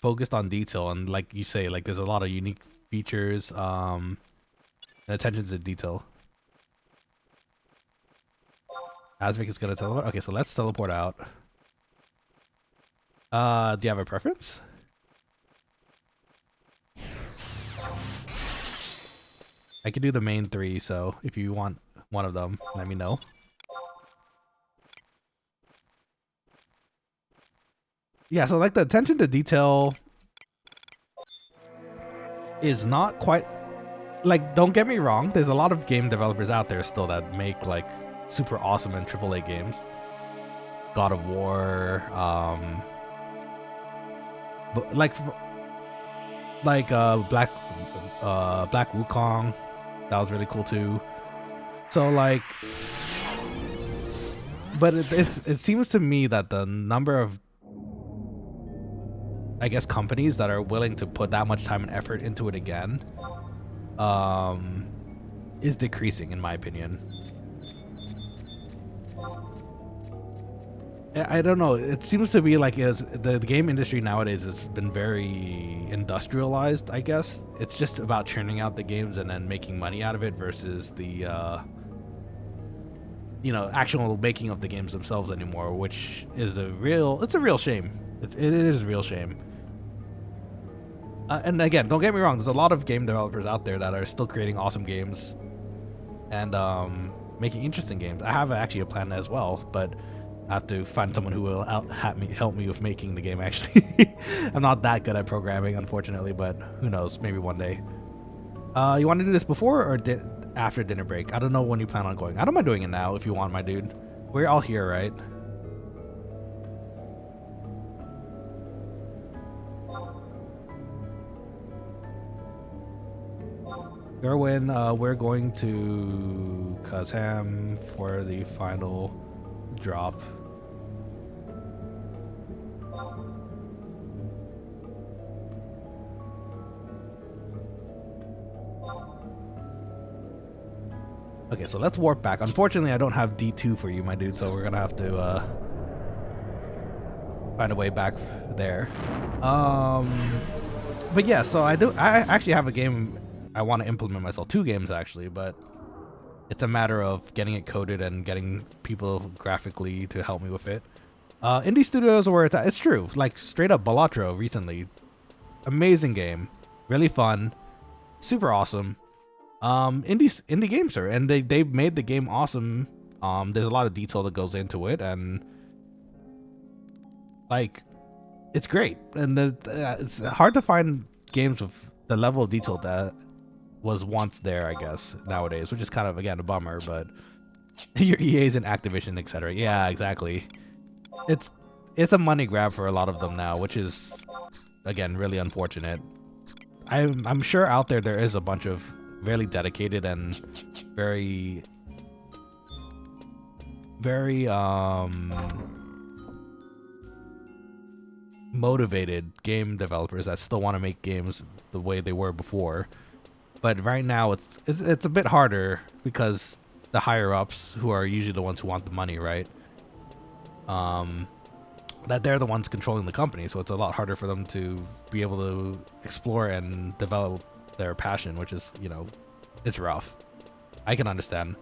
focused on detail, and like you say, like there's a lot of unique features, and attention to detail. Asvik is gonna teleport. Okay, so let's teleport out. Do you have a preference? I could do the main 3, so if you want one of them, let me know. Yeah, so like the attention to detail is not quite like, don't get me wrong, there's a lot of game developers out there still that make like super awesome and AAA games. God of War, but like Black Wukong, that was really cool too. So like, but it seems to me that the number of, I guess, companies that are willing to put that much time and effort into it again is decreasing, in my opinion. I don't know. It seems to be like the game industry nowadays has been very industrialized, I guess. It's just about churning out the games and then making money out of it versus the actual making of the games themselves anymore, which is a real shame. It is a real shame. And again, don't get me wrong, there's a lot of game developers out there that are still creating awesome games and making interesting games. I have actually a plan as well, but I have to find someone who will help me with making the game, actually. I'm not that good at programming, unfortunately, but who knows, maybe one day. You want to do this before or after dinner break? I don't know when you plan on going. I don't mind doing it now if you want, my dude. We're all here, right? Erwin, we're going to Kazham for the final drop. Okay, so let's warp back. Unfortunately, I don't have D2 for you, my dude, so we're gonna have to find a way back there. But yeah, so I actually have a game I want to implement myself. 2 games actually, but it's a matter of getting it coded and getting people graphically to help me with it. Indie studios where it's at. It's true. Like straight up Balatro recently. Amazing game. Really fun. Super awesome. Indie games, sir. And they've made the game awesome. There's a lot of detail that goes into it, and like it's great. And it's hard to find games with the level of detail that was once there, I guess, nowadays, which is kind of, again, a bummer, but your EAs and Activision, etc. Yeah, exactly. It's a money grab for a lot of them now, which is, again, really unfortunate. I'm sure out there is a bunch of really dedicated and very motivated game developers that still want to make games the way they were before. But right now it's a bit harder because the higher ups, who are usually the ones who want the money, right? That they're the ones controlling the company, so it's a lot harder for them to be able to explore and develop their passion, which is, it's rough. I can understand.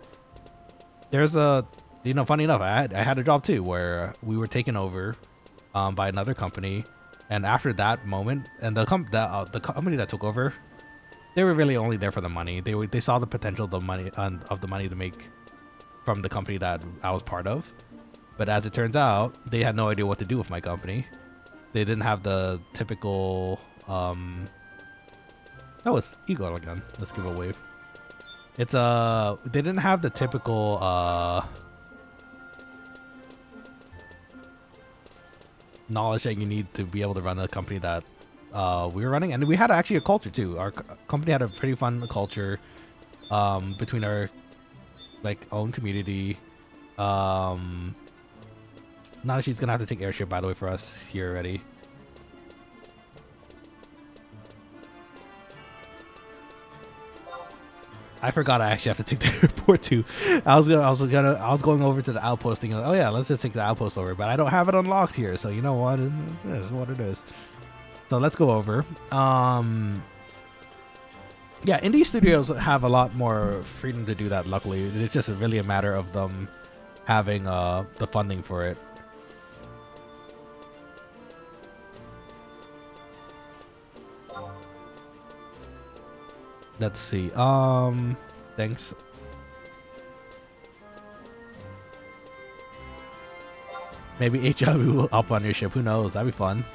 There's funny enough, I had a job too where we were taken over by another company, and after that moment, and the company that took over, they were really only there for the money. They saw the potential of the money to make from the company that I was part of. But as it turns out, they had no idea what to do with my company. They didn't have the typical oh, it's Eagle again. Let's give it a wave. It's they didn't have the typical knowledge that you need to be able to run a company that we were running, and we had actually a culture too. Our company had a pretty fun culture between our own community. Nanashi's gonna have to take airship, by the way, for us here already. I forgot I actually have to take the airport too. I was going over to the outpost thinking, oh yeah, let's just take the outpost over, but I don't have it unlocked here. So you know what? It is what it is. So let's go over. Yeah, indie studios have a lot more freedom to do that. Luckily, it's just really a matter of them having the funding for it. Let's see. Thanks. Maybe HW will up on your ship. Who knows? That'd be fun.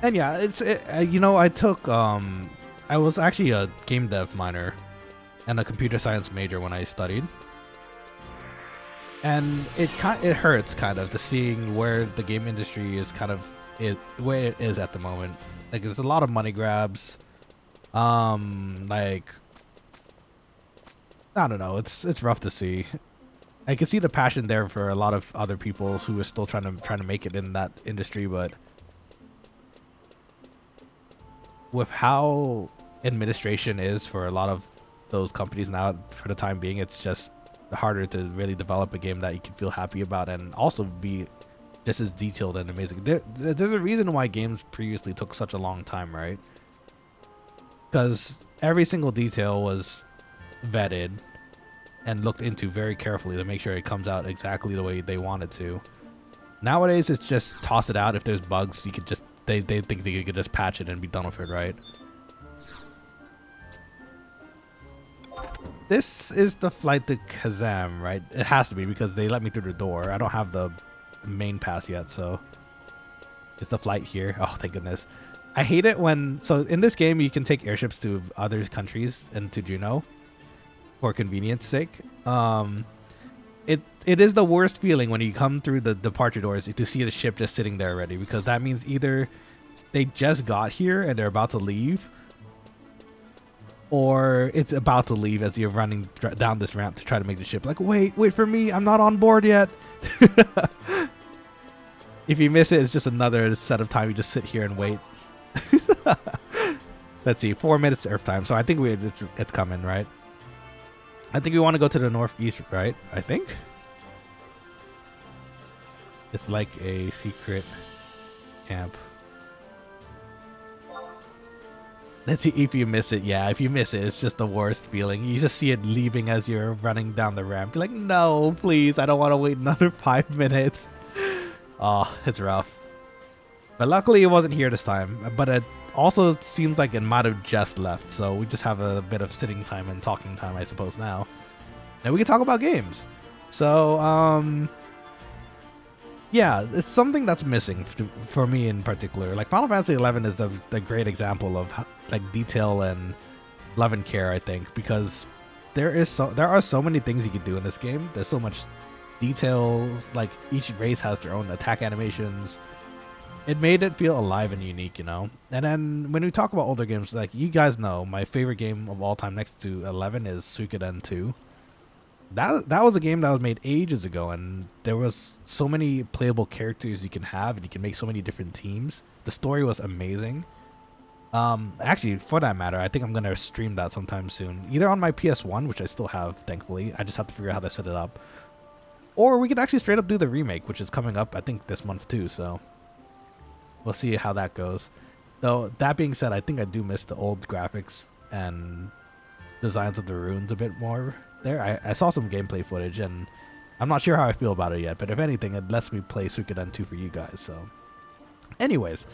And yeah, you know, I took I was actually a game dev minor and a computer science major when I studied. And it hurts kind of to seeing where the game industry is kind of where it is at the moment. Like there's a lot of money grabs. Like I don't know, it's rough to see. I can see the passion there for a lot of other people who are still trying to make it in that industry, but with how administration is for a lot of those companies now, for the time being, it's just harder to really develop a game that you can feel happy about and also be just as detailed and amazing. There's a reason why games previously took such a long time, right? Because every single detail was vetted and looked into very carefully to make sure it comes out exactly the way they want it to. Nowadays, it's just toss it out. If there's bugs, you could just they think they could just patch it and be done with it, right? This is the flight to Kazam, right? It has to be because they let me through the door. I don't have the main pass yet, so it's the flight here. Oh, thank goodness. I hate it when... So in this game, you can take airships to other countries and to Juneau for convenience sake. It is the worst feeling when you come through the departure doors to see the ship just sitting there already, because that means either they just got here and they're about to leave, or it's about to leave as you're running down this ramp to try to make the ship. Like, wait for me, I'm not on board yet. If you miss it, it's just another set of time. You just sit here and wait. Let's see, 4 minutes Earth time. So I think it's coming, right? I think we want to go to the northeast, right? I think it's like a secret camp. Let's see if you miss it. Yeah, if you miss it, it's just the worst feeling. You just see it leaving as you're running down the ramp. You're like, no, please, I don't want to wait another 5 minutes. Oh, it's rough. But luckily it wasn't here this time. But it also seems like it might have just left. So we just have a bit of sitting time and talking time, I suppose, now. And we can talk about games. So, yeah, it's something that's missing for me in particular. Like Final Fantasy 11 is the great example of like detail and love and care, I think, because there are so many things you can do in this game. There's so much details. Like each race has their own attack animations. It made it feel alive and unique, you know. And then when we talk about older games, like you guys know, my favorite game of all time next to 11 is Suikoden 2. That was a game that was made ages ago, and there was so many playable characters you can have, and you can make so many different teams. The story was amazing. Actually, for that matter, I think I'm gonna stream that sometime soon, either on my PS1, which I still have, thankfully. I just have to figure out how to set it up, or we could actually straight up do the remake, which is coming up, I think, this month too. So we'll see how that goes. Though that being said, I think I do miss the old graphics and designs of the runes a bit more. There, I saw some gameplay footage, and I'm not sure how I feel about it yet. But if anything, it lets me play Suikoden 2 for you guys. So, anyways,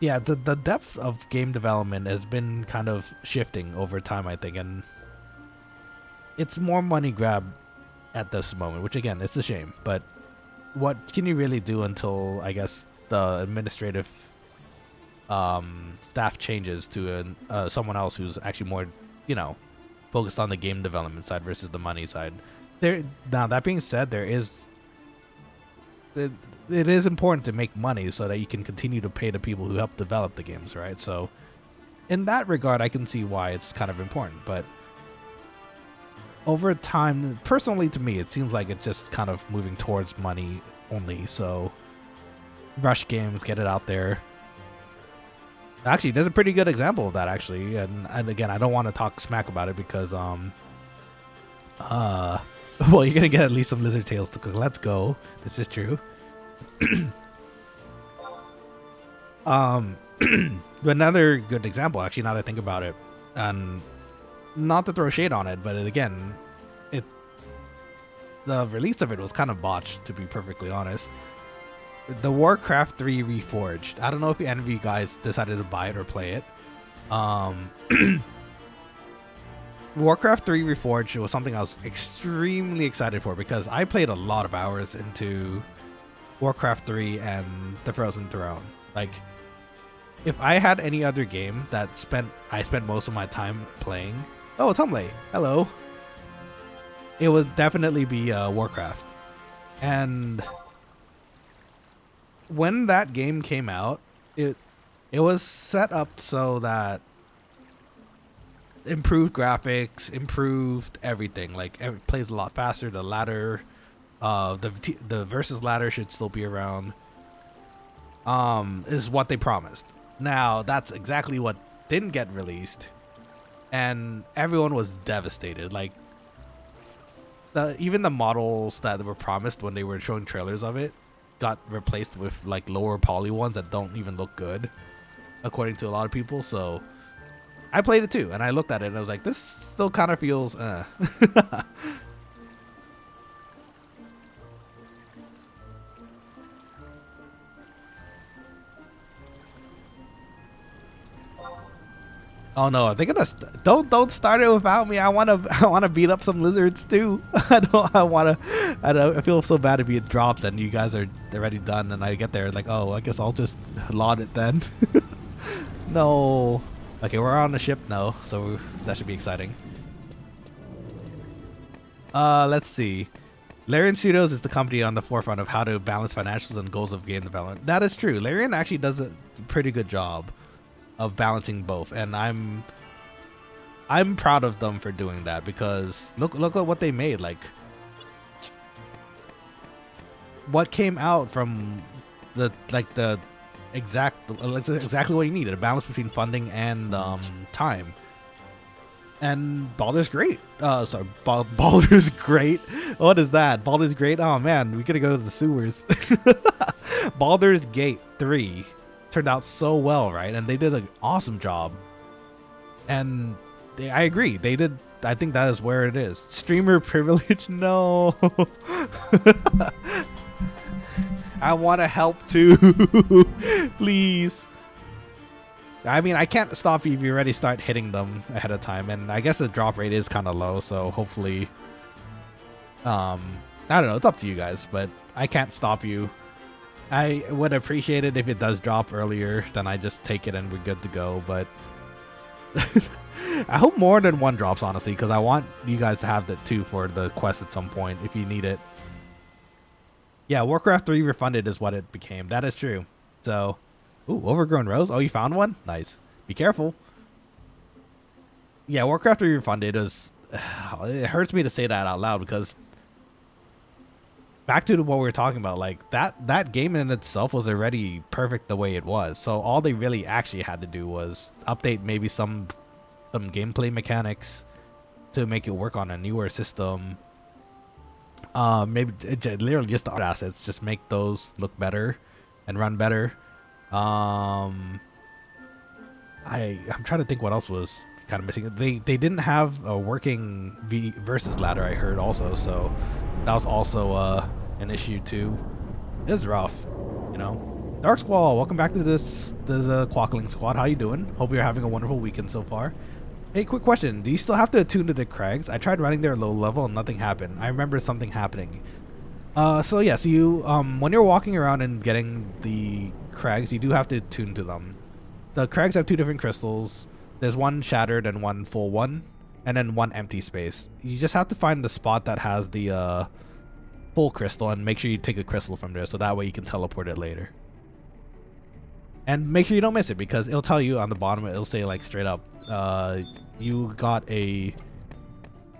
yeah, the depth of game development has been kind of shifting over time, I think, and it's more money grab at this moment, which again, it's a shame. But what can you really do until, I guess, the administrative staff changes to someone else who's actually more, you know, focused on the game development side versus the money side. Now that being said, it is important to make money so that you can continue to pay the people who help develop the games, right? So in that regard, I can see why it's kind of important. But over time, personally to me, it seems like it's just kind of moving towards money only. So rush games, get it out there. Actually, there's a pretty good example of that actually, and again, I don't want to talk smack about it because well, you're gonna get at least some lizard tails to cook. Let's go. This is true. Another good example, actually, now that I think about it, and not to throw shade on it, but again, the release of it was kind of botched, to be perfectly honest. The Warcraft 3 Reforged. I don't know if any of you guys decided to buy it or play it. Warcraft 3 Reforged was something I was extremely excited for because I played a lot of hours into Warcraft 3 and the Frozen Throne. Like, if I had any other game that I spent most of my time playing, oh, it's Humley. Hello. It would definitely be Warcraft. And when that game came out, it was set up so that improved graphics, improved everything. Like, it plays a lot faster. The ladder, the versus ladder should still be around. Is what they promised. Now that's exactly what didn't get released, and everyone was devastated. Like, even the models that were promised when they were showing trailers of it got replaced with like lower poly ones that don't even look good, according to a lot of people. So I played it too, and I looked at it and I was like, this still kind of feels Oh no, are they gonna don't start it without me. I wanna beat up some lizards too. I feel so bad if it drops and you guys are already done and I get there like, oh, I guess I'll just laud it then. No. Okay, we're on the ship now, so that should be exciting. Let's see. Larian Studios is the company on the forefront of how to balance financials and goals of game development. That is true. Larian actually does a pretty good job of balancing both, and I'm proud of them for doing that, because look at what they made. Like, what came out from exactly what you needed, a balance between funding and time. And Baldur's great. Sorry, Baldur's great. What is that? Baldur's great. Oh man, we gotta go to the sewers. Baldur's Gate 3 turned out so well, right? And they did an awesome job. And I agree, they did. I think that is where it is. Streamer privilege, no. I want to help too. Please. I mean, I can't stop you if you already start hitting them ahead of time, and I guess the drop rate is kind of low, so hopefully, I don't know, it's up to you guys, but I can't stop you. I would appreciate it if it does drop earlier, then I just take it and we're good to go, but I hope more than one drops, honestly, because I want you guys to have that too for the quest at some point if you need it. Yeah, Warcraft 3 Refunded is what it became. That is true. So, ooh, Overgrown Rose. Oh, you found one? Nice. Be careful. Yeah, Warcraft 3 Refunded is... It hurts me to say that out loud, because back to what we were talking about, like that game in itself was already perfect the way it was. So all they really actually had to do was update maybe some gameplay mechanics to make it work on a newer system. Maybe literally just the art assets, just make those look better and run better. I'm trying to think what else was kind of missing. They didn't have a working versus ladder, I heard also, so that was also an issue too. It was rough, you know. Dark Squall, welcome back to the Quokkalings squad. How you doing? Hope you're having a wonderful weekend so far. Hey, quick question. Do you still have to attune to the crags? I tried running there at low level and nothing happened. I remember something happening. So yes, you when you're walking around and getting the crags, you do have to attune to them. The crags have two different crystals. There's one shattered and one full one, and then one empty space. You just have to find the spot that has the full crystal and make sure you take a crystal from there, so that way you can teleport it later. And make sure you don't miss it, because it'll tell you on the bottom, it'll say like straight up, you got a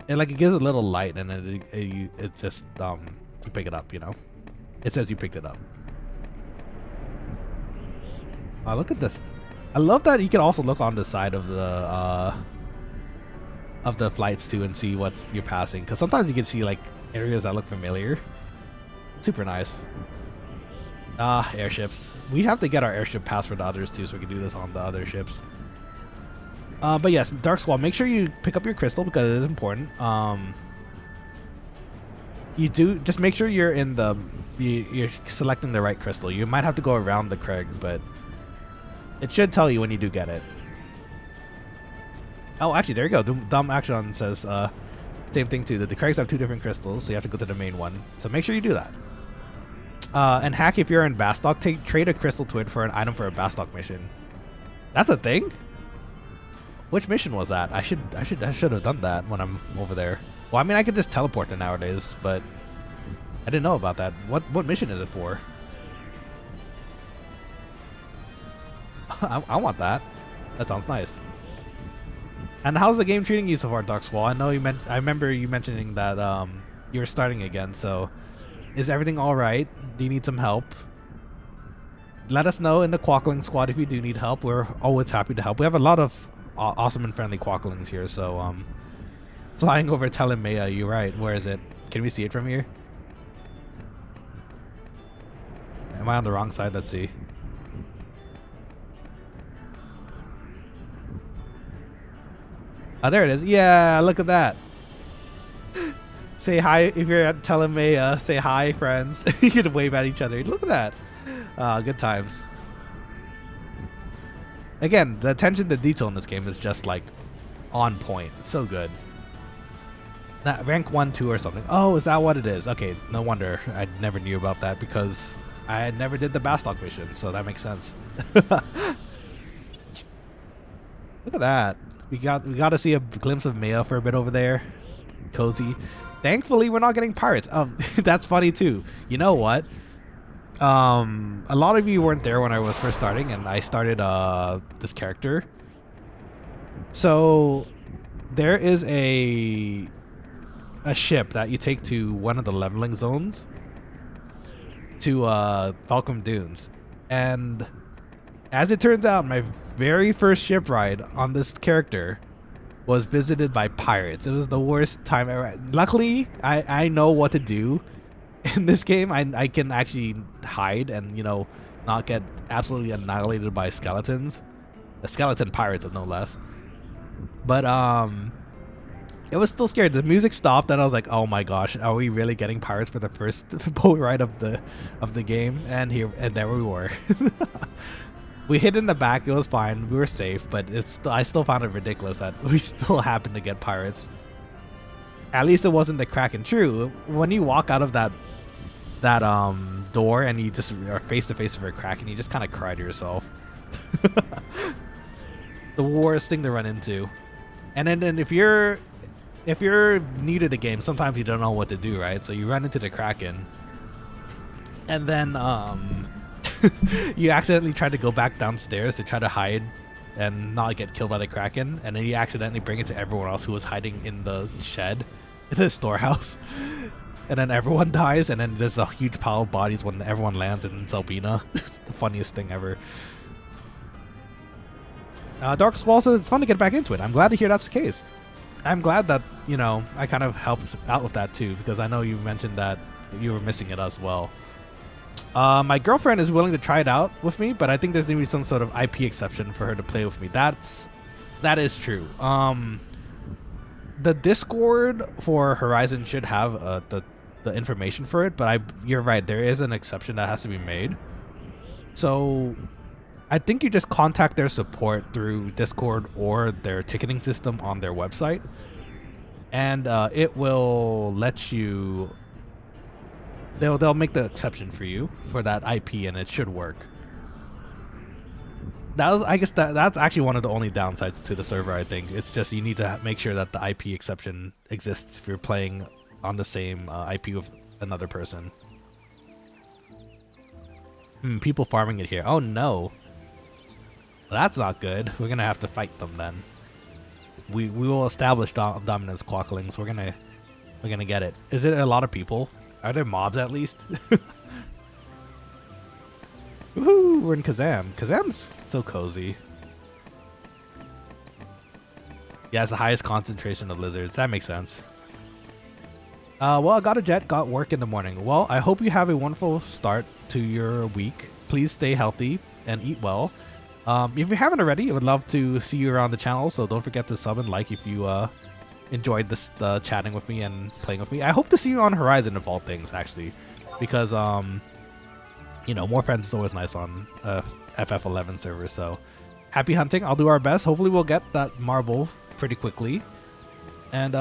And like it gives a little light, and then it just you pick it up. You know, it says you picked it up. Oh, look at this! I love that you can also look on the side of the flights too and see what's you're passing. Because sometimes you can see like areas that look familiar. Super nice. Airships. We have to get our airship pass for the others too, so we can do this on the other ships. But yes, Dark Squall, make sure you pick up your crystal because it is important. You do just make sure you're in the you're selecting the right crystal. You might have to go around the Craig, but it should tell you when you do get it. Oh, actually, there you go. Dumb Action says same thing too. The Craigs have 2 different crystals, so you have to go to the main one. So make sure you do that. And Hack, if you're in Bastok, trade a crystal twin for an item for a Bastok mission. That's a thing? Which mission was that? I should have done that when I'm over there. Well, I mean, I could just teleport there nowadays, but I didn't know about that. What mission is it for? I want that. That sounds nice. And how's the game treating you so far, Dark Squall? I know I remember you mentioning that you were starting again. So, is everything all right? Do you need some help? Let us know in the Quokkaling squad if you do need help. We're always happy to help. We have a lot of awesome and friendly Quokkalings here. So, flying over Telemea, you're right. Where is it? Can we see it from here? Am I on the wrong side? Let's see. Oh, there it is. Yeah, look at that. Say hi if you're at Telemea. Say hi, friends. You can wave at each other. Look at that. Good times. Again, the attention to detail in this game is just like on point. It's so good. That rank 1, 2 or something. Oh, is that what it is? Okay, no wonder I never knew about that because I never did the Bastok mission, so that makes sense. Look at that. We got to see a glimpse of Maya for a bit over there. Cozy. Thankfully, we're not getting pirates. That's funny too. You know what? A lot of you weren't there when I was first starting, and I started this character. So there is a ship that you take to one of the leveling zones to Falcom Dunes, and as it turns out, my very first ship ride on this character was visited by pirates. It was the worst time ever. Luckily, I know what to do in this game. I can actually hide and, you know, not get absolutely annihilated by skeletons. The skeleton pirates, no less. But it was still scary. The music stopped and I was like, oh my gosh, are we really getting pirates for the first boat ride of the game? And there we were. We hid in the back. It was fine. We were safe, but I still found it ridiculous that we still happened to get pirates. At least it wasn't the Kraken. True, when you walk out of that door and you just are face to face with a Kraken, you just kind of cry to yourself. The worst thing to run into. And then if you're new to the game, sometimes you don't know what to do, right? So you run into the Kraken, and then you accidentally try to go back downstairs to try to hide and not get killed by the Kraken, and then you accidentally bring it to everyone else who was hiding in the shed, in the storehouse, and then everyone dies, and then there's a huge pile of bodies when everyone lands in Zelbina. It's the funniest thing ever. Dark Squall says it's fun to get back into it. I'm glad to hear that's the case. I'm glad that, you know, I kind of helped out with that too, because I know you mentioned that you were missing it as well. My girlfriend is willing to try it out with me, but I think there's going to be some sort of IP exception for her to play with me. That is true. The Discord for Horizon should have the information for it, but you're right, there is an exception that has to be made. So I think you just contact their support through Discord or their ticketing system on their website, and it will let you. They'll make the exception for you for that IP, and it should work. I guess that's actually one of the only downsides to the server. I think it's just you need to make sure that the IP exception exists if you're playing on the same IP with another person. People farming it here. Oh no, that's not good. We're gonna have to fight them then. We will establish dominance, Quokkalings. We're gonna get it. Is it a lot of people? Are there mobs at least? Woohoo! We're in Kazam. Kazam's so cozy. Yeah, it's the highest concentration of lizards. That makes sense. Well, I got a jet, got work in the morning. Well, I hope you have a wonderful start to your week. Please stay healthy and eat well. If you haven't already, I would love to see you around the channel, so don't forget to sub and like if you enjoyed this chatting with me and playing with me. I hope to see you on Horizon of all things, actually, because you know, more friends is always nice on FF11 server. So happy hunting. I'll do our best. Hopefully we'll get that marble pretty quickly. And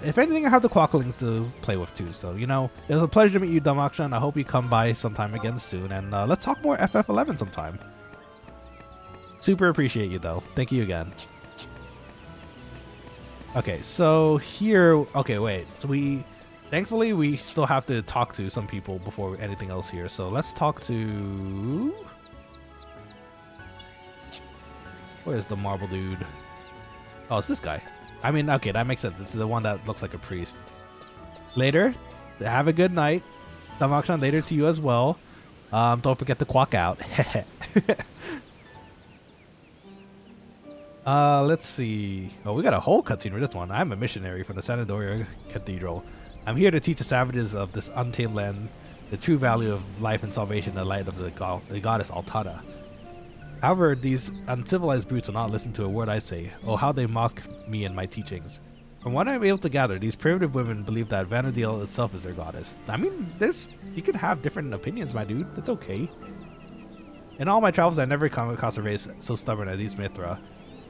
if anything, I have the Quokkalings to play with too. So, you know, it was a pleasure to meet you, Damakshan. I hope you come by sometime again soon. And let's talk more FF11 sometime. Super appreciate you, though. Thank you again. Okay, so here... Okay, wait. So thankfully, we still have to talk to some people before anything else here. So let's talk to... Where's the marble dude? Oh, it's this guy. I mean, okay, that makes sense. It's the one that looks like a priest. Later. Have a good night. Damakshan, later to you as well. Don't forget to quack out. Let's see. Oh, we got a whole cutscene for this one. I'm a missionary from the Vana'diel Cathedral. I'm here to teach the savages of this untamed land the true value of life and salvation in the light of the goddess Altana. However, these uncivilized brutes will not listen to a word I say. Oh, how they mock me and my teachings. From what I'm able to gather, these primitive women believe that Vana'diel itself is their goddess. I mean, you can have different opinions, my dude. It's okay. In all my travels, I never come across a race so stubborn as these Mithra.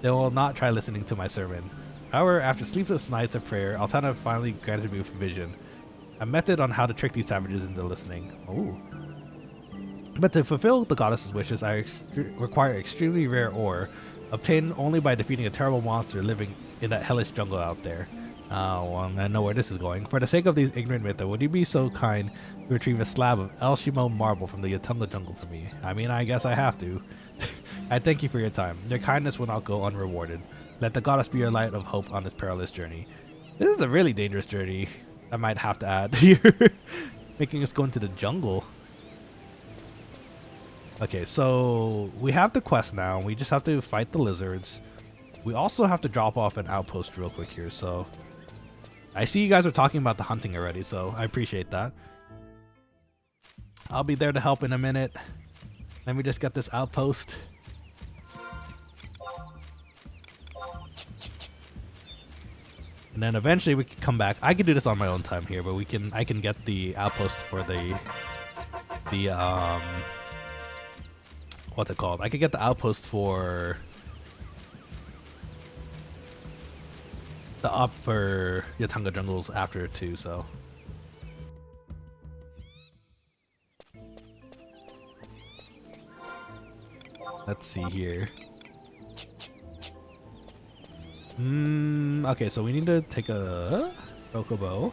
They will not try listening to my sermon. However, after sleepless nights of prayer, Altana finally granted me a vision. A method on how to trick these savages into listening. Oh. But to fulfill the goddess's wishes, I require extremely rare ore, obtained only by defeating a terrible monster living in that hellish jungle out there. Well, I know where this is going. For the sake of these ignorant Mithra, would you be so kind to retrieve a slab of El Shimo marble from the Yatunda jungle for me? I mean, I guess I have to. I thank you for your time. Your kindness will not go unrewarded. Let the goddess be your light of hope on this perilous journey. This is a really dangerous journey. I might have to add here. Making us go into the jungle. Okay, so we have the quest now. We just have to fight the lizards. We also have to drop off an outpost real quick here. So I see you guys are talking about the hunting already, so I appreciate that. I'll be there to help in a minute. Let me just get this outpost. And then eventually we can come back. I can do this on my own time here, but I can get the outpost for the what's it called? I could get the outpost for the upper Yatanga jungles after too, so. Let's see here. Okay, so we need to take a chocobo.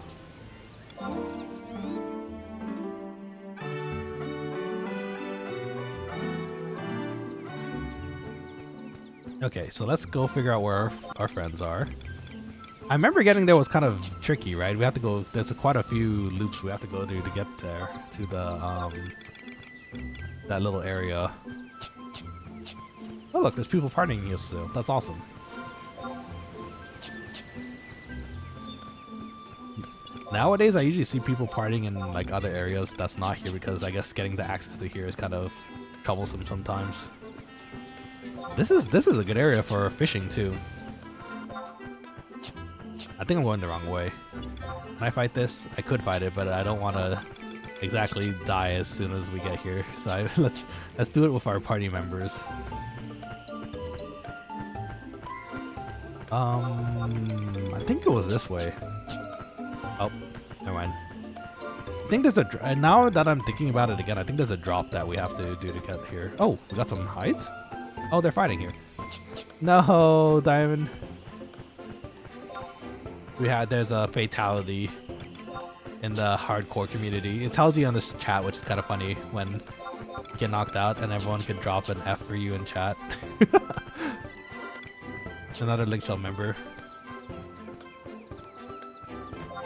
Okay, so let's go figure out where our friends are. I remember getting there was kind of tricky, right? We have to go, there's quite a few loops we have to go to get there, to the, that little area. Oh look, there's people partying here still. That's awesome. Nowadays, I usually see people partying in like other areas that's not here because I guess getting the access to here is kind of troublesome sometimes. This is a good area for fishing too. I think I'm going the wrong way. Can I fight this? I could fight it, but I don't want to exactly die as soon as we get here. So let's do it with our party members. I think it was this way. Oh, never mind. I think there's a now that I'm thinking about it again, I think there's a drop that we have to do to get here. Oh, we got some hides? Oh, they're fighting here. No, Diamond. There's a fatality in the hardcore community. It tells you on this chat, which is kind of funny, when you get knocked out and everyone can drop an F for you in chat. Another Link Shell member.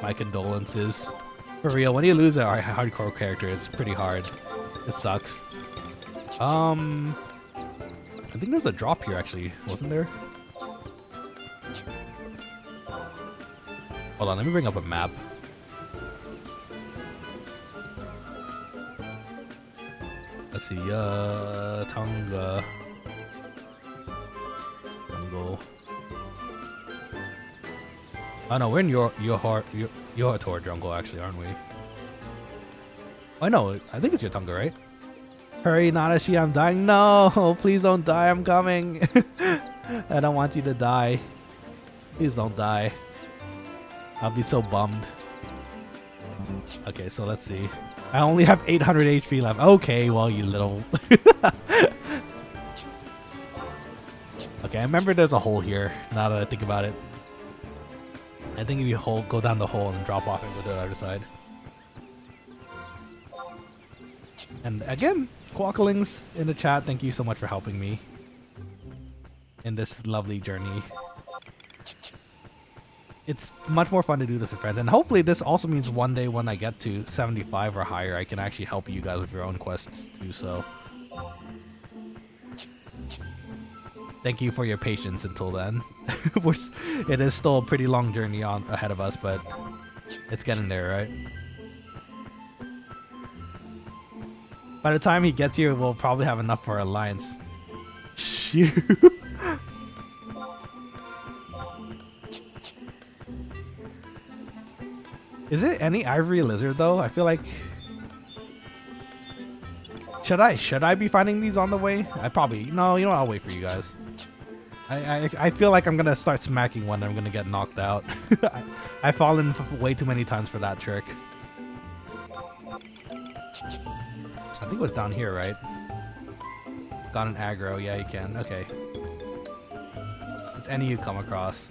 My condolences. For real, when you lose a hardcore character, it's pretty hard. It sucks. I think there's a drop here actually, wasn't there? Hold on, let me bring up a map. Let's see, Tonga. Jungle. Oh no, we're in Yohator jungle actually, aren't we? Oh no, I think it's your Tonga, right? Hurry, Nanashi, I'm dying. No, please don't die, I'm coming. I don't want you to die. Please don't die. I'll be so bummed. Okay, so let's see. I only have 800 HP left. Okay, well, you little... Okay, I remember there's a hole here, now that I think about it. I think if you go down the hole and drop off and go to the other side. And again, Quokkalings in the chat, thank you so much for helping me in this lovely journey. It's much more fun to do this with friends, and hopefully this also means one day when I get to 75 or higher, I can actually help you guys with your own quests too, so. Thank you for your patience until then. It is still a pretty long journey ahead of us, but it's getting there, right? By the time he gets here, we'll probably have enough for Alliance. Shoot. Is it any ivory lizard though? I feel like... Should I be finding these on the way? I probably... No, you know what? I'll wait for you guys. I feel like I'm gonna start smacking one and I'm gonna get knocked out. I've fallen way too many times for that trick. I think it was down here, right? Got an aggro. Yeah, you can. Okay. It's any you come across.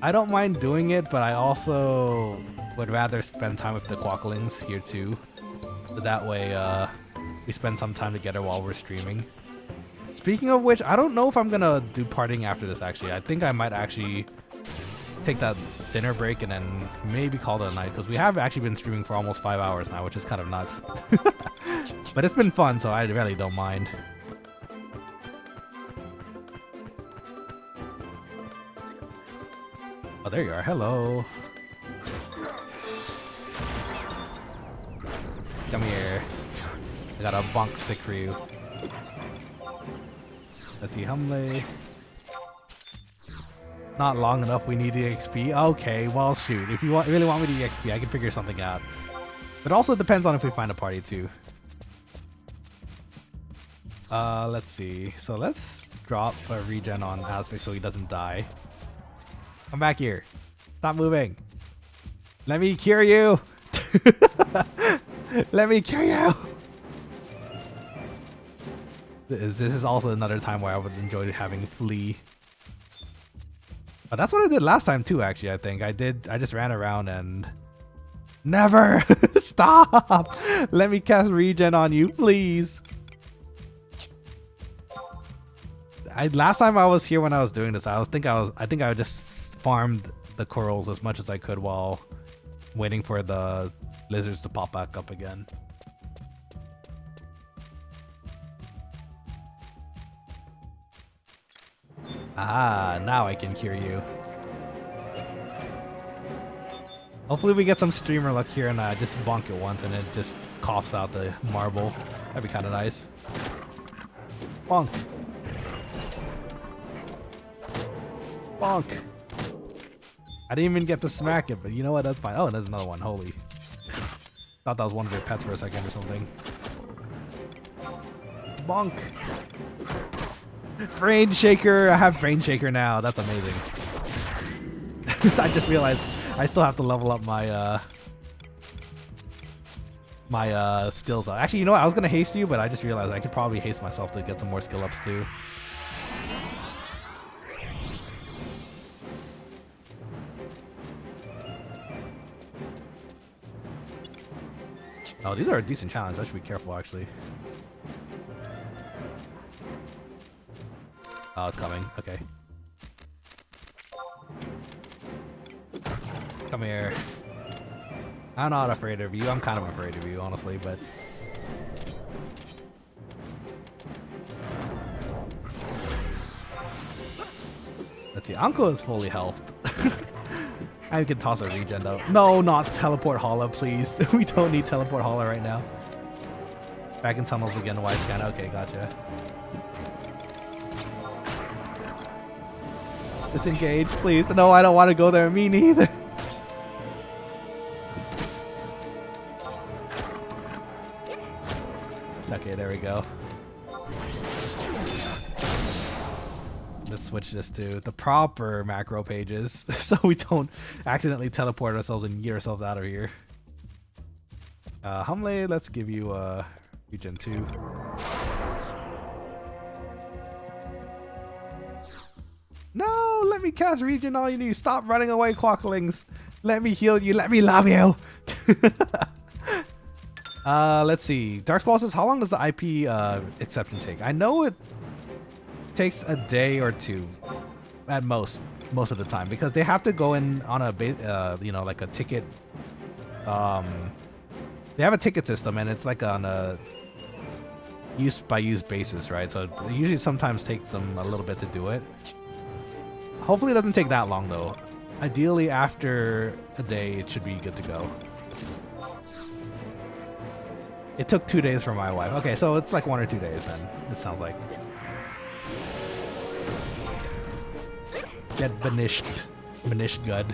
I don't mind doing it, but I also would rather spend time with the Quokkalings here too. So that way, we spend some time together while we're streaming. Speaking of which, I don't know if I'm gonna do partying after this actually. I think I might actually take that dinner break and then maybe call it a night, because we have actually been streaming for almost 5 hours now, which is kind of nuts. But it's been fun, so I really don't mind. Oh, there you are. Hello. Come here. I got a bonk stick for you. Let's see, Humley. Not long enough, we need the XP. Okay, well shoot. If you really want me to XP, I can figure something out. But also depends on if we find a party too. Let's see. So let's drop a regen on Aspect so he doesn't die. Come back here. Stop moving. Let me cure you. Let me cure you. This is also another time where I would enjoy having Flea. But that's what I did last time too, actually, I think. I just ran around and... Never! Stop! Let me cast regen on you, please. Last time I was here when I was doing this, I think I just farmed the corals as much as I could while waiting for the lizards to pop back up again. Ah, now I can cure you. Hopefully we get some streamer luck here and just bonk it once and it just coughs out the marble. That'd be kind of nice. Bonk. Bonk. I didn't even get to smack it, but you know what? That's fine. Oh, there's another one. Holy. Thought that was one of your pets for a second or something. Bonk. Brain Shaker! I have Brain Shaker now. That's amazing. I just realized I still have to level up my my skills. Actually, you know what? I was gonna haste you, but I just realized I could probably haste myself to get some more skill ups too. Oh, these are a decent challenge. I should be careful, actually. Oh, it's coming. Okay. Come here. I'm not afraid of you. I'm kind of afraid of you, honestly, but... Let's see. Anko is fully healthed. I can toss a regen, though. No, not teleport Hala, please. We don't need teleport Hala right now. Back in tunnels again, wide scan. Okay, gotcha. Disengage, please. No, I don't want to go there. Me neither. Okay, there we go. Let's switch this to the proper macro pages so we don't accidentally teleport ourselves and get ourselves out of here. Humle, let's give you regen 2. No, let me cast regen all you need. Stop running away, Quokkalings. Let me heal you. Let me love you. Let's see. Darkspawn says, how long does the IP exception take? I know it takes a day or two at most of the time, because they have to go in on a you know, like a ticket. They have a ticket system, and it's like on a use by use basis, right? So it usually sometimes take them a little bit to do it. Hopefully it doesn't take that long though. Ideally after a day it should be good to go. It took 2 days for my wife. Okay, so it's like 1 or 2 days then, it sounds like. Get banished. Banished good.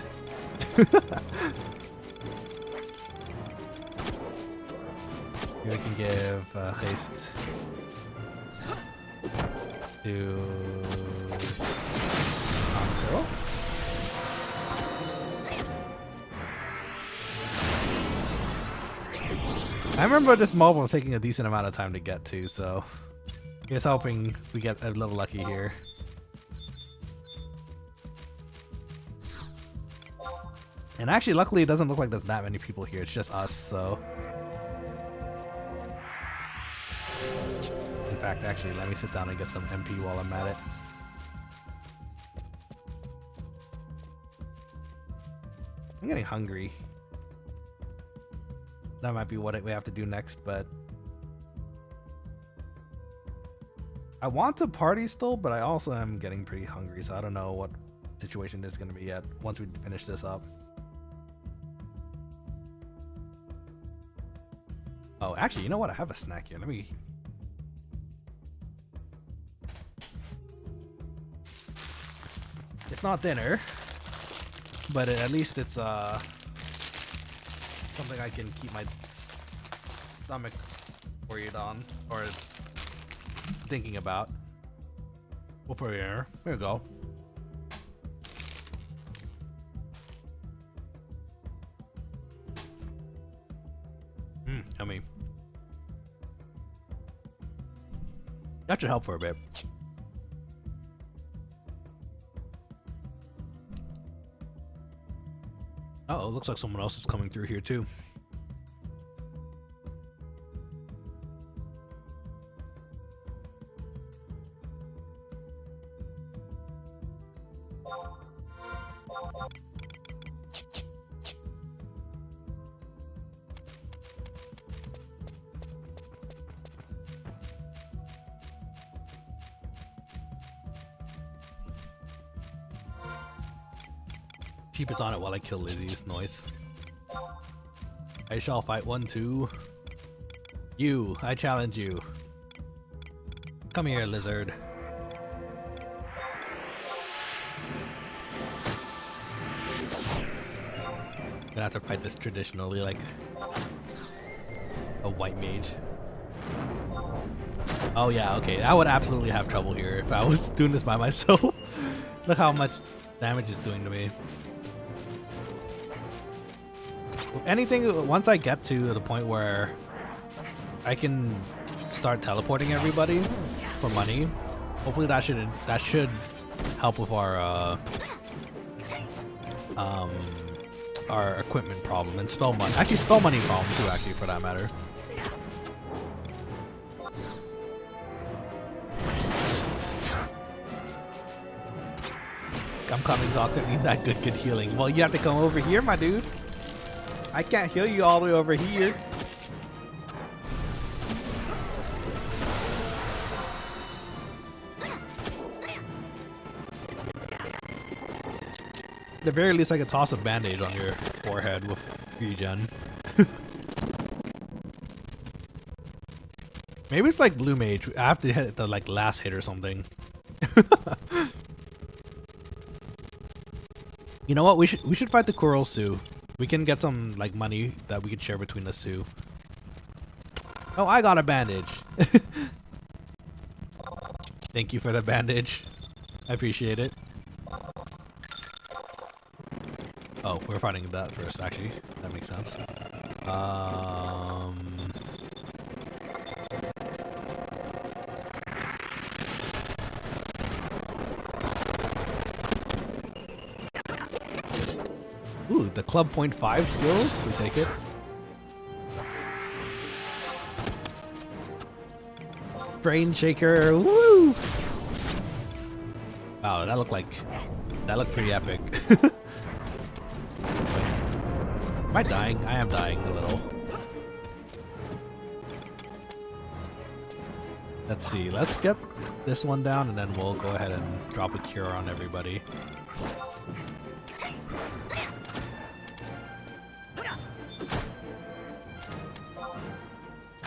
Here we can give haste to Anko. I remember this mob was taking a decent amount of time to get to, so here's hoping we get a little lucky here. And actually, luckily, it doesn't look like there's that many people here. It's just us, so. In fact, actually, let me sit down and get some MP while I'm at it. I'm getting hungry. That might be what we have to do next, but I want to party still, but I also am getting pretty hungry, so I don't know what situation this is going to be yet once we finish this up. Oh, actually, you know what? I have a snack here. Let me... It's not dinner, but at least it's something I can keep my stomach worried on, or thinking about. We'll put it here. There we go. Yummy. That should help for a bit. Uh-oh, looks like someone else is coming through here too. Cheap is on it while I kill Lizzie's noise. I shall fight 1, 2. You, I challenge you. Come here, lizard. Gonna have to fight this traditionally, like a white mage. Oh yeah, okay. I would absolutely have trouble here if I was doing this by myself. Look how much damage it's doing to me. Anything, once I get to the point where I can start teleporting everybody for money, hopefully that should help with our equipment problem and spell money. Actually, spell money problem too, actually, for that matter. I'm coming, doctor. Need that good healing. Well, you have to come over here, my dude. I can't heal you all the way over here. At the very least, I could toss a band-aid on your forehead with regen. Maybe it's like Blue Mage. I have to hit the like last hit or something. You know what? We should fight the Corals too. We can get some like money that we can share between us two. Oh, I got a bandage. Thank you for the bandage. I appreciate it. Oh, we're fighting that first, actually. That makes sense. Ooh, the club 0.5 skills. We take it. Brain shaker. Woo! Wow, that looked pretty epic. Am I dying? I am dying a little. Let's see. Let's get this one down and then we'll go ahead and drop a cure on everybody.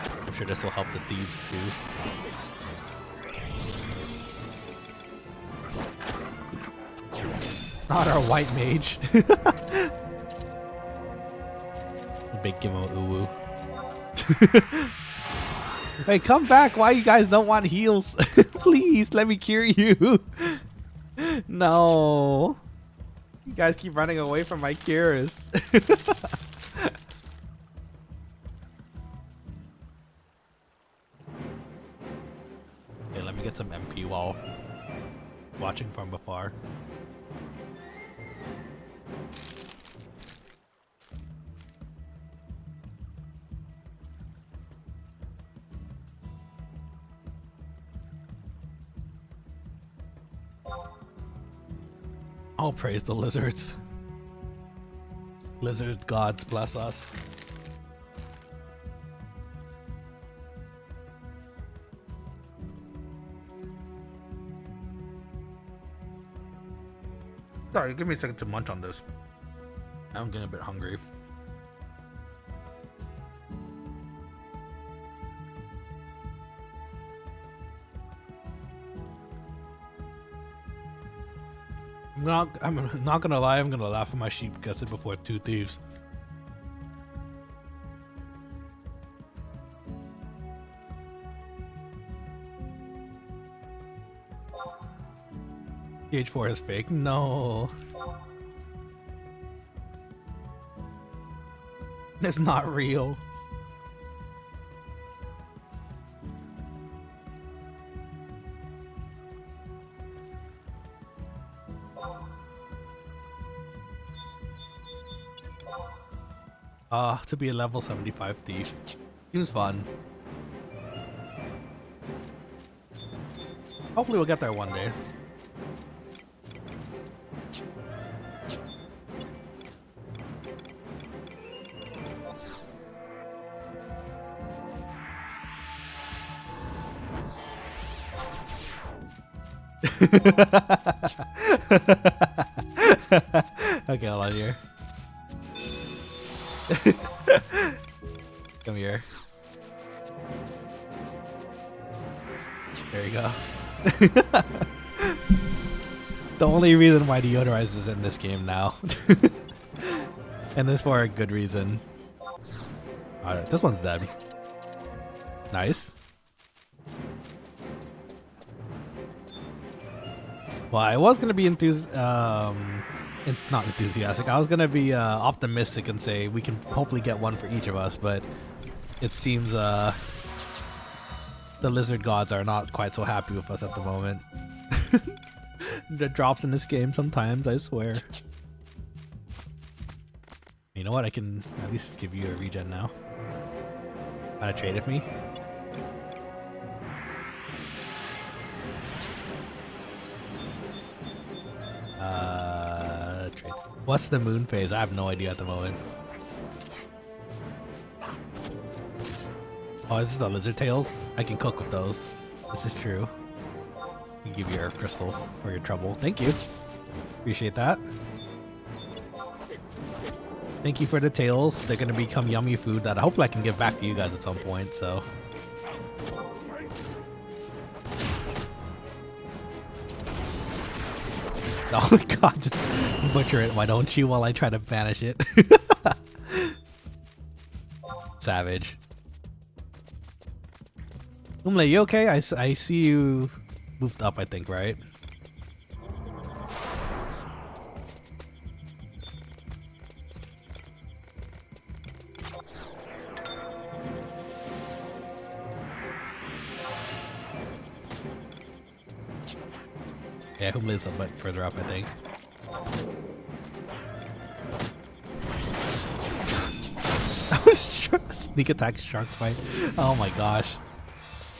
I'm sure this will help the thieves too. Not our White Mage. Big give him a uwu. Hey, come back! Why you guys don't want heals? Please, let me cure you. No. You guys keep running away from my cures. Okay, let me get some MP while watching from afar. I'll praise the lizards. Lizard gods bless us. Sorry, give me a second to munch on this. I'm getting a bit hungry. I'm not gonna lie, I'm gonna laugh when my sheep gets it before two thieves. PH4 is fake? No. It's not real. To be a level 75 thief. Seems fun. Hopefully we'll get there one day. Okay, I'll out here. Come here. There you go. The only reason why deodorize is in this game now. And this for a good reason. Alright, this one's dead. Nice. Well, I was gonna be not enthusiastic. I was gonna be optimistic and say we can hopefully get one for each of us, but it seems the lizard gods are not quite so happy with us at the moment. The drops in this game sometimes, I swear. You know what? I can at least give you a regen now. Wanna trade with me? Trade. What's the moon phase? I have no idea at the moment. Oh, this is the lizard tails? I can cook with those. This is true. I give you your crystal for your trouble. Thank you. Appreciate that. Thank you for the tails. They're going to become yummy food that hopefully I can give back to you guys at some point, so. Oh my god, just butcher it, why don't you, while I try to banish it. Savage. Umle, you okay? I see you moved up, I think, right? Yeah, Humle's a bit further up, I think. That was sneak attack shark fight. Oh my gosh.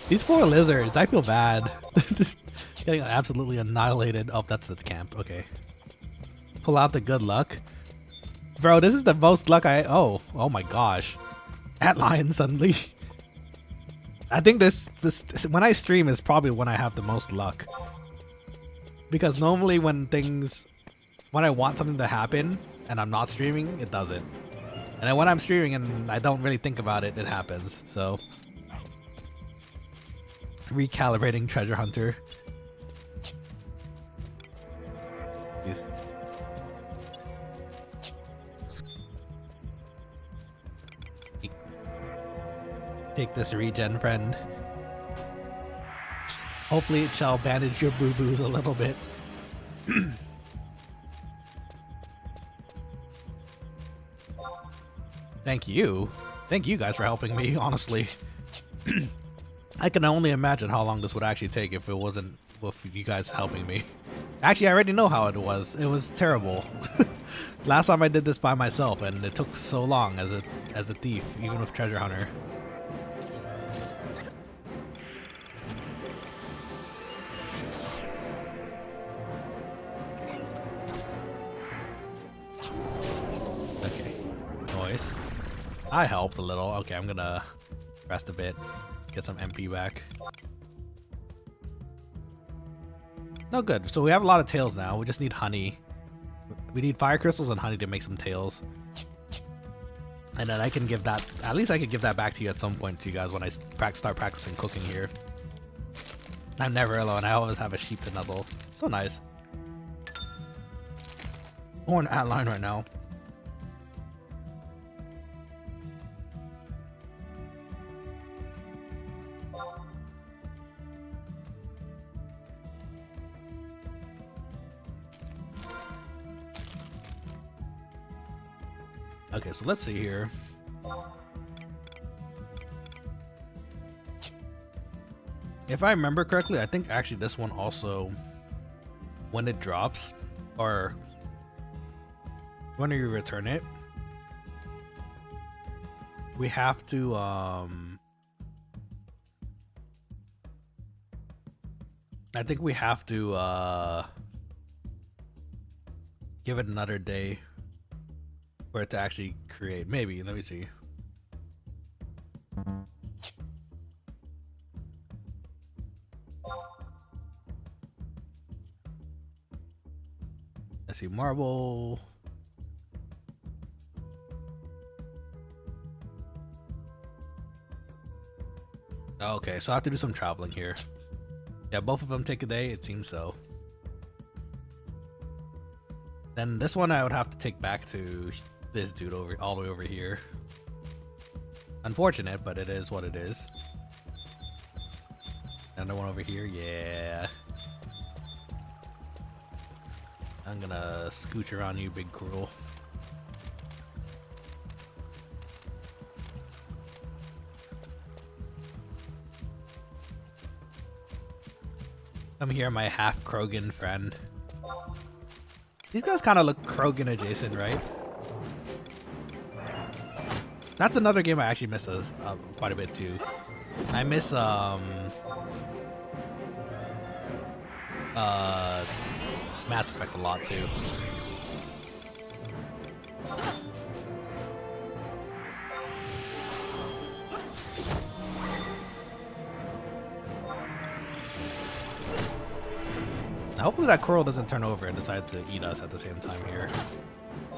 These poor lizards, I feel bad. Just getting absolutely annihilated. Oh, that's the camp. Okay. Pull out the good luck. Bro, this is the most luck oh my gosh. Antlion suddenly. I think this when I stream is probably when I have the most luck. Because normally when I want something to happen and I'm not streaming, it doesn't. And then when I'm streaming and I don't really think about it, it happens. So, recalibrating treasure hunter. Jeez. Take this regen, friend. Hopefully it shall bandage your boo-boos a little bit. Thank you. Thank you guys for helping me, honestly. I can only imagine how long this would actually take if it wasn't with you guys helping me. Actually, I already know how it was. It was terrible. Last time I did this by myself and it took so long as a thief, even with treasure hunter. I helped a little. Okay, I'm gonna rest a bit, get some MP back. No good. So we have a lot of tails now. We just need honey. We need fire crystals and honey to make some tails. And then I can give that, at least I can give that back to you at some point to you guys when I start practicing cooking here. I'm never alone. I always have a sheep to nuzzle. So nice. Or an antlion right now. Okay, so let's see here. If I remember correctly, I think actually this one also, when it drops, or when you return it, we have to, I think we have to, give it another day for it to actually create. Maybe, let me see. Let's see, marble. Okay, so I have to do some traveling here. Yeah, both of them take a day, it seems so. Then this one I would have to take back to this dude all the way over here. Unfortunate, but it is what it is. Another one over here, yeah. I'm gonna scooch around you, big cruel. Come here, my half Krogan friend. These guys kind of look Krogan adjacent, right? That's another game I actually miss quite a bit too. I miss Mass Effect a lot too. Hopefully that coral doesn't turn over and decide to eat us at the same time here.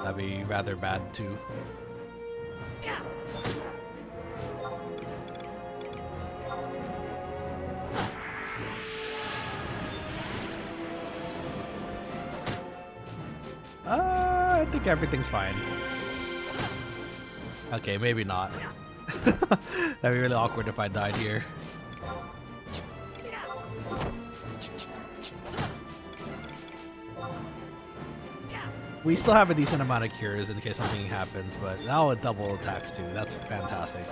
That'd be rather bad too. I think everything's fine. Okay, maybe not. That'd be really awkward if I died here. We still have a decent amount of cures in case something happens, but now it double attacks too. That's fantastic.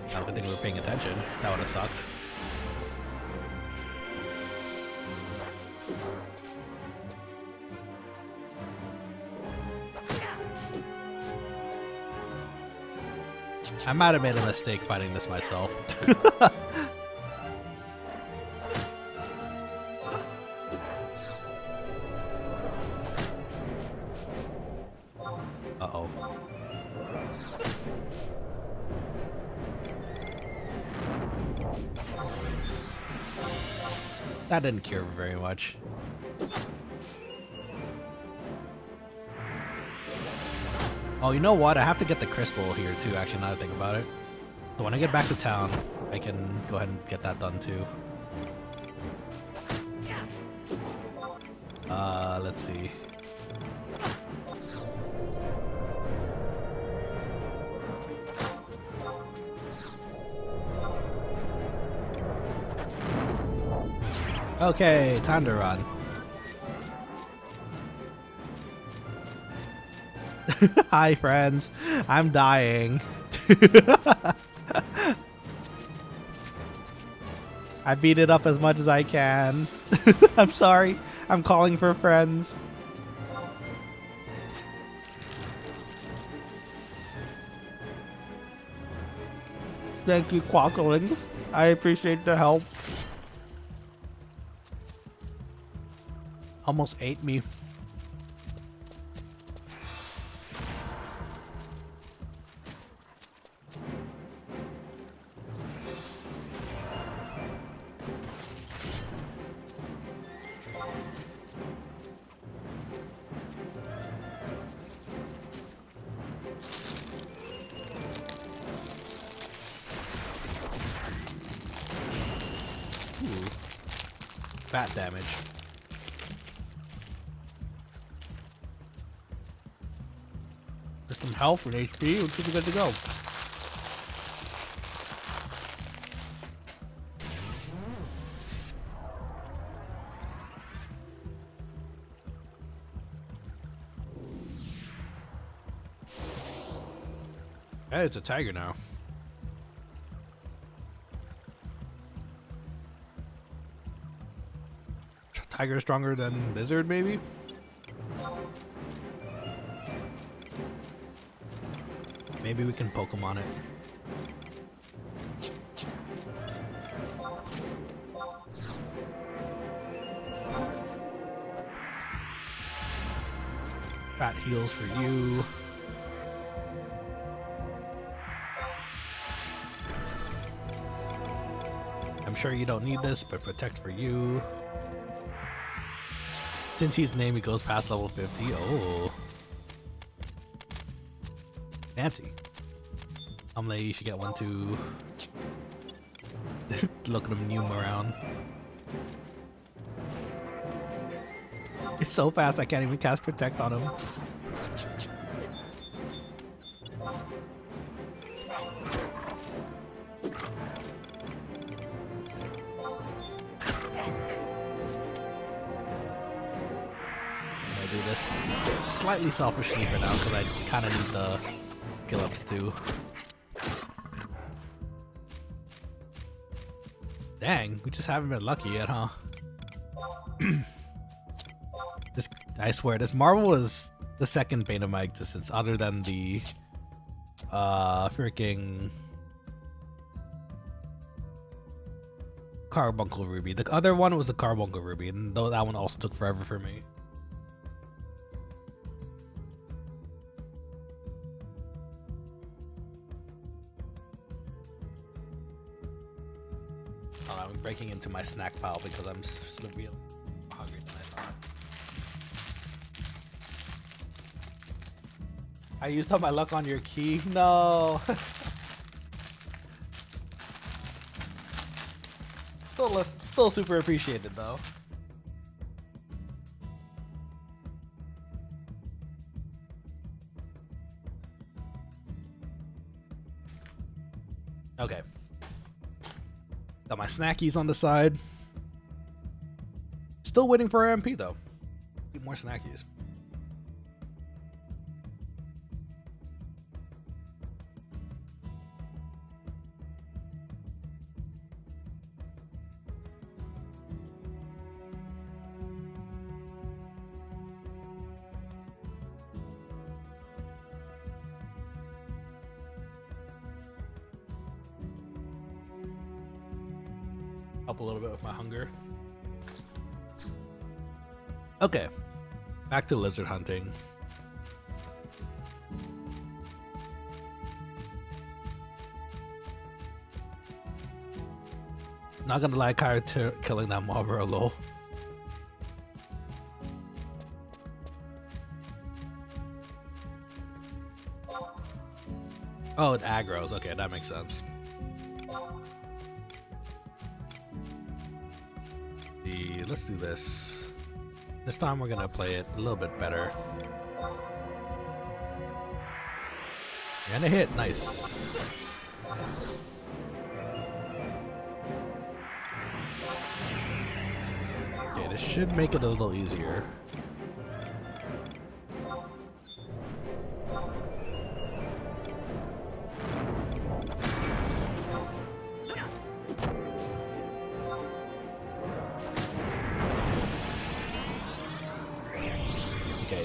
I don't think we were paying attention. That would have sucked. I might have made a mistake fighting this myself. Uh-oh. That didn't cure very much. Oh, you know what? I have to get the crystal here too, actually, now that I think about it. So when I get back to town, I can go ahead and get that done too. Let's see. Okay, time to run. Hi, friends. I'm dying. I beat it up as much as I can. I'm sorry. I'm calling for friends. Thank you, Quokkalings. I appreciate the help. Almost ate me. Ooh. Fat damage. There's some health and HP. We're pretty good to go. Hey, it's a tiger now. Tiger stronger than lizard, maybe? Maybe we can Pokemon it. Fat heals for you. I'm sure you don't need this, but protect for you. Since he's named, he goes past level 50. Oh. Fancy. You should get one to look at him Noom around. It's so fast I can't even cast Protect on him. Do this slightly selfishly for now because I kind of need the kill ups too. Dang, we just haven't been lucky yet, huh? I swear, this marble is the second bane of my existence, other than the freaking Carbuncle Ruby. The other one was the Carbuncle Ruby, and though that one also took forever for me. don't know, I'm breaking into my snack pile because I'm still real hungry than I thought. I used up my luck on your key. No. Still super appreciated though. Okay. Got my snackies on the side. Still waiting for our MP though. Need more snackies. Help a little bit with my hunger. Okay, back to lizard hunting. Not gonna lie, killing that mob are low. Oh, it aggroes. Okay, that makes sense. Let's do this. This time we're gonna play it a little bit better. And a hit, nice. Okay, this should make it a little easier.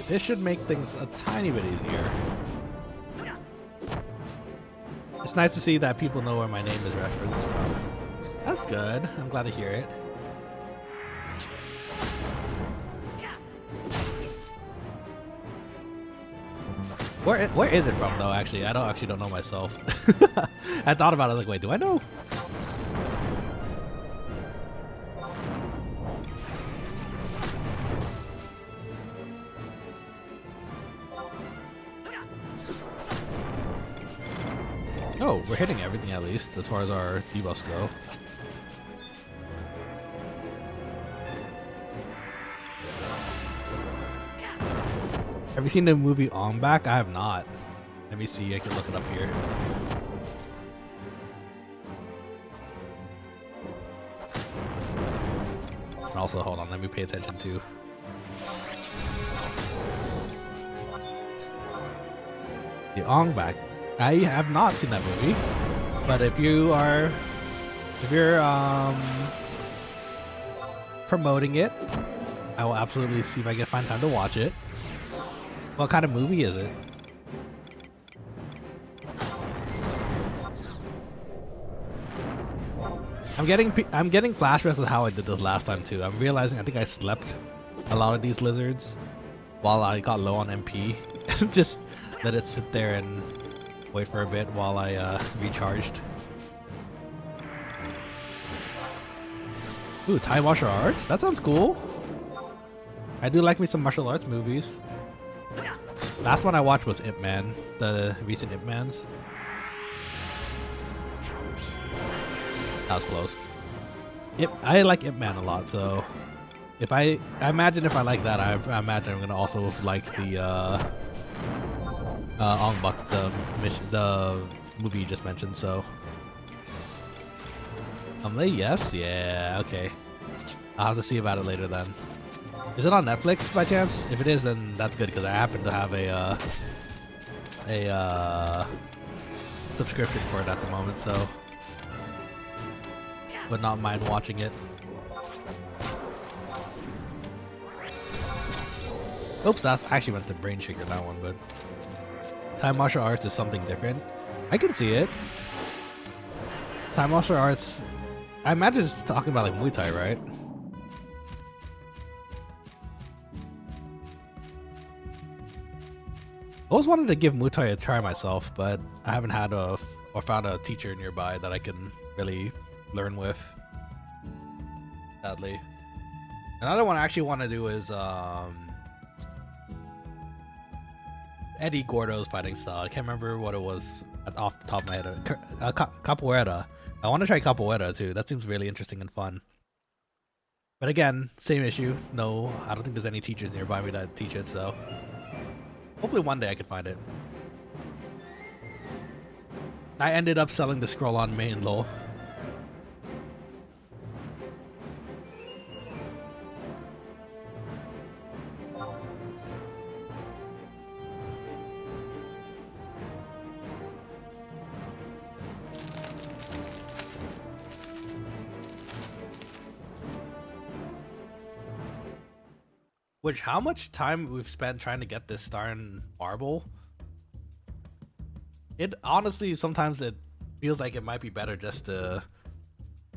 This should make things a tiny bit easier. It's nice to see that people know where my name is referenced from. That's good. I'm glad to hear it. Where is it from though? Actually, I don't know myself. I thought about it. Like, wait, do I know? Oh, we're hitting everything at least, as far as our debuffs go. Have you seen the movie On Back? I have not. Let me see, I can look it up here. And also, hold on, let me pay attention to. The On Back. I have not seen that movie, but if you're promoting it, I will absolutely see if I can find time to watch it. What kind of movie is it? I'm getting flashbacks of how I did this last time too. I'm realizing I think I slept a lot of these lizards while I got low on MP. Just let it sit there and wait for a bit while I recharged. Ooh, Thai martial arts? That sounds cool. I do like me some martial arts movies. Last one I watched was Ip Man, the recent Ip Mans. That was close. I like Ip Man a lot, so if I imagine if I like that, I imagine I'm gonna also like the Ong Bak, the movie you just mentioned, so. Yes? Yeah, okay. I'll have to see about it later then. Is it on Netflix by chance? If it is, then that's good, because I happen to have a subscription for it at the moment, so. Would not mind watching it. Oops, that's actually went to Brain Shaker, that one, but. Thai martial arts is something different. I can see it. Thai martial arts, I imagine it's talking about like Muay Thai, right? I always wanted to give Muay Thai a try myself, but I haven't had or found a teacher nearby that I can really learn with. sadly. Another one I actually want to do is Eddie Gordo's fighting style. I can't remember what it was off the top of my head. Capoeira. I want to try capoeira too. That seems really interesting and fun. But again, same issue. No, I don't think there's any teachers nearby me that teach it, so hopefully one day I can find it. I ended up selling the scroll on main, lol. Which, how much time we've spent trying to get this star in marble? It honestly, sometimes it feels like it might be better just to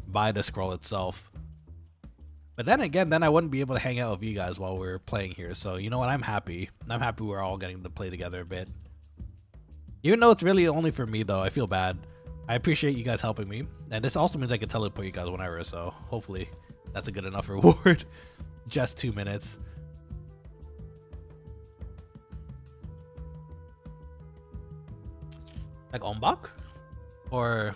buy the scroll itself. But then again, then I wouldn't be able to hang out with you guys while we're playing here. So you know what? I'm happy. I'm happy we're all getting to play together a bit. Even though it's really only for me though, I feel bad. I appreciate you guys helping me. And this also means I can teleport you guys whenever. So hopefully that's a good enough reward. Just 2 minutes. Like Ombak? Or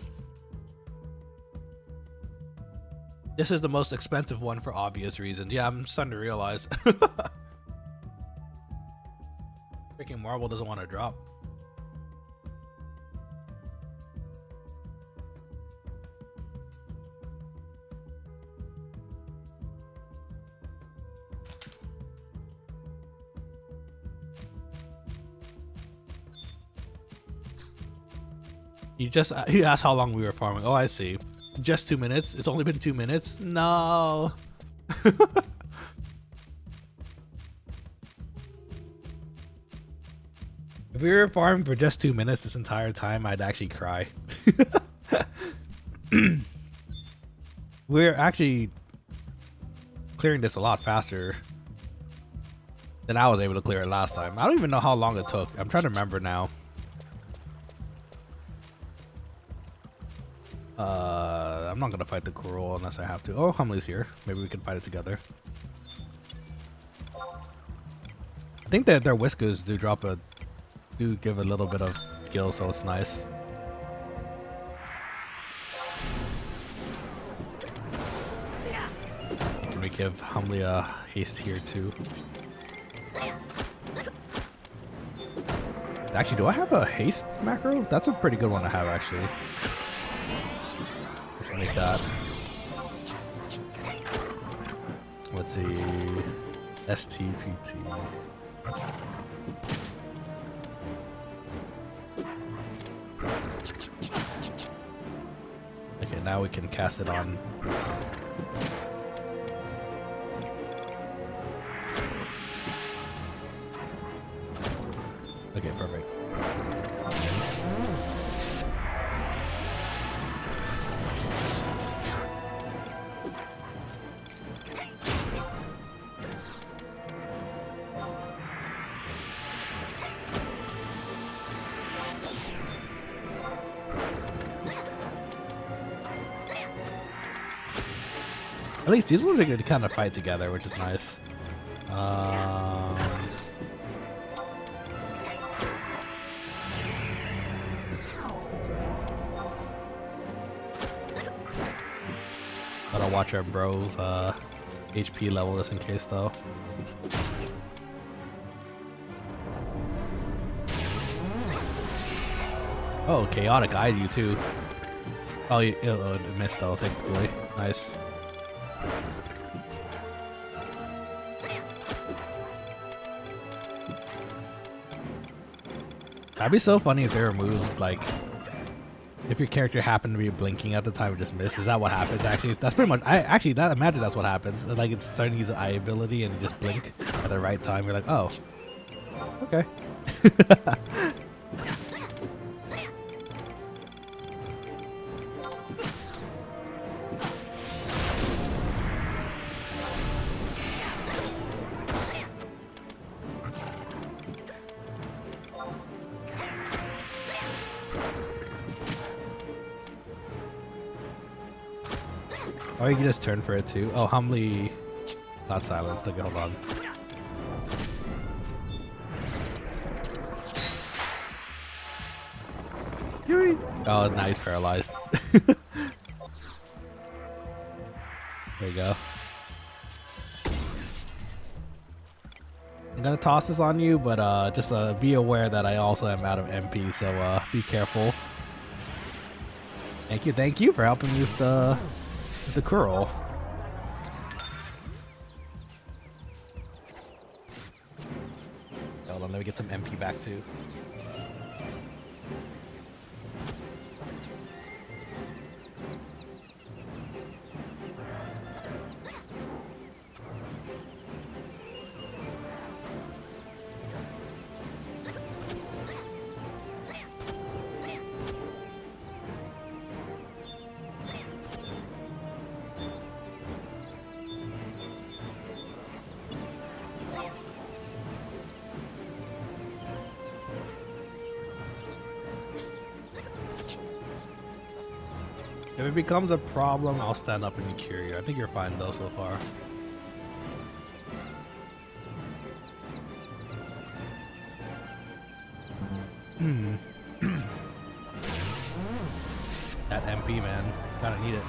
this is the most expensive one for obvious reasons. Yeah, I'm starting to realize. Freaking marble doesn't want to drop. He asked how long we were farming. Oh, I see. Just 2 minutes. It's only been 2 minutes. No. If we were farming for just 2 minutes this entire time, I'd actually cry. We're actually clearing this a lot faster than I was able to clear it last time. I don't even know how long it took. I'm trying to remember now. I'm not gonna fight the Kurul unless I have to. Oh, Humley's here. Maybe we can fight it together. I think that their whiskers do give a little bit of skill, so it's nice. Can we give Humley a haste here too? Actually, do I have a haste macro? That's a pretty good one to have, actually. Like that. Let's see. STPT. Okay, now we can cast it on. Okay, perfect. At least these ones are good to kind of fight together, which is nice. Gotta watch our bros HP level just in case though. Oh, chaotic eyed you too. Oh, it missed though, thankfully. Nice. That'd be so funny if there were moves like if your character happened to be blinking at the time and just missed. Is that what happens? Actually, that's pretty much. I imagine that's what happens. Like it's starting to use an eye ability and you just blink at the right time. You're like, oh, okay. Or you can just turn for it too. Oh, humbly not silenced. Okay, hold on. Oh, now he's paralyzed. There you go. I'm gonna toss this on you, but just be aware that I also am out of MP, so be careful. Thank you for helping me with the curl. Hold on, let me get some MP back too. If it becomes a problem, I'll stand up and cure you. I think you're fine though so far. That MP, man. Kinda need it.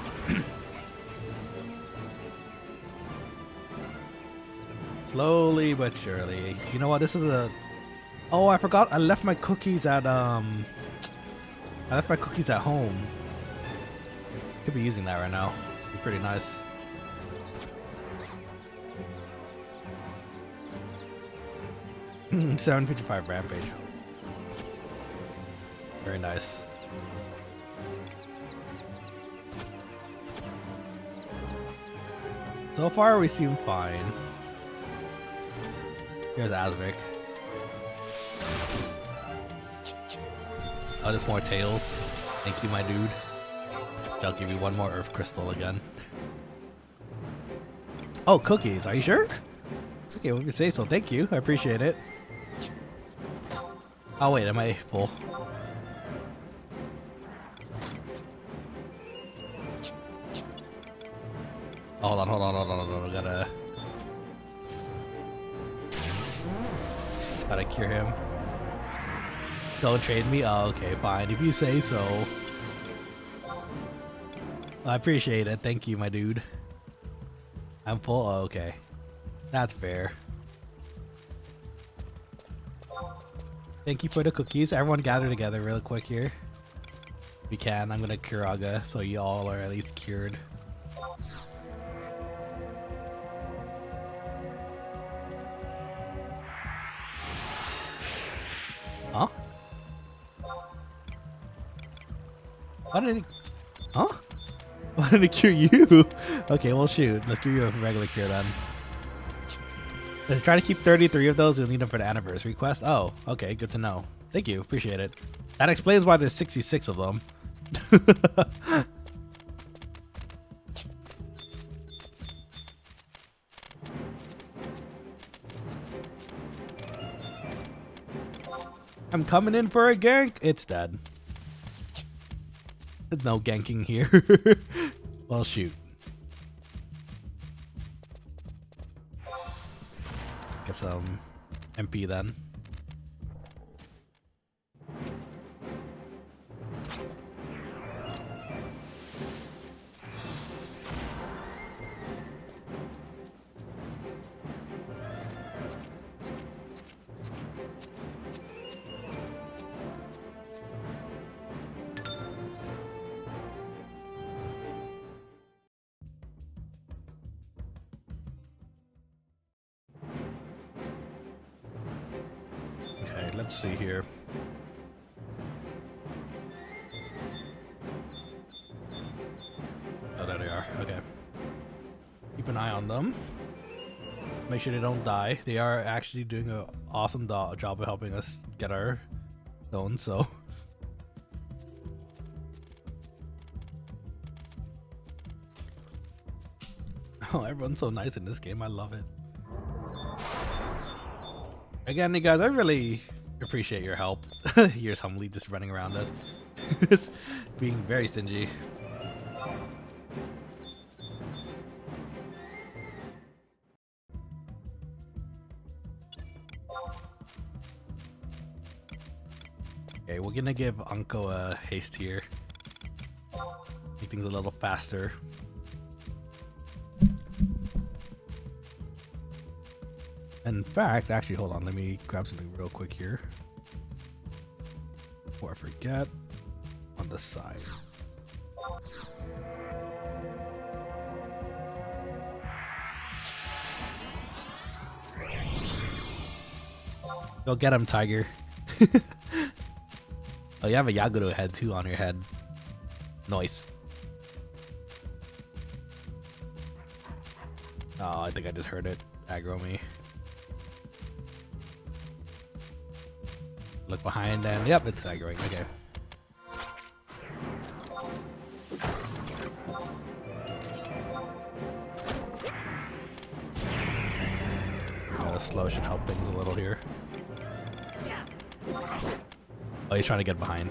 Slowly but surely. You know what? This is a... Oh, I forgot. I left my cookies at home. Could be using that right now. Be pretty nice. $755 rampage. Very nice. So far we seem fine. Here's Asvik. Oh, there's more tails. Thank you, my dude. I'll give you one more Earth Crystal again. Oh, cookies. Are you sure? Okay, well, if you say so. Thank you. I appreciate it. Oh, wait. Am I full? Hold on. Gotta cure him. Don't trade me? Oh, okay, fine. If you say so. I appreciate it. Thank you, my dude. I'm full? Oh, okay. That's fair. Thank you for the cookies. Everyone gather together real quick here. We can. I'm gonna cure Aga, so you all are at least cured. Huh? Why did he... Huh? Why did it cure you? Okay, well shoot. Let's give you a regular cure then. Let's try to keep 33 of those. We'll need them for the anniversary quest. Oh, okay. Good to know. Thank you. Appreciate it. That explains why there's 66 of them. I'm coming in for a gank. It's dead. There's no ganking here. Well, shoot. Get some MP then. Let's see here. Oh, there they are. Okay. Keep an eye on them. Make sure they don't die. They are actually doing an awesome job of helping us get our zone, so. Oh, everyone's so nice in this game. I love it. Again, you guys, I really appreciate your help. You're just humbly just running around us. Being very stingy. Okay, we're gonna give Anko a haste here. Make things a little faster. In fact, actually, hold on. Let me grab something real quick here. Before I forget, on the side. Go get him, Tiger. Oh, you have a Yaguro head too on your head. Nice. Oh, I think I just heard it aggro me. Look behind and yep, it's aggroing. Okay. Slow should help things a little here. Oh, he's trying to get behind.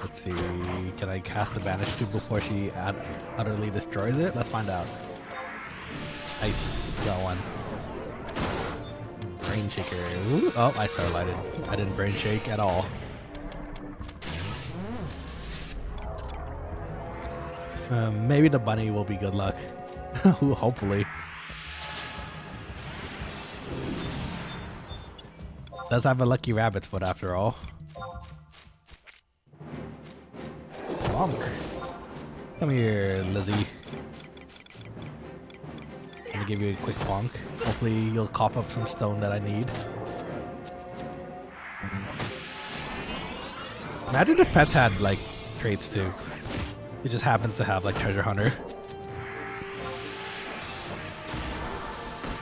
Let's see. Can I cast the Banish Tube before she utterly destroys it? Let's find out. Nice. Got one. Brain Shaker. Ooh. Oh, I starlighted. I didn't Brain Shake at all. Maybe the bunny will be good luck. Hopefully. Does have a lucky rabbit's foot after all. Bonk. Come here, Lizzie. I'm gonna give you a quick bonk. Hopefully you'll cough up some stone that I need. Imagine if pets had like traits too. It just happens to have like Treasure Hunter.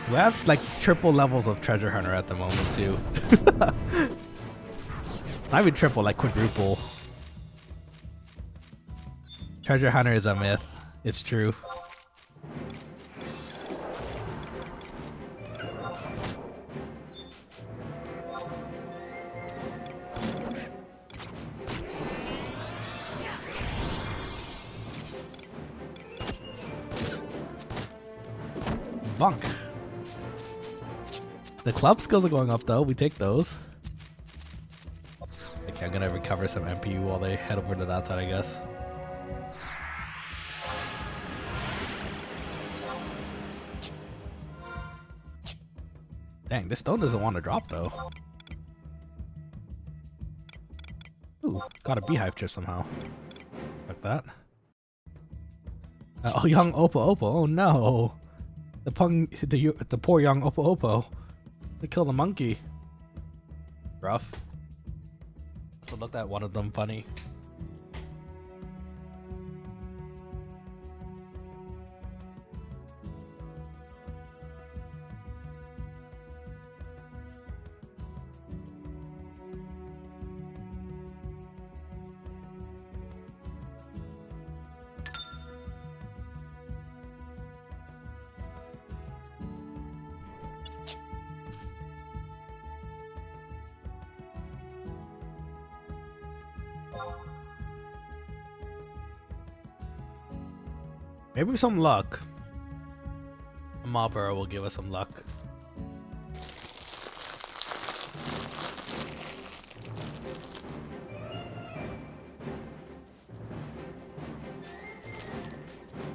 We have like triple levels of Treasure Hunter at the moment too. Not even triple, like quadruple. Treasure Hunter is a myth. It's true. Bunk. The club skills are going up though. We take those. Okay, I'm gonna recover some MPU while they head over to that side, I guess. Dang, this stone doesn't want to drop though. Ooh, got a beehive chip somehow. Like that. Oh, young Oppo Oppo. Oh no. The poor young Oppo Oppo. They killed a monkey. Rough. So looked at one of them funny. Maybe some luck. A Mopper will give us some luck.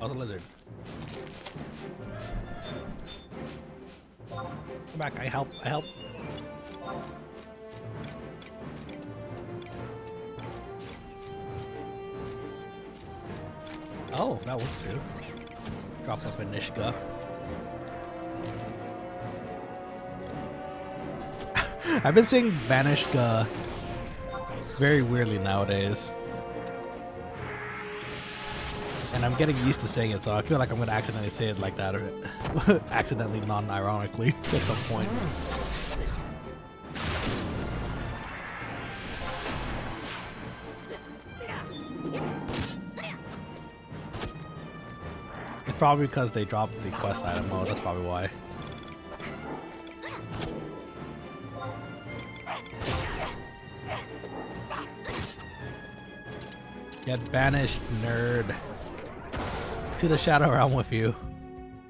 Oh, the lizard. Come back, I help, I help. Oh, that works too. Drop up a Nishka. I've been saying Vanishka very weirdly nowadays. And I'm getting used to saying it, so I feel like I'm gonna accidentally say it like that, or accidentally non-ironically at some point. It's probably because they dropped the quest item mode, that's probably why. Get banished, nerd. To the Shadow Realm with you.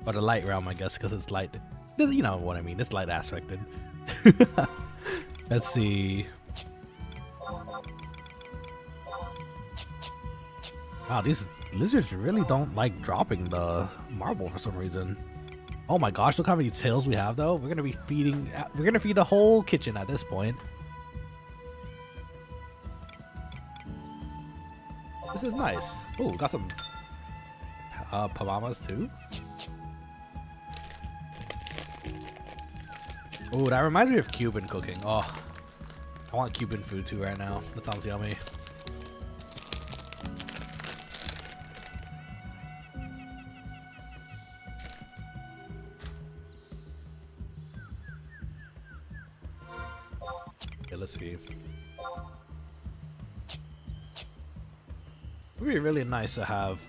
Or the light realm, I guess, because it's light. You know what I mean? It's light aspected. Let's see. Wow, these lizards really don't like dropping the marble for some reason. Oh my gosh, look how many tails we have though. We're gonna be feeding. We're gonna feed the whole kitchen at this point. This is nice. Oh, got some pamamas too. Oh, that reminds me of Cuban cooking. Oh, I want Cuban food too right now. That sounds yummy. Okay, let's see. It would be really nice to have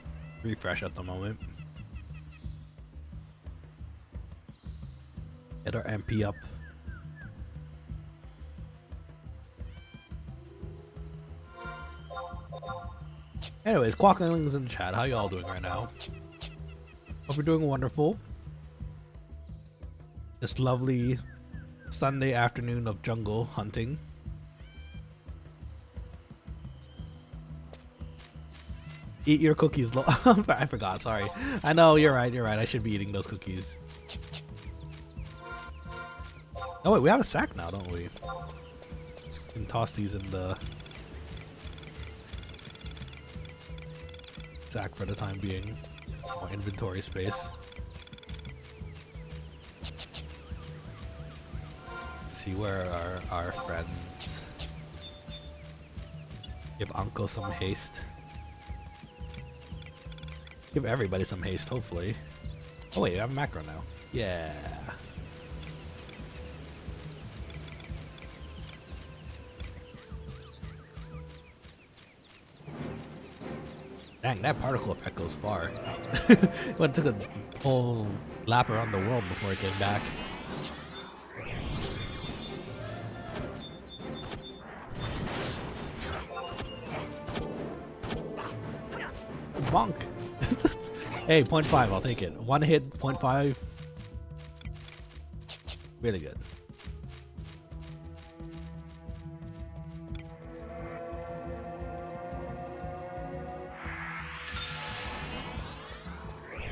refresh at the moment. Get our MP up. Anyways, Quokkalings in chat, how y'all doing right now? Hope you're doing wonderful. This lovely Sunday afternoon of jungle hunting. Eat your cookies. I forgot, sorry. I know, you're right, I should be eating those cookies. Oh wait, we have a sack now, don't we? We can toss these in the sack for the time being. Some more inventory space. Let's see, where are our friends? Give Uncle some haste. Give everybody some haste, hopefully. Oh wait, I have a macro now. Yeah. Dang, that particle effect goes far. It took a whole lap around the world before it came back. Bonk! Hey, 0.5, I'll take it. One hit, 0.5. Really good.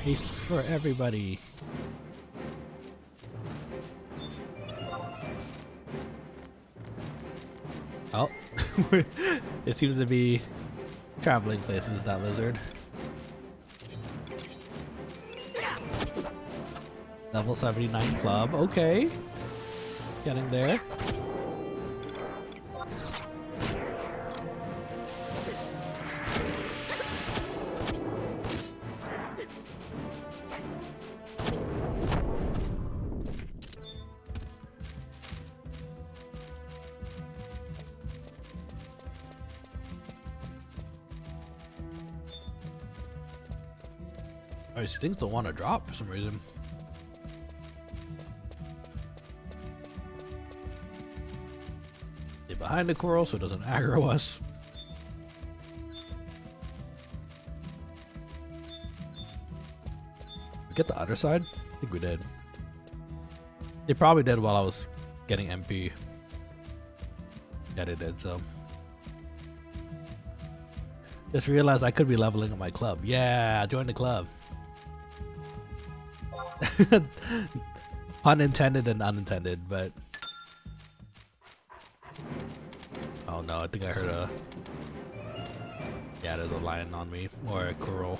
Hastes for everybody. Oh, it seems to be traveling places, that lizard. Level 79 club, okay. Getting there. These things don't want to drop for some reason. Stay behind the coral so it doesn't aggro us. Get the other side? I think we did. They probably did while I was getting MP. Yeah, they did, so. Just realized I could be leveling up my club. Yeah, join the club. Pun intended and unintended, but oh no, I think I heard a yeah, there's a lion on me or a coral.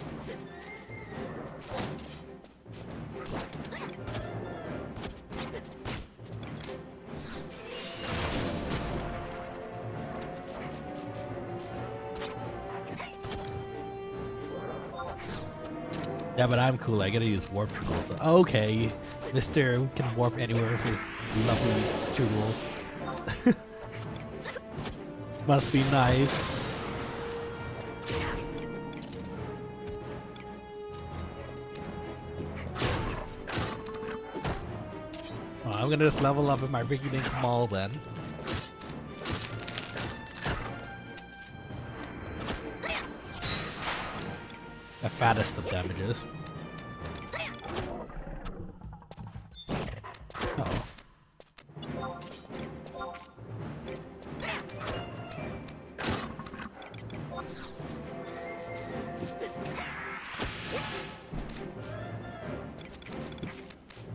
Yeah, but I'm cool. I gotta use warp tools. Okay, Mr. can warp anywhere with his lovely tools. Must be nice. Oh, I'm gonna just level up in my rinky-dink mall then. The fattest of damages.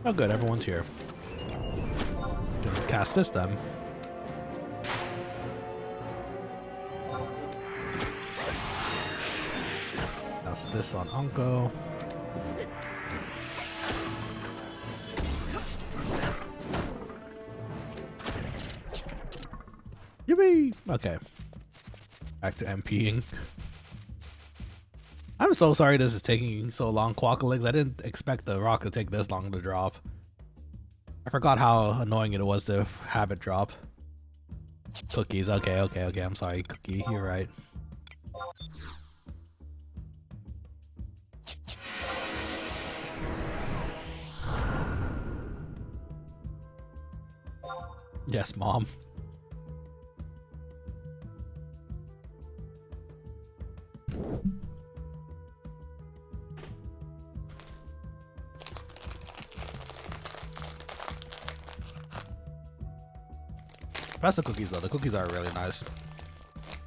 Oh good, everyone's here. Gonna cast this then. Cast this on Unko. Yippee! Okay. Back to MPing. I'm so sorry this is taking so long, Quokkalings. I didn't expect the rock to take this long to drop. I forgot how annoying it was to have it drop. Cookies. Okay. I'm sorry, Cookie. You're right. Yes, Mom. That's the cookies though. The cookies are really nice.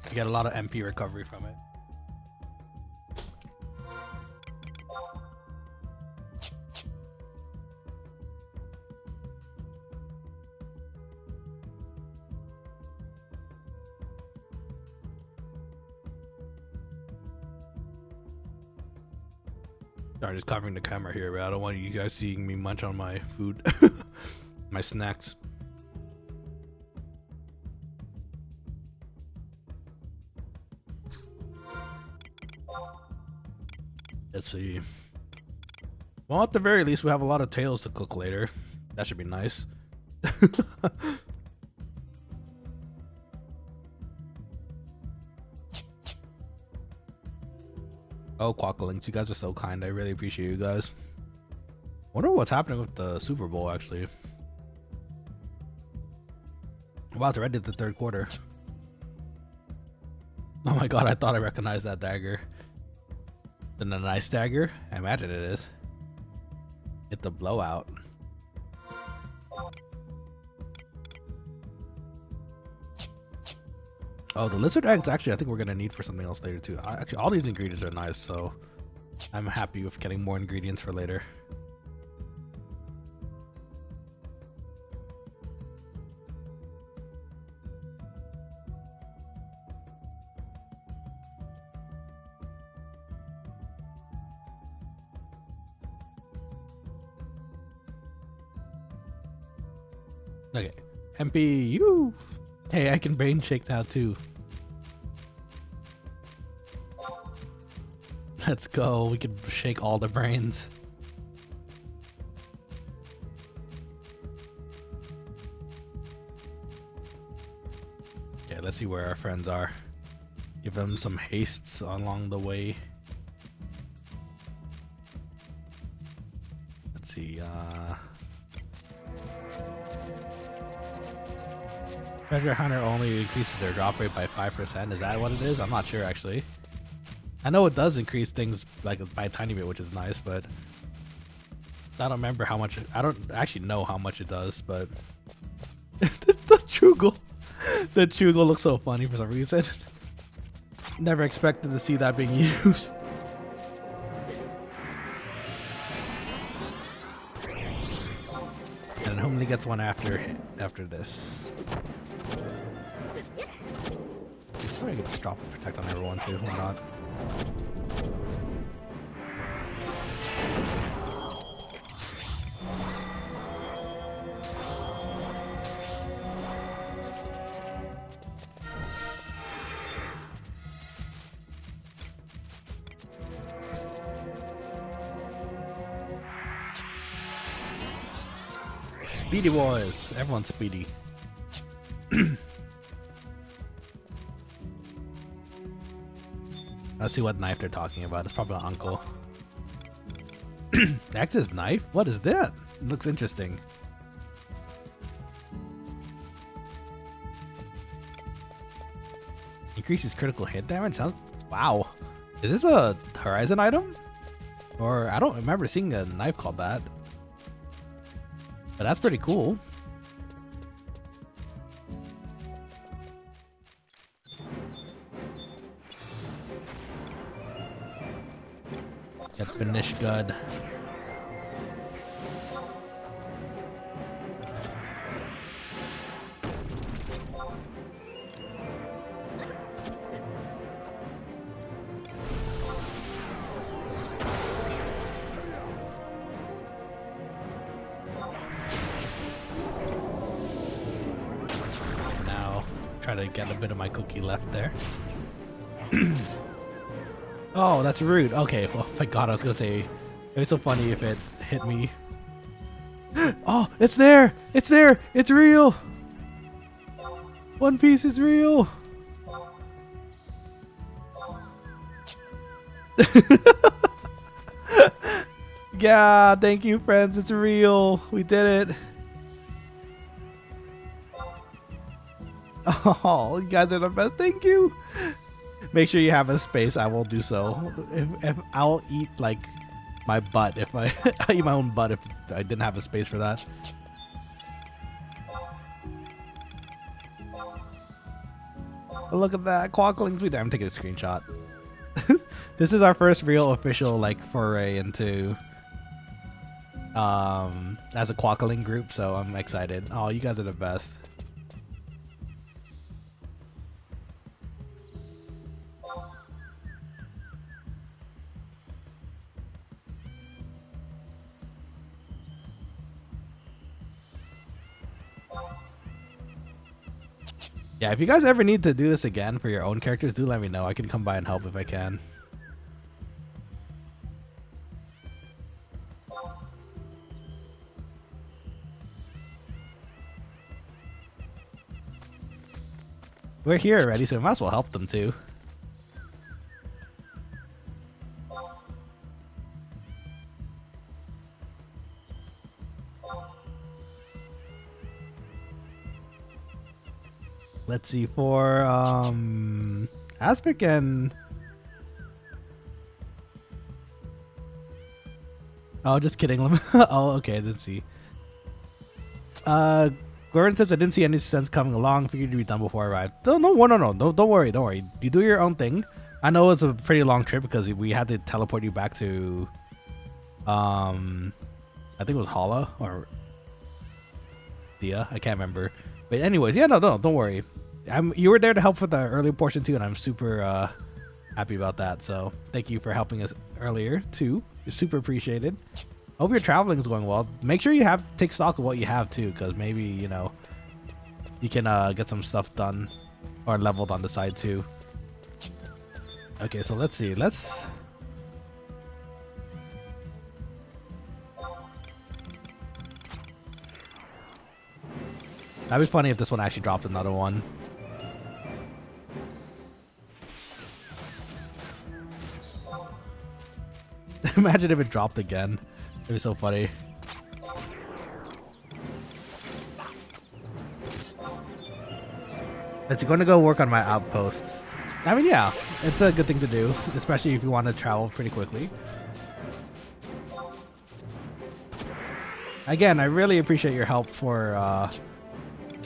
You get a lot of MP recovery from it. Sorry, just covering the camera here, but I don't want you guys seeing me munch on my food, my snacks. Let's see. Well, at the very least, we have a lot of tails to cook later. That should be nice. Oh, Quokkalings, you guys are so kind. I really appreciate you guys. Wonder what's happening with the Super Bowl, actually. Wow, it's already the third quarter. Oh my god, I thought I recognized that dagger. The nice dagger? I imagine it is. Hit the blowout. Oh, the lizard eggs, actually, I think we're going to need for something else later, too. Actually, all these ingredients are nice, so I'm happy with getting more ingredients for later. Okay, MP, you. Hey, I can brain shake now too. Let's go. We can shake all the brains. Okay, let's see where our friends are. Give them some hastes along the way. Let's see, Treasure Hunter only increases their drop rate by 5%. Is that what it is? I'm not sure actually. I know it does increase things like by a tiny bit, which is nice, but I don't remember how much. I don't actually know how much it does, but the Chugel, the Chugel looks so funny for some reason. Never expected to see that being used. And Homely gets one after this. I'm gonna just drop and protect on everyone too. Why not? Speedy boys, everyone's speedy. Let's see what knife they're talking about. It's probably an uncle. Axe's knife? What is that? It looks interesting. Increases critical hit damage? Sounds, wow. Is this a Horizon item? Or I don't remember seeing a knife called that. But that's pretty cool. Get Finish Good. to get a bit of my cookie left there. Oh, that's rude. Okay, well, thank God. I was gonna say it'd be so funny if it hit me. Oh, it's there! It's there! It's real! One Piece is real! Yeah, thank you, friends. It's real. We did it. Oh, you guys are the best. Thank you. Make sure you have a space. I will do so. If I'll eat like my butt if I eat my own butt if I didn't have a space for that. But look at that, Quokkalings. I'm taking a screenshot. This is our first real official like foray into as a Quokkaling group, so I'm excited. Oh, you guys are the best. Yeah, if you guys ever need to do this again for your own characters, do let me know. I can come by and help if I can. We're here already, so we might as well help them too. Let's see, for Aspic and oh, just kidding. Oh, okay, let's see. Gordon says I didn't see any sense coming along. Figured to be done before I arrived. No, don't worry. You do your own thing. I know it's a pretty long trip because we had to teleport you back to I think it was Hala or Dia. I can't remember. But anyways, yeah, no, don't worry. You were there to help for the earlier portion too, and I'm super happy about that. So thank you for helping us earlier too. You're super appreciated. Hope your traveling is going well. Make sure you take stock of what you have too, because maybe you can get some stuff done or leveled on the side too. Okay, so let's see. That'd be funny if this one actually dropped another one. Imagine if it dropped again. It'd be so funny. It's going to go work on my outposts. I mean, yeah, it's a good thing to do, especially if you want to travel pretty quickly. Again, I really appreciate your help for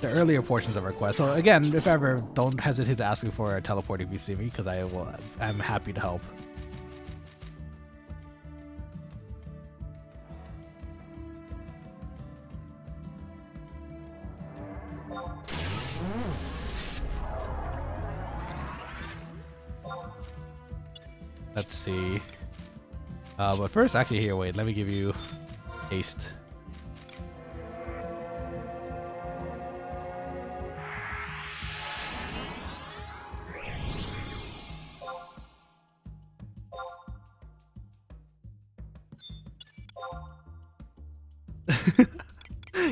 the earlier portions of our quest. So again, if ever, don't hesitate to ask me for a teleport if you see me, because I'm happy to help. Let's see. But first, actually, here, wait. Let me give you haste.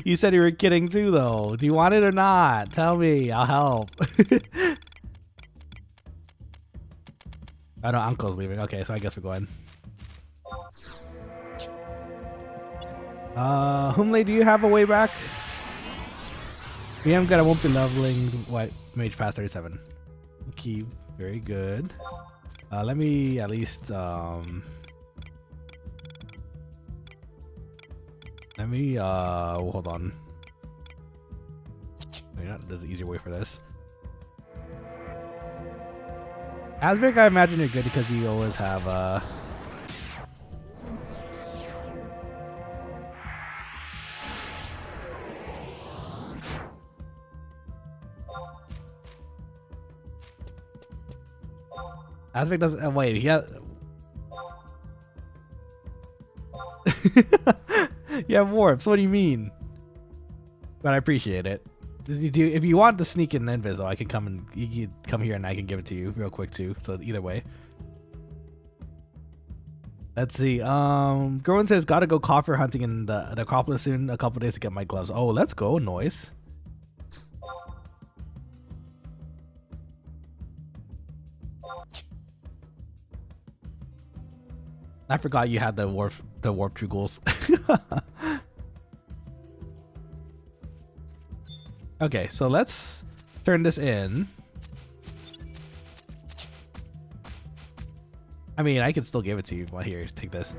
You said you were kidding too, though. Do you want it or not? Tell me. I'll help. Oh no, Uncle's leaving. Okay, so I guess we're going. Humley, do you have a way back? Yeah, I'm good. I won't be leveling White Mage past 37. Okay, very good. Let me at least let me hold on. There's an easier way for this. Asbic, I imagine you're good because you always have Asbic doesn't wait, he has you have warps, what do you mean? But I appreciate it. If you want the sneak in invis though, I can come and you can come here and I can give it to you real quick too. So either way. Let's see. Gerwin says gotta go copper hunting in the Acropolis soon. A couple days to get my gloves. Oh, let's go, noise. I forgot you had the warp true goals. Okay, so let's turn this in. I mean, I can still give it to you. Well, here, take this.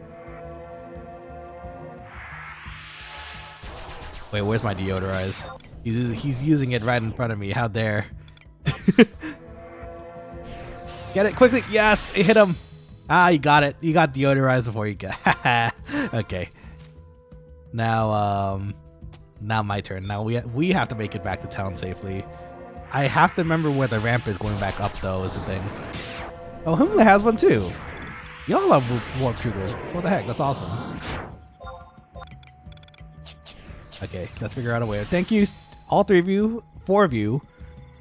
Wait, where's my deodorize? He's using it right in front of me. How dare? Get it quickly. Yes, it hit him. Ah, you got it. You got deodorized before you got. Okay. Now, now my turn. Now we have to make it back to town safely. I have to remember where the ramp is going back up, though, is the thing. Oh, Himla has one too. Y'all love warp troopers. So what the heck? That's awesome. Okay, let's figure out a way. Thank you, all three of you, 4 of you,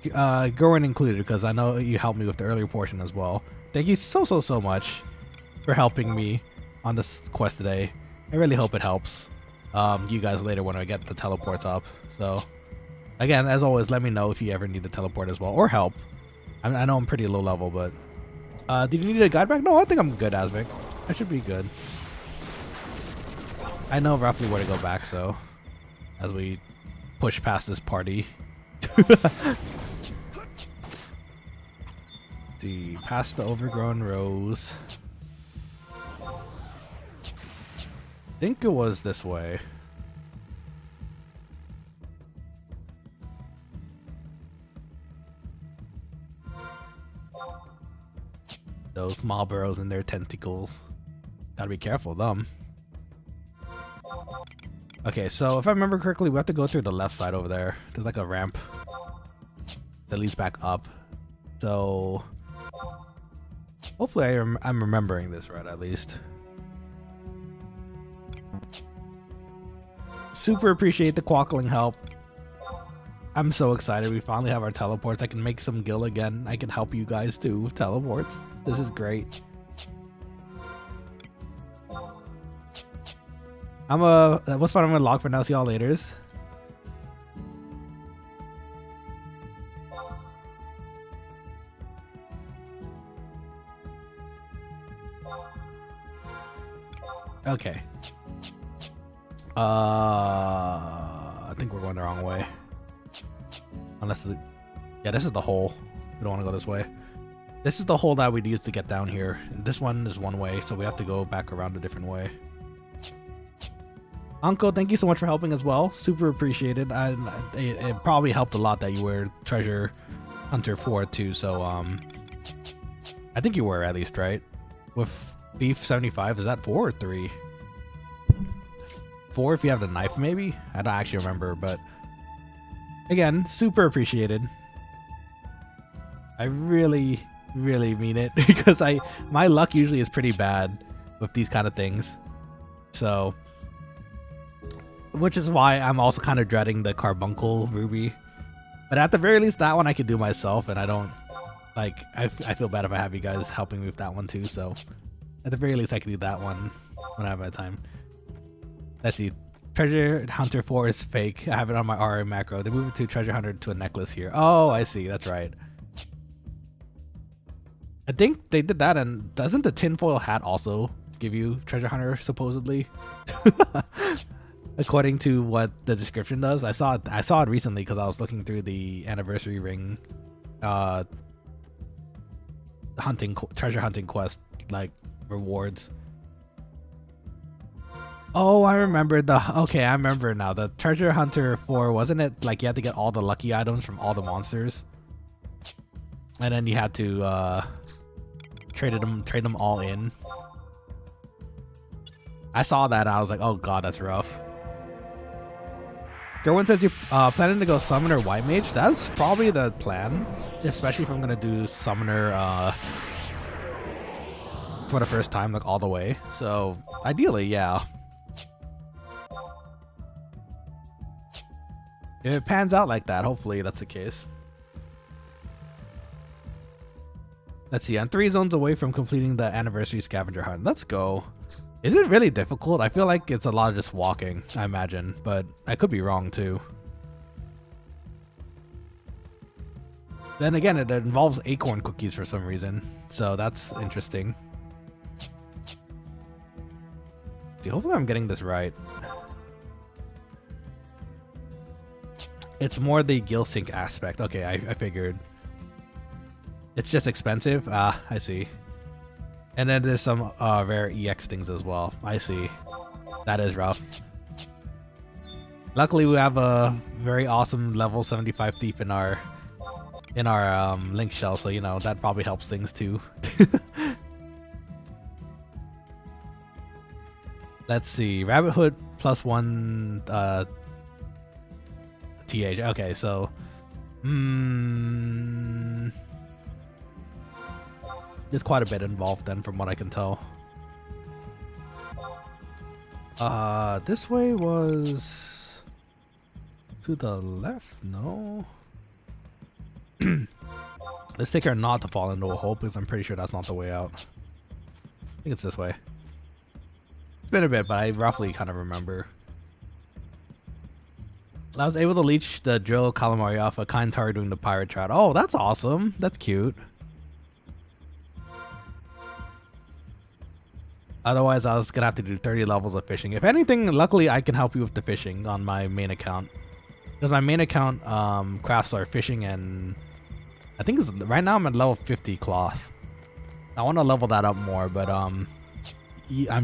Gerwin included, because I know you helped me with the earlier portion as well. Thank you so much for helping me on this quest today. I really hope it helps you guys later when I get the teleports up. So, again, as always, let me know if you ever need the teleport as well, or help. I know I'm pretty low level, but did you need a guide back? No, I think I'm good, Asvik. I should be good. I know roughly where to go back, so as we push past this party. See, past the overgrown rows. I think it was this way. Those Marlboros and their tentacles. Gotta be careful of them. Okay, so if I remember correctly, we have to go through the left side over there. There's like a ramp that leads back up. So hopefully I'm remembering this right at least. Super appreciate the Quokkaling help. I'm so excited we finally have our teleports. I can make some gil again. I can help you guys too with teleports. This is great. What's fun, I'm gonna log for now. See y'all laters. Okay. I think we're going the wrong way. Unless yeah, this is the hole. We don't want to go this way. This is the hole that we'd use to get down here. This one is one way, so we have to go back around a different way. Uncle, thank you so much for helping as well. Super appreciated. It probably helped a lot that you were Treasure Hunter 4 too, so I think you were at least, right? With Thief 75, is that 4 or 3? 4 if you have the knife, maybe? I don't actually remember, but again, super appreciated. I really mean it because my luck usually is pretty bad with these kind of things. So, which is why I'm also kind of dreading the carbuncle ruby. But at the very least, that one I could do myself, and I don't like. I feel bad if I have you guys helping me with that one too. So, at the very least, I can do that one when I have my time. Let's see. Treasure Hunter 4 is fake. I have it on my RA macro. They moved it to Treasure Hunter to a necklace here. Oh, I see. That's right. I think they did that, and doesn't the tinfoil hat also give you Treasure Hunter supposedly? According to what the description does. I saw it recently because I was looking through the anniversary ring treasure hunting quest like rewards. Oh, I remember okay, I remember now. The Treasure Hunter 4, wasn't it like you had to get all the lucky items from all the monsters? And then you had to trade them all in. I saw that, I was like, oh god, that's rough. Gerwin says you planning to go Summoner White Mage? That's probably the plan. Especially if I'm gonna do Summoner for the first time, like all the way. So ideally, yeah. If it pans out like that, hopefully that's the case. Let's see, I'm 3 zones away from completing the anniversary scavenger hunt. Let's go. Is it really difficult? I feel like it's a lot of just walking, I imagine, but I could be wrong too. Then again, it involves acorn cookies for some reason, so that's interesting. See, hopefully I'm getting this right. It's more the gill sync aspect. Okay, I figured. It's just expensive? Ah, I see. And then there's some rare EX things as well. I see. That is rough. Luckily, we have a very awesome level 75 thief in our link shell, so you know that probably helps things too. Let's see, rabbit hood plus 1 TH. Okay, so there's quite a bit involved then, from what I can tell. This way was to the left. No. Let's take her not to fall into a hole, because I'm pretty sure that's not the way out. I think it's this way. It's been a bit, but I roughly kind of remember. I was able to leech the drill calamari off a kind tar doing the pirate trout. Oh, that's awesome. That's cute. Otherwise, I was going to have to do 30 levels of fishing. If anything, luckily, I can help you with the fishing on my main account. Because my main account crafts are fishing, and I think right now I'm at level 50 cloth. I want to level that up more, but I'm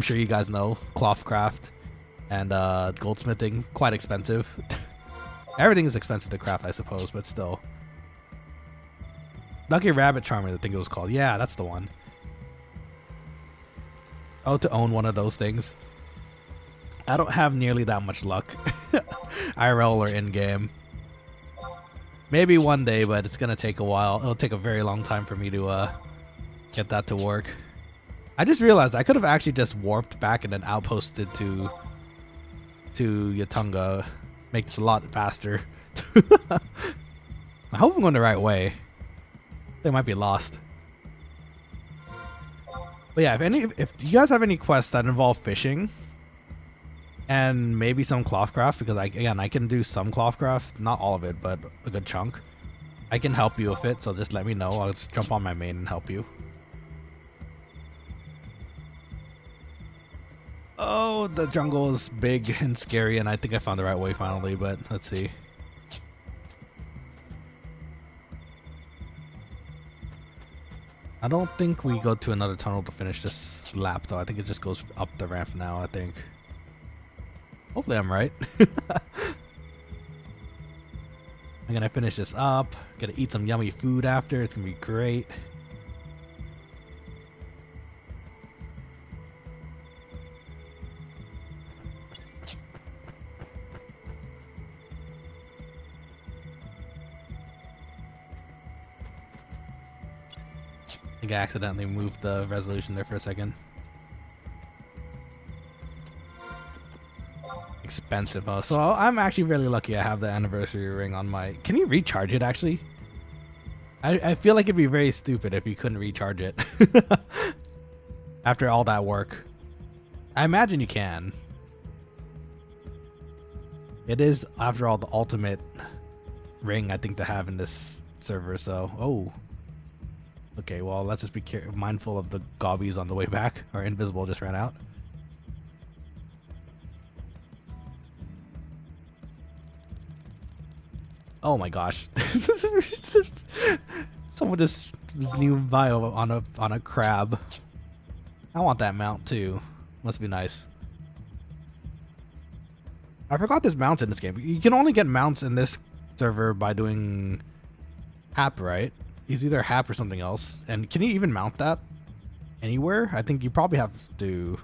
sure you guys know cloth craft and goldsmithing, quite expensive. Everything is expensive to craft, I suppose, but still. Lucky Rabbit Charmer, I think it was called. Yeah, that's the one. Oh, to own one of those things. I don't have nearly that much luck. IRL or in-game. Maybe one day, but it's going to take a while. It'll take a very long time for me to get that to work. I just realized I could have actually just warped back and then outposted to Yatunga. Makes it a lot faster. I hope I'm going the right way. They might be lost. But yeah, if you guys have any quests that involve fishing and maybe some clothcraft, because I can do some clothcraft, not all of it, but a good chunk. I can help you with it, so just let me know. I'll just jump on my main and help you. Oh, the jungle is big and scary, and I think I found the right way finally, but let's see. I don't think we go to another tunnel to finish this lap, though. I think it just goes up the ramp now, I think. Hopefully I'm right. I'm gonna finish this up. Gonna eat some yummy food after. It's gonna be great. I think I accidentally moved the resolution there for a second. Expensive, huh? So I'm actually really lucky I have the anniversary ring on my... Can you recharge it, actually? I feel like it'd be very stupid if you couldn't recharge it. After all that work. I imagine you can. It is, after all, the ultimate ring, I think, to have in this server, so... Oh. Okay, well, let's just be mindful of the gobbies on the way back. Our invisible just ran out. Oh my gosh. Someone just new bio on a crab. I want that mount too. Must be nice. I forgot there's mounts in this game. You can only get mounts in this server by doing hap, right? It's either hap or something else. And can you even mount that anywhere? I think you probably have to.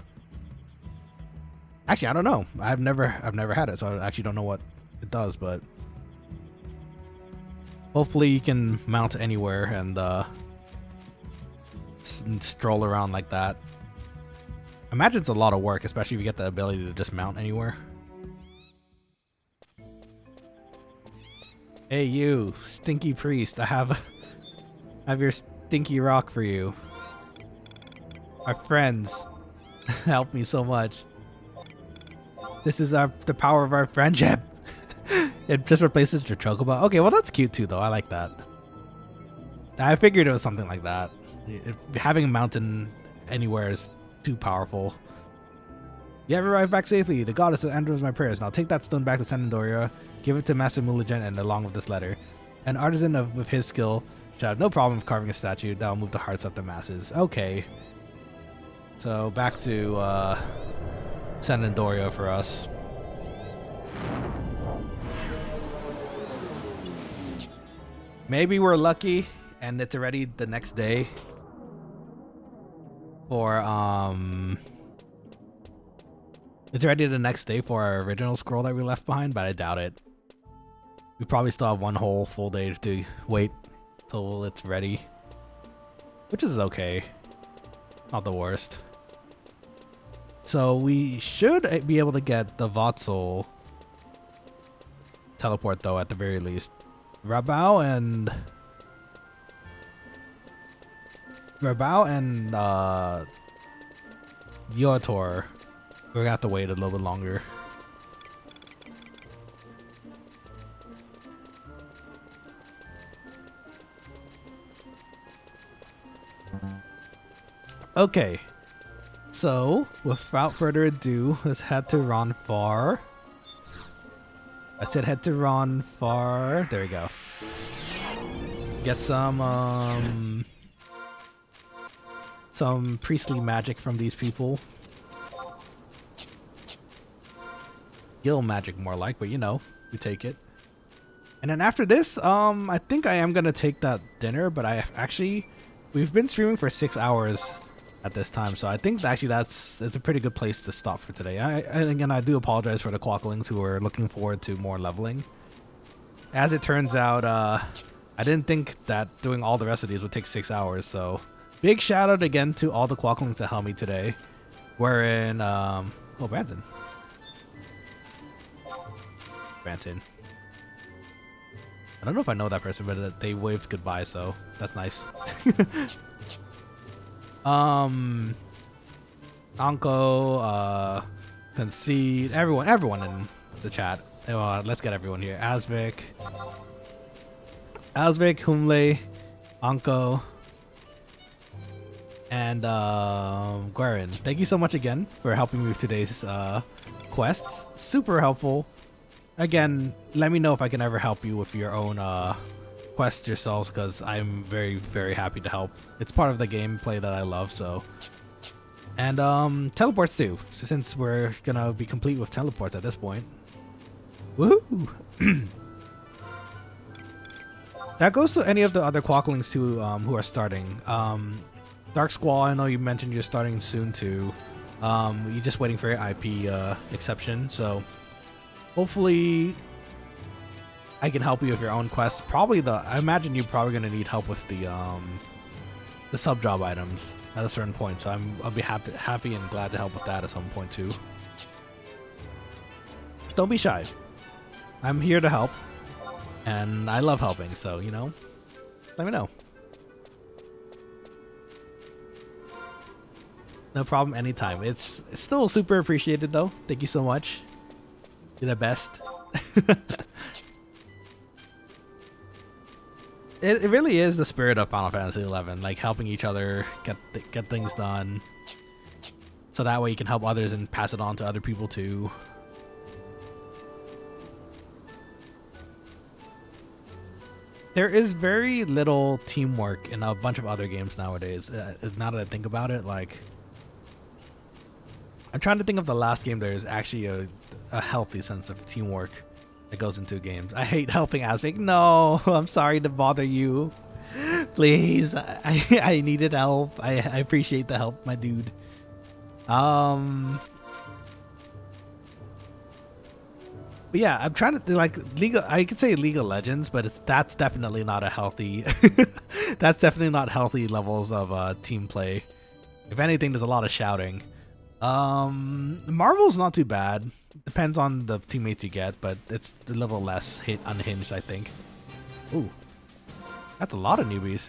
Actually, I don't know. I've never had it, so I actually don't know what it does, but hopefully you can mount anywhere and stroll around like that. I imagine it's a lot of work, especially if you get the ability to just mount anywhere. Hey you, stinky priest, I have your stinky rock for you. Our friends help me so much. This is the power of our friendship. It just replaces your chocobo. Okay, well that's cute too though. I like that. I figured it was something like that. Having a mountain anywhere is too powerful. You have arrived back safely. The goddess answers my prayers. Now take that stone back to San Andoria, give it to Master Mulagen, and along with this letter. An artisan with his skill should have no problem carving a statue that will move the hearts of the masses. Okay. So back to San Andoria for us. Maybe we're lucky and it's already the next day. For it's already the next day for our original scroll that we left behind, but I doubt it. We probably still have one whole full day to wait till it's ready, which is okay. Not the worst. So we should be able to get the Voxel teleport though at the very least. Rabao and Yotor, we're gonna have to wait a little bit longer. Okay, so without further ado, let's head to Ronfar. I said head to Ronfar. There we go. Get some priestly magic from these people. Guild magic more like, but you know, we take it. And then after this, I think I am gonna take that dinner, but we've been streaming for 6 hours at this time, so I think actually it's a pretty good place to stop for today. And again, I do apologize for the Quokkalings who are looking forward to more leveling. As it turns out, I didn't think that doing all the rest of these would take 6 hours, so big shout out again to all the Quokkalings that helped me today. We're in, oh, Branson. Branson. I don't know if I know that person, but they waved goodbye, so that's nice. Anko, Concede, everyone in the chat. Let's get everyone here. Asvik, Humle, Anko, and Guerin. Thank you so much again for helping me with today's quests. Super helpful. Again, let me know if I can ever help you with your own quests yourselves, because I'm very, very happy to help. It's part of the gameplay that I love, so. And teleports too, so since we're gonna be complete with teleports at this point. Woohoo! That goes to any of the other Quokkalings too, who are starting. Dark Squall, I know you mentioned you're starting soon too. You're just waiting for your IP exception, so hopefully I can help you with your own quests. I imagine you're probably gonna need help with the subjob items at a certain point, so I'll be happy and glad to help with that at some point too. Don't be shy. I'm here to help, and I love helping, so you know, let me know. No problem, anytime. It's still super appreciated though. Thank you so much. You're the best. It really is the spirit of Final Fantasy XI, like helping each other get things done, so that way you can help others and pass it on to other people too. There is very little teamwork in a bunch of other games nowadays. Now that I think about it, like I'm trying to think of the last game there's actually a healthy sense of teamwork that goes into games. I hate helping Asvik. No, I'm sorry to bother you. Please, I needed help. I appreciate the help, my dude. But yeah, I'm trying to like I could say League of Legends, but that's definitely not a healthy. That's definitely not healthy levels of team play. If anything, there's a lot of shouting. Marvel's not too bad. Depends on the teammates you get, but it's a little less unhinged, I think. Ooh, that's a lot of newbies.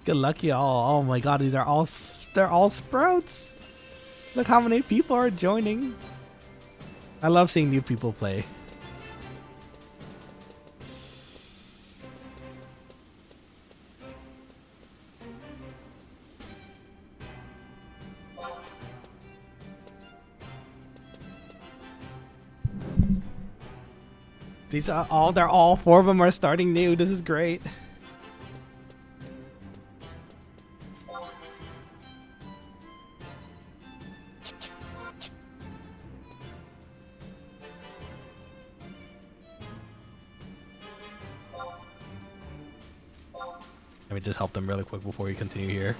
Good luck, y'all. Oh my god, they're all sprouts. Look how many people are joining. I love seeing new people play. These are all 4 of them are starting new. This is great. Let me just help them really quick before we continue here.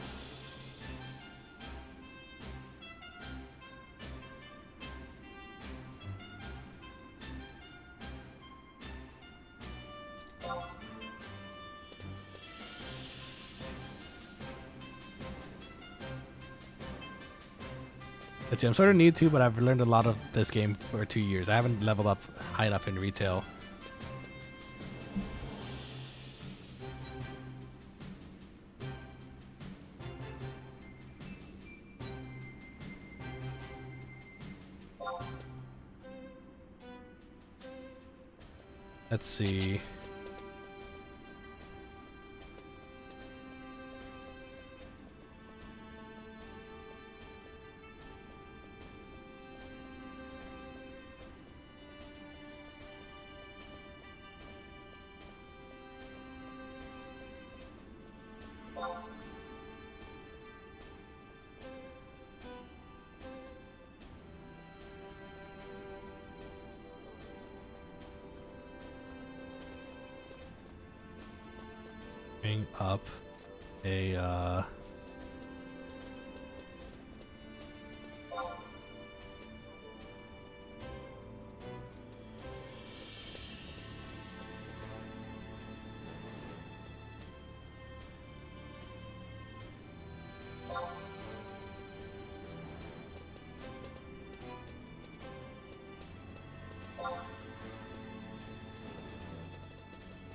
Let's see, I'm sort of new too, but I've learned a lot of this game for 2 years. I haven't leveled up high enough in retail. Let's see. Bring up a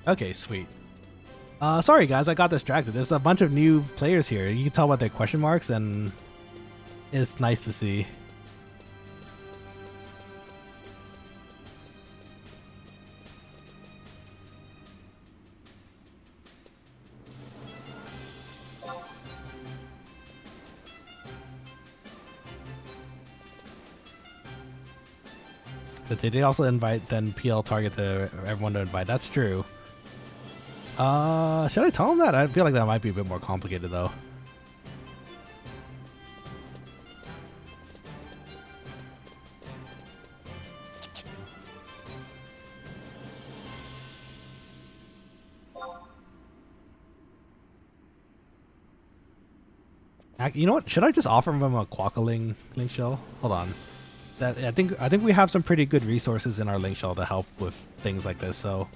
Okay, sweet. Sorry guys, I got distracted. There's a bunch of new players here. You can tell by their question marks, and it's nice to see. But they did also invite then PL target to everyone to invite. That's true. Should I tell him that? I feel like that might be a bit more complicated though. You know what? Should I just offer him a quokkaling link shell? Hold on. I think we have some pretty good resources in our link shell to help with things like this. So.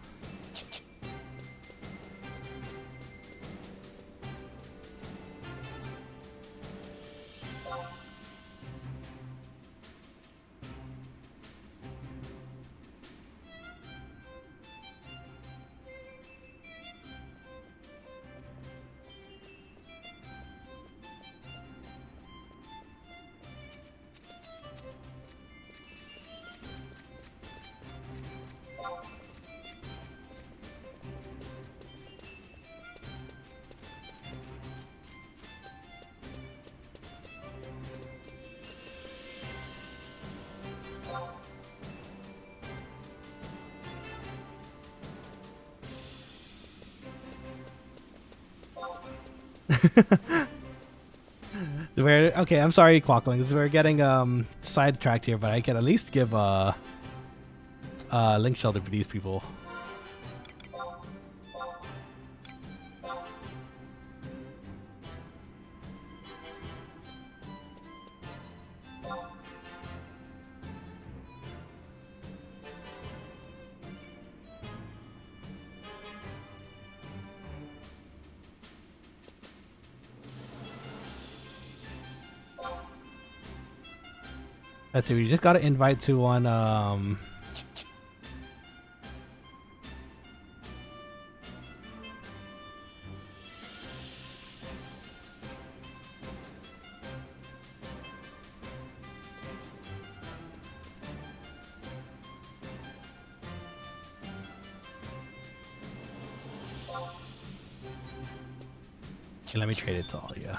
Okay, I'm sorry, Quokkalings. We're getting sidetracked here, but I can at least give link shelter for these people. Let's see, we just got an invite to one okay, let me trade it to all, yeah.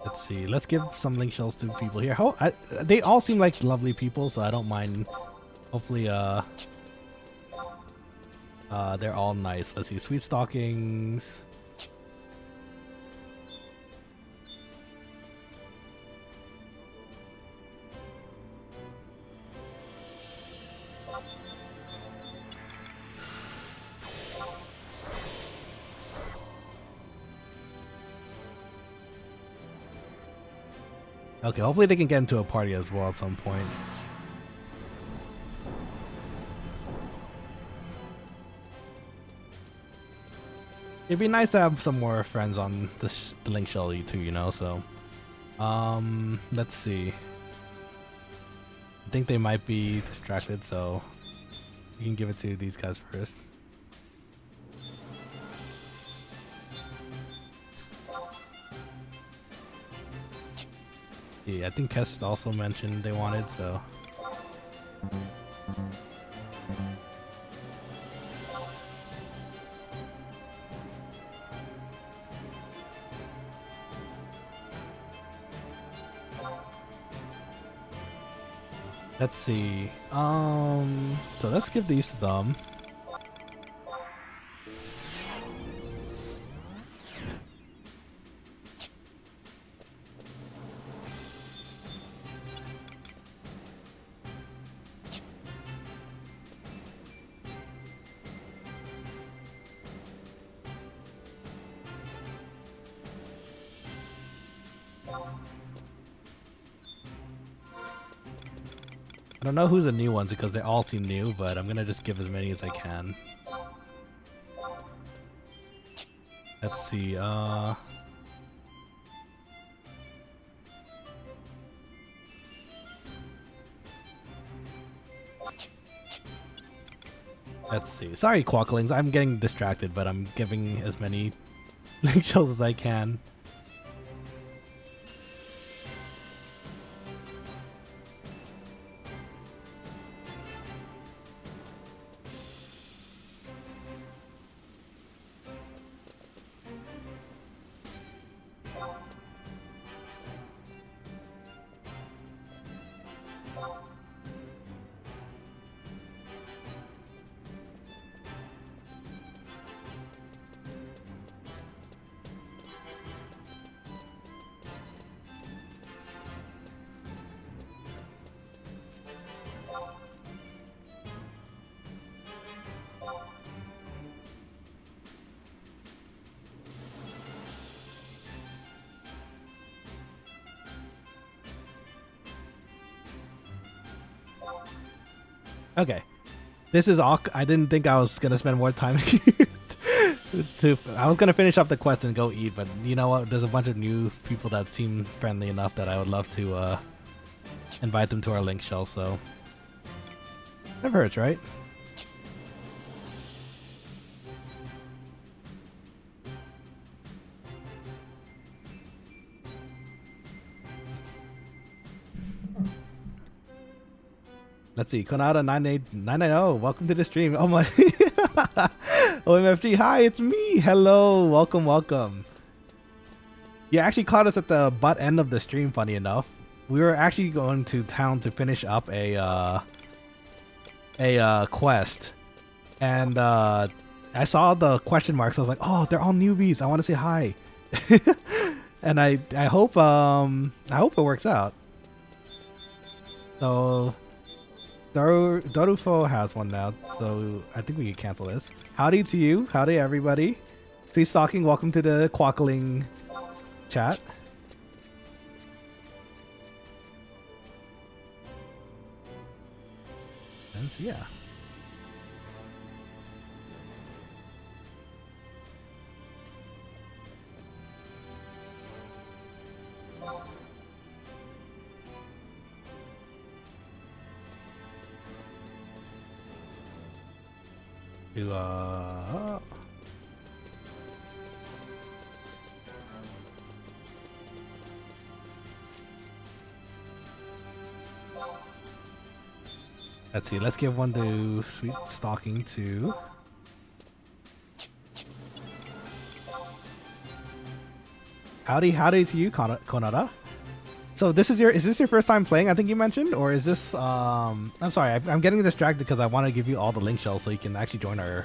Let's see. Let's give some link shells to people here. They all seem like lovely people, so I don't mind. Hopefully, they're all nice. Let's see. Sweet stockings. Okay, hopefully they can get into a party as well at some point. It'd be nice to have some more friends on the link shell too, you know, so. Let's see. I think they might be distracted, so you can give it to these guys first. Yeah, I think Kest also mentioned they wanted, so. Let's see. So let's give these to them. I don't know who's the new ones because they all seem new, but I'm gonna just give as many as I can. Let's see, let's see. Sorry, Quokkalings, I'm getting distracted, but I'm giving as many link shells as I can. Okay, this is all. I didn't think I was gonna spend more time. I was gonna finish up the quest and go eat, but you know what? There's a bunch of new people that seem friendly enough that I would love to invite them to our link shell. So never hurts, right? Let's see. Konada 990. Welcome to the stream. Oh my. OMFG. Hi, it's me. Hello. Welcome, welcome. You actually caught us at the butt end of the stream, funny enough. We were actually going to town to finish up a quest. And I saw the question marks. I was like, oh, they're all newbies. I want to say hi. And I hope it works out. So Dorufo has one now, so I think we can cancel this. Howdy to you. Howdy everybody. Sweet Stalking, welcome to the Quokkaling chat. And so, yeah. Let's see. Let's give one to Sweet Stalking too. Howdy to you, Konada. So is this your first time playing? I think you mentioned, or is this? I'm sorry, I'm getting distracted because I want to give you all the link shells so you can actually join our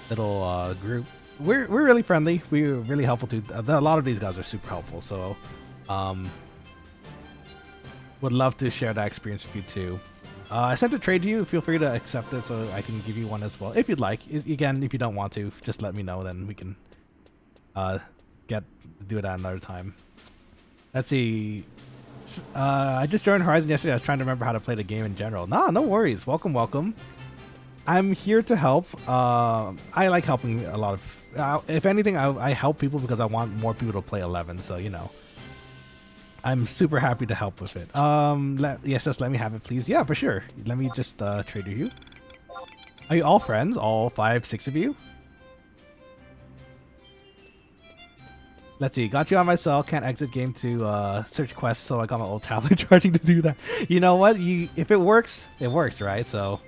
little group. We're really friendly. We're really helpful too. A lot of these guys are super helpful. So, would love to share that experience with you too. I sent a trade to you. Feel free to accept it so I can give you one as well if you'd like. Again, if you don't want to, just let me know. Then we can do it at another time. Let's see. I just joined Horizon yesterday. I was trying to remember how to play the game in general. Nah, no worries. Welcome. I'm here to help. I like helping a lot of... if anything, I help people because I want more people to play 11. So, you know. I'm super happy to help with it. Yes, just let me have it, please. Yeah, for sure. Let me just trade you. Are you all friends? All 5, 6 of you? Let's see, got you on my cell, can't exit game to search quests, so I got my old tablet charging to do that. You know what? If it works, right? So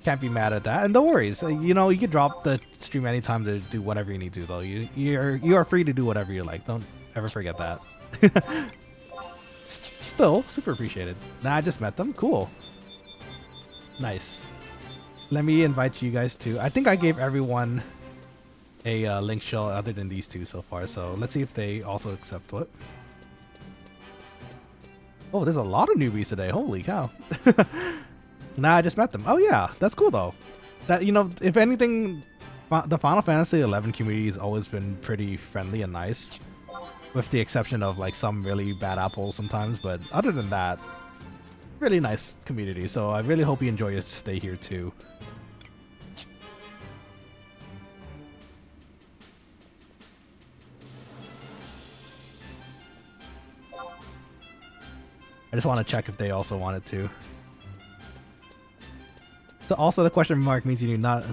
can't be mad at that. And no worries. You know, you can drop the stream anytime to do whatever you need to, though. You are free to do whatever you like. Don't ever forget that. Still, super appreciated. Nah, I just met them. Cool. Nice. Let me invite you guys to... I think I gave everyone a link shell other than these two so far, so let's see if they also accept what. Oh, there's a lot of newbies today. Holy cow. Nah, I just met them. Oh yeah, that's cool though. That, you know, if anything, the Final Fantasy 11 community has always been pretty friendly and nice, with the exception of like some really bad apples sometimes, but other than that, really nice community. So I really hope you enjoy your stay here too. I just want to check if they also wanted to. So also the question mark means you not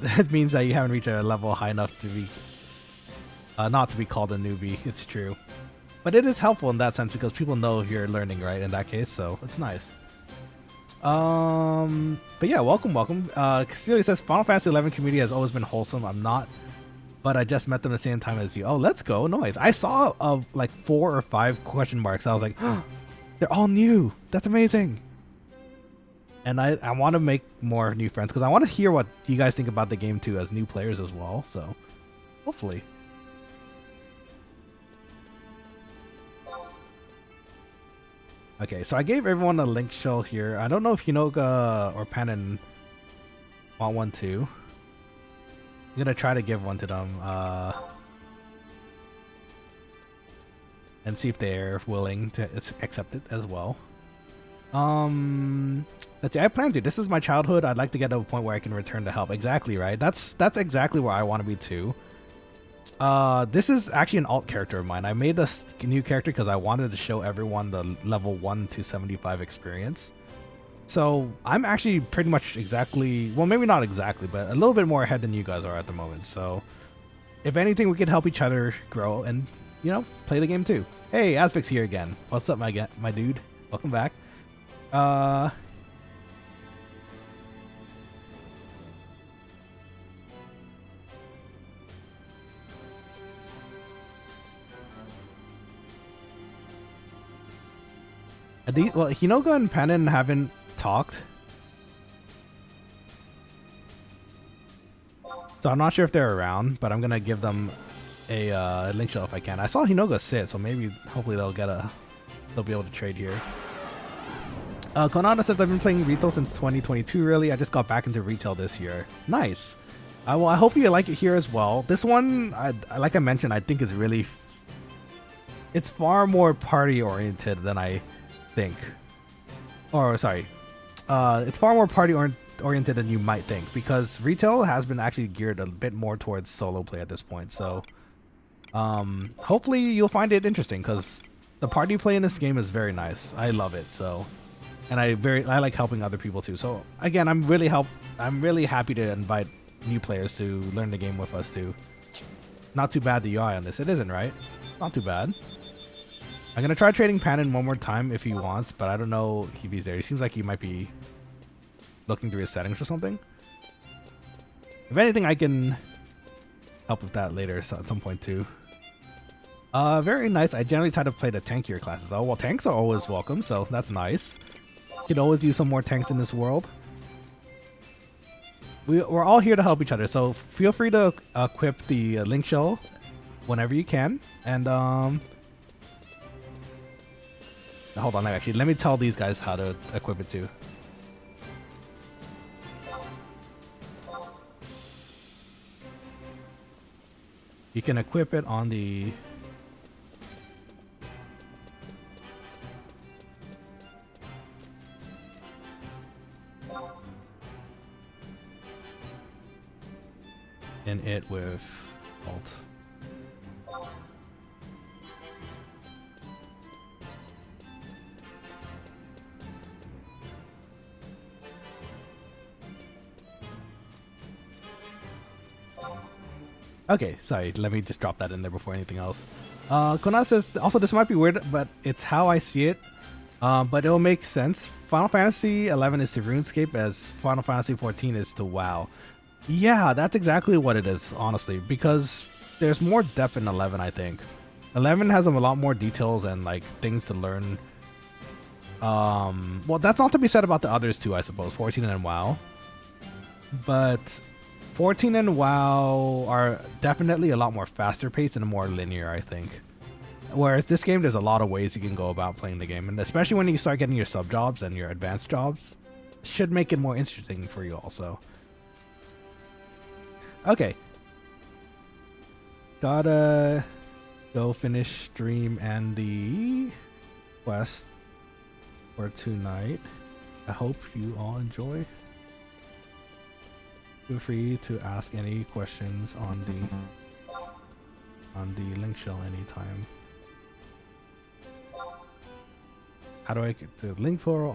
that means that you haven't reached a level high enough to be not to be called a newbie. It's true, but it is helpful in that sense because people know if you're learning, right? In that case, so it's nice. But yeah, welcome. Castelia says Final Fantasy 11 community has always been wholesome. I'm not, but I just met them the same time as you. Oh, let's go, noise. I saw like 4 or 5 question marks. I was like, oh, they're all new. That's amazing. And I want to make more new friends because I want to hear what you guys think about the game too as new players as well. So hopefully. Okay, so I gave everyone a link shell here. I don't know if Hinoga or Panin want one too. I'm gonna try to give one to them and see if they're willing to accept it as well. Let's see. I plan to. This is my childhood. I'd like to get to a point where I can return to help. Exactly, right? That's exactly where I want to be too. This is actually an alt character of mine. I made this new character because I wanted to show everyone the level 1 to 75 experience. So I'm actually pretty much exactly, well, maybe not exactly, but a little bit more ahead than you guys are at the moment. So if anything, we could help each other grow and, you know, play the game too. Hey, Aspect's here again. What's up, my dude? Welcome back. Well, Hinoga and Panin haven't talked, so I'm not sure if they're around. But I'm gonna give them a link shell if I can. I saw Hinoga sit, so maybe hopefully they'll be able to trade here. Konada says I've been playing retail since 2022. Really, I just got back into retail this year. Nice. Well, I hope you like it here as well. This one, like I mentioned, I think is really. It's far more party oriented than I think. Or sorry, it's far more party oriented than you might think, because retail has been actually geared a bit more towards solo play at this point. So, hopefully you'll find it interesting, because the party play in this game is very nice. I love it. So. And I like helping other people too. So again, I'm really happy to invite new players to learn the game with us too. Not too bad the UI on this. It isn't, right? Not too bad. I'm gonna try trading Panin one more time if he wants, but I don't know if he's there. He seems like he might be looking through his settings or something. If anything, I can help with that later, so at some point too. Very nice. I generally try to play the tankier classes. Oh well, tanks are always welcome, so that's nice. Could always use some more tanks in this world. We're all here to help each other, so feel free to equip the link shell whenever you can. And hold on, actually, let me tell these guys how to equip it too. You can equip it on the in it with alt. Okay, sorry, let me just drop that in there before anything else. Kona says, also this might be weird, but it's how I see it. But it'll make sense. Final Fantasy 11 is to RuneScape as Final Fantasy 14 is to WoW. Yeah, that's exactly what it is, honestly, because there's more depth in 11, I think. 11 has a lot more details and like things to learn. Well, that's not to be said about the others too, I suppose, 14 and WoW. But 14 and WoW are definitely a lot more faster paced and more linear, I think. Whereas this game, there's a lot of ways you can go about playing the game, and especially when you start getting your sub jobs and your advanced jobs, should make it more interesting for you also. Okay. Gotta go finish stream and the quest for tonight. I hope you all enjoy. Feel free to ask any questions on the link shell anytime. How do I get to the link portal?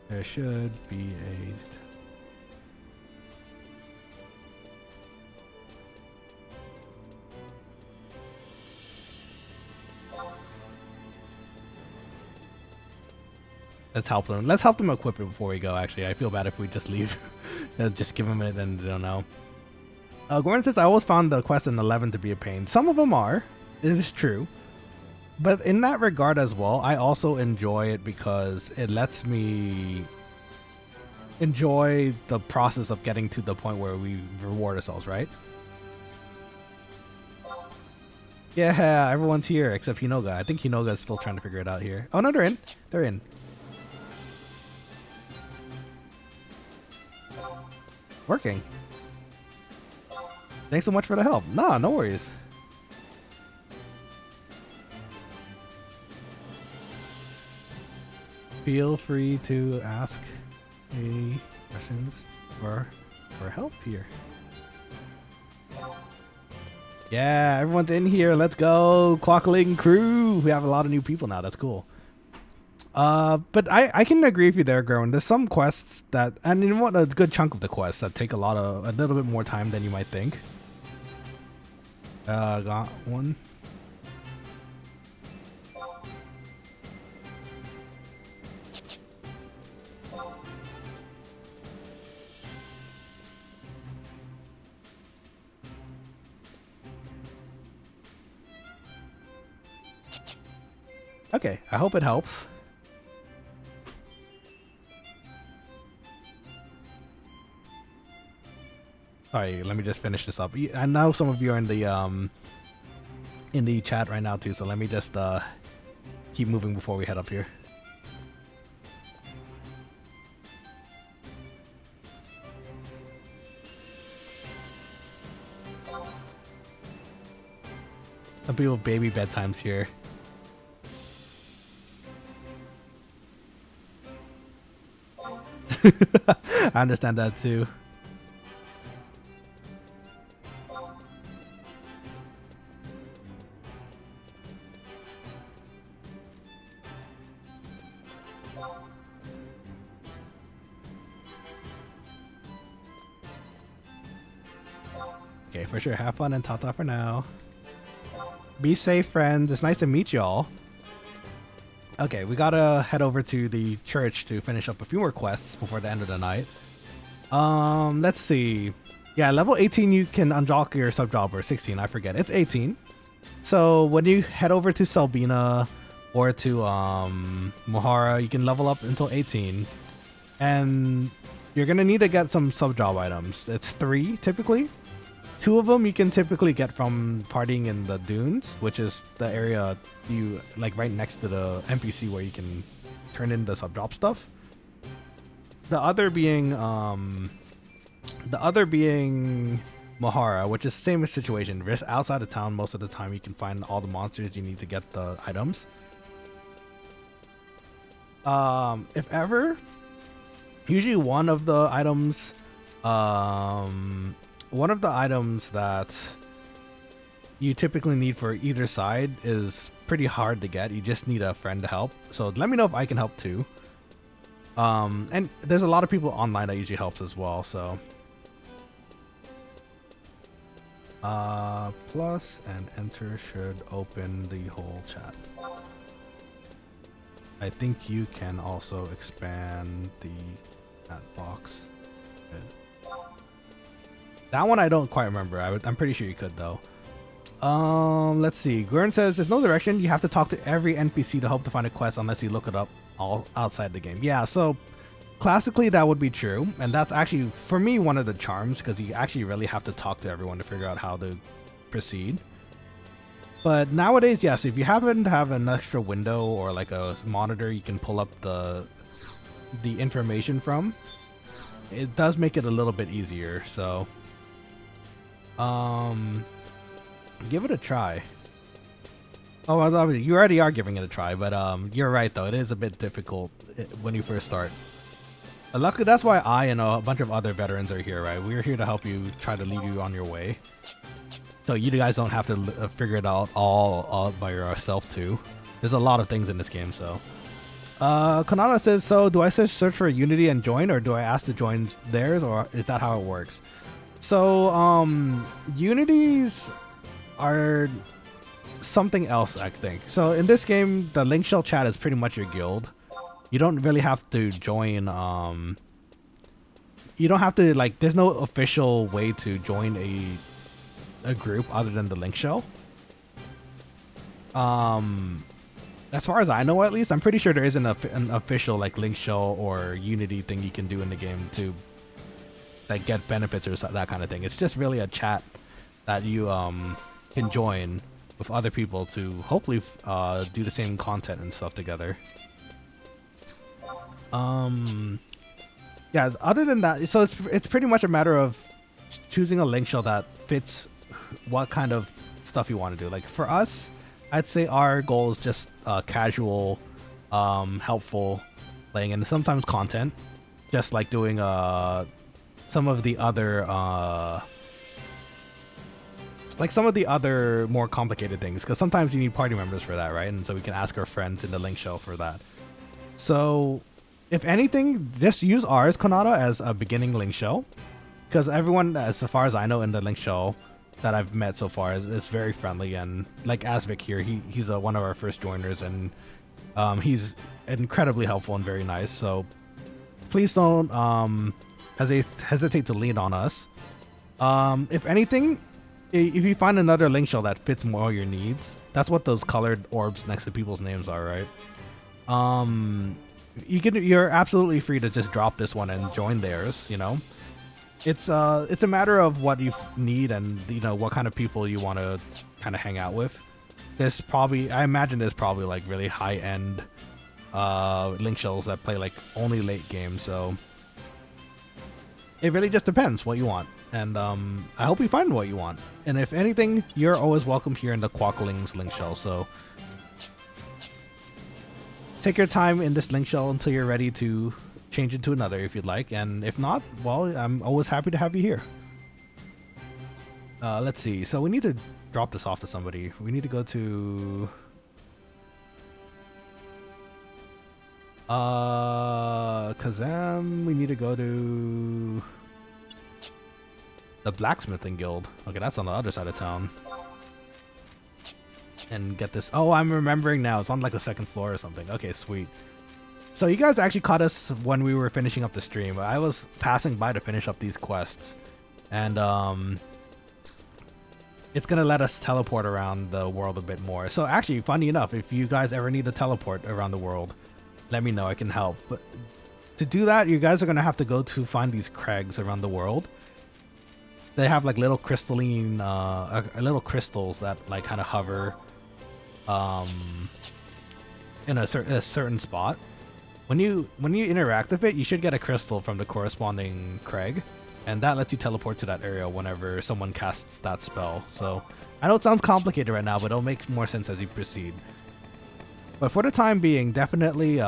There should be a Let's help them. Let's help them equip it before we go, actually. I feel bad if we just leave. Just give them it and they don't know. Gordon says, I always found the quest in 11 to be a pain. Some of them are. It is true. But in that regard as well, I also enjoy it because it lets me enjoy the process of getting to the point where we reward ourselves, right? Yeah, everyone's here except Hinoga. I think Hinoga is still trying to figure it out here. Oh no, they're in. They're in. Working. Thanks so much for the help. Nah, no worries. Feel free to ask any questions or help here. Yeah, everyone's in here. Let's go. Quokkaling crew. We have a lot of new people now. That's cool. But I can agree with you there, Gerwin. There's some quests that, and you know what, a good chunk of the quests that take a little bit more time than you might think. Got one. Okay, I hope it helps. Sorry, let me just finish this up. I know some of you are in the chat right now too, so let me just keep moving before we head up here. Some people baby bedtimes here. I understand that too. Okay, for sure. Have fun and ta-ta for now. Be safe, friends. It's nice to meet y'all. Okay, we gotta head over to the church to finish up a few more quests before the end of the night. Let's see. Yeah, level 18 you can unlock your subjob, or 16, I forget. It's 18. So when you head over to Selbina or to Mohara, you can level up until 18. And you're gonna need to get some subjob items. It's 3 typically. 2 of them you can typically get from partying in the dunes, which is the area you like right next to the NPC where you can turn in the subjob stuff. The other being Mohara, which is the same situation. Just outside of town most of the time you can find all the monsters you need to get the items. If ever, usually one of the items that you typically need for either side is pretty hard to get. You just need a friend to help. So let me know if I can help too. And there's a lot of people online that usually helps as well. So plus and enter should open the whole chat. I think you can also expand the chat box. Good. That one I don't quite remember. I'm pretty sure you could though. Let's see. Gurn says there's no direction. You have to talk to every NPC to hope to find a quest unless you look it up all outside the game. Yeah, so classically that would be true, and that's actually for me one of the charms, because you actually really have to talk to everyone to figure out how to proceed. But nowadays, yes, if you happen to have an extra window or like a monitor you can pull up the information from, it does make it a little bit easier. So give it a try. Oh, well, you already are giving it a try, but you're right though, it is a bit difficult when you first start. But luckily that's why I and a bunch of other veterans are here, right? We're here to help you, try to lead you on your way, so you guys don't have to figure it out all by yourself too. There's a lot of things in this game. So Konana says, so do I search for Unity and join, or do I ask to join theirs, or is that how it works? So Unities are something else, I think. So in this game, the link shell chat is pretty much your guild. You don't really have to join. You don't have to, like, there's no official way to join a group other than the link shell. As far as I know, at least, I'm pretty sure there isn't an official like link shell or Unity thing you can do in the game to like get benefits or that kind of thing. It's just really a chat that you can join with other people to hopefully do the same content and stuff together. Yeah, other than that, so it's pretty much a matter of choosing a link shell that fits what kind of stuff you want to do. Like for us, I'd say our goal is just casual, helpful playing, and sometimes content, just like doing some of the other more complicated things, because sometimes you need party members for that, right? And so we can ask our friends in the link shell for that. So if anything, just use ours, Konata, as a beginning link shell, because everyone, as far as I know, in the link shell that I've met so far is very friendly. And like Asvik here, he's one of our first joiners, and he's incredibly helpful and very nice. So please don't hesitate to lean on us. If anything, if you find another link shell that fits more your needs, that's what those colored orbs next to people's names are, right? You're absolutely free to just drop this one and join theirs, you know. It's a matter of what you need and, you know, what kind of people you want to kind of hang out with. I imagine there's probably like really high end link shells that play like only late game, so it really just depends what you want. And I hope you find what you want. And if anything, you're always welcome here in the Quokkalings link shell. So take your time in this link shell until you're ready to change into another if you'd like. And if not, well, I'm always happy to have you here. Let's see. So we need to drop this off to somebody. We need to go to Kazam. We need to go to the blacksmithing guild. Okay, that's on the other side of town. And get this. Oh, I'm remembering now. It's on like the second floor or something. Okay, sweet. So you guys actually caught us when we were finishing up the stream. I was passing by to finish up these quests. And it's gonna let us teleport around the world a bit more. So actually, funny enough, if you guys ever need to teleport around the world, let me know. I can help. But to do that, you guys are gonna have to go to find these crags around the world. They have like little crystalline, little crystals that like kind of hover, in a certain spot. When you interact with it, you should get a crystal from the corresponding crag, and that lets you teleport to that area whenever someone casts that spell. So I know it sounds complicated right now, but it'll make more sense as you proceed. But for the time being, definitely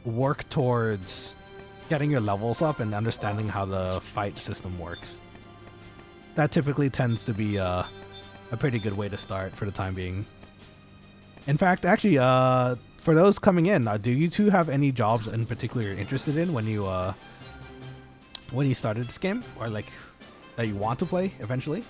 work towards getting your levels up and understanding how the fight system works. That typically tends to be a pretty good way to start for the time being. In fact, actually, for those coming in, do you two have any jobs in particular you're interested in when you started this game, or like that you want to play eventually?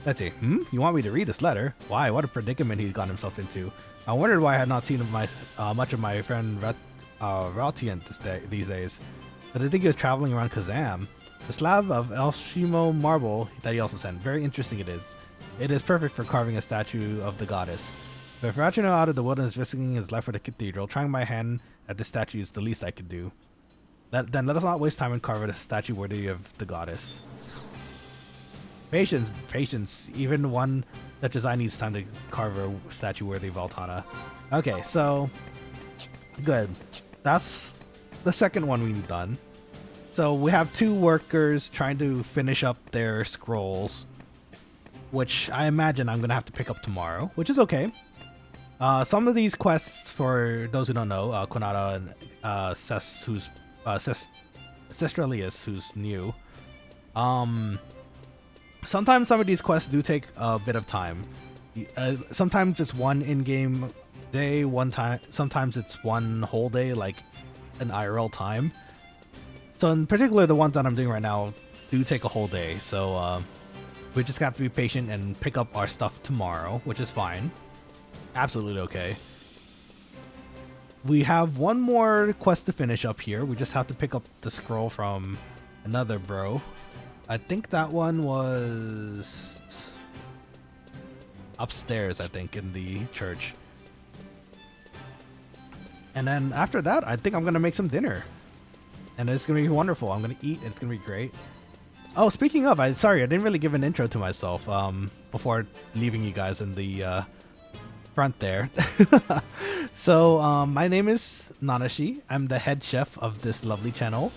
Let's see. You want me to read this letter? Why? What a predicament he's got himself into. I wondered why I had not seen much of my friend Ratiant these days. But I think he was traveling around Kazam. The slab of Elshimo marble that he also sent. Very interesting it is. It is perfect for carving a statue of the goddess. But if Rachino out of the wilderness risking his life for the cathedral, trying my hand at this statue is the least I could do. Then let us not waste time and carve a statue worthy of the goddess. Patience, patience. Even one such as I needs time to carve a statue worthy of Altana. Okay, so good. That's the second one we've done. So we have two workers trying to finish up their scrolls, which I imagine I'm going to have to pick up tomorrow, which is okay. Some of these quests, for those who don't know, Konata and Sestralius, who's new, sometimes some of these quests do take a bit of time. Sometimes it's one in-game day, sometimes it's one whole day, like an IRL time. So in particular, the ones that I'm doing right now do take a whole day. So we just have to be patient and pick up our stuff tomorrow, which is fine. Absolutely okay. We have one more quest to finish up here. We just have to pick up the scroll from another bro. I think that one was upstairs, I think, in the church. And then after that, I think I'm going to make some dinner. And it's going to be wonderful. I'm going to eat, and it's going to be great. Oh, speaking of, sorry, I didn't really give an intro to myself before leaving you guys in the front there. So, my name is Nanashi. I'm the head chef of this lovely channel.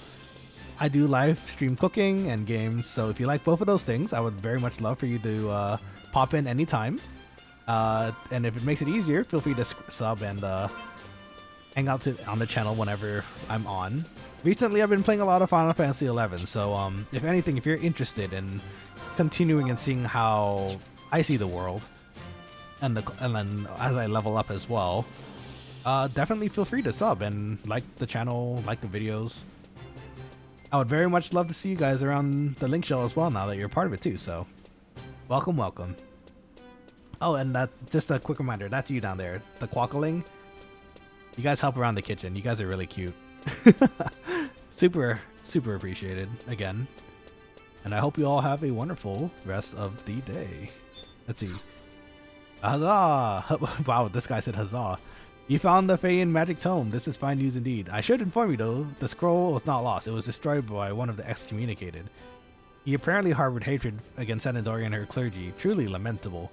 I do live stream cooking and games, so if you like both of those things, I would very much love for you to pop in anytime. And if it makes it easier, feel free to sub and hang out on the channel whenever I'm on. Recently, I've been playing a lot of Final Fantasy XI, so if anything, if you're interested in continuing and seeing how I see the world, and then as I level up as well, definitely feel free to sub and like the channel, like the videos. I would very much love to see you guys around the link shell as well now that you're part of it too, so welcome, welcome. Oh, and just a quick reminder, that's you down there, the Quokkaling. You guys help around the kitchen. You guys are really cute. Super, super appreciated, again. And I hope you all have a wonderful rest of the day. Let's see. Huzzah! Wow, this guy said huzzah. You found the Feyan magic tome. This is fine news indeed. I should inform you though, the scroll was not lost. It was destroyed by one of the excommunicated. He apparently harbored hatred against Vana'diel and her clergy. Truly lamentable.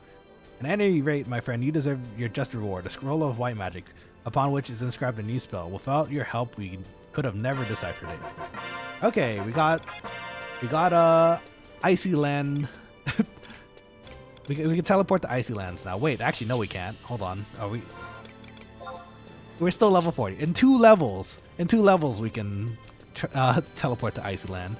At any rate, my friend, you deserve your just reward. A scroll of white magic, upon which is inscribed a new spell. Without your help, we could have never deciphered it. Okay, we got Icy Land. we can teleport to Icy Lands now. Wait, actually, no, we can't. Hold on. Are we? We're still level 40. In two levels, we can teleport to Icy Land.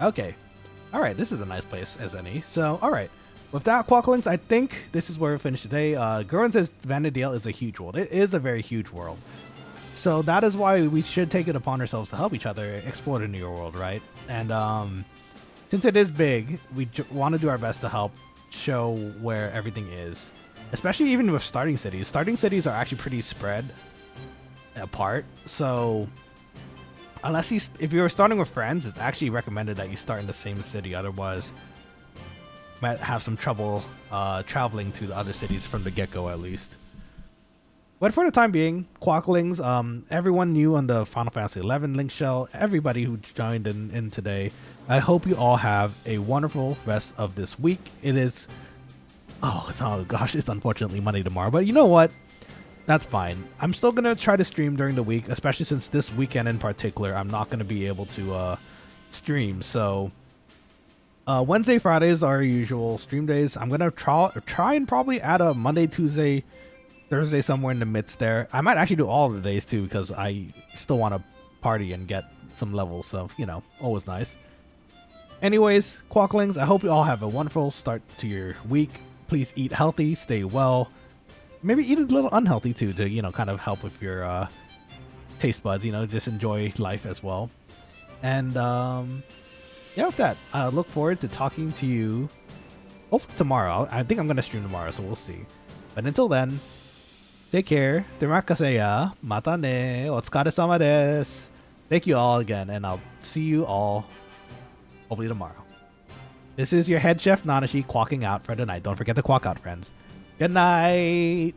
Okay. Alright, this is a nice place as any. So, alright. With that, Quokkalings, I think this is where we finish today. Gurren says Vana'diel is a huge world. It is a very huge world. So that is why we should take it upon ourselves to help each other explore the new world, right? And since it is big, we want to do our best to help show where everything is. Especially even with starting cities. Starting cities are actually pretty spread apart. So unless if you're starting with friends, it's actually recommended that you start in the same city. Otherwise, you might have some trouble traveling to the other cities from the get-go, at least. But for the time being, Quokkalings, everyone new on the Final Fantasy XI link shell, everybody who joined in today, I hope you all have a wonderful rest of this week. It is, oh gosh, it's unfortunately Monday tomorrow, but you know what? That's fine. I'm still going to try to stream during the week, especially since this weekend in particular, I'm not going to be able to stream. So Wednesday, Fridays are our usual stream days. I'm going to try and probably add a Monday, Tuesday, Thursday somewhere in the midst there. I might actually do all of the days too, because I still want to party and get some levels. So, you know, always nice. Anyways, Quokkalings, I hope you all have a wonderful start to your week. Please eat healthy, stay well. Maybe eat a little unhealthy too, to, you know, kind of help with your taste buds, you know, just enjoy life as well. And yeah, with that, I look forward to talking to you hopefully tomorrow. I think I'm going to stream tomorrow, so we'll see. But until then, take care. Terima mata ne. Otsukaresama desu. Thank you all again, and I'll see you all hopefully tomorrow. This is your head chef, Nanashi, quacking out for the night. Don't forget to quack out, friends. Good night.